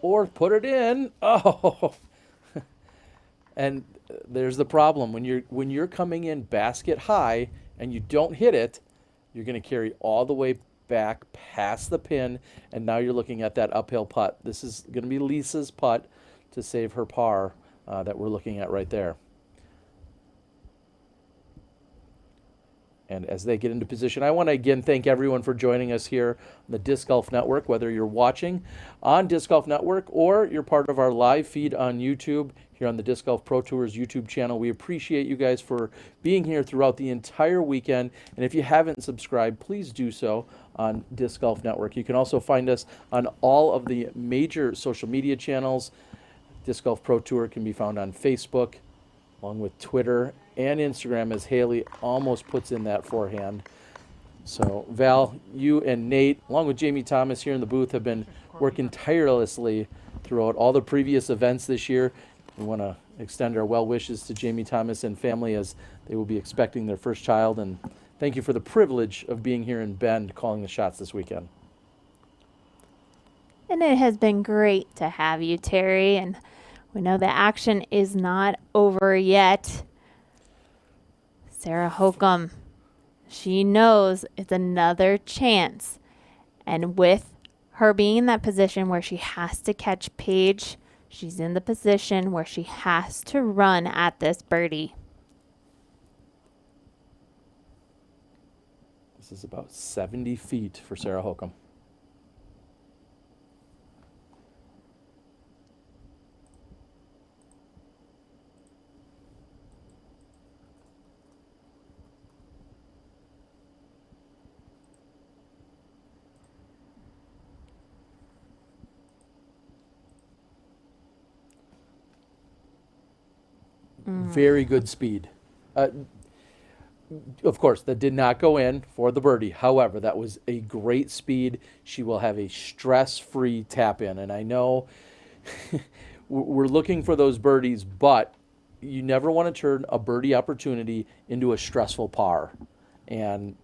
Speaker 1: Or put it in. Oh! And there's the problem. When you're coming in basket high and you don't hit it, you're going to carry all the way back past the pin, and now you're looking at that uphill putt. This is going to be Lisa's putt to save her par that we're looking at right there. And as they get into position, I want to again thank everyone for joining us here on the Disc Golf Network, whether you're watching on Disc Golf Network or you're part of our live feed on YouTube here on the Disc Golf Pro Tours YouTube channel. We appreciate you guys for being here throughout the entire weekend. And if you haven't subscribed, please do so on Disc Golf Network. You can also find us on all of the major social media channels. Disc Golf Pro Tour can be found on Facebook, along with Twitter and Instagram, as Haley almost puts in that forehand. So, Val, you and Nate, along with Jamie Thomas here in the booth, have been working tirelessly throughout all the previous events this year. We want to extend our well wishes to Jamie Thomas and family as they will be expecting their first child. And thank you for the privilege of being here in Bend calling the shots this weekend.
Speaker 13: And it has been great to have you, Terry. And we know the action is not over yet. Sarah Hokum, she knows it's another chance. And with her being in that position where she has to catch Paige, she's in the position where she has to run at this birdie.
Speaker 1: This is about 70 feet for Sarah Hokum. Very good speed. Of course, that did not go in for the birdie. However, that was a great speed. She will have a stress-free tap in. And I know we're looking for those birdies, but you never want to turn a birdie opportunity into a stressful par. And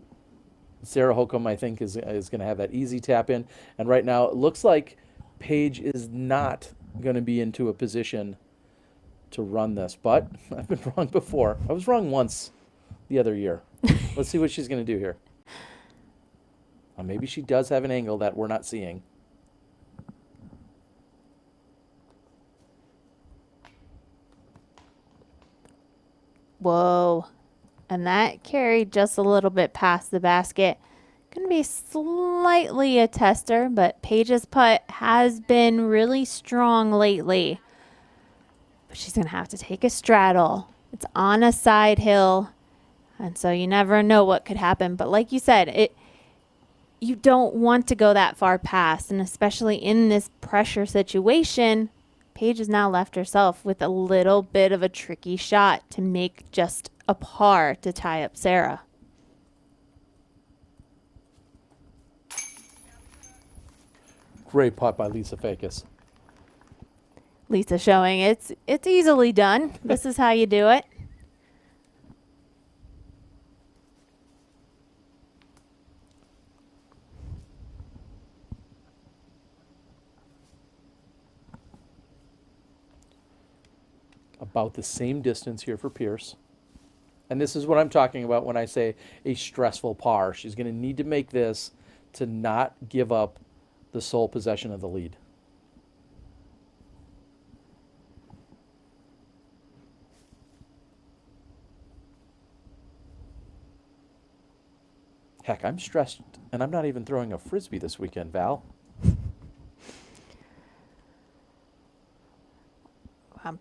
Speaker 1: Sarah Hokum, I think, is going to have that easy tap in. And right now, it looks like Paige is not going to be into a position to run this. But I've been wrong before. I was wrong once the other year. Let's see what she's going to do here. Maybe she does have an angle that we're not seeing.
Speaker 13: Whoa. And that carried just a little bit past the basket. Going to be slightly a tester, but Paige's putt has been really strong lately. But she's going to have to take a straddle. It's on a side hill. And so you never know what could happen. But like you said, you don't want to go that far past. And especially in this pressure situation, Paige has now left herself with a little bit of a tricky shot to make just a par to tie up Sarah.
Speaker 1: Great putt by Lisa Fakis.
Speaker 13: Lisa showing it's easily done. This is how you do it.
Speaker 1: About the same distance here for Pierce. And this is what I'm talking about when I say a stressful par. She's going to need to make this to not give up the sole possession of the lead. Heck, I'm stressed, and I'm not even throwing a Frisbee this weekend, Val.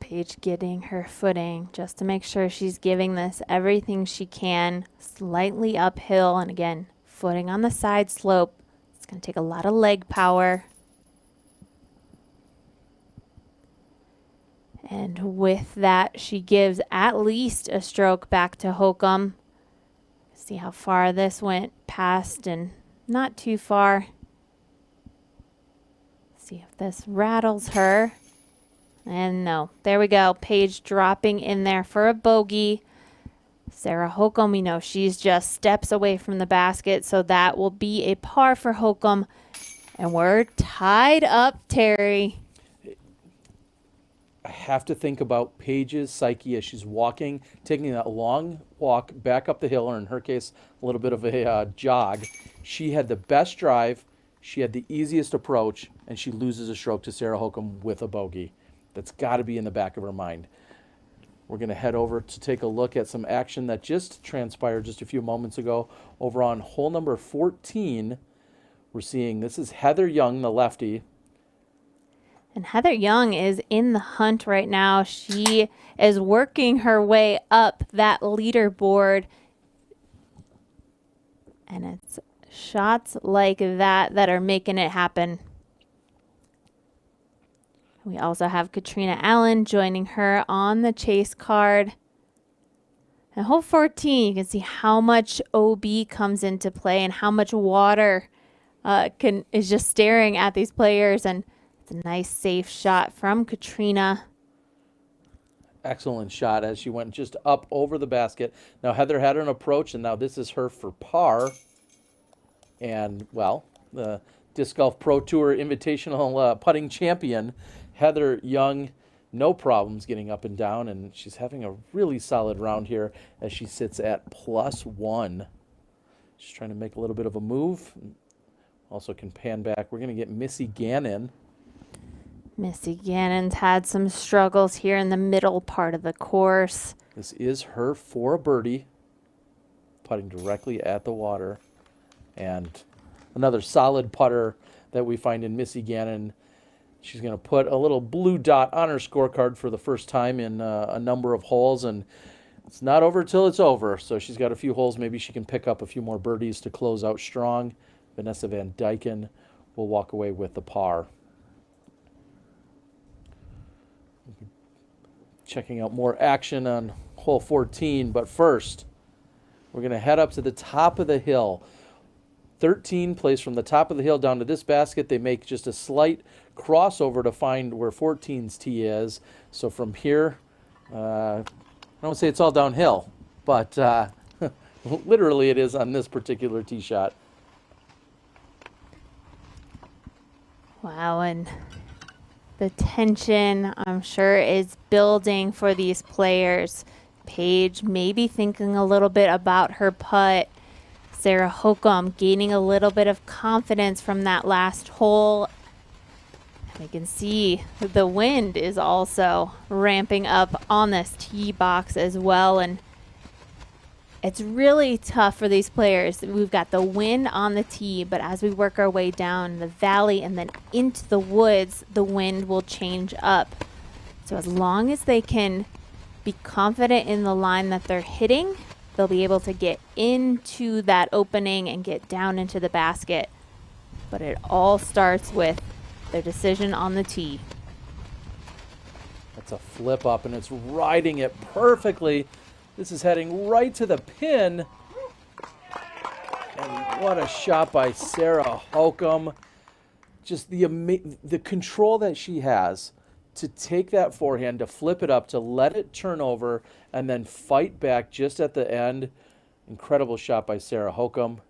Speaker 13: Paige getting her footing just to make sure she's giving this everything she can, slightly uphill, and again, footing on the side slope. It's going to take a lot of leg power. And with that, she gives at least a stroke back to Hokum. See how far this went past and not too far. See if this rattles her. And no, there we go. Paige dropping in there for a bogey. Sarah Hokum, we know she's just steps away from the basket, so that will be a par for Hokum. And we're tied up, Terry.
Speaker 1: I have to think about Paige's psyche as she's walking, taking that long walk back up the hill, or in her case, a little bit of a jog. She had the best drive, she had the easiest approach, and she loses a stroke to Sarah Hokum with a bogey. That's got to be in the back of her mind. We're going to head over to take a look at some action that just transpired just a few moments ago. Over on hole number 14, we're seeing, this is Heather Young, the lefty.
Speaker 13: And Heather Young is in the hunt right now. She is working her way up that leaderboard. And it's shots like that that are making it happen. We also have Katrina Allen joining her on the chase card. And hole 14, you can see how much OB comes into play and how much water is just staring at these players. And it's a nice, safe shot from Katrina.
Speaker 1: Excellent shot as she went just up over the basket. Now Heather had an approach, and now this is her for par. And, well, the Disc Golf Pro Tour Invitational putting champion, Heather Young, no problems getting up and down, and she's having a really solid round here as she sits at +1. She's trying to make a little bit of a move. Also can pan back. We're going to get Missy Gannon.
Speaker 13: Missy Gannon's had some struggles here in the middle part of the course.
Speaker 1: This is her for a birdie, putting directly at the water. And another solid putter that we find in Missy Gannon. She's going to put a little blue dot on her scorecard for the first time in a number of holes, and it's not over till it's over. So she's got a few holes. Maybe she can pick up a few more birdies to close out strong. Vanessa Van Dyken will walk away with the par. Checking out more action on hole 14, but first, We're going to head up to the top of the hill. 13 plays from the top of the hill down to this basket. They make just a slight crossover to find where 14's tee is. So from here, I don't say it's all downhill, but literally it is on this particular tee shot.
Speaker 13: Wow, and the tension, I'm sure, is building for these players. Paige maybe thinking a little bit about her putt. Sarah Hokum gaining a little bit of confidence from that last hole. You can see the wind is also ramping up on this tee box as well, and it's really tough for these players. We've got the wind on the tee, but as we work our way down the valley and then into the woods, the wind will change up. So as long as they can be confident in the line that they're hitting, they'll be able to get into that opening and get down into the basket. But it all starts with their decision on the tee.
Speaker 1: That's a flip up, and it's riding it perfectly. This is heading right to the pin. And what a shot by Sarah Hokum. Just the control that she has to take that forehand, to flip it up, to let it turn over, and then fight back just at the end. Incredible shot by Sarah Hokum.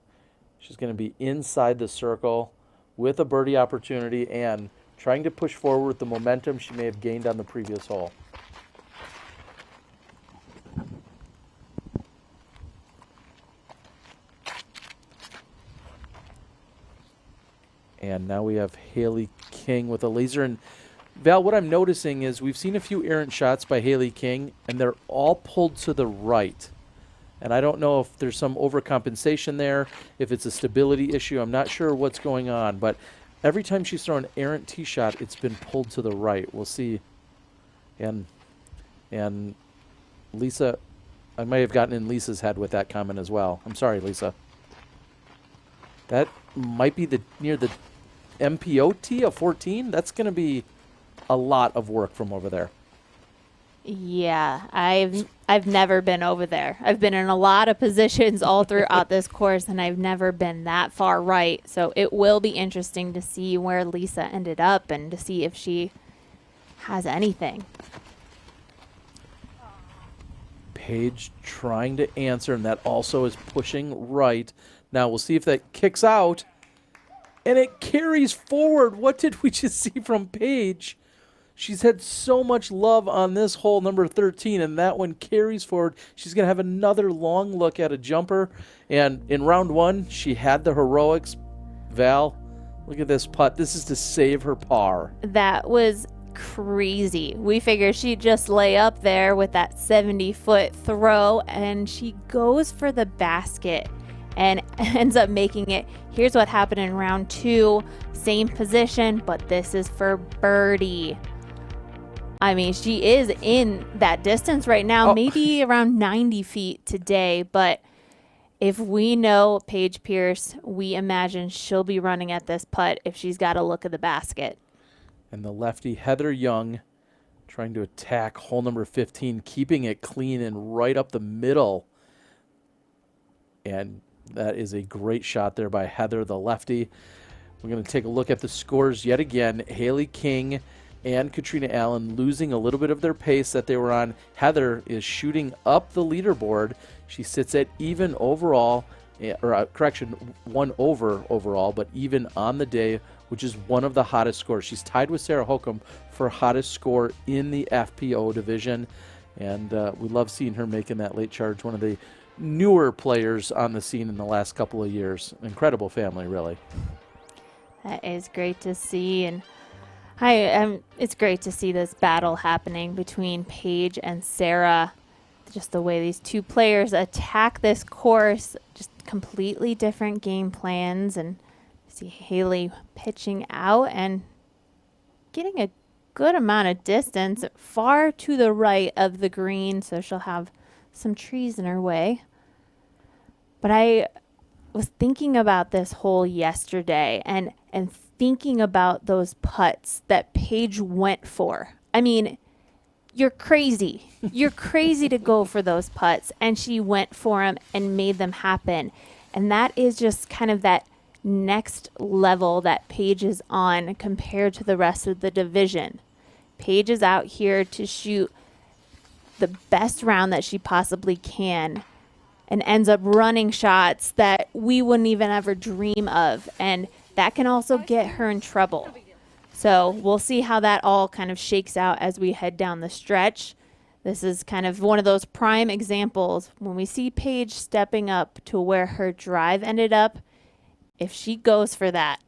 Speaker 1: She's going to be inside the circle with a birdie opportunity and trying to push forward with the momentum she may have gained on the previous hole. And now we have Haley King with a laser. And Val, what I'm noticing is we've seen a few errant shots by Haley King, and they're all pulled to the right. And I don't know if there's some overcompensation there, if it's a stability issue. I'm not sure what's going on, but every time she's thrown an errant tee shot, it's been pulled to the right. We'll see. And Lisa, I might have gotten in Lisa's head with that comment as well. I'm sorry, Lisa. That might be near the MPOT of 14. That's going to be a lot of work from over there.
Speaker 13: Yeah, I've never been over there. I've been in a lot of positions all throughout this course, and I've never been that far right. So it will be interesting to see where Lisa ended up and to see if she has anything.
Speaker 1: Paige trying to answer, and that also is pushing right. Now we'll see if that kicks out, and it carries forward. What did we just see from Paige? She's had so much love on this hole, number 13, and that one carries forward. She's going to have another long look at a jumper. And in round one, she had the heroics. Val, look at this putt. This is to save her par.
Speaker 13: That was crazy. We figured she'd just lay up there with that 70-foot throw, and she goes for the basket and ends up making it. Here's what happened in round two. Same position, but this is for birdie. I mean, she is in that distance right now, maybe around 90 feet today. But if we know Paige Pierce, we imagine she'll be running at this putt if she's got a look at the basket.
Speaker 1: And the lefty, Heather Young, trying to attack hole number 15, keeping it clean and right up the middle. And that is a great shot there by Heather, the lefty. We're going to take a look at the scores yet again. Haley King and Katrina Allen losing a little bit of their pace that they were on. Heather is shooting up the leaderboard. She sits at even overall, one over overall, but even on the day, which is one of the hottest scores. She's tied with Sarah Hokum for hottest score in the FPO division, and we love seeing her making that late charge. One of the newer players on the scene in the last couple of years. Incredible family, really.
Speaker 13: That is great to see, and it's great to see this battle happening between Paige and Sarah. Just the way these two players attack this course, just completely different game plans. And see Haley pitching out and getting a good amount of distance far to the right of the green, so she'll have some trees in her way. But I was thinking about this hole yesterday and thinking about those putts that Paige went for. I mean, you're crazy. You're crazy to go for those putts. And she went for them and made them happen. And that is just kind of that next level that Paige is on compared to the rest of the division. Paige is out here to shoot the best round that she possibly can and ends up running shots that we wouldn't even ever dream of. And that can also get her in trouble. So we'll see how that all kind of shakes out as we head down the stretch. This is kind of one of those prime examples when we see Paige stepping up to where her drive ended up. If she goes for that,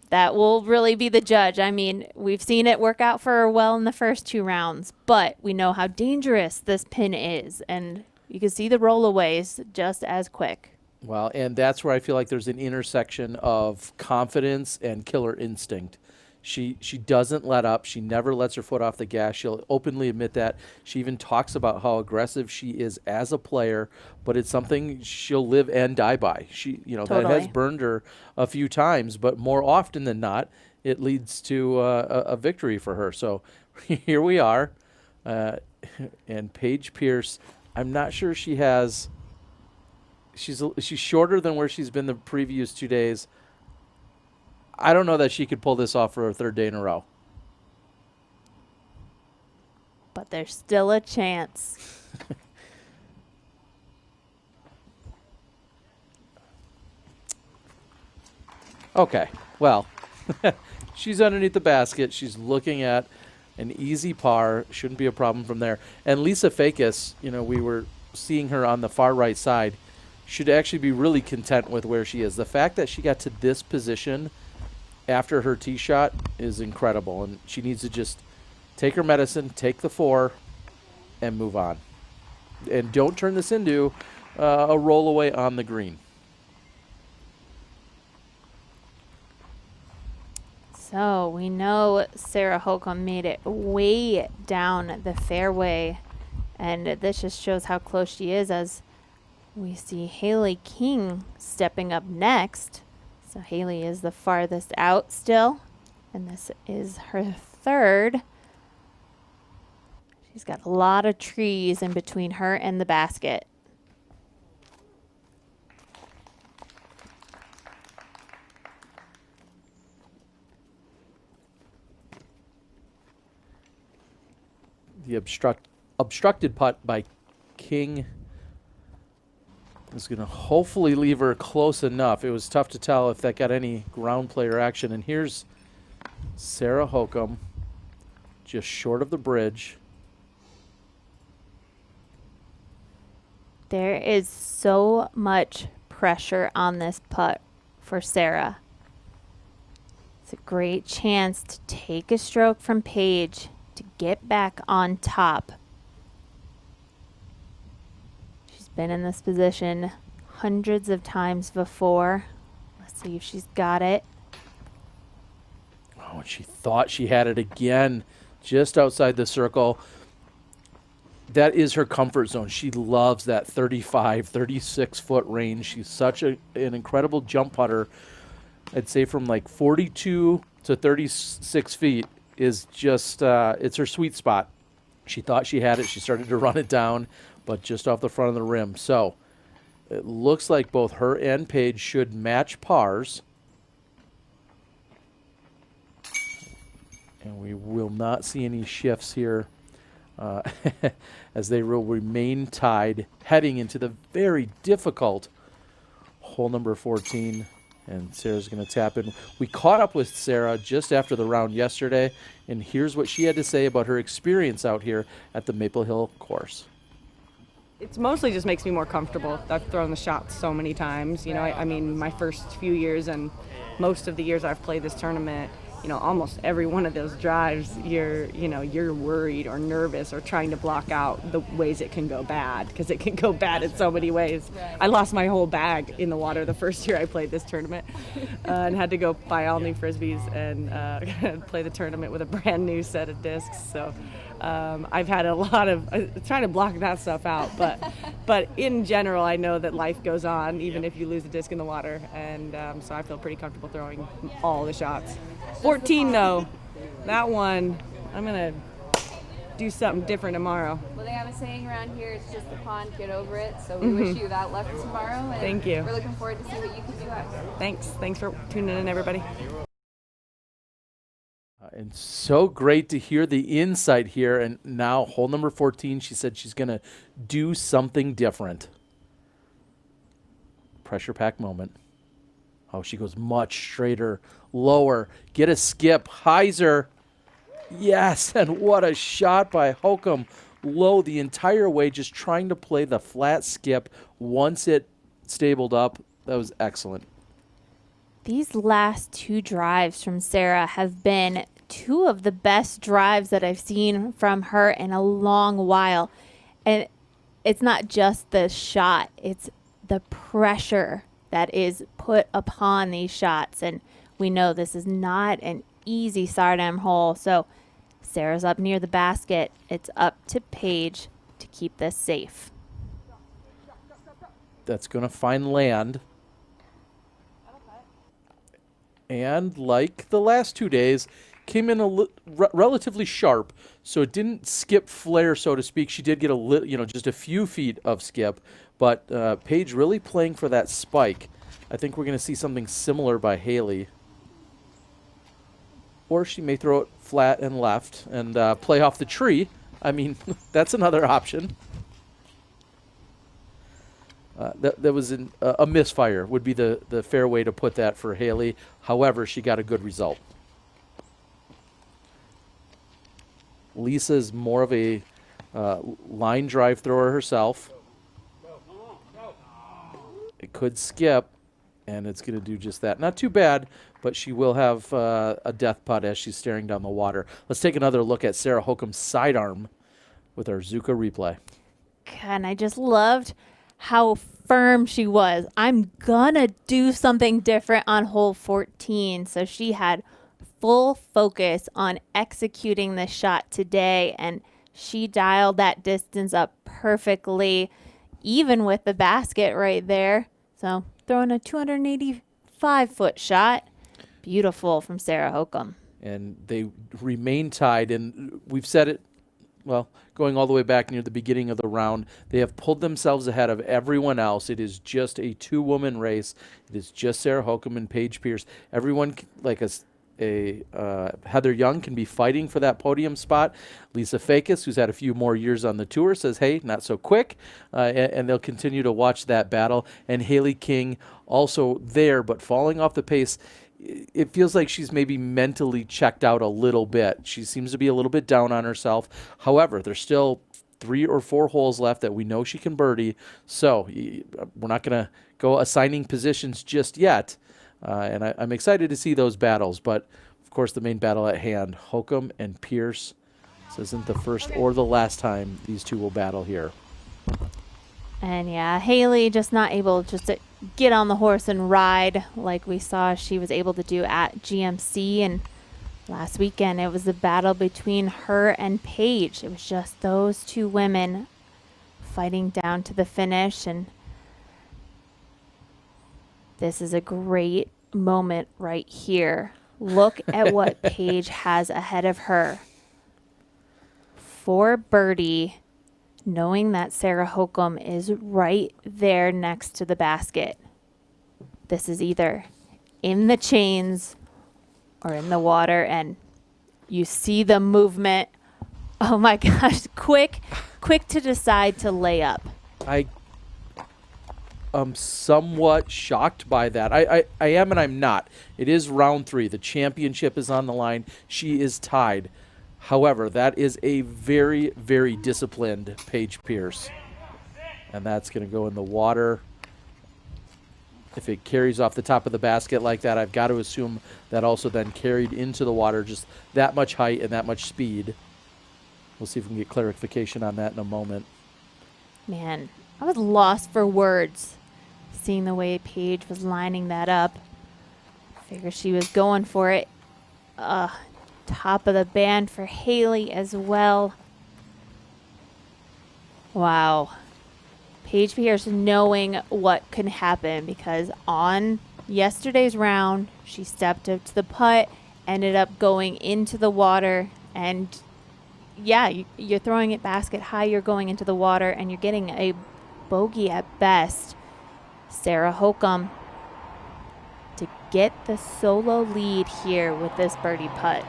Speaker 13: that will really be the judge. I mean, we've seen it work out for her well in the first 2 rounds, but we know how dangerous this pin is, and you can see the rollaways just as quick.
Speaker 1: Well, and that's where I feel like there's an intersection of confidence and killer instinct. She doesn't let up. She never lets her foot off the gas. She'll openly admit that. She even talks about how aggressive she is as a player, but it's something she'll live and die by. That has burned her a few times, but more often than not, it leads to a victory for her. So here we are, and Paige Pierce. I'm not sure she has. She's shorter than where she's been the previous 2 days. I don't know that she could pull this off for a 3rd day in a row.
Speaker 13: But there's still a chance.
Speaker 1: Okay, well, she's underneath the basket. She's looking at an easy par. Shouldn't be a problem from there. And Lisa Fakis, we were seeing her on the far right side, should actually be really content with where she is. The fact that she got to this position after her tee shot is incredible, and she needs to just take her medicine, take the 4, and move on. And don't turn this into a rollaway on the green.
Speaker 13: So we know Sarah Holcomb made it way down the fairway, and this just shows how close she is as we see Haley King stepping up next. So Haley is the farthest out still, and this is her 3rd. She's got a lot of trees in between her and the basket.
Speaker 1: The obstructed putt by King is going to hopefully leave her close enough. It was tough to tell if that got any ground player action. And here's Sarah Holcomb, just short of the bridge.
Speaker 13: There is so much pressure on this putt for Sarah. It's a great chance to take a stroke from Paige to get back on top. Been in this position hundreds of times before. Let's see if she's got it.
Speaker 1: Oh, and she thought she had it again just outside the circle. That is her comfort zone. She loves that 35, 36-foot range. She's such an incredible jump putter. I'd say from like 42 to 36 feet is just, it's her sweet spot. She thought she had it. She started to run it down, but just off the front of the rim. So it looks like both her and Paige should match pars. And we will not see any shifts here as they will remain tied heading into the very difficult hole number 14. And Sarah's going to tap in. We caught up with Sarah just after the round yesterday, and here's what she had to say about her experience out here at the Maple Hill course.
Speaker 17: It's mostly just makes me more comfortable. I've thrown the shots so many times. I mean, my first few years and most of the years I've played this tournament, almost every one of those drives, you're worried or nervous or trying to block out the ways it can go bad, because it can go bad in so many ways. Right. I lost my whole bag in the water the first year I played this tournament and had to go buy all new Frisbees and play the tournament with a brand new set of discs. So I've had a lot of trying to block that stuff out, but in general, I know that life goes on even if you lose a disc in the water, and so I feel pretty comfortable throwing all the shots. 14 though, that one I'm gonna do something different tomorrow.
Speaker 3: Well, they have a saying around here, it's just the pond, get over it. So we wish you that luck tomorrow. And
Speaker 17: Thank you.
Speaker 3: We're looking forward to see what you can do out here.
Speaker 17: Thanks for tuning in, everybody.
Speaker 1: And so great to hear the insight here. And now hole number 14, she said she's going to do something different. Pressure pack moment. Oh, she goes much straighter, lower. Get a skip. Heiser. Yes, and what a shot by Holcomb. Low the entire way, just trying to play the flat skip. Once it stabled up, that was excellent.
Speaker 13: These last two drives from Sarah have been two of the best drives that I've seen from her in a long while. And it's not just the shot, it's the pressure that is put upon these shots. And we know this is not an easy Sardam hole. So Sarah's up near the basket. It's up to Paige to keep this safe.
Speaker 1: That's going to find land. And like the last 2 days, came in relatively sharp, so it didn't skip flare, so to speak. She did get just a few feet of skip, but Paige really playing for that spike. I think we're going to see something similar by Haley. Or she may throw it flat and left and play off the tree. I mean, that's another option. That was a misfire would be the fair way to put that for Haley. However, she got a good result. Lisa's more of a line drive thrower herself. It could skip, and it's going to do just that. Not too bad, but she will have a death putt as she's staring down the water. Let's take another look at Sarah Holcomb's sidearm with our Zuka replay.
Speaker 13: And I just loved how firm she was. I'm gonna do something different on hole 14. So she had full focus on executing the shot today, and she dialed that distance up perfectly, even with the basket right there. So throwing a 285-foot shot. Beautiful from Sarah Holcomb.
Speaker 1: And they remain tied, and we've said it, well, going all the way back near the beginning of the round, they have pulled themselves ahead of everyone else. It is just a two-woman race. It is just Sarah Holcomb and Paige Pierce. Everyone, like Heather Young, can be fighting for that podium spot. Lisa Fakis, who's had a few more years on the tour, says, hey, not so quick. And they'll continue to watch that battle. And Haley King also there, but falling off the pace. It feels like she's maybe mentally checked out a little bit. She seems to be a little bit down on herself. However, there's still 3 or 4 holes left that we know she can birdie. So we're not going to go assigning positions just yet. And I'm excited to see those battles. But, of course, the main battle at hand, Holcomb and Pierce. This isn't the first or the last time these two will battle here.
Speaker 13: And, yeah, Haley just not able just to get on the horse and ride like we saw she was able to do at GMC. And last weekend, it was a battle between her and Paige. It was just those two women fighting down to the finish. And this is a great moment right here. Look at what Paige has ahead of her. For birdie, knowing that Sarah Holcomb is right there next to the basket. This is either in the chains or in the water, and you see the movement. Oh my gosh, quick to decide to lay up.
Speaker 1: I'm somewhat shocked by that. I am and I'm not. It is round 3. The championship is on the line. She is tied. However, that is a very, very disciplined Paige Pierce. And that's going to go in the water. If it carries off the top of the basket like that, I've got to assume that also then carried into the water, just that much height and that much speed. We'll see if we can get clarification on that in a moment.
Speaker 13: Man, I was lost for words seeing the way Paige was lining that up. Figure she was going for it. Top of the band for Haley as well. Wow. Paige Pierce knowing what can happen, because on yesterday's round, she stepped up to the putt, ended up going into the water, and yeah, you're throwing it basket high, you're going into the water, and you're getting a bogey at best. Sarah Hokum to get the solo lead here with this birdie putt.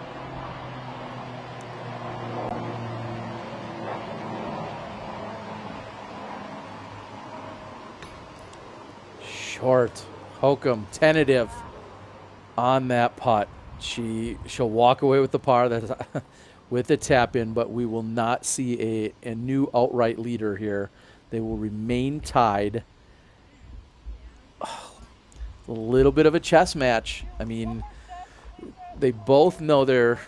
Speaker 1: Short. Hokum tentative on that putt. She'll walk away with the par that's with the tap in, but we will not see a new outright leader here. They will remain tied. Oh, a little bit of a chess match. I mean, they both know their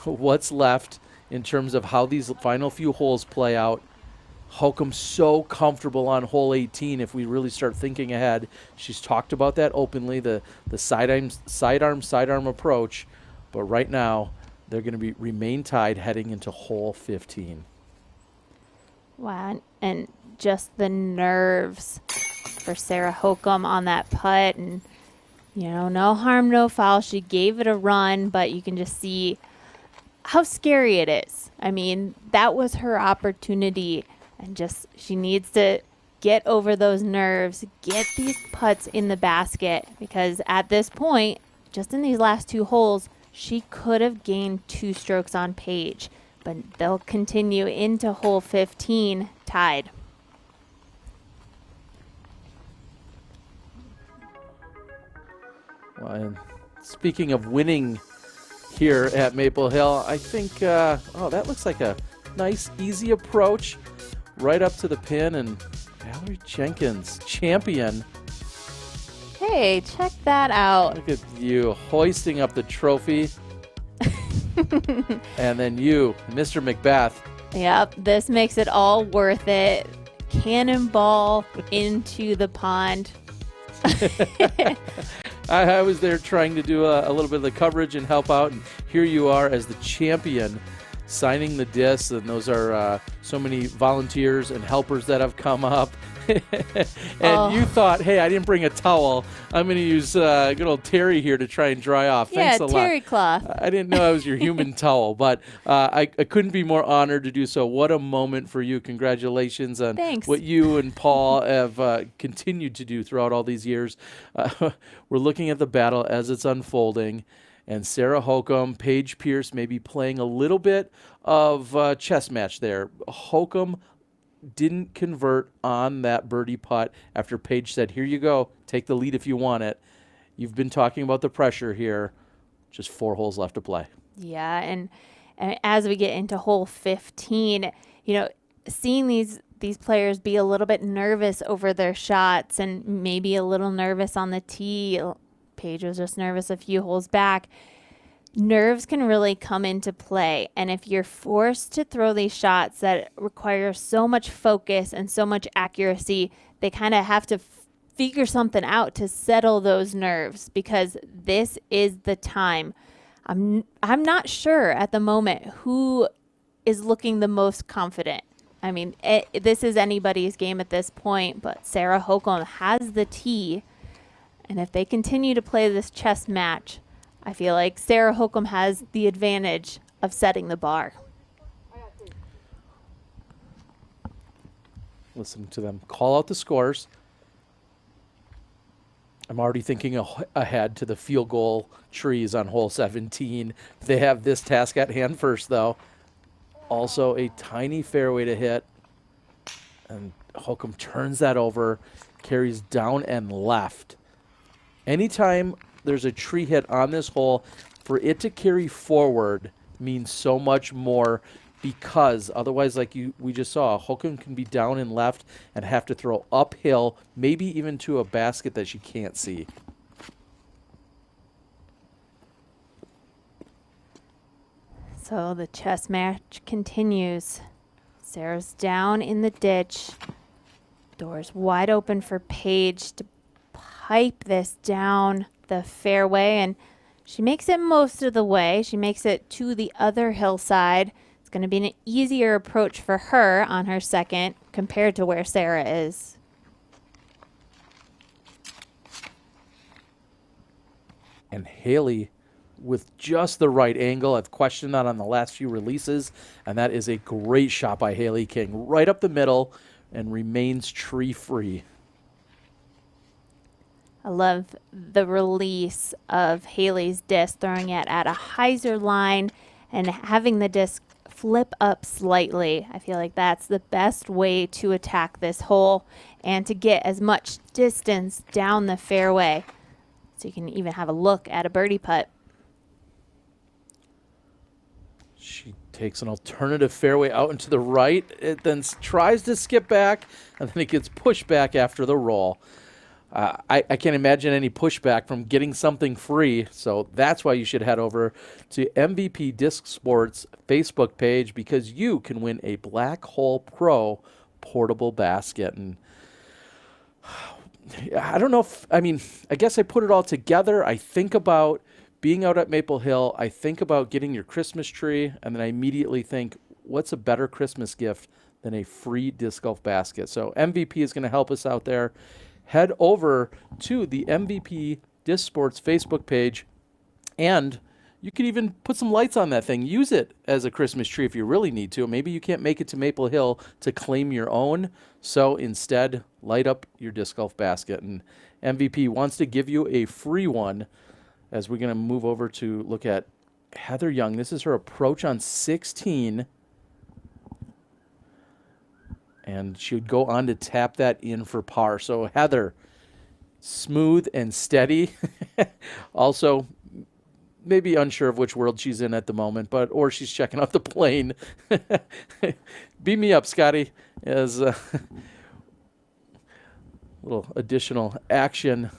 Speaker 1: what's left in terms of how these final few holes play out. Hokum so comfortable on hole 18 if we really start thinking ahead. She's talked about that openly, the sidearm approach. But right now, they're going to remain tied heading into hole 15.
Speaker 13: Wow, and just the nerves for Sarah Hokum on that putt. And, you know, no harm, no foul. She gave it a run, but you can just see how scary it is. I mean, that was her opportunity. And just, she needs to get over those nerves, get these putts in the basket, because at this point, just in these last 2 holes, she could have gained 2 strokes on Paige, but they'll continue into hole 15 tied.
Speaker 1: Well, and speaking of winning here at Maple Hill, I think, that looks like a nice, easy approach. Right up to the pin, and Valerie Jenkins, champion.
Speaker 13: Hey, check that out.
Speaker 1: Look at you hoisting up the trophy. And then you, Mr. McBath.
Speaker 13: Yep, this makes it all worth it. Cannonball into the pond.
Speaker 1: I was there trying to do a little bit of the coverage and help out, and here you are as the champion, signing the discs, and those are so many volunteers and helpers that have come up. And you thought, hey, I didn't bring a towel. I'm going to use good old Terry here to try and dry off. Thanks a lot.
Speaker 13: Terry cloth.
Speaker 1: I didn't know I was your human towel, but I couldn't be more honored to do so. What a moment for you. Congratulations on what you and Paul have continued to do throughout all these years. We're looking at the battle as it's unfolding. And Sarah Hokum, Paige Pierce may be playing a little bit of chess match there. Hokum didn't convert on that birdie putt after Paige said, here you go, take the lead if you want it. You've been talking about the pressure here. Just 4 holes left to play.
Speaker 13: Yeah, and as we get into hole 15, you know, seeing these players be a little bit nervous over their shots and maybe a little nervous on the tee. Paige was just nervous a few holes back. Nerves can really come into play. And if you're forced to throw these shots that require so much focus and so much accuracy, they kind of have to figure something out to settle those nerves, because this is the time. I'm not sure at the moment who is looking the most confident. I mean, this is anybody's game at this point, but Sarah Hokum has the tee. And if they continue to play this chess match, I feel like Sarah Hokum has the advantage of setting the bar.
Speaker 1: Listen to them call out the scores. I'm already thinking ahead to the field goal trees on hole 17. They have this task at hand first, though. Also a tiny fairway to hit. And Hokum turns that over, carries down and left. Anytime there's a tree hit on this hole, for it to carry forward means so much more, because otherwise, like we just saw, Hokum can be down and left and have to throw uphill, maybe even to a basket that she can't see.
Speaker 13: So the chess match continues. Sarah's down in the ditch. Doors wide open for Paige to pipe this down the fairway, and she makes it most of the way. She makes it to the other hillside. It's going to be an easier approach for her on her second compared to where Sarah is.
Speaker 1: And Haley with just the right angle. I've questioned that on the last few releases, and that is a great shot by Haley King. Right up the middle and remains tree-free.
Speaker 13: I love the release of Haley's disc, throwing it at a hyzer line and having the disc flip up slightly. I feel like that's the best way to attack this hole and to get as much distance down the fairway. So you can even have a look at a birdie putt.
Speaker 1: She takes an alternative fairway out into the right. It then tries to skip back, and then it gets pushed back after the roll. I can't imagine any pushback from getting something free, so that's why you should head over to MVP Disc Sports Facebook page, because you can win a Black Hole Pro portable basket. And I don't know if, I guess I put it all together. I think about being out at Maple Hill. I think about getting your Christmas tree, and then I immediately think, what's a better Christmas gift than a free disc golf basket? So MVP is going to help us out there. Head over to the MVP Disc Sports Facebook page, and you can even put some lights on that thing. Use it as a Christmas tree if you really need to. Maybe you can't make it to Maple Hill to claim your own, so instead light up your disc golf basket. And MVP wants to give you a free one, as we're going to move over to look at Heather Young. This is her approach on 16. And she would go on to tap that in for par. So Heather, smooth and steady. Also, maybe unsure of which world she's in at the moment, or she's checking out the plane. Beam me up, Scotty, as a little additional action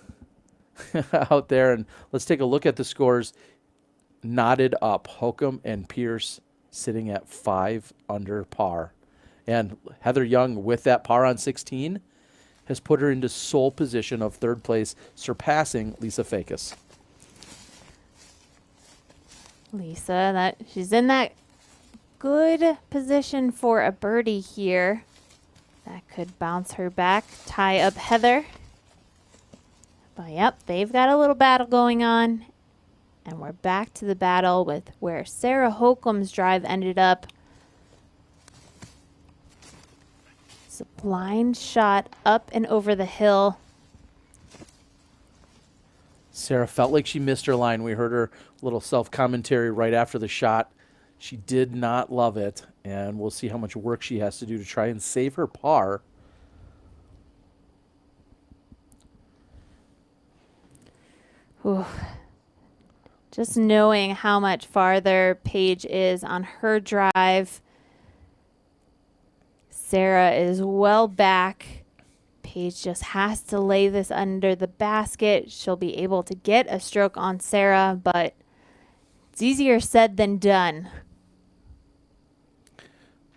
Speaker 1: out there. And let's take a look at the scores. Knotted up, Holcomb and Pierce sitting at 5 under par. And Heather Young, with that par on 16, has put her into sole position of third place, surpassing Lisa Fakis.
Speaker 13: Lisa, she's in that good position for a birdie here. That could bounce her back, tie up Heather. But yep, they've got a little battle going on. And we're back to the battle with where Sarah Holcomb's drive ended up. It's a blind shot up and over the hill.
Speaker 1: Sarah felt like she missed her line. We heard her little self-commentary right after the shot. She did not love it, and we'll see how much work she has to do to try and save her par.
Speaker 13: Ooh. Just knowing how much farther Paige is on her drive. Sarah is well back. Paige just has to lay this under the basket. She'll be able to get a stroke on Sarah, but it's easier said than done.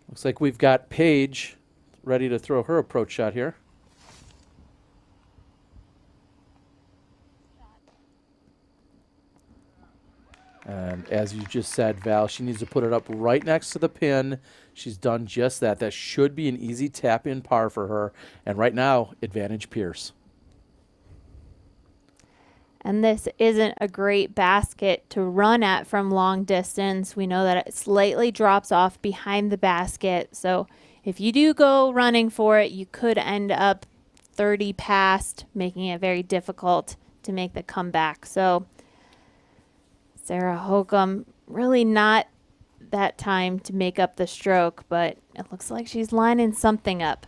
Speaker 1: Looks like we've got Paige ready to throw her approach shot here. And as you just said, Val, she needs to put it up right next to the pin. She's done just that. That should be an easy tap-in par for her. And right now, advantage Pierce.
Speaker 13: And this isn't a great basket to run at from long distance. We know that it slightly drops off behind the basket. So if you do go running for it, you could end up 30 past, making it very difficult to make the comeback. So Sarah Holcomb, really not that time to make up the stroke, but it looks like she's lining something up.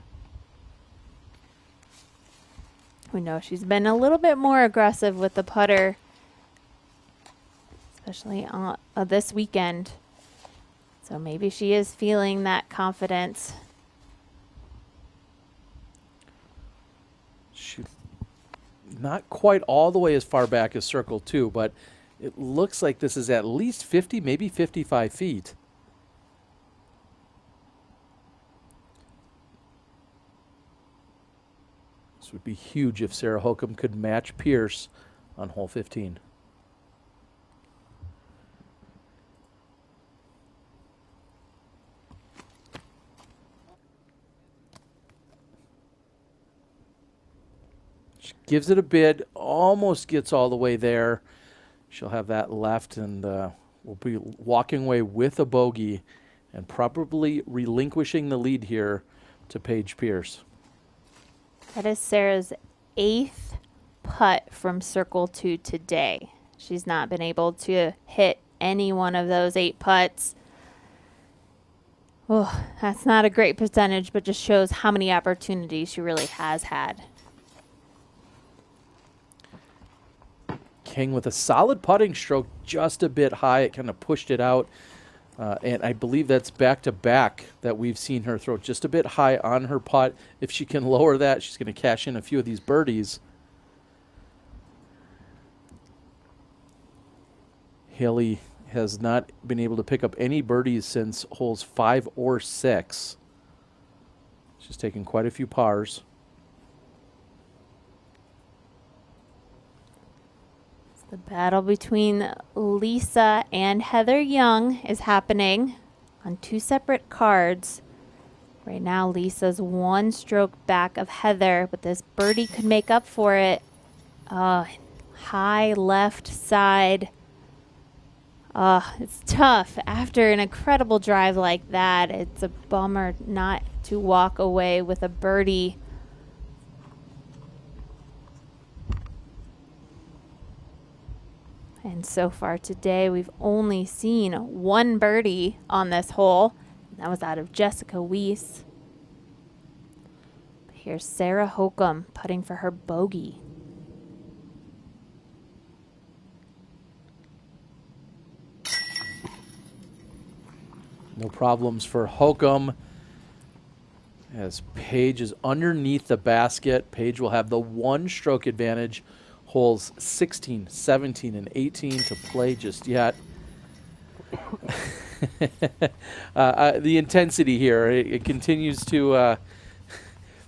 Speaker 13: We know she's been a little bit more aggressive with the putter, especially on this weekend. So maybe she is feeling that confidence.
Speaker 1: She's not quite all the way as far back as circle 2, but it looks like this is at least 50, maybe 55 feet. This would be huge if Sarah Holcomb could match Pierce on hole 15. She gives it a bid, almost gets all the way there. She'll have that left, and will be walking away with a bogey and probably relinquishing the lead here to Paige Pierce.
Speaker 13: That is Sarah's 8th putt from circle 2 today. She's not been able to hit any one of those 8 putts. Oh, that's not a great percentage, but just shows how many opportunities she really has had.
Speaker 1: King with a solid putting stroke, just a bit high. It kind of pushed it out. And I believe that's back-to-back that we've seen her throw just a bit high on her putt. If she can lower that, she's going to cash in a few of these birdies. Haley has not been able to pick up any birdies since holes 5 or 6. She's taken quite a few pars.
Speaker 13: The battle between Lisa and Heather Young is happening on 2 separate cards. Right now, Lisa's 1 stroke back of Heather, but this birdie could make up for it. High left side. It's tough. After an incredible drive like that, it's a bummer not to walk away with a birdie. And so far today, we've only seen 1 birdie on this hole. That was out of Jessica Weiss. Here's Sarah Hokum putting for her bogey.
Speaker 1: No problems for Hokum. As Paige is underneath the basket, Paige will have the 1 stroke advantage. Holes 16, 17, and 18 to play just yet. The intensity here, it continues to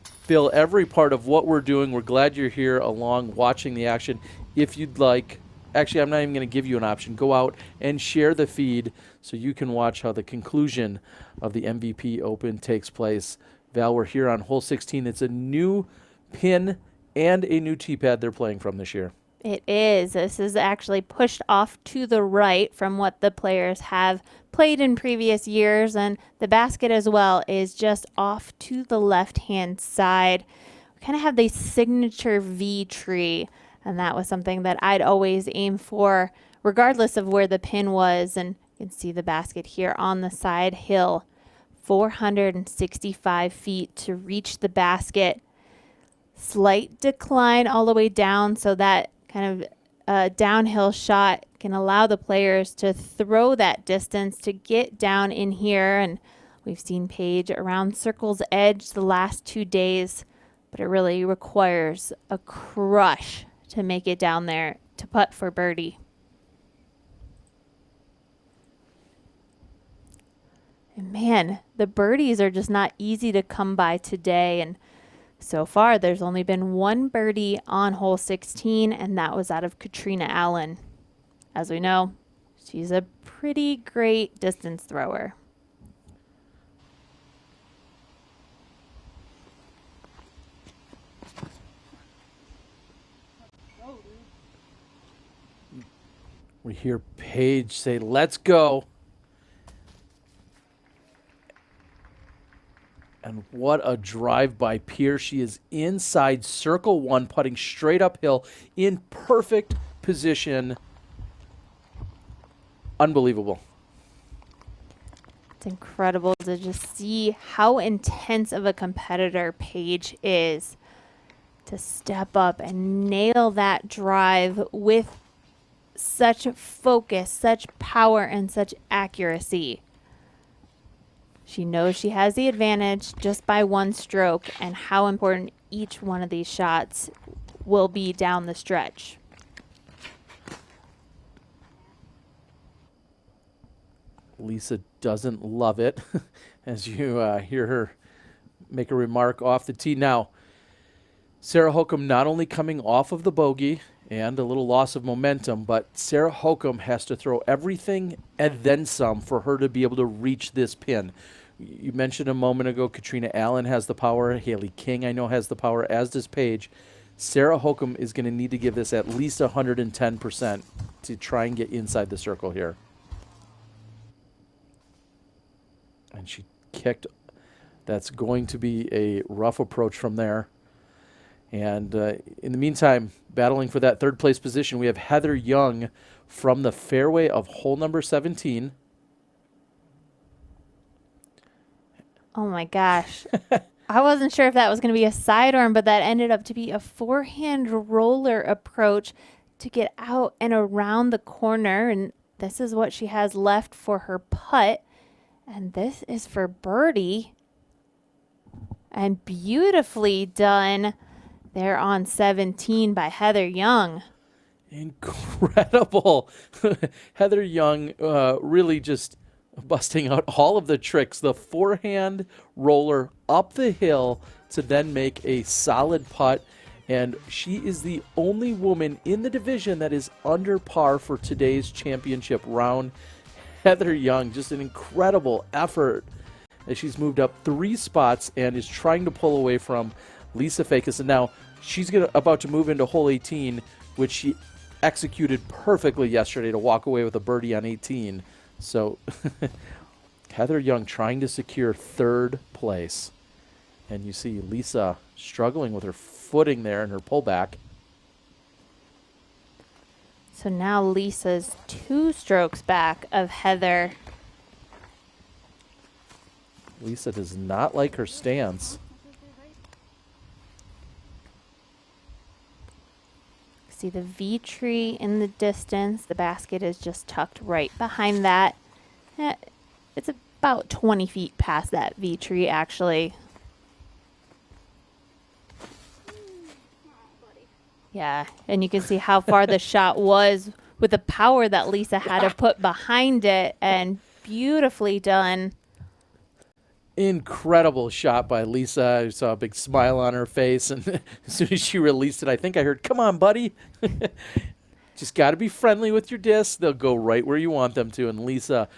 Speaker 1: fill every part of what we're doing. We're glad you're here along watching the action. If you'd like, actually, I'm not even going to give you an option. Go out and share the feed so you can watch how the conclusion of the MVP Open takes place. Val, we're here on hole 16. It's a new pin and a new tee pad they're playing from this year.
Speaker 13: It is. This is actually pushed off to the right from what the players have played in previous years, and the basket as well is just off to the left-hand side. We kind of have the signature V tree, and that was something that I'd always aim for regardless of where the pin was. And you can see the basket here on the side hill, 465 feet to reach the basket. Slight decline all the way down, so that kind of downhill shot can allow the players to throw that distance to get down in here. And we've seen Paige around circle's edge the last 2 days, but it really requires a crush to make it down there to putt for birdie. And man, the birdies are just not easy to come by today. And so far, there's only been 1 birdie on hole 16, and that was out of Katrina Allen. As we know, she's a pretty great distance thrower.
Speaker 1: We hear Paige say, "Let's go." And what a drive by Pierce. She is inside circle 1, putting straight uphill in perfect position. Unbelievable.
Speaker 13: It's incredible to just see how intense of a competitor Paige is. To step up and nail that drive with such focus, such power, and such accuracy. She knows she has the advantage just by 1 stroke, and how important each one of these shots will be down the stretch.
Speaker 1: Lisa doesn't love it as you hear her make a remark off the tee. Now, Sarah Hokum not only coming off of the bogey and a little loss of momentum, but Sarah Hokum has to throw everything and then some for her to be able to reach this pin. You mentioned a moment ago, Katrina Allen has the power. Haley King, I know, has the power, as does Paige. Sarah Hokum is going to need to give this at least 110%. to try and get inside the circle here. And she kicked. That's going to be a rough approach from there. And in the meantime, battling for that third place position, we have Heather Young from the fairway of hole number 17.
Speaker 13: Oh my gosh. I wasn't sure if that was going to be a sidearm, but that ended up to be a forehand roller approach to get out and around the corner. And this is what she has left for her putt. And this is for birdie. And beautifully done there on 17 by Heather Young.
Speaker 1: Incredible. Heather Young really just busting out all of the tricks. The forehand roller up the hill to then make a solid putt. And she is the only woman in the division that is under par for today's championship round. Heather Young, just an incredible effort as she's moved up 3 spots and is trying to pull away from Lisa Fakis. And now she's about to move into hole 18, which she executed perfectly yesterday to walk away with a birdie on 18. So Heather Young trying to secure third place. And you see Lisa struggling with her footing there and her pullback.
Speaker 13: So now Lisa's 2 strokes back of Heather.
Speaker 1: Lisa does not like her stance.
Speaker 13: See the V tree in the distance. The basket is just tucked right behind that. It's about 20 feet past that V tree, actually. Yeah, and you can see how far the shot was with the power that Lisa had to put behind it, and beautifully done.
Speaker 1: Incredible shot by Lisa. I saw a big smile on her face, and as soon as she released it, I think I heard, "Come on, buddy." Just got to be friendly with your discs. They'll go right where you want them to. And Lisa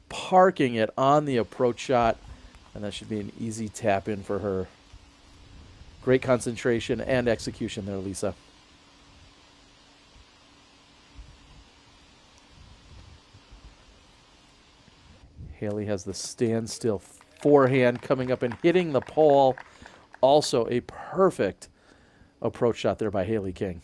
Speaker 1: parking it on the approach shot, and that should be an easy tap in for her. Great concentration and execution there, Lisa. Haley has the standstill forehand coming up and hitting the pole. Also a perfect approach shot there by Haley King.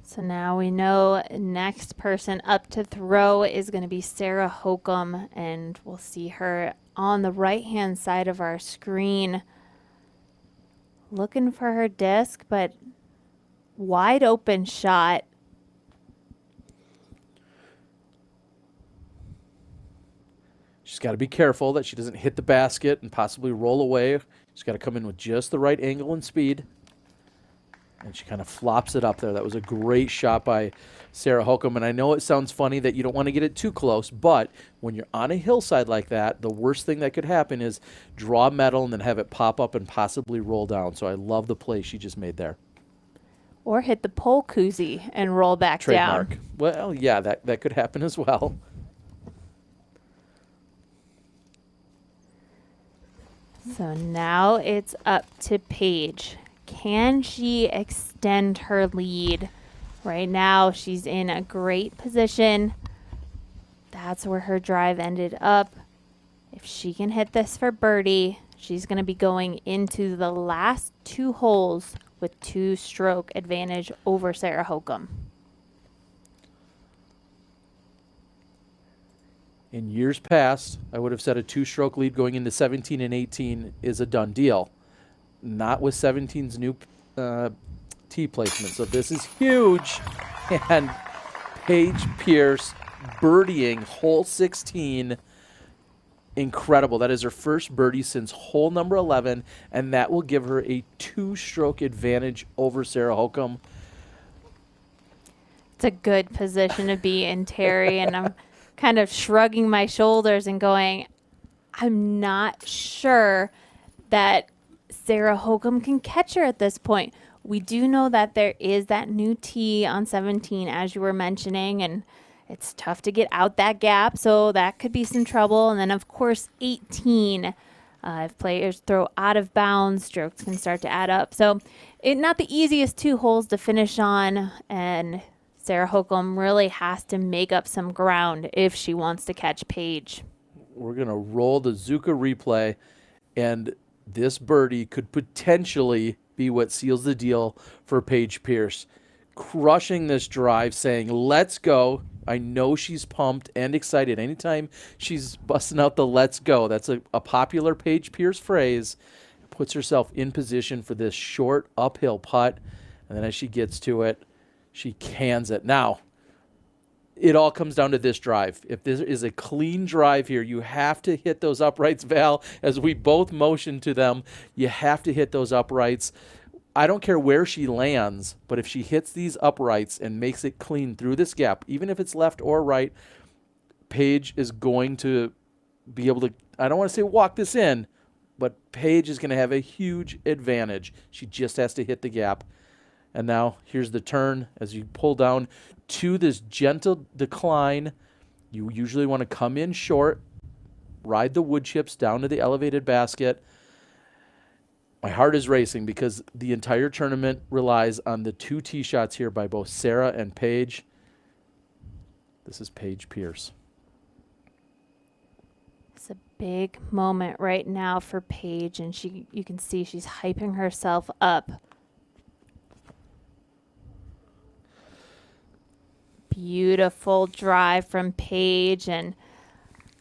Speaker 13: So now we know next person up to throw is going to be Sarah Holcomb, and we'll see her on the right-hand side of our screen. Looking for her disc, but wide open shot.
Speaker 1: She's got to be careful that she doesn't hit the basket and possibly roll away. She's got to come in with just the right angle and speed. And she kind of flops it up there. That was a great shot by Sarah Holcomb. And I know it sounds funny that you don't want to get it too close, but when you're on a hillside like that, the worst thing that could happen is draw metal and then have it pop up and possibly roll down. So I love the play she just made there.
Speaker 13: Or hit the pole koozie and roll back
Speaker 1: Trademark.
Speaker 13: down.
Speaker 1: Well, yeah, that could happen as well.
Speaker 13: So now it's up to Paige. Can she extend her lead? Right now, she's in a great position. That's where her drive ended up. If she can hit this for birdie, she's going to be going into the last 2 holes with 2-stroke advantage over Sarah Holcomb.
Speaker 1: In years past, I would have said a 2-stroke lead going into 17 and 18 is a done deal. Not with 17's new tee placement. So this is huge. And Paige Pierce birdieing hole 16. Incredible. That is her first birdie since hole number 11, and that will give her a 2-stroke advantage over Sarah Holcomb.
Speaker 13: It's a good position to be in, Terry, and I'm kind of shrugging my shoulders and going, I'm not sure that Sarah Holcomb can catch her at this point. We do know that there is that new tee on 17, as you were mentioning, and it's tough to get out that gap, so that could be some trouble. And then, of course, 18, if players throw out of bounds, strokes can start to add up. So not the easiest 2 holes to finish on, and Sarah Hokom really has to make up some ground if she wants to catch Paige.
Speaker 1: We're going to roll the Zuka replay, and this birdie could potentially be what seals the deal for Paige Pierce. Crushing this drive, saying, let's go. I know she's pumped and excited. Anytime she's busting out the let's go, that's a popular Paige Pierce phrase. Puts herself in position for this short uphill putt, and then as she gets to it, she cans it. Now, it all comes down to this drive. If this is a clean drive here, you have to hit those uprights, Val. As we both motion to them, you have to hit those uprights. I don't care where she lands, but if she hits these uprights and makes it clean through this gap, even if it's left or right, Paige is going to be able to, I don't want to say walk this in, but Paige is going to have a huge advantage. She just has to hit the gap. And now here's the turn as you pull down to this gentle decline. You usually want to come in short, ride the wood chips down to the elevated basket. My heart is racing because the entire tournament relies on the 2 tee shots here by both Sarah and Paige. This is Paige Pierce.
Speaker 13: It's a big moment right now for Paige, and you can see she's hyping herself up. Beautiful drive from Paige and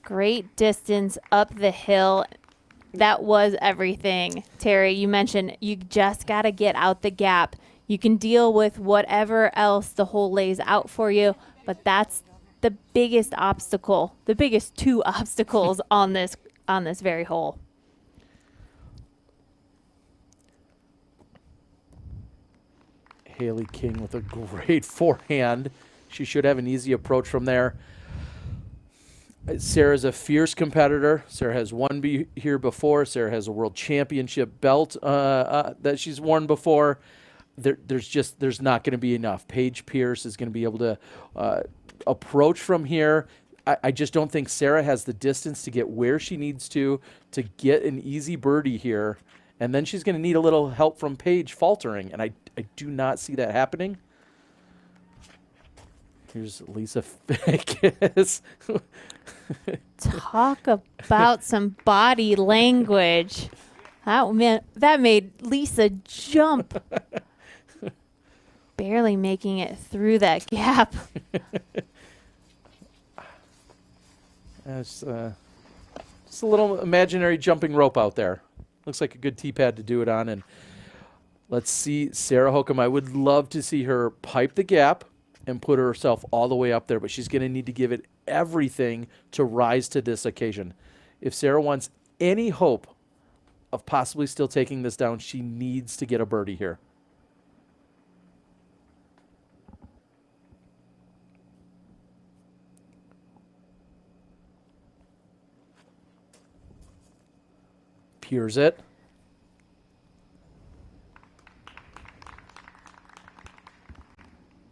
Speaker 13: great distance up the hill. That was everything. Terry, you mentioned you just got to get out the gap. You can deal with whatever else the hole lays out for you, but that's the biggest obstacle, the biggest 2 obstacles on this very hole.
Speaker 1: Haley King with a great forehand. She should have an easy approach from there. Sarah's a fierce competitor. Sarah has won here before. Sarah has a world championship belt that she's worn before. There's not going to be enough. Paige Pierce is going to be able to approach from here. I just don't think Sarah has the distance to get where she needs to get an easy birdie here. And then she's going to need a little help from Paige faltering. And I do not see that happening. Here's Lisa Fickus.
Speaker 13: Talk about some body language. That made Lisa jump. Barely making it through that gap.
Speaker 1: Just a little imaginary jumping rope out there. Looks like a good tee pad to do it on. And let's see Sarah Hokom. I would love to see her pipe the gap and put herself all the way up there, but she's going to need to give it everything to rise to this occasion. If Sarah wants any hope of possibly still taking this down, she needs to get a birdie here. Piers it.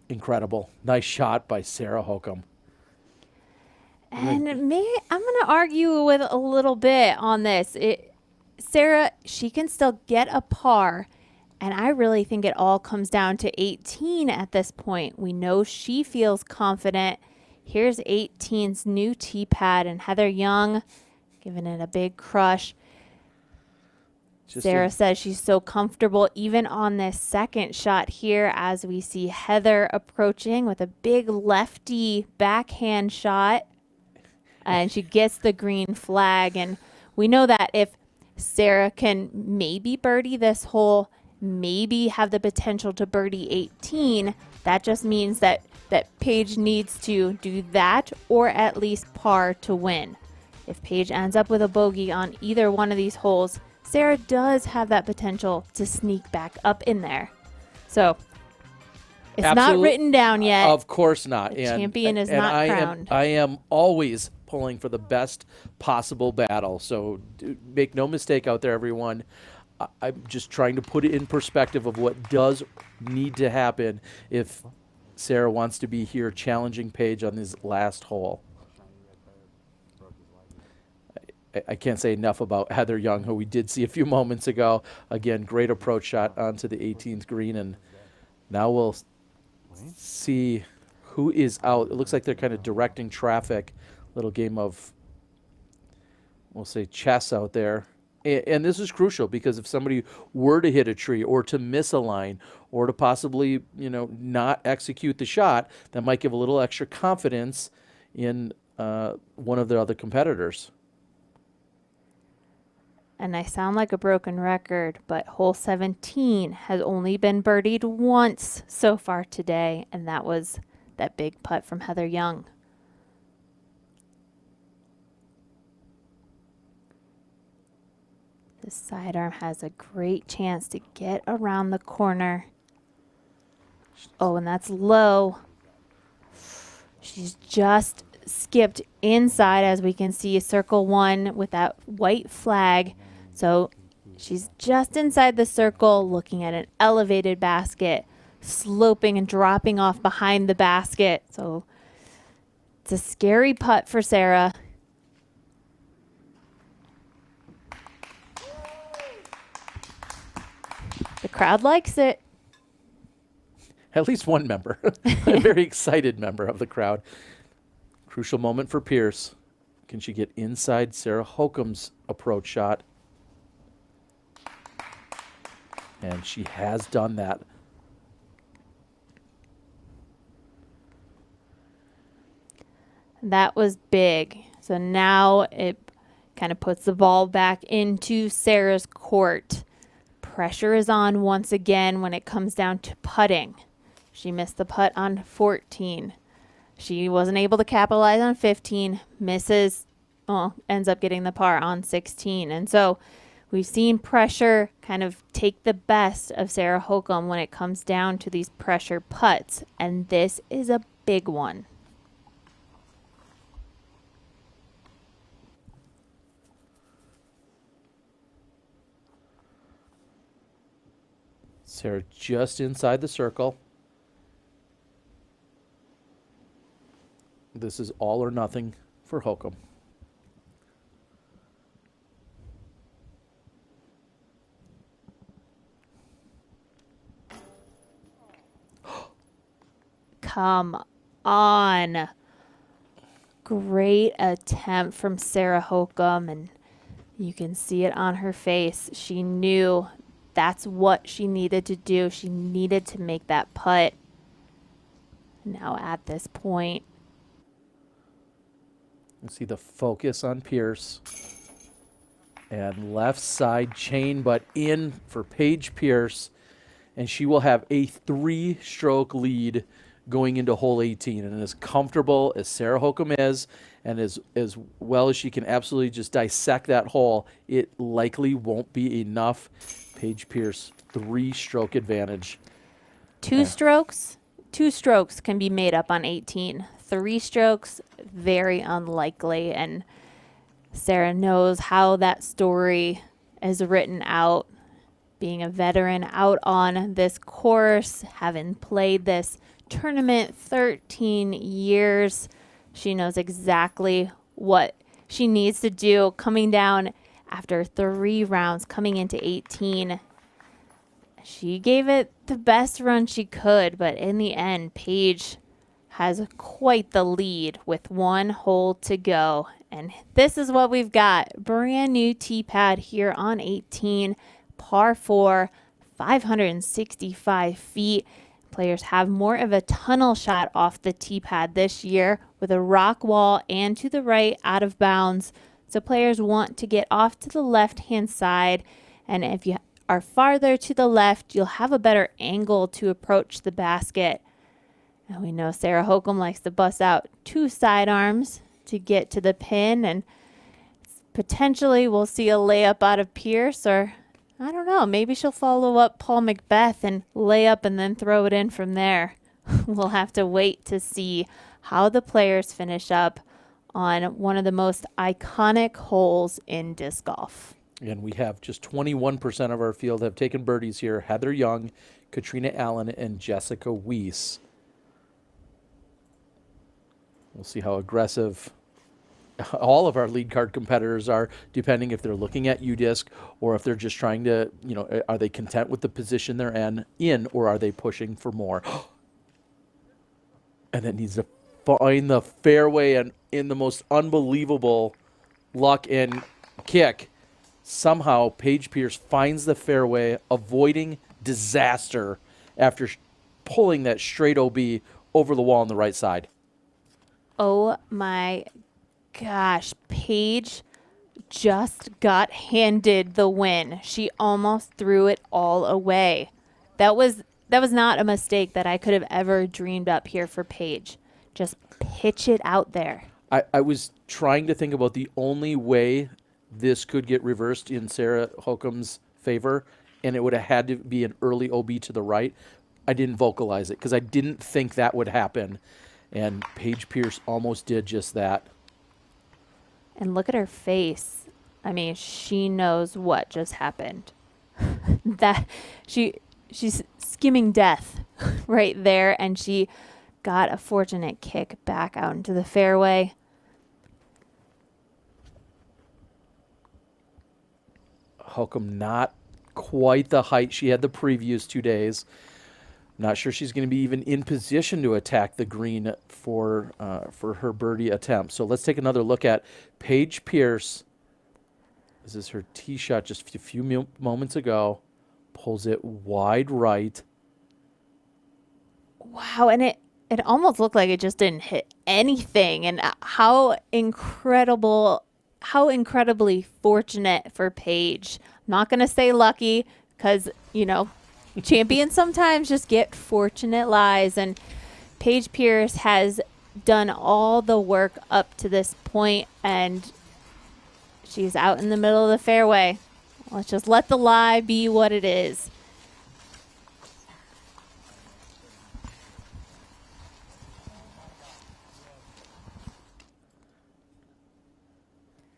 Speaker 1: Incredible. Nice shot by Sarah Hokom.
Speaker 13: And I'm going to argue with a little bit on this. Sarah, she can still get a par, and I really think it all comes down to 18 at this point. We know she feels confident. Here's 18's new tee pad, and Heather Young giving it a big crush. Sarah says she's so comfortable even on this second shot here as we see Heather approaching with a big lefty backhand shot. And she gets the green flag. And we know that if Sarah can maybe birdie this hole, maybe have the potential to birdie 18, that just means that Paige needs to do that or at least par to win. If Paige ends up with a bogey on either one of these holes, Sarah does have that potential to sneak back up in there. So it's not written down yet.
Speaker 1: Of course not.
Speaker 13: The champion is not crowned.
Speaker 1: I am always pulling for the best possible battle. So make no mistake out there, everyone. I'm just trying to put it in perspective of what does need to happen if Sarah wants to be here challenging Paige on this last hole. I can't say enough about Heather Young, who we did see a few moments ago. Again, great approach shot onto the 18th green, and now we'll see who is out. It looks like they're kind of directing traffic. Little game of, we'll say, chess out there. And this is crucial because if somebody were to hit a tree or to miss a line or to possibly, not execute the shot, that might give a little extra confidence in one of their other competitors.
Speaker 13: And I sound like a broken record, but hole 17 has only been birdied once so far today, and that was that big putt from Heather Young. The sidearm has a great chance to get around the corner. Oh, and that's low. She's just skipped inside, as we can see, circle 1 with that white flag. So she's just inside the circle, looking at an elevated basket, sloping and dropping off behind the basket. So it's a scary putt for Sarah. The crowd likes it.
Speaker 1: At least one member, a very excited member of the crowd. Crucial moment for Pierce. Can she get inside Sarah Hokum's approach shot? And she has done that.
Speaker 13: That was big. So now it kind of puts the ball back into Sarah's court. Pressure is on once again when it comes down to putting. She missed the putt on 14. She wasn't able to capitalize on 15, ends up getting the par on 16. And so we've seen pressure kind of take the best of Sarah Hokum when it comes down to these pressure putts. And this is a big one.
Speaker 1: Sarah just inside the circle. This is all or nothing for Hokum.
Speaker 13: Come on. Great attempt from Sarah Hokum, and you can see it on her face. She knew that's what she needed to do. She needed to make that putt. Now at this point,
Speaker 1: you see the focus on Pierce. And left side chain, but in for Paige Pierce. And she will have a 3-stroke lead going into hole 18. And as comfortable as Sarah Hokum is, and as well as she can absolutely just dissect that hole, it likely won't be enough. Paige Pierce, 3-stroke advantage.
Speaker 13: Two strokes can be made up on 18. 3 strokes, very unlikely. And Sarah knows how that story is written out. Being a veteran out on this course, having played this tournament 13 years, she knows exactly what she needs to do. Coming down after 3 rounds, coming into 18, she gave it the best run she could, but in the end, Paige has quite the lead with 1 hole to go. And this is what we've got. Brand new tee pad here on 18, par 4, 565 feet. Players have more of a tunnel shot off the tee pad this year with a rock wall and to the right out of bounds. So players want to get off to the left-hand side. And if you are farther to the left, you'll have a better angle to approach the basket. And we know Sarah Hokum likes to bust out 2 sidearms to get to the pin, and potentially we'll see a layup out of Pierce, or I don't know, maybe she'll follow up Paul Macbeth and lay up and then throw it in from there. We'll have to wait to see how the players finish up on one of the most iconic holes in disc golf.
Speaker 1: And we have just 21% of our field have taken birdies here. Heather Young, Katrina Allen, and Jessica Weiss. We'll see how aggressive all of our lead card competitors are, depending if they're looking at UDisc or if they're just trying to, are they content with the position they're in or are they pushing for more? And it needs to find the fairway, and in the most unbelievable luck and kick, somehow Paige Pierce finds the fairway, avoiding disaster after pulling that straight OB over the wall on the right side.
Speaker 13: Oh my gosh, Paige just got handed the win. She almost threw it all away. That was not a mistake that I could have ever dreamed up here for Paige. Just pitch it out there.
Speaker 1: I was trying to think about the only way this could get reversed in Sarah Hokum's favor, and it would have had to be an early OB to the right. I didn't vocalize it because I didn't think that would happen, and Paige Pierce almost did just that.
Speaker 13: And look at her face. I mean, she knows what just happened. That she's skimming death right there, and she got a fortunate kick back out into the fairway.
Speaker 1: Hokum not quite the height she had the previous 2 days. Not sure she's going to be even in position to attack the green for her birdie attempt. So let's take another look at Paige Pierce. This is her tee shot just a few moments ago. Pulls it wide right.
Speaker 13: Wow, and it almost looked like it just didn't hit anything. And how incredibly fortunate for Paige. I'm not going to say lucky because, champions sometimes just get fortunate lies. And Paige Pierce has done all the work up to this point, and she's out in the middle of the fairway. Let's just let the lie be what it is.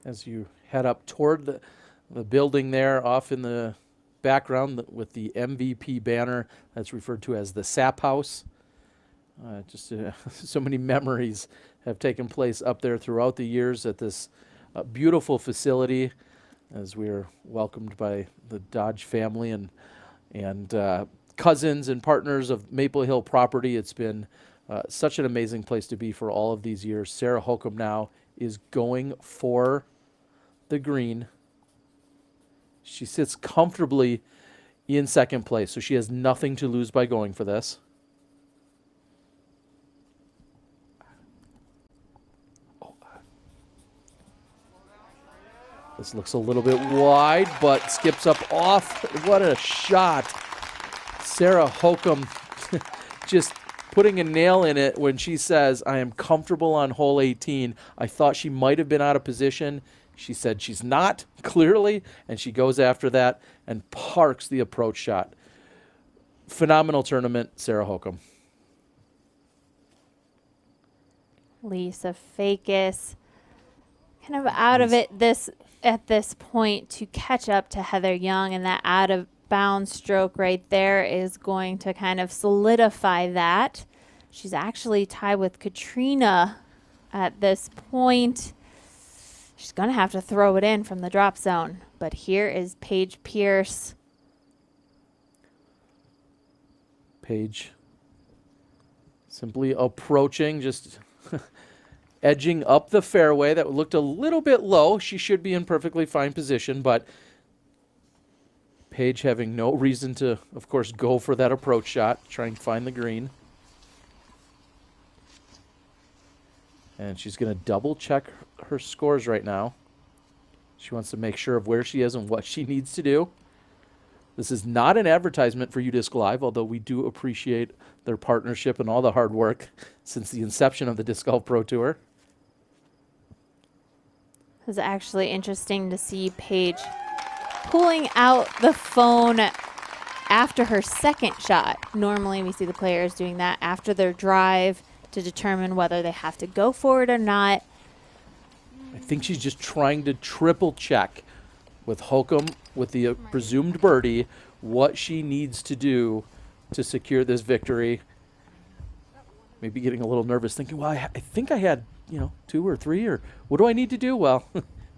Speaker 1: As you head up toward the building there off in the background with the MVP banner that's referred to as the Sap House. So many memories have taken place up there throughout the years at this beautiful facility as we are welcomed by the Dodge family and cousins and partners of Maple Hill property. It's been such an amazing place to be for all of these years. Sarah Hokum now is going for the green. She sits comfortably in second place, so she has nothing to lose by going for this. This looks a little bit wide, but skips up off. What a shot. Sarah Hokum just putting a nail in it when she says, I am comfortable on hole 18. I thought she might have been out of position. She said she's not, clearly, and she goes after that and parks the approach shot. Phenomenal tournament, Sarah Hokum.
Speaker 13: Lisa Fakis kind of out of it at this point to catch up to Heather Young, and that out of bounds stroke right there is going to kind of solidify that. She's actually tied with Katrina at this point. She's going to have to throw it in from the drop zone. But here is Paige Pierce.
Speaker 1: Paige simply approaching, just edging up the fairway. That looked a little bit low. She should be in perfectly fine position, but Paige having no reason to, of course, go for that approach shot, try and find the green. And she's going to double check her scores right now. She wants to make sure of where she is and what she needs to do. This is not an advertisement for UDisc Live, although we do appreciate their partnership and all the hard work since the inception of the Disc Golf Pro Tour.
Speaker 13: It was actually interesting to see Paige pulling out the phone after her second shot. Normally we see the players doing that after their drive to determine whether they have to go for it or not.
Speaker 1: I think she's just trying to triple check with Hokum, with the presumed birdie, what she needs to do to secure this victory. Maybe getting a little nervous, thinking, well, I think I had 2 or 3, or what do I need to do? Well,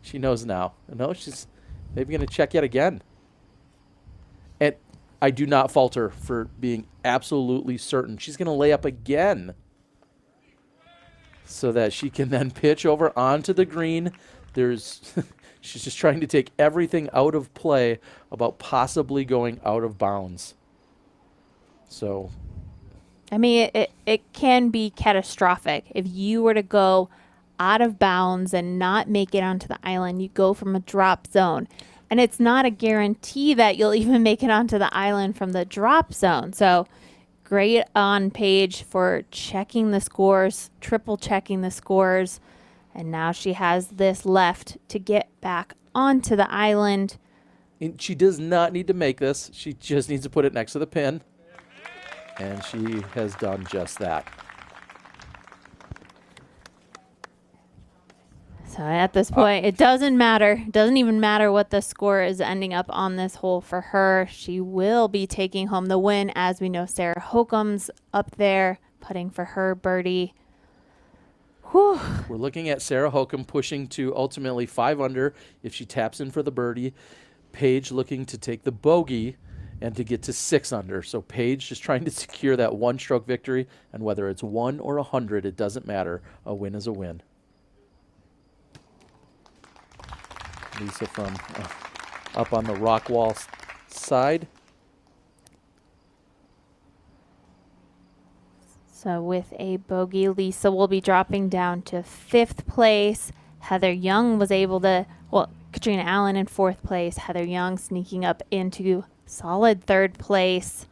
Speaker 1: she knows now. No, she's maybe going to check yet again. And I do not fault her for being absolutely certain. She's going to lay up again so that she can then pitch over onto the green. She's just trying to take everything out of play about possibly going out of bounds. So,
Speaker 13: I mean, it can be catastrophic. If you were to go out of bounds and not make it onto the island, you go from a drop zone. And it's not a guarantee that you'll even make it onto the island from the drop zone. So great on Paige for checking the scores, triple checking the scores. And now she has this left to get back onto the island.
Speaker 1: And she does not need to make this. She just needs to put it next to the pin. And she has done just that.
Speaker 13: So at this point, it doesn't matter. It doesn't even matter what the score is ending up on this hole for her. She will be taking home the win. As we know, Sarah Hokum's up there putting for her birdie. Whew.
Speaker 1: We're looking at Sarah Hokum pushing to ultimately 5 under if she taps in for the birdie. Paige looking to take the bogey and to get to 6 under. So Paige just trying to secure that one-stroke victory, and whether it's 1 or 100, it doesn't matter. A win is a win. Lisa from up on the rock wall side.
Speaker 13: So with a bogey, Lisa will be dropping down to 5th place. Heather Young was able to, Katrina Allen in 4th place. Heather Young sneaking up into solid 3rd place.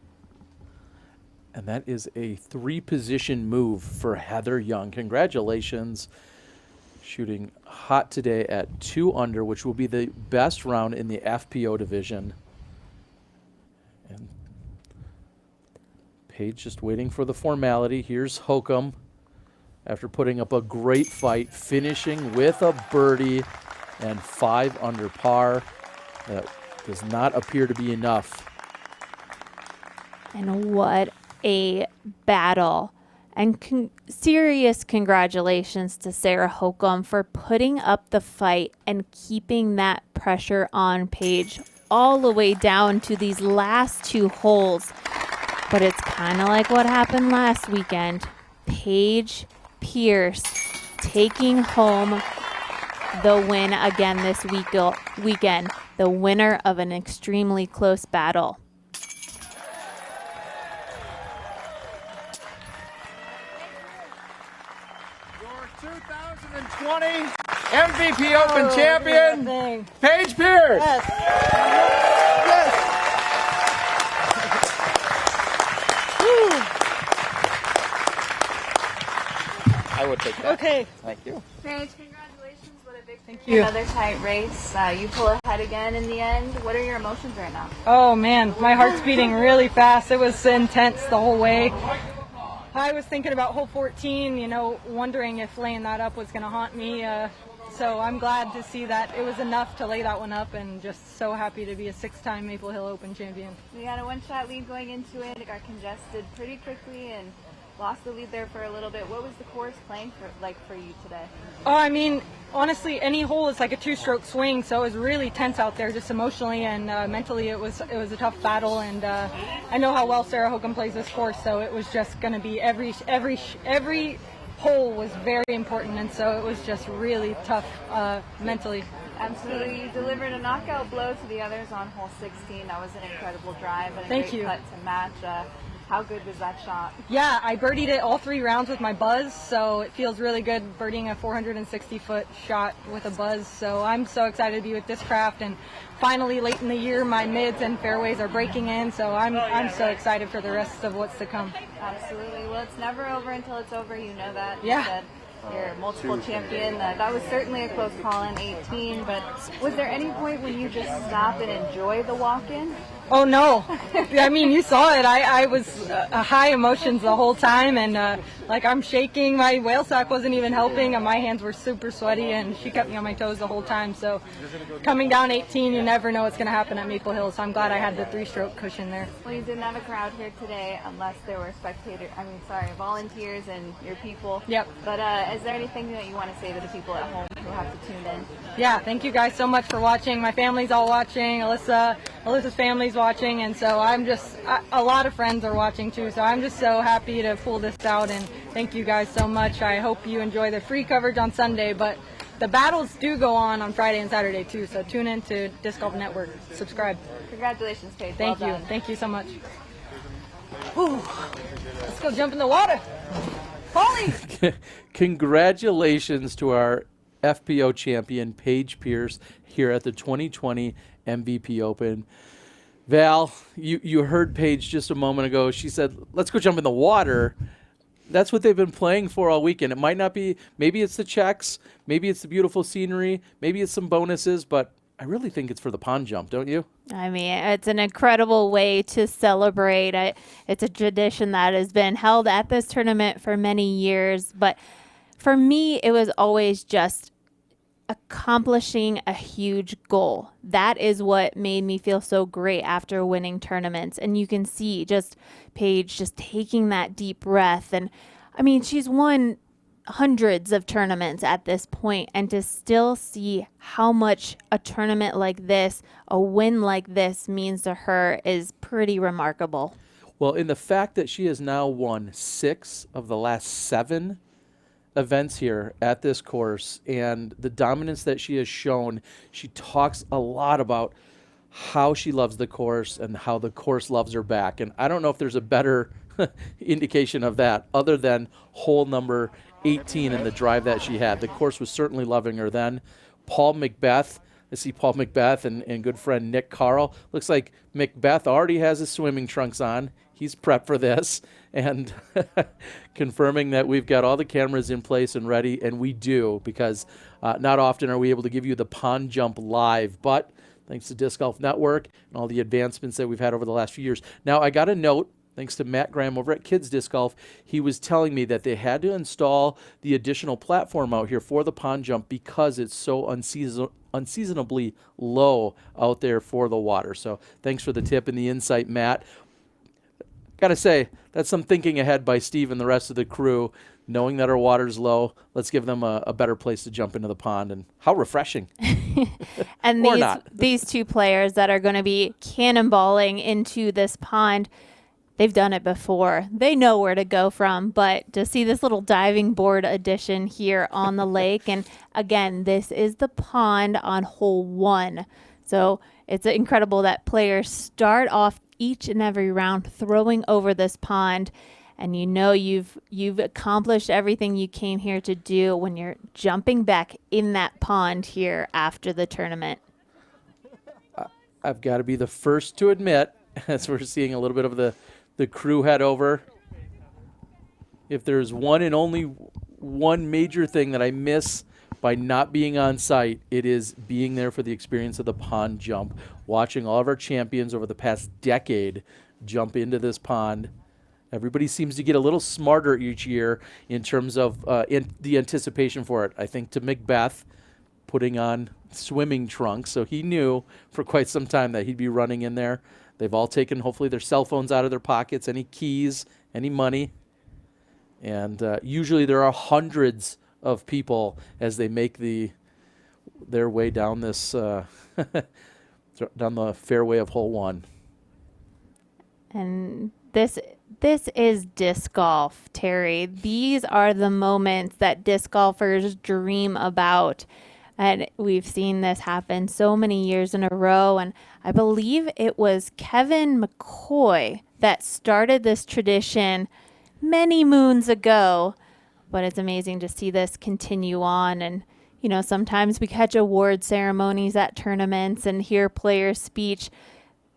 Speaker 1: And that is a 3-position move for Heather Young. Congratulations. Shooting hot today at 2 under, which will be the best round in the FPO division. And Paige just waiting for the formality. Here's Hokum after putting up a great fight, finishing with a birdie and 5 under par. That does not appear to be enough.
Speaker 13: And what a battle. And serious congratulations to Sarah Hokum for putting up the fight and keeping that pressure on Paige all the way down to these last 2 holes. But it's kind of like what happened last weekend. Paige Pierce taking home the win again this weekend. The winner of an extremely close battle.
Speaker 8: Your 2020 MVP Open champion, Paige Pierce.
Speaker 1: I would take that.
Speaker 7: Okay.
Speaker 1: Thank you.
Speaker 3: Paige, congratulations. What a big
Speaker 7: Thank you.
Speaker 3: Another tight race. You pull ahead again in the end. What are your emotions right now?
Speaker 7: Oh man, my heart's beating really fast. It was intense the whole way. I was thinking about hole 14, wondering if laying that up was going to haunt me. So I'm glad to see that it was enough to lay that one up, and just so happy to be a 6-time Maple Hill Open champion.
Speaker 3: We had a 1-shot lead going into it. It got congested pretty quickly and lost the lead there for a little bit. What was the course playing for you today?
Speaker 7: Oh, I mean, honestly, any hole is like a 2-stroke swing, so it was really tense out there, just emotionally and mentally. It was a tough battle, and I know how well Sarah Hokum plays this course, so it was just going to be every hole was very important, and so it was just really tough mentally.
Speaker 3: Absolutely. You delivered a knockout blow to the others on hole 16. That was an incredible drive and a
Speaker 7: Thank
Speaker 3: great
Speaker 7: you.
Speaker 3: putt to match. How good was that shot?
Speaker 7: Yeah, I birdied it all 3 rounds with my buzz, so it feels really good birdieing a 460-foot shot with a buzz. So I'm so excited to be with this craft, and finally late in the year my mids and fairways are breaking in, so I'm so excited for the rest of what's to come.
Speaker 3: Absolutely. Well, it's never over until it's over. You know that.
Speaker 7: Yeah.
Speaker 3: You said you're a multiple champion. That was certainly a close call in 18, but was there any point when you just stopped and enjoyed the walk-in?
Speaker 17: Oh no! I mean, you saw it. I was high emotions the whole time, and like I'm shaking. My whale sock wasn't even helping, and my hands were super sweaty, and she kept me on my toes the whole time. So coming down 18, you never know what's going to happen at Maple Hill. So I'm glad I had the 3-stroke cushion there.
Speaker 3: Well, you didn't have a crowd here today, unless there were volunteers and your people.
Speaker 17: Yep.
Speaker 3: But is there anything that you want to say to the people at home who have to tune in?
Speaker 17: Yeah, thank you guys so much for watching. My family's all watching. Alyssa's family's watching, and so a lot of friends are watching too, so I'm just so happy to pull this out, and thank you guys so much. I hope you enjoy the free coverage on Sunday, but the battles do go on Friday and Saturday too, so tune in to Disc Golf Network. Subscribe.
Speaker 3: Congratulations, Paige.
Speaker 17: Thank
Speaker 3: Well
Speaker 17: you.
Speaker 3: done.
Speaker 17: Thank you so much. Whew. Let's go jump in the water. Polly!
Speaker 1: Congratulations to our FPO champion, Paige Pierce, here at the 2020 MVP Open. Val, you heard Paige just a moment ago. She said, let's go jump in the water. That's what they've been playing for all weekend. It might not be, maybe it's the checks, maybe it's the beautiful scenery, maybe it's some bonuses, but I really think it's for the pond jump, don't you?
Speaker 13: I mean, it's an incredible way to celebrate. It's a tradition that has been held at this tournament for many years, but for me, it was always just accomplishing a huge goal. That is what made me feel so great after winning tournaments. And you can see just Paige just taking that deep breath. And I mean, she's won hundreds of tournaments at this point, and to still see how much a tournament like this, a win like this means to her is pretty remarkable.
Speaker 1: Well, in the fact that she has now won 6 of the last 7 events here at this course, and the dominance that she has shown, she talks a lot about how she loves the course and how the course loves her back. And I don't know if there's a better indication of that other than hole number 18 and the drive that she had. The course was certainly loving her then. Paul Macbeth, I see Paul Macbeth and good friend Nick Carl. Looks like Macbeth already has his swimming trunks on. He's prepped for this, and confirming that we've got all the cameras in place and ready, and we do, because not often are we able to give you the pond jump live, but thanks to Disc Golf Network and all the advancements that we've had over the last few years. Now, I got a note, thanks to Matt Graham over at Kids Disc Golf. He was telling me that they had to install the additional platform out here for the pond jump because it's so unseasonably low out there for the water. So thanks for the tip and the insight, Matt. Got to say, that's some thinking ahead by Steve and the rest of the crew, knowing that our water's low. Let's give them a better place to jump into the pond, and how refreshing.
Speaker 13: And
Speaker 1: or not.
Speaker 13: These two players that are going to be cannonballing into this pond, they've done it before. They know where to go from, but to see this little diving board addition here on the lake, and again, this is the pond on hole 1. So it's incredible that players start off each and every round throwing over this pond, and you know you've accomplished everything you came here to do when you're jumping back in that pond here after the tournament.
Speaker 1: I've got to be the first to admit, as we're seeing a little bit of the crew head over, if there's one and only one major thing that I miss by not being on site, it is being there for the experience of the pond jump, watching all of our champions over the past decade jump into this pond. Everybody seems to get a little smarter each year in terms of the anticipation for it. I think to Macbeth putting on swimming trunks, so he knew for quite some time that he'd be running in there. They've all taken, hopefully, their cell phones out of their pockets, any keys, any money. And usually there are hundreds of people as they make their way down this down the fairway of hole 1.
Speaker 13: And this is disc golf, Terry. These are the moments that disc golfers dream about. And we've seen this happen so many years in a row. And I believe it was Kevin McCoy that started this tradition many moons ago. But it's amazing to see this continue on. And, you know, sometimes we catch award ceremonies at tournaments and hear players' speech.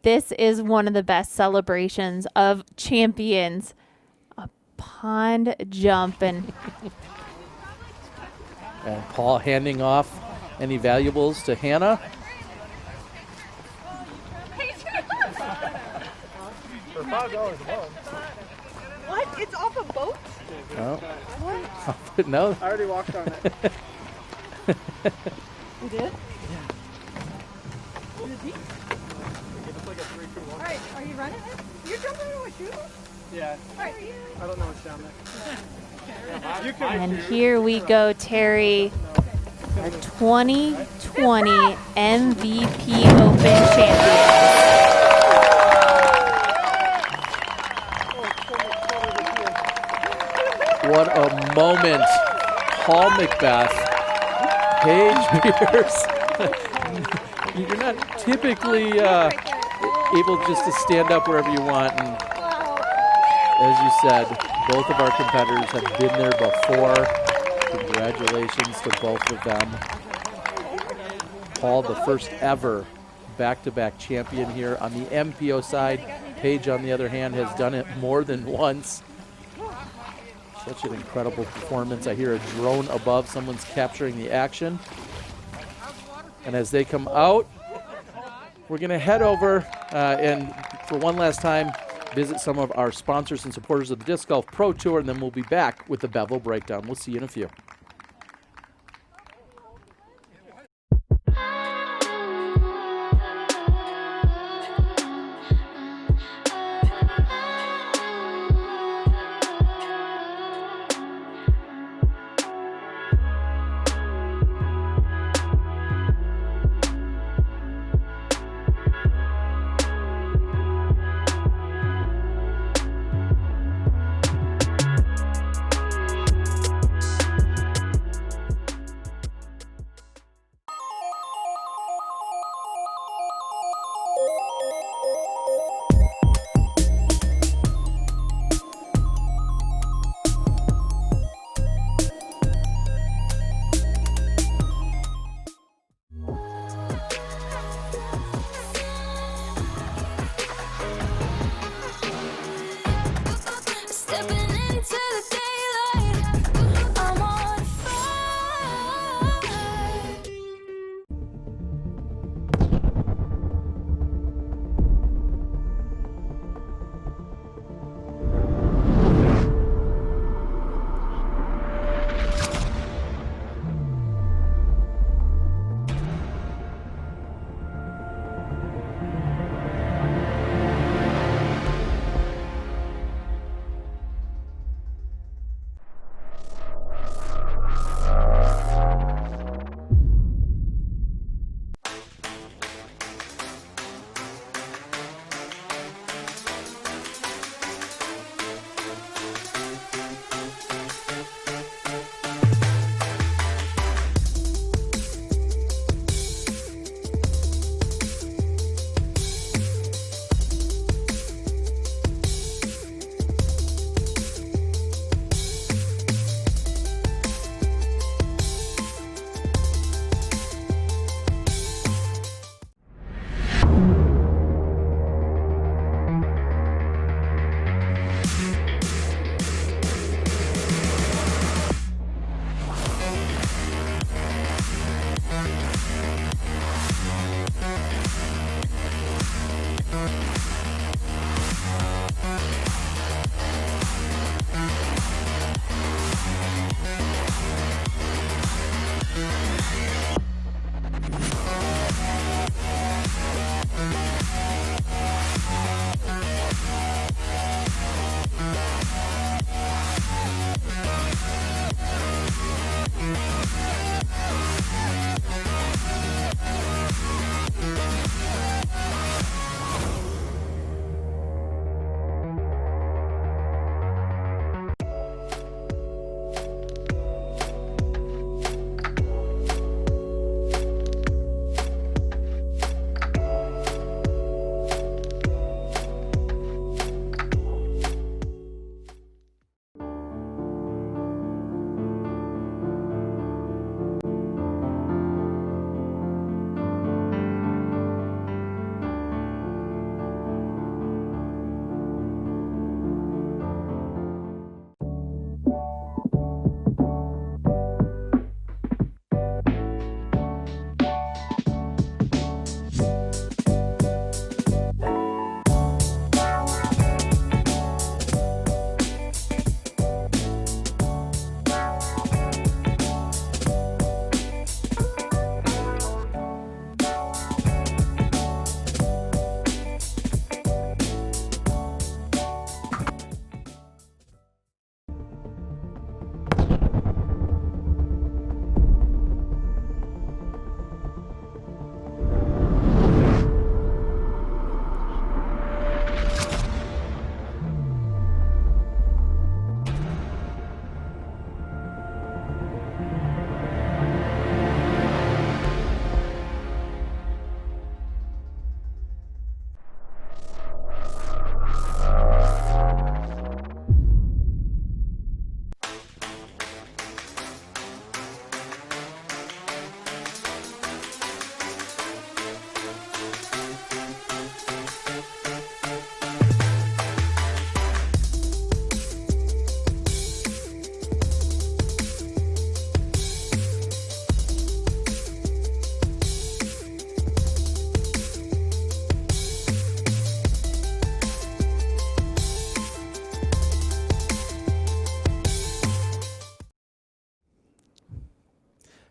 Speaker 13: This is one of the best celebrations of champions. A pond jump. And
Speaker 1: Paul handing off any valuables to Hannah.
Speaker 12: $5 a month.
Speaker 7: What? It's off a boat?
Speaker 1: Oh.
Speaker 7: What?
Speaker 1: No.
Speaker 12: I already walked on it.
Speaker 7: You did?
Speaker 12: Yeah.
Speaker 7: Is it deep?
Speaker 12: It's like a 3-2-1.
Speaker 7: All right, are you running it? You're jumping into a shoe?
Speaker 12: Yeah.
Speaker 7: All right.
Speaker 12: I don't know what's down there. You
Speaker 13: And here we go, Terry, our 2020 MVP Open champion.
Speaker 1: What a moment. Paul Macbeth, Paige Pierce. You're not typically able just to stand up wherever you want. And as you said, both of our competitors have been there before. Congratulations to both of them. Paul, the first ever back-to-back champion here on the MPO side. Paige, on the other hand, has done it more than once. Such an incredible performance. I hear a drone above. Someone's capturing the action. And as they come out, we're going to head over and for one last time visit some of our sponsors and supporters of the Disc Golf Pro Tour, and then we'll be back with the Bevel Breakdown. We'll see you in a few.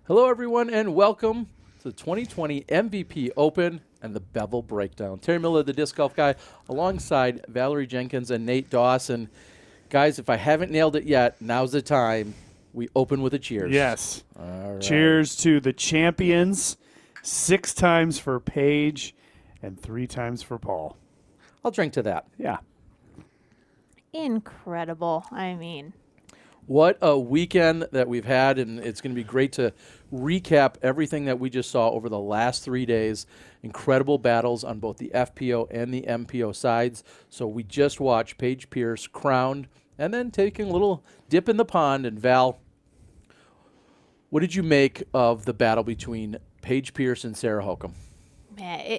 Speaker 1: Hello, everyone, and welcome to the 2020 MVP Open and the Bevel Breakdown. Terry Miller, the Disc Golf Guy, alongside Valerie Jenkins and Nate Dawson. Guys, if I haven't nailed it yet, now's the time. We open with a cheers.
Speaker 2: Yes.
Speaker 1: All right.
Speaker 2: Cheers to the champions. 6 times for Paige and 3 times for Paul.
Speaker 1: I'll drink to that.
Speaker 2: Yeah.
Speaker 13: Incredible. I mean,
Speaker 1: what a weekend that we've had, and it's going to be great to recap everything that we just saw over the last 3 days. Incredible battles on both the FPO and the MPO sides. So we just watched Paige Pierce crowned and then taking a little dip in the pond. And Val, what did you make of the battle between Paige Pierce and Sarah Hokom?
Speaker 13: man,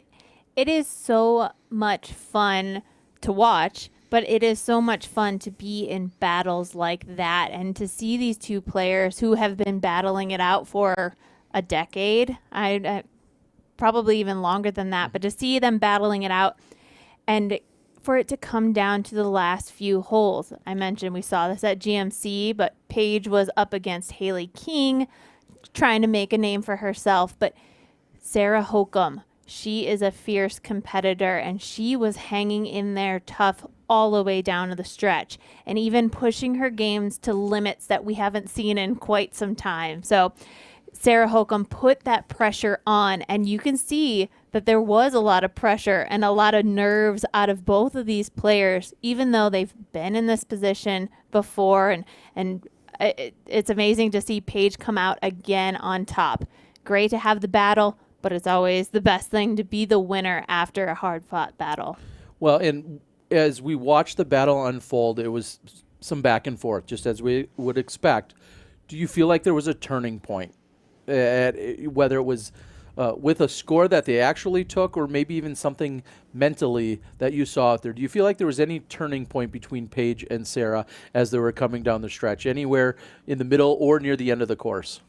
Speaker 13: it is so much fun to watch, but it is so much fun to be in battles like that and to see these two players who have been battling it out for a decade. I probably even longer than that, but to see them battling it out and for it to come down to the last few holes. I mentioned we saw this at GMC, but Paige was up against Haley King trying to make a name for herself, but Sarah Hokom, she is a fierce competitor and she was hanging in there tough all the way down to the stretch and even pushing her games to limits that we haven't seen in quite some time. So Sarah Hokom put that pressure on, and you can see that there was a lot of pressure and a lot of nerves out of both of these players, even though they've been in this position before. And it's amazing to see Paige come out again on top. Great to have the battle, but it's always the best thing to be the winner after a hard-fought battle.
Speaker 1: Well, and as we watched the battle unfold, it was some back and forth, just as we would expect. Do you feel like there was a turning point? Whether it was with a score that they actually took or maybe even something mentally that you saw out there. Do you feel like there was any turning point between Paige and Sarah as they were coming down the stretch, anywhere in the middle or near the end of the course?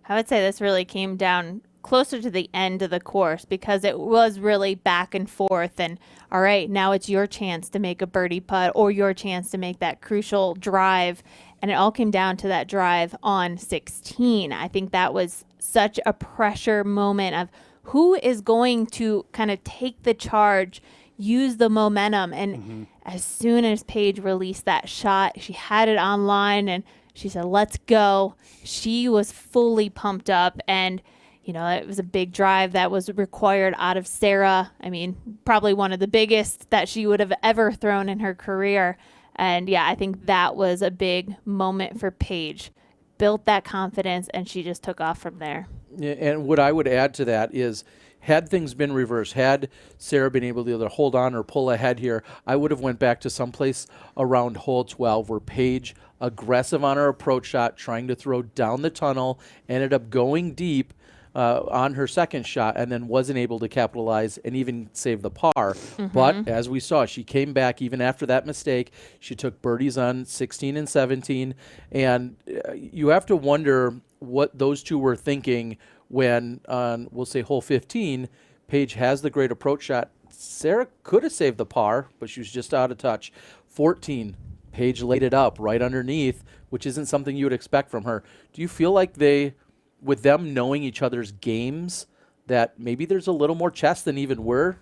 Speaker 13: I would say this really came down closer to the end of the course because it was really back and forth. And all right, now it's your chance to make a birdie putt or your chance to make that crucial drive. And it all came down to that drive on 16. I think that was such a pressure moment of who is going to kind of take the charge, use the momentum. And as soon as Paige released that shot, she had it online and she said, let's go. She was fully pumped up, and you know, it was a big drive that was required out of Sarah. I mean, probably one of the biggest that she would have ever thrown in her career. And yeah, I think that was a big moment for Paige. Built that confidence, and she just took off from there.
Speaker 1: Yeah, and what I would add to that is, had things been reversed, had Sarah been able to either hold on or pull ahead here, I would have went back to someplace around hole 12 where Paige, aggressive on her approach shot, trying to throw down the tunnel, ended up going deep on her second shot and then wasn't able to capitalize and even save the par. But as we saw, she came back even after that mistake. She took birdies on 16 and 17. And you have to wonder what those two were thinking when on, we'll say, hole 15, Paige has the great approach shot. Sarah could have saved the par, but she was just out of touch. 14, Paige laid it up right underneath, which isn't something you would expect from her. Do you feel like they, with them knowing each other's games, that maybe there's a little more chess than even we're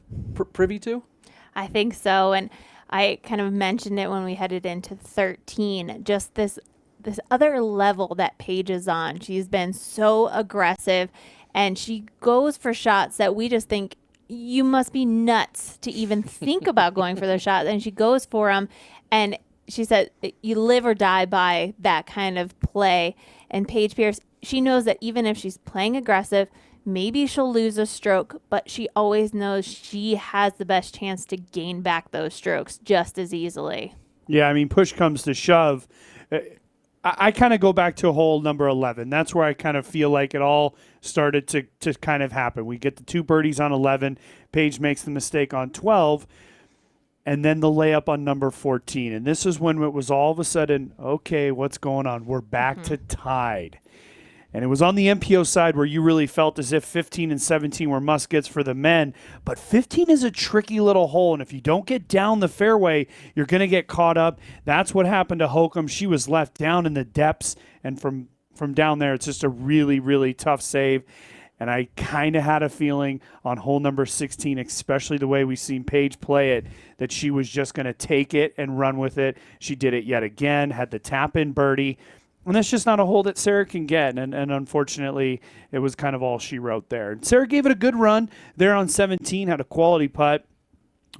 Speaker 1: privy to?
Speaker 13: I think so. And I kind of mentioned it when we headed into 13, just this other level that Paige is on. She's been so aggressive, and she goes for shots that we just think you must be nuts to even think about going for those shots. And she goes for them. And she said, you live or die by that kind of play. And Paige Pierce, she knows that even if she's playing aggressive, maybe she'll lose a stroke, but she always knows she has the best chance to gain back those strokes just as easily.
Speaker 2: Yeah, I mean, push comes to shove. I kind of go back to hole number 11. That's where I kind of feel like it all started to kind of happen. We get the 2 birdies on 11. Paige makes the mistake on 12. And then the layup on number 14. And this is when it was all of a sudden, okay, what's going on? We're back to tied. And it was on the MPO side where you really felt as if 15 and 17 were must-gets for the men. But 15 is a tricky little hole, and if you don't get down the fairway, you're going to get caught up. That's what happened to Hokom. She was left down in the depths, and from from down there, it's just a really, really tough save. And I kind of had a feeling on hole number 16, especially the way we've seen Paige play it, that she was just going to take it and run with it. She did it yet again, had the tap-in birdie. And that's just not a hole that Sarah can get. And unfortunately, it was kind of all she wrote there. And Sarah gave it a good run there on 17, had a quality putt,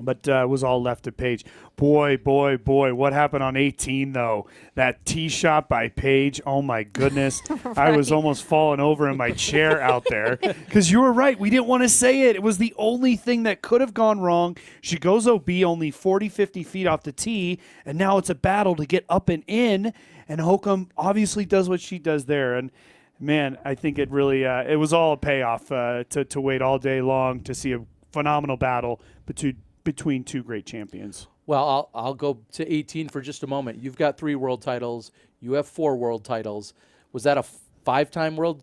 Speaker 2: but was all left to Paige. Boy, what happened on 18, though? That tee shot by Paige, oh, my goodness.
Speaker 13: Right.
Speaker 2: I was almost falling over in my chair out there because you were right. We didn't want to say it. It was the only thing that could have gone wrong. She goes OB only 40, 50 feet off the tee, and now it's a battle to get up and in, and Holcomb obviously does what she does there. And, man, I think it really it was all a payoff to wait all day long to see a phenomenal battle between two great champions.
Speaker 1: Well, I'll go to 18 for just a moment. You've got 3 world titles. You have 4 world titles. Was that a 5-time world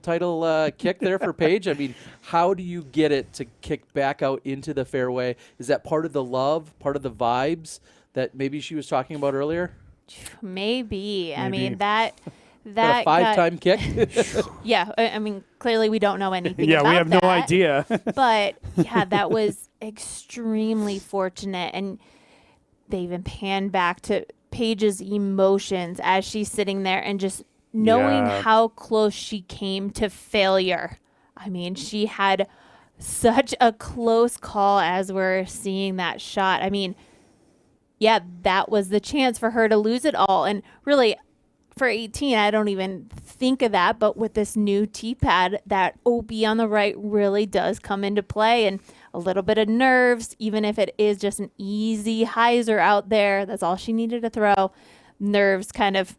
Speaker 1: title kick there for Paige? I mean, how do you get it to kick back out into the fairway? Is that part of the love, part of the vibes that maybe she was talking about earlier?
Speaker 13: Maybe. I mean, that
Speaker 1: a 5-time kick?
Speaker 13: Yeah, I mean, clearly we don't know anything
Speaker 2: yeah,
Speaker 13: about
Speaker 2: we have
Speaker 13: that,
Speaker 2: no idea.
Speaker 13: But, yeah, that was extremely fortunate. And they even panned back to Paige's emotions as she's sitting there and just knowing how close she came to failure. I mean, she had such a close call as we're seeing that shot. I mean, yeah, that was the chance for her to lose it all. And really, for 18, I don't even think of that, but with this new tee pad, that OB on the right really does come into play, and a little bit of nerves, even if it is just an easy hyzer out there. That's all she needed to throw. Nerves kind of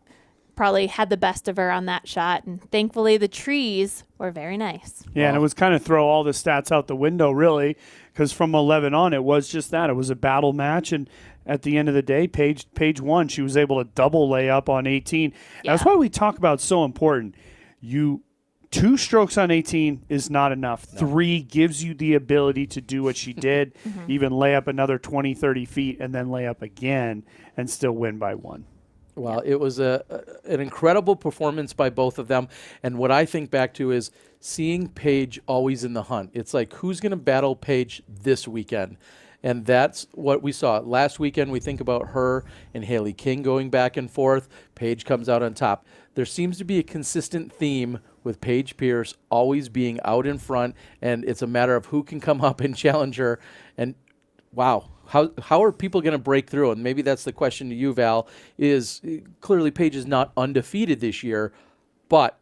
Speaker 13: probably had the best of her on that shot, and thankfully the trees were very nice.
Speaker 2: Yeah, and it was kind of throw all the stats out the window, really, because from 11 on, it was just that. It was a battle match, and at the end of the day, Paige won. She was able to double lay up on 18.
Speaker 13: Yeah.
Speaker 2: That's why we talk about so important. 2 strokes on 18 is not enough. 3 gives you the ability to do what she did, even lay up another 20, 30 feet, and then lay up again and still win by 1.
Speaker 1: Well, it was an incredible performance by both of them. And what I think back to is seeing Paige always in the hunt. It's like, who's going to battle Paige this weekend? And that's what we saw. Last weekend, we think about her and Haley King going back and forth. Paige comes out on top. There seems to be a consistent theme with Paige Pierce always being out in front, and it's a matter of who can come up and challenge her. And, wow, how are people going to break through? And maybe that's the question to you, Val, is clearly Paige is not undefeated this year, but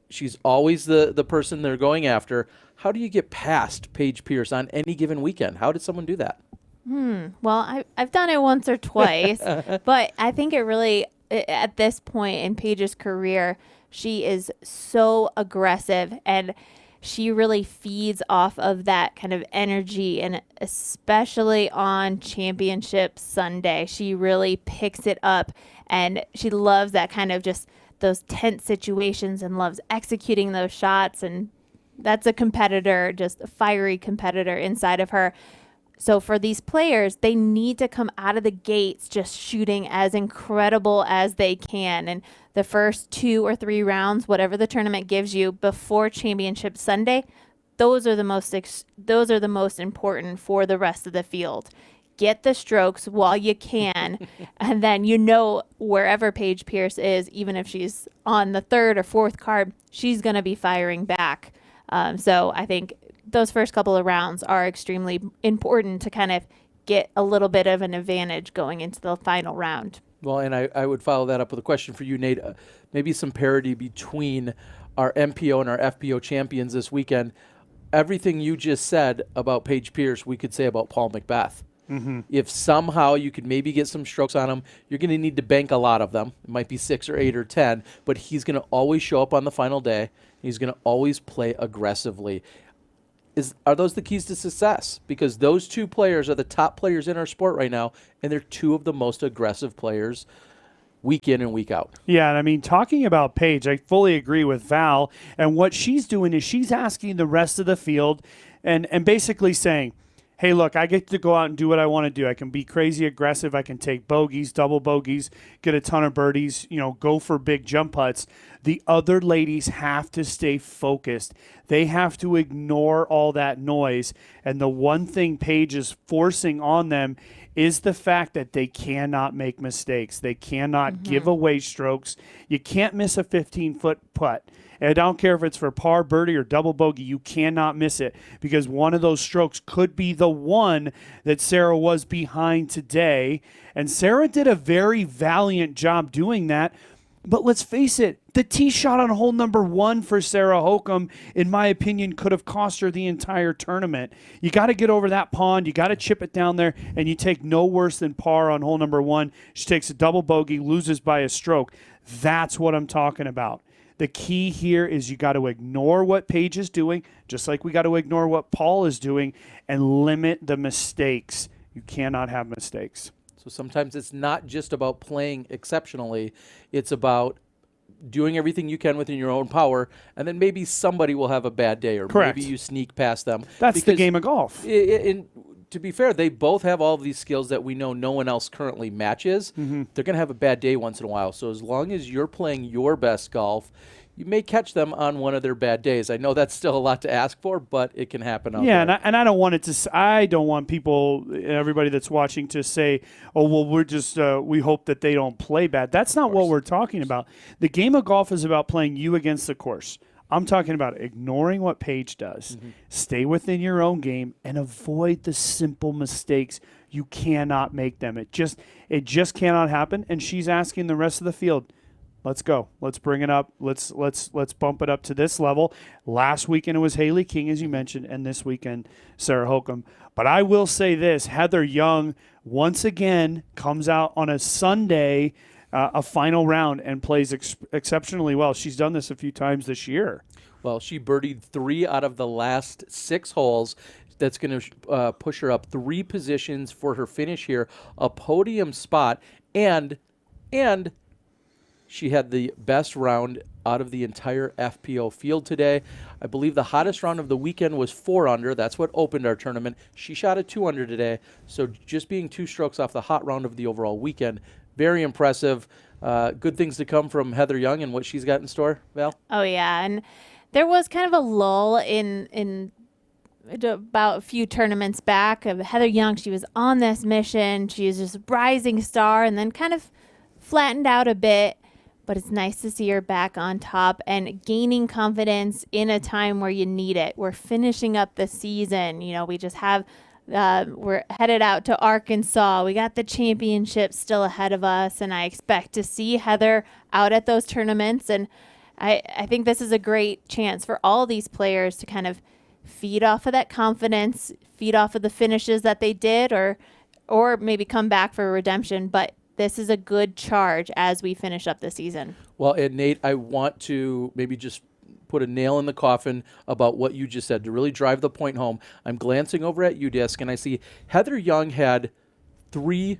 Speaker 1: she's always the person they're going after. How do you get past Paige Pierce on any given weekend? How did someone do that?
Speaker 13: Well, I've done it once or twice, but I think it really, at this point in Paige's career, she is so aggressive, and she really feeds off of that kind of energy, and especially on Championship Sunday, she really picks it up, and she loves that kind of just those tense situations and loves executing those shots, and that's a competitor, just a fiery competitor inside of her. So for these players, they need to come out of the gates just shooting as incredible as they can. And the first 2 or 3 rounds, whatever the tournament gives you before Championship Sunday, those are the most important for the rest of the field. Get the strokes while you can, and then wherever Paige Pierce is, even if she's on the 3rd or 4th card, she's going to be firing back. So I think those first couple of rounds are extremely important to kind of get a little bit of an advantage going into the final round.
Speaker 1: Well, and I would follow that up with a question for you, Nate. Maybe some parity between our MPO and our FPO champions this weekend. Everything you just said about Paige Pierce, we could say about Paul McBeth. If somehow you could maybe get some strokes on him, you're going to need to bank a lot of them. It might be 6 or 8 or 10, but he's going to always show up on the final day. He's going to always play aggressively. Are those the keys to success? Because those 2 players are the top players in our sport right now, and they're 2 of the most aggressive players week in and week out.
Speaker 2: Yeah, and I mean, talking about Paige, I fully agree with Val. And what she's doing is she's asking the rest of the field and basically saying, hey, look, I get to go out and do what I want to do. I can be crazy aggressive. I can take bogeys, double bogeys, get a ton of birdies, go for big jump putts. The other ladies have to stay focused. They have to ignore all that noise. And the one thing Paige is forcing on them is the fact that they cannot make mistakes. They cannot give away strokes. You can't miss a 15-foot putt. And I don't care if it's for par, birdie, or double bogey. You cannot miss it because one of those strokes could be the one that Sarah was behind today. And Sarah did a very valiant job doing that. But let's face it, the tee shot on hole number 1 for Sarah Hokum, in my opinion, could have cost her the entire tournament. You got to get over that pond. You got to chip it down there, and you take no worse than par on hole number 1. She takes a double bogey, loses by a stroke. That's what I'm talking about. The key here is you got to ignore what Paige is doing, just like we got to ignore what Paul is doing, and limit the mistakes. You cannot have mistakes.
Speaker 1: So sometimes it's not just about playing exceptionally. It's about doing everything you can within your own power, and then maybe somebody will have a bad day, or
Speaker 2: Correct.
Speaker 1: maybe you sneak past them.
Speaker 2: That's the game of golf.
Speaker 1: To be fair, they both have all of these skills that we know no one else currently matches.
Speaker 2: Mm-hmm.
Speaker 1: They're going to have a bad day once in a while. So as long as you're playing your best golf, you may catch them on one of their bad days. I know that's still a lot to ask for, but it can happen out there.
Speaker 2: And I don't want it to. I don't want people, everybody that's watching, to say, "Oh, well, we're just we hope that they don't play bad." That's not what we're talking about. The game of golf is about playing you against the course. I'm talking about ignoring what Paige does.
Speaker 1: Mm-hmm.
Speaker 2: Stay within your own game and avoid the simple mistakes. You cannot make them. It just cannot happen. And she's asking the rest of the field, let's go. Let's bring it up. Let's bump it up to this level. Last weekend it was Haley King, as you mentioned, and this weekend Sarah Hokum. But I will say this, Heather Young once again comes out on a Sunday, a final round, and plays exceptionally well. She's done this a few times this year.
Speaker 1: Well, she birdied 3 out of the last 6 holes. That's going to push her up 3 positions for her finish here, a podium spot, and she had the best round out of the entire FPO field today. I believe the hottest round of the weekend was 4 under. That's what opened our tournament. She shot a 2 under today, so just being 2 strokes off the hot round of the overall weekend. Very impressive. Good things to come from Heather Young and what she's got in store, Val?
Speaker 13: Oh, yeah. And there was kind of a lull in about a few tournaments back of Heather Young. She was on this mission. She was just a rising star and then kind of flattened out a bit. But it's nice to see her back on top and gaining confidence in a time where you need it. We're finishing up the season. We just have we're headed out to Arkansas. We got the championship still ahead of us, and I expect to see Heather out at those tournaments. And I think this is a great chance for all these players to kind of feed off of that confidence, feed off of the finishes that they did, or maybe come back for a redemption. But this is a good charge as we finish up the season.
Speaker 1: Well, and Nate, I want to maybe just put a nail in the coffin about what you just said to really drive the point home. I'm glancing over at UDisc, and I see Heather Young had 3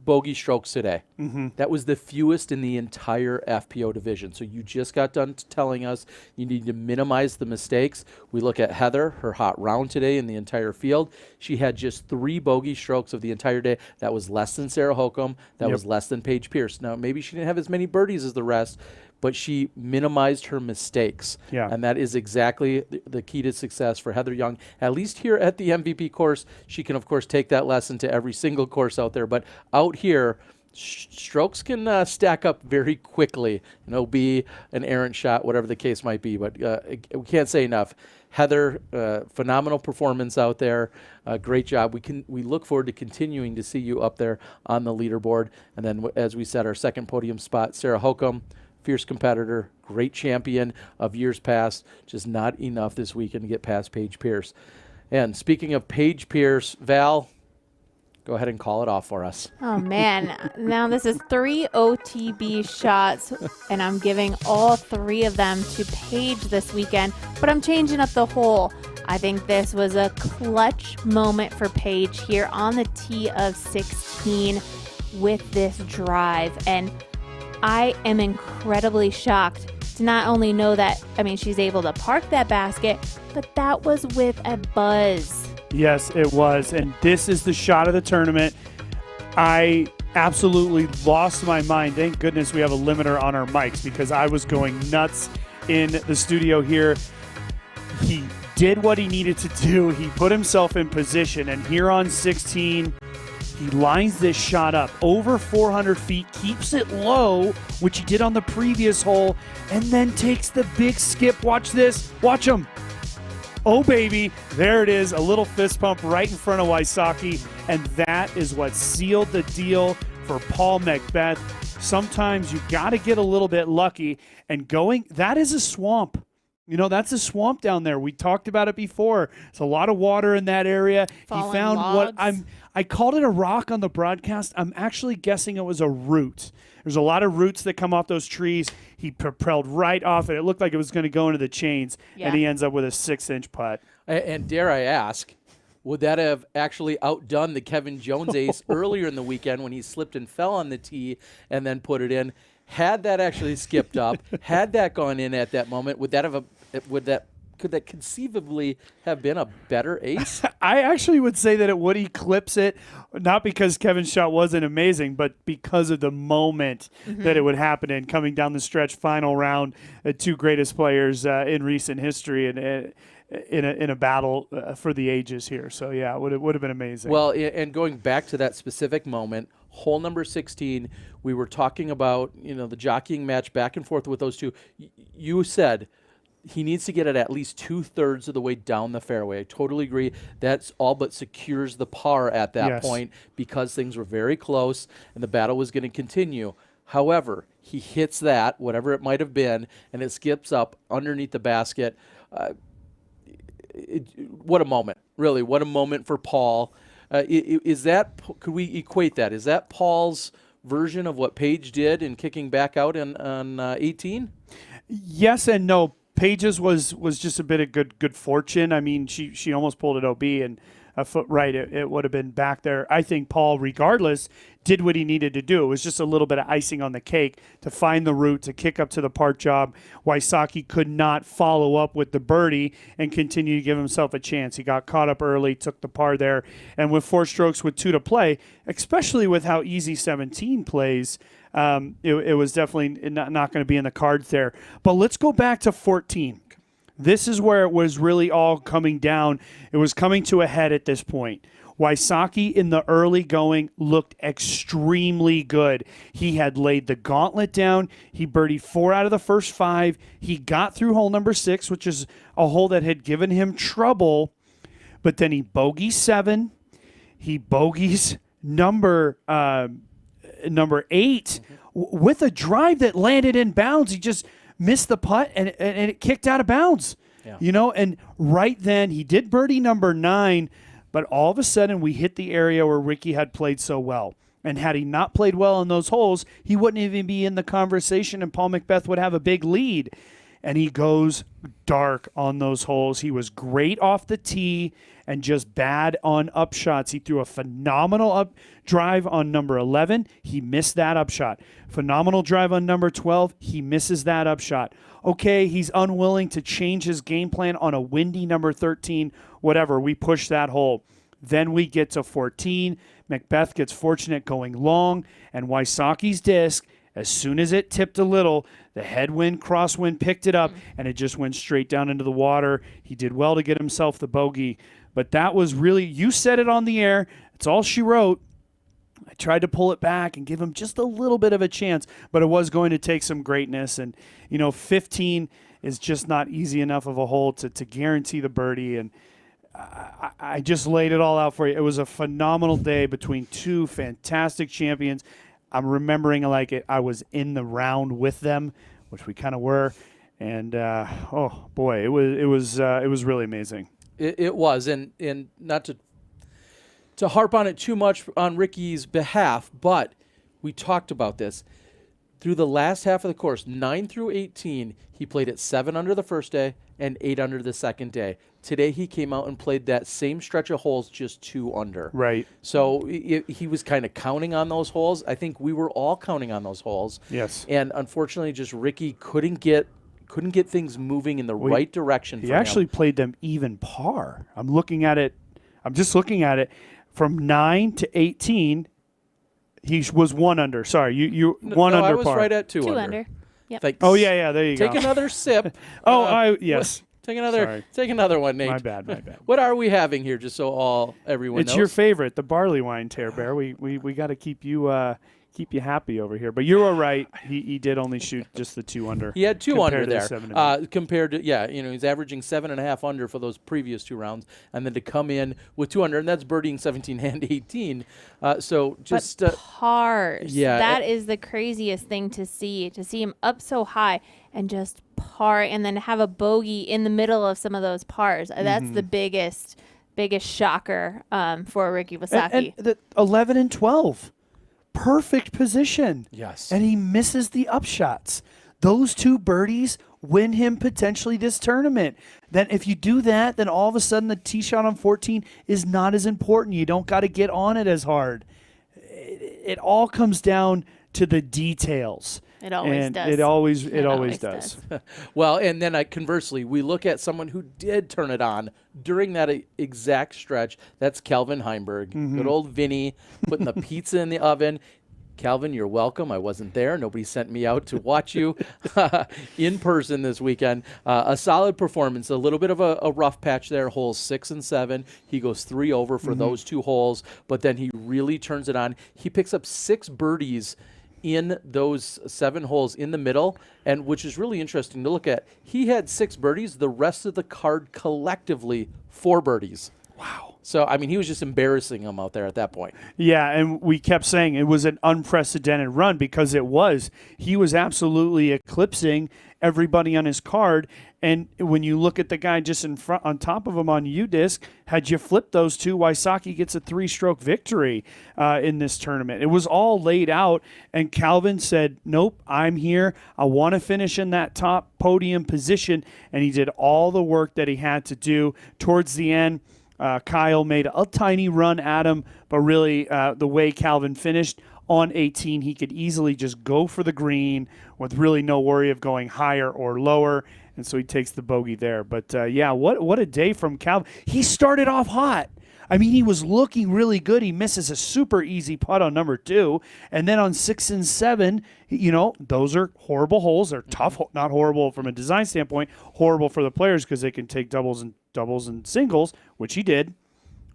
Speaker 1: bogey strokes today.
Speaker 2: Mm-hmm.
Speaker 1: That was the fewest in the entire FPO division. So you just got done telling us you need to minimize the mistakes. We look at Heather, her hot round today in the entire field. She had just 3 bogey strokes of the entire day. That was less than Sarah Hokum. That was less than Paige Pierce. Now, maybe she didn't have as many birdies as the rest, but she minimized her mistakes.
Speaker 2: Yeah.
Speaker 1: And that is exactly the key to success for Heather Young. At least here at the MVP course, she can, of course, take that lesson to every single course out there. But out here, strokes can stack up very quickly. Be an errant shot, whatever the case might be. But we can't say enough. Heather, phenomenal performance out there. Great job. We look forward to continuing to see you up there on the leaderboard. And then, as we said, our second podium spot, Sarah Hokum, fierce competitor, great champion of years past, just not enough this weekend to get past Paige Pierce. And speaking of Paige Pierce, Val, go ahead and call it off for us.
Speaker 13: Oh, man. Now this is 3 OTB shots, and I'm giving all 3 of them to Paige this weekend, but I'm changing up the hole. I think this was a clutch moment for Paige here on the tee of 16 with this drive. And I am incredibly shocked to not only know that, she's able to park that basket, but that was with a buzz.
Speaker 2: Yes, it was. And this is the shot of the tournament. I absolutely lost my mind. Thank goodness we have a limiter on our mics because I was going nuts in the studio here. He did what he needed to do. He put himself in position, and here on 16, he lines this shot up over 400 feet, keeps it low, which he did on the previous hole, and then takes the big skip. Watch this. Watch him. Oh, baby. There it is. A little fist pump right in front of Wysocki, and that is what sealed the deal for Paul McBeth. Sometimes you got to get a little bit lucky, and that is a swamp. You know, that's a swamp down there. We talked about it before. There's a lot of water in that area.
Speaker 13: Fallen
Speaker 2: He found
Speaker 13: logs.
Speaker 2: I called it a rock on the broadcast. I'm actually guessing it was a root. There's a lot of roots that come off those trees. He propelled right off it. It looked like it was going to go into the chains, and he ends up with a 6-inch putt.
Speaker 1: And dare I ask, would that have actually outdone the Kevin Jones ace earlier in the weekend when he slipped and fell on the tee and then put it in? Had that actually skipped up, had that gone in at that moment, could that conceivably have been a better ace?
Speaker 2: I actually would say that it would eclipse it, not because Kevin's shot wasn't amazing, but because of the moment that it would happen in, coming down the stretch, final round, the two greatest players in recent history, and in a battle for the ages here. So yeah, it would have been amazing.
Speaker 1: Well, and going back to that specific moment, hole number 16, we were talking about the jockeying match back and forth with those two. You said he needs to get it at least 2/3 of the way down the fairway. I totally agree. That's all but secures the par at that point because things were very close and the battle was going to continue. However, he hits that, whatever it might have been, and it skips up underneath the basket. What a moment, really. What a moment for Paul. Could we equate that? Is that Paul's version of what Paige did in kicking back out on 18?
Speaker 2: Yes and no. Paige's was just a bit of good fortune. I mean, she almost pulled it OB and a foot right. It would have been back there. I think Paul, regardless, did what he needed to do. It was just a little bit of icing on the cake to find the route, to kick up to the par job. Wysocki could not follow up with the birdie and continue to give himself a chance. He got caught up early, took the par there, and with 4 strokes with 2 to play, especially with how easy 17 plays, it was definitely not going to be in the cards there. But let's go back to 14. This is where it was really all coming down. It was coming to a head at this point. Wysocki in the early going looked extremely good. He had laid the gauntlet down. He birdied 4 out of the first 5. He got through hole number 6, which is a hole that had given him trouble. But then he bogeys 7. He bogeys number 8 with a drive that landed in bounds. He just missed the putt and it kicked out of bounds. Yeah. And right then he did birdie number 9, but all of a sudden we hit the area where Ricky had played so well. And had he not played well in those holes, he wouldn't even be in the conversation and Paul McBeth would have a big lead. And he goes dark on those holes. He was great off the tee and just bad on upshots. He threw a phenomenal up drive on number 11. He missed that upshot. Phenomenal drive on number 12. He misses that upshot. Okay, he's unwilling to change his game plan on a windy number 13. Whatever, we push that hole. Then we get to 14. McBeth gets fortunate going long, and Wysocki's disc, as soon as it tipped a little, the headwind, crosswind picked it up, and it just went straight down into the water. He did well to get himself the bogey. But that was really, you said it on the air. It's all she wrote. I tried to pull it back and give him just a little bit of a chance, but it was going to take some greatness. And, 15 is just not easy enough of a hole to guarantee the birdie. And I just laid it all out for you. It was a phenomenal day between two fantastic champions. I'm remembering like I was in the round with them, which we kind of were. And, oh, boy, it was really amazing.
Speaker 1: It was, and not to harp on it too much on Ricky's behalf, but we talked about this. Through the last half of the course, 9 through 18, he played at 7 under the first day and 8 under the second day. Today he came out and played that same stretch of holes, just 2 under.
Speaker 2: Right.
Speaker 1: So he was kind of counting on those holes. I think we were all counting on those holes.
Speaker 2: Yes.
Speaker 1: And unfortunately, just Ricky couldn't get things moving in the right direction for him.
Speaker 2: He actually played them even par. I'm looking at it. I'm just looking at it. From 9 to 18, he was 1 under. Sorry, you one under
Speaker 1: I was
Speaker 2: par.
Speaker 1: right at 2
Speaker 13: 2
Speaker 1: under.
Speaker 13: under. Yep.
Speaker 1: Thanks.
Speaker 2: Oh yeah, there you go.
Speaker 1: Take another sip.
Speaker 2: Yes.
Speaker 1: Take another one, Nate.
Speaker 2: My bad.
Speaker 1: What are we having here, just so everyone
Speaker 2: It's
Speaker 1: knows?
Speaker 2: your favorite, the barley wine, Tear Bear. We got to keep you happy over here. But you were right. He did only shoot just the 2 under.
Speaker 1: He had 2 under
Speaker 2: compared to the
Speaker 1: there.
Speaker 2: 7 and 8.
Speaker 1: Compared to, he's averaging 7.5 under for those previous 2 rounds. And then to come in with 2 under, and that's birdieing 17 and 18. So just.
Speaker 13: But pars.
Speaker 1: Yeah.
Speaker 13: That is the craziest thing to see him up so high and just par, and then have a bogey in the middle of some of those pars. That's the biggest shocker for Ricky Wysocki.
Speaker 2: And the 11 and 12. Perfect position.
Speaker 1: Yes.
Speaker 2: And he misses the upshots. Those 2 birdies win him potentially this tournament. Then if you do that, then all of a sudden the tee shot on 14 is not as important. You don't got to get on it as hard. It all comes down to the details.
Speaker 13: It always
Speaker 2: and
Speaker 13: does.
Speaker 2: It always does.
Speaker 1: Well, and then conversely, we look at someone who did turn it on during that exact stretch. That's Calvin Heimberg. Good old Vinny putting the pizza in the oven. Calvin, you're welcome. I wasn't there. Nobody sent me out to watch you in person this weekend. A solid performance. A little bit of a rough patch there, holes 6 and 7. He goes 3 over for those 2 holes, but then he really turns it on. He picks up 6 birdies in those 7 holes in the middle, and which is really interesting to look at. He had 6 birdies. The rest of the card collectively 4 birdies.
Speaker 2: Wow.
Speaker 1: So, I mean, he was just embarrassing them out there at that point.
Speaker 2: Yeah, and we kept saying it was an unprecedented run because it was. He was absolutely eclipsing everybody on his card. And when you look at the guy just in front, on top of him on UDisc, had you flipped those 2, Wysocki gets a 3-stroke victory in this tournament. It was all laid out, and Calvin said, nope, I'm here. I want to finish in that top podium position, and he did all the work that he had to do. Towards the end, Kyle made a tiny run at him, but really the way Calvin finished on 18, he could easily just go for the green with really no worry of going higher or lower, and so he takes the bogey there. But, what a day from Calvin. He started off hot. I mean, he was looking really good. He misses a super easy putt on number 2, and then on 6 and 7, those are horrible holes. They're tough, not horrible from a design standpoint, horrible for the players because they can take doubles and singles, which he did.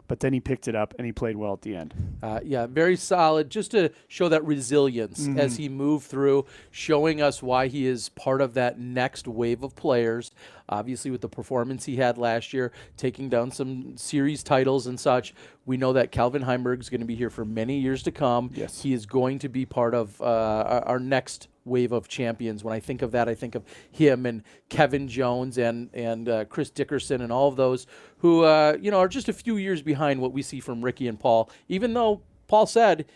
Speaker 2: But then he picked it up and he played well at the end.
Speaker 1: Very solid, just to show that resilience as he moved through, showing us why he is part of that next wave of players. Obviously, with the performance he had last year, taking down some series titles and such, we know that Calvin Heimberg is going to be here for many years to come.
Speaker 2: Yes.
Speaker 1: He is going to be part of our next wave of champions. When I think of that, I think of him and Kevin Jones and Chris Dickerson and all of those who are just a few years behind what we see from Ricky and Paul. Even though Paul said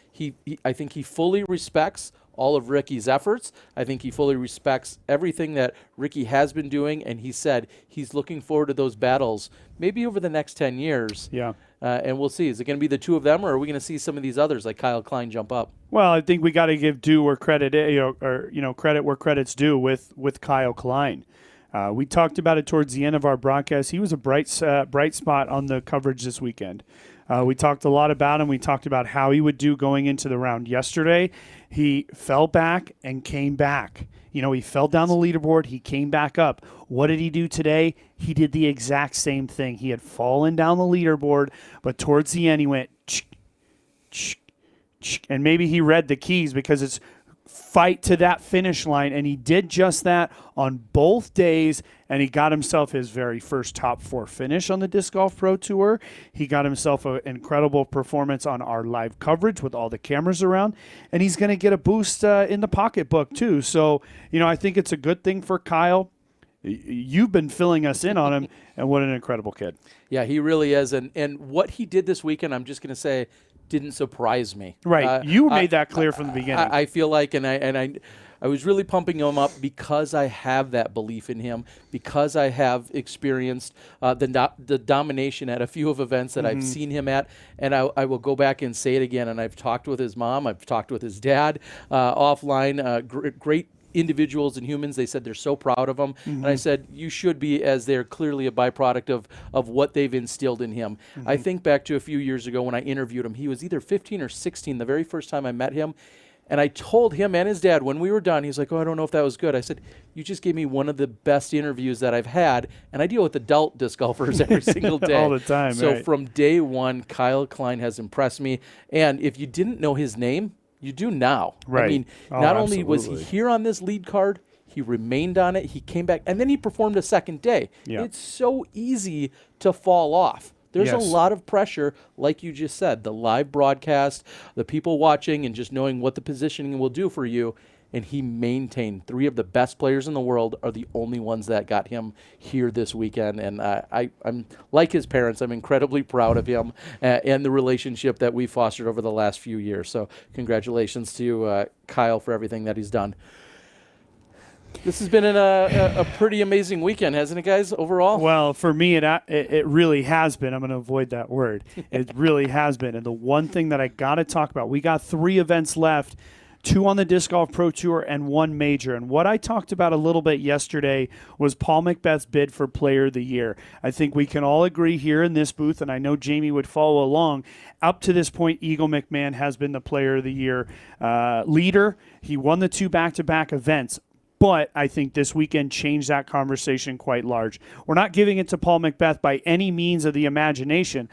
Speaker 1: I think he fully respects all of Ricky's efforts. I think he fully respects everything that Ricky has been doing, and he said he's looking forward to those battles maybe over the next 10 years.
Speaker 2: Yeah.
Speaker 1: And we'll see. Is it going to be the 2 of them, or are we going to see some of these others like Kyle Klein jump up?
Speaker 2: Well, I think we got to give due where credit, credit where credit's due with Kyle Klein. We talked about it towards the end of our broadcast. He was a bright spot on the coverage this weekend. We talked a lot about him. We talked about how he would do going into the round yesterday. He fell back and came back. He fell down the leaderboard. He came back up. What did he do today? He did the exact same thing. He had fallen down the leaderboard, but towards the end he went, and maybe he read the keys because it's fight to that finish line, and he did just that on both days, and he got himself his very first top 4 finish on the Disc Golf Pro Tour. He got himself an incredible performance on our live coverage with all the cameras around, and he's going to get a boost in the pocketbook too. So, I think it's a good thing for Kyle. You've been filling us in on him, and what an incredible kid.
Speaker 1: Yeah, he really is, and what he did this weekend, I'm just going to say, didn't surprise me.
Speaker 2: Right. You made that clear from the beginning.
Speaker 1: I feel like, and I was really pumping him up because I have that belief in him, because I have experienced the domination at a few of events that I've seen him at, and I will go back and say it again, and I've talked with his mom, I've talked with his dad offline, great individuals and humans. They said they're so proud of him. And I said, you should be, as they're clearly a byproduct of what they've instilled in him. I think back to a few years ago when I interviewed him. He was either 15 or 16 the very first time I met him. And I told him and his dad when we were done, he's like, oh, I don't know if that was good. I said, you just gave me one of the best interviews that I've had. And I deal with adult disc golfers every single day.
Speaker 2: All the time,
Speaker 1: So
Speaker 2: right.
Speaker 1: from day one, Kyle Klein has impressed me. And if you didn't know his name, you do now.
Speaker 2: Right.
Speaker 1: I mean,
Speaker 2: Oh,
Speaker 1: not only was he
Speaker 2: absolutely.
Speaker 1: here on this lead card, he remained on it, he came back, and then he performed a second day.
Speaker 2: Yeah.
Speaker 1: It's so easy to fall off. There's a
Speaker 2: Yes.
Speaker 1: lot of pressure, like you just said, the live broadcast, the people watching, and just knowing what the positioning will do for you. And he maintained. 3 of the best players in the world are the only ones that got him here this weekend. And I'm like his parents. I'm incredibly proud of him and the relationship that we fostered over the last few years. So congratulations to Kyle for everything that he's done. This has been a pretty amazing weekend, hasn't it, guys, overall?
Speaker 2: Well, for me, it really has been. I'm going to avoid that word. It really has been. And the one thing that I got to talk about, we got 3 events left, 2 on the Disc Golf Pro Tour and 1 major. And what I talked about a little bit yesterday was Paul McBeth's bid for Player of the Year. I think we can all agree here in this booth, and I know Jamie would follow along. Up to this point, Eagle McMahon has been the Player of the Year leader. He won the 2 back-to-back events. But I think this weekend changed that conversation quite large. We're not giving it to Paul McBeth by any means of the imagination,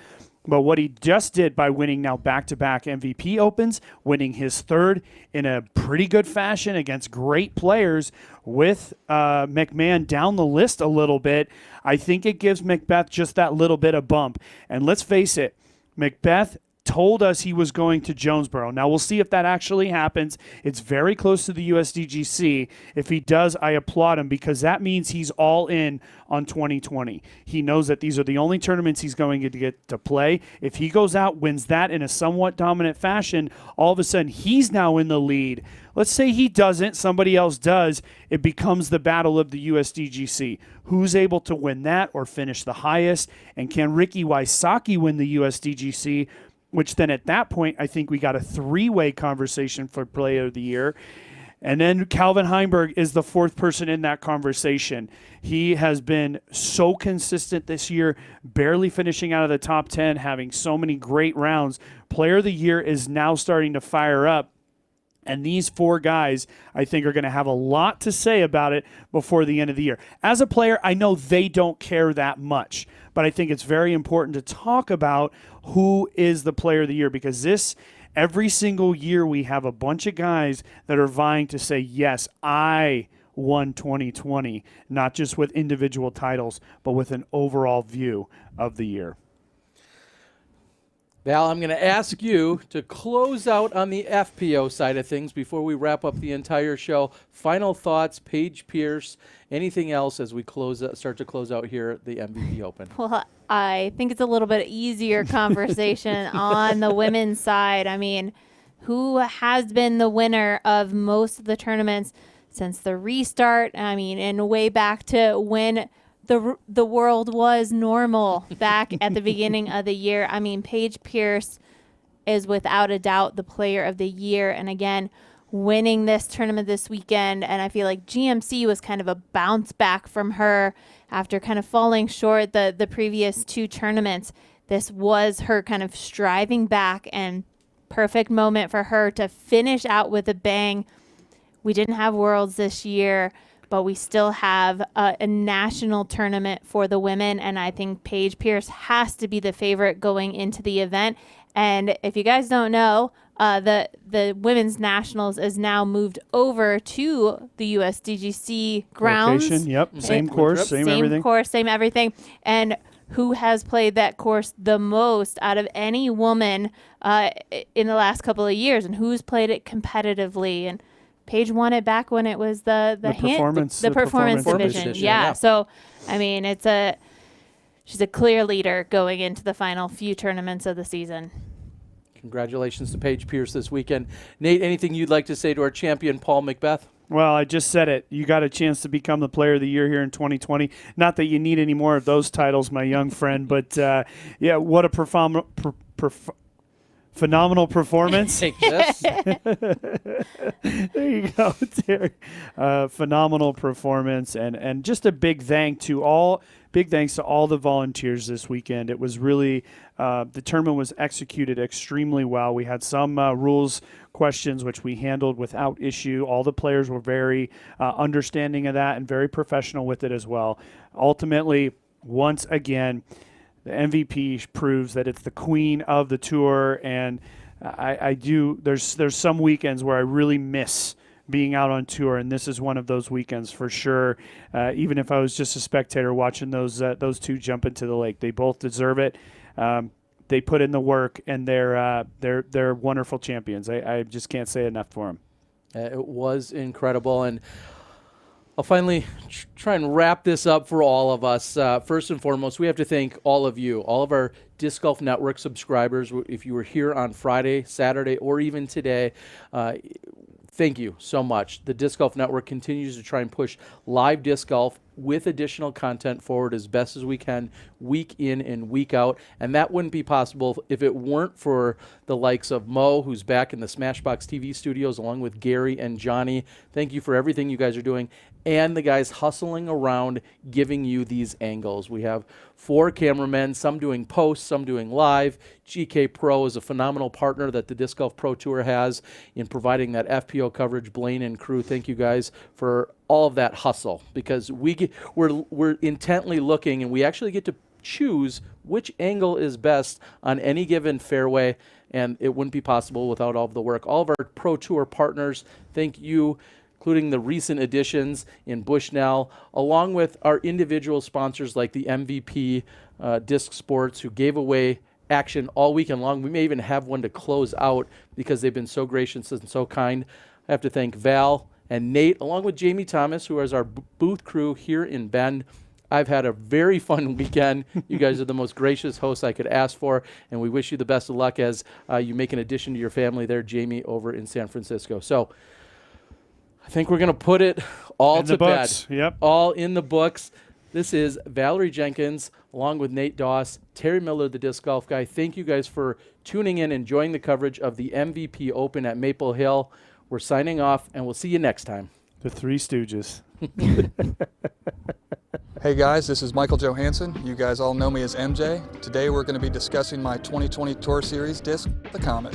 Speaker 2: but what he just did by winning now back-to-back MVP Opens, winning his 3rd in a pretty good fashion against great players with McMahon down the list a little bit, I think it gives McBeth just that little bit of bump. And let's face it, McBeth told us he was going to Jonesboro. Now, we'll see if that actually happens. It's very close to the USDGC. If he does, I applaud him because that means he's all in on 2020. He knows that these are the only tournaments he's going to get to play. If he goes out, wins that in a somewhat dominant fashion, all of a sudden he's now in the lead. Let's say he doesn't, somebody else does. It becomes the battle of the USDGC. Who's able to win that or finish the highest? And can Ricky Wysocki win the USDGC? Which then at that point, I think we got a 3-way conversation for Player of the Year. And then Calvin Heimberg is the 4th person in that conversation. He has been so consistent this year, barely finishing out of the top 10, having so many great rounds. Player of the Year is now starting to fire up. And these 4 guys, I think, are going to have a lot to say about it before the end of the year. As a player, I know they don't care that much, but I think it's very important to talk about who is the Player of the Year because every single year we have a bunch of guys that are vying to say, yes, I won 2020, not just with individual titles, but with an overall view of the year.
Speaker 1: Val, I'm going to ask you to close out on the FPO side of things before we wrap up the entire show. Final thoughts, Paige Pierce, anything else as we start to close out here at the MVP Open?
Speaker 13: Well, I think it's a little bit easier conversation on the women's side. I mean, who has been the winner of most of the tournaments since the restart? I mean, and way back to when the world was normal back at the beginning of the year. I mean, Paige Pierce is without a doubt the Player of the Year. And again, winning this tournament this weekend. And I feel like GMC was kind of a bounce back from her after kind of falling short the previous 2 tournaments. This was her kind of striving back and perfect moment for her to finish out with a bang. We didn't have Worlds this year, but we still have a national tournament for the women, and I think Paige Pierce has to be the favorite going into the event. And if you guys don't know, the women's nationals is now moved over to the USDGC grounds.
Speaker 2: Location, yep, same course, same everything.
Speaker 13: Same course, same everything. And who has played that course the most out of any woman in the last couple of years, and who's played it competitively? And Paige won it back when it was the performance division. Yeah. So, I mean, she's a clear leader going into the final few tournaments of the season.
Speaker 1: Congratulations to Paige Pierce this weekend. Nate, anything you'd like to say to our champion, Paul McBeth?
Speaker 2: Well, I just said it. You got a chance to become the Player of the Year here in 2020. Not that you need any more of those titles, my young friend, but yeah, what a Phenomenal performance.
Speaker 1: Take this.
Speaker 2: There you go, Terry. Phenomenal performance, and just a big thanks to all the volunteers this weekend. It was really the tournament was executed extremely well. We had some rules questions which we handled without issue. All the players were very understanding of that and very professional with it as well. Ultimately, once again, the MVP proves that it's the queen of the tour, and I do. There's some weekends where I really miss being out on tour, and this is one of those weekends for sure. Even if I was just a spectator watching those two jump into the lake, they both deserve it. They put in the work, and they're wonderful champions. I just can't say enough for them.
Speaker 1: It was incredible, and I'll finally try and wrap this up for all of us. First and foremost, we have to thank all of you, all of our Disc Golf Network subscribers. If you were here on Friday, Saturday, or even today, thank you so much. The Disc Golf Network continues to try and push live disc golf with additional content forward as best as we can, week in and week out. And that wouldn't be possible if it weren't for the likes of Mo, who's back in the Smashbox TV studios, along with Gary and Johnny. Thank you for everything you guys are doing. And the guys hustling around giving you these angles. We have 4 cameramen, some doing posts, some doing live. GK Pro is a phenomenal partner that the Disc Golf Pro Tour has in providing that FPO coverage. Blaine and crew, thank you guys for all of that hustle, because we're intently looking, and we actually get to choose which angle is best on any given fairway, and it wouldn't be possible without all of the work. All of our Pro Tour partners, thank you, including the recent additions in Bushnell, along with our individual sponsors like the MVP Disc Sports, who gave away action all weekend long. We may even have one to close out because they've been so gracious and so kind. I have to thank Val and Nate, along with Jamie Thomas, who is our booth crew here in Bend. I've had a very fun weekend. You guys are the most gracious hosts I could ask for, and we wish you the best of luck as you make an addition to your family there, Jamie, over in San Francisco. So I think we're going to put it all to bed.
Speaker 2: Yep.
Speaker 1: All in the books. This is Valerie Jenkins, along with Nate Doss, Terry Miller, the Disc Golf Guy. Thank you guys for tuning in, enjoying the coverage of the MVP Open at Maple Hill. We're signing off, and we'll see you next time.
Speaker 2: The Three Stooges.
Speaker 18: Hey guys, this is Michael Johansson. You guys all know me as MJ. Today we're going to be discussing my 2020 Tour Series disc, the Comet.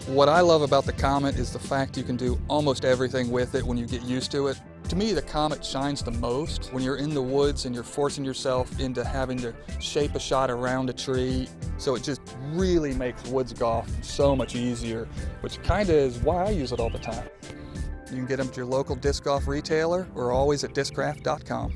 Speaker 18: What I love about the Comet is the fact you can do almost everything with it when you get used to it. To me, the Comet shines the most when you're in the woods and you're forcing yourself into having to shape a shot around a tree. So it just really makes woods golf so much easier, which kind of is why I use it all the time. You can get them at your local disc golf retailer or always at discraft.com.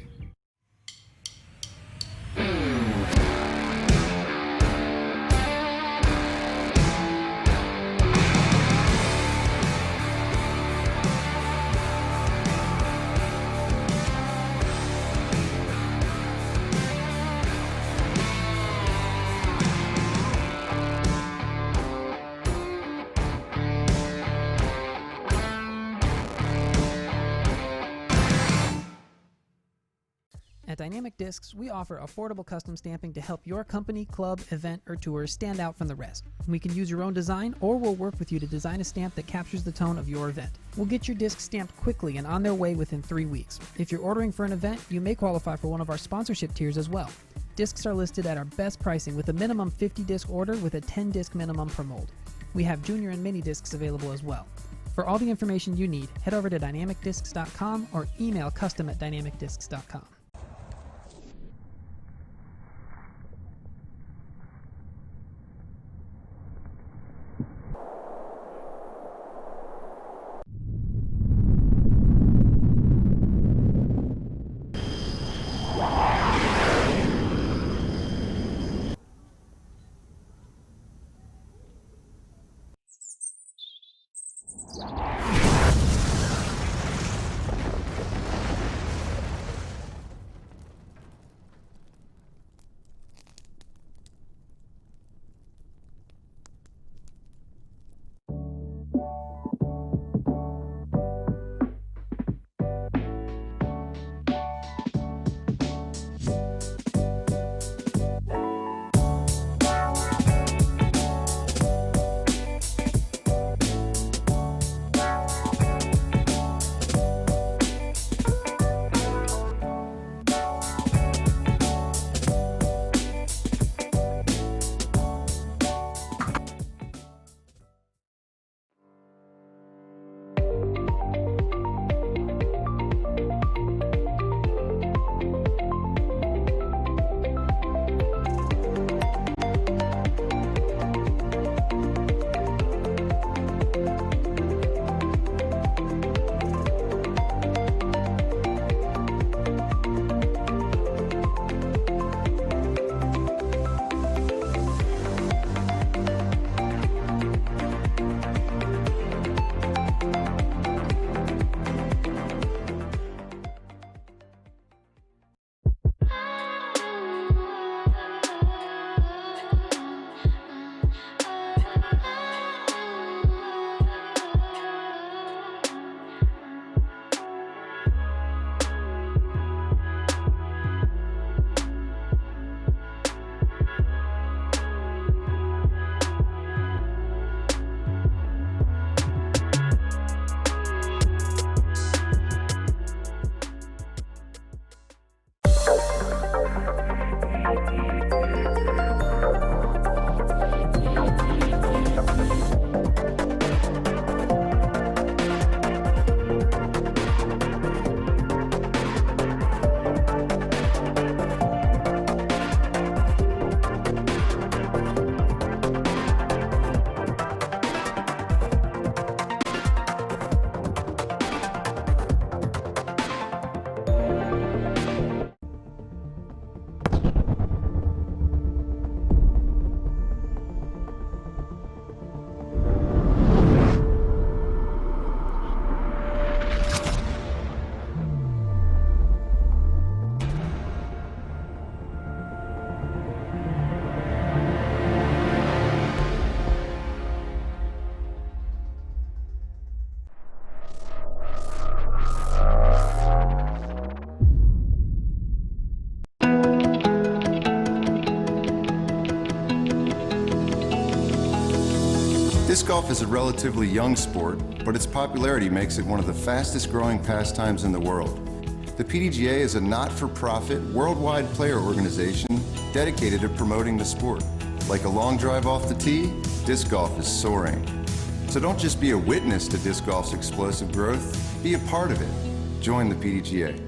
Speaker 16: At Dynamic Discs, we offer affordable custom stamping to help your company, club, event, or tour stand out from the rest. We can use your own design, or we'll work with you to design a stamp that captures the tone of your event. We'll get your discs stamped quickly and on their way within 3 weeks. If you're ordering for an event, you may qualify for one of our sponsorship tiers as well. Discs are listed at our best pricing with a minimum 50 disc order with a 10 disc minimum per mold. We have junior and mini discs available as well. For all the information you need, head over to dynamicdiscs.com or email custom@dynamicdiscs.com.
Speaker 6: Disc golf is a relatively young sport, but its popularity makes it one of the fastest growing pastimes in the world. The PDGA is a not-for-profit, worldwide player organization dedicated to promoting the sport. Like a long drive off the tee, disc golf is soaring. So don't just be a witness to disc golf's explosive growth, be a part of it. Join the PDGA.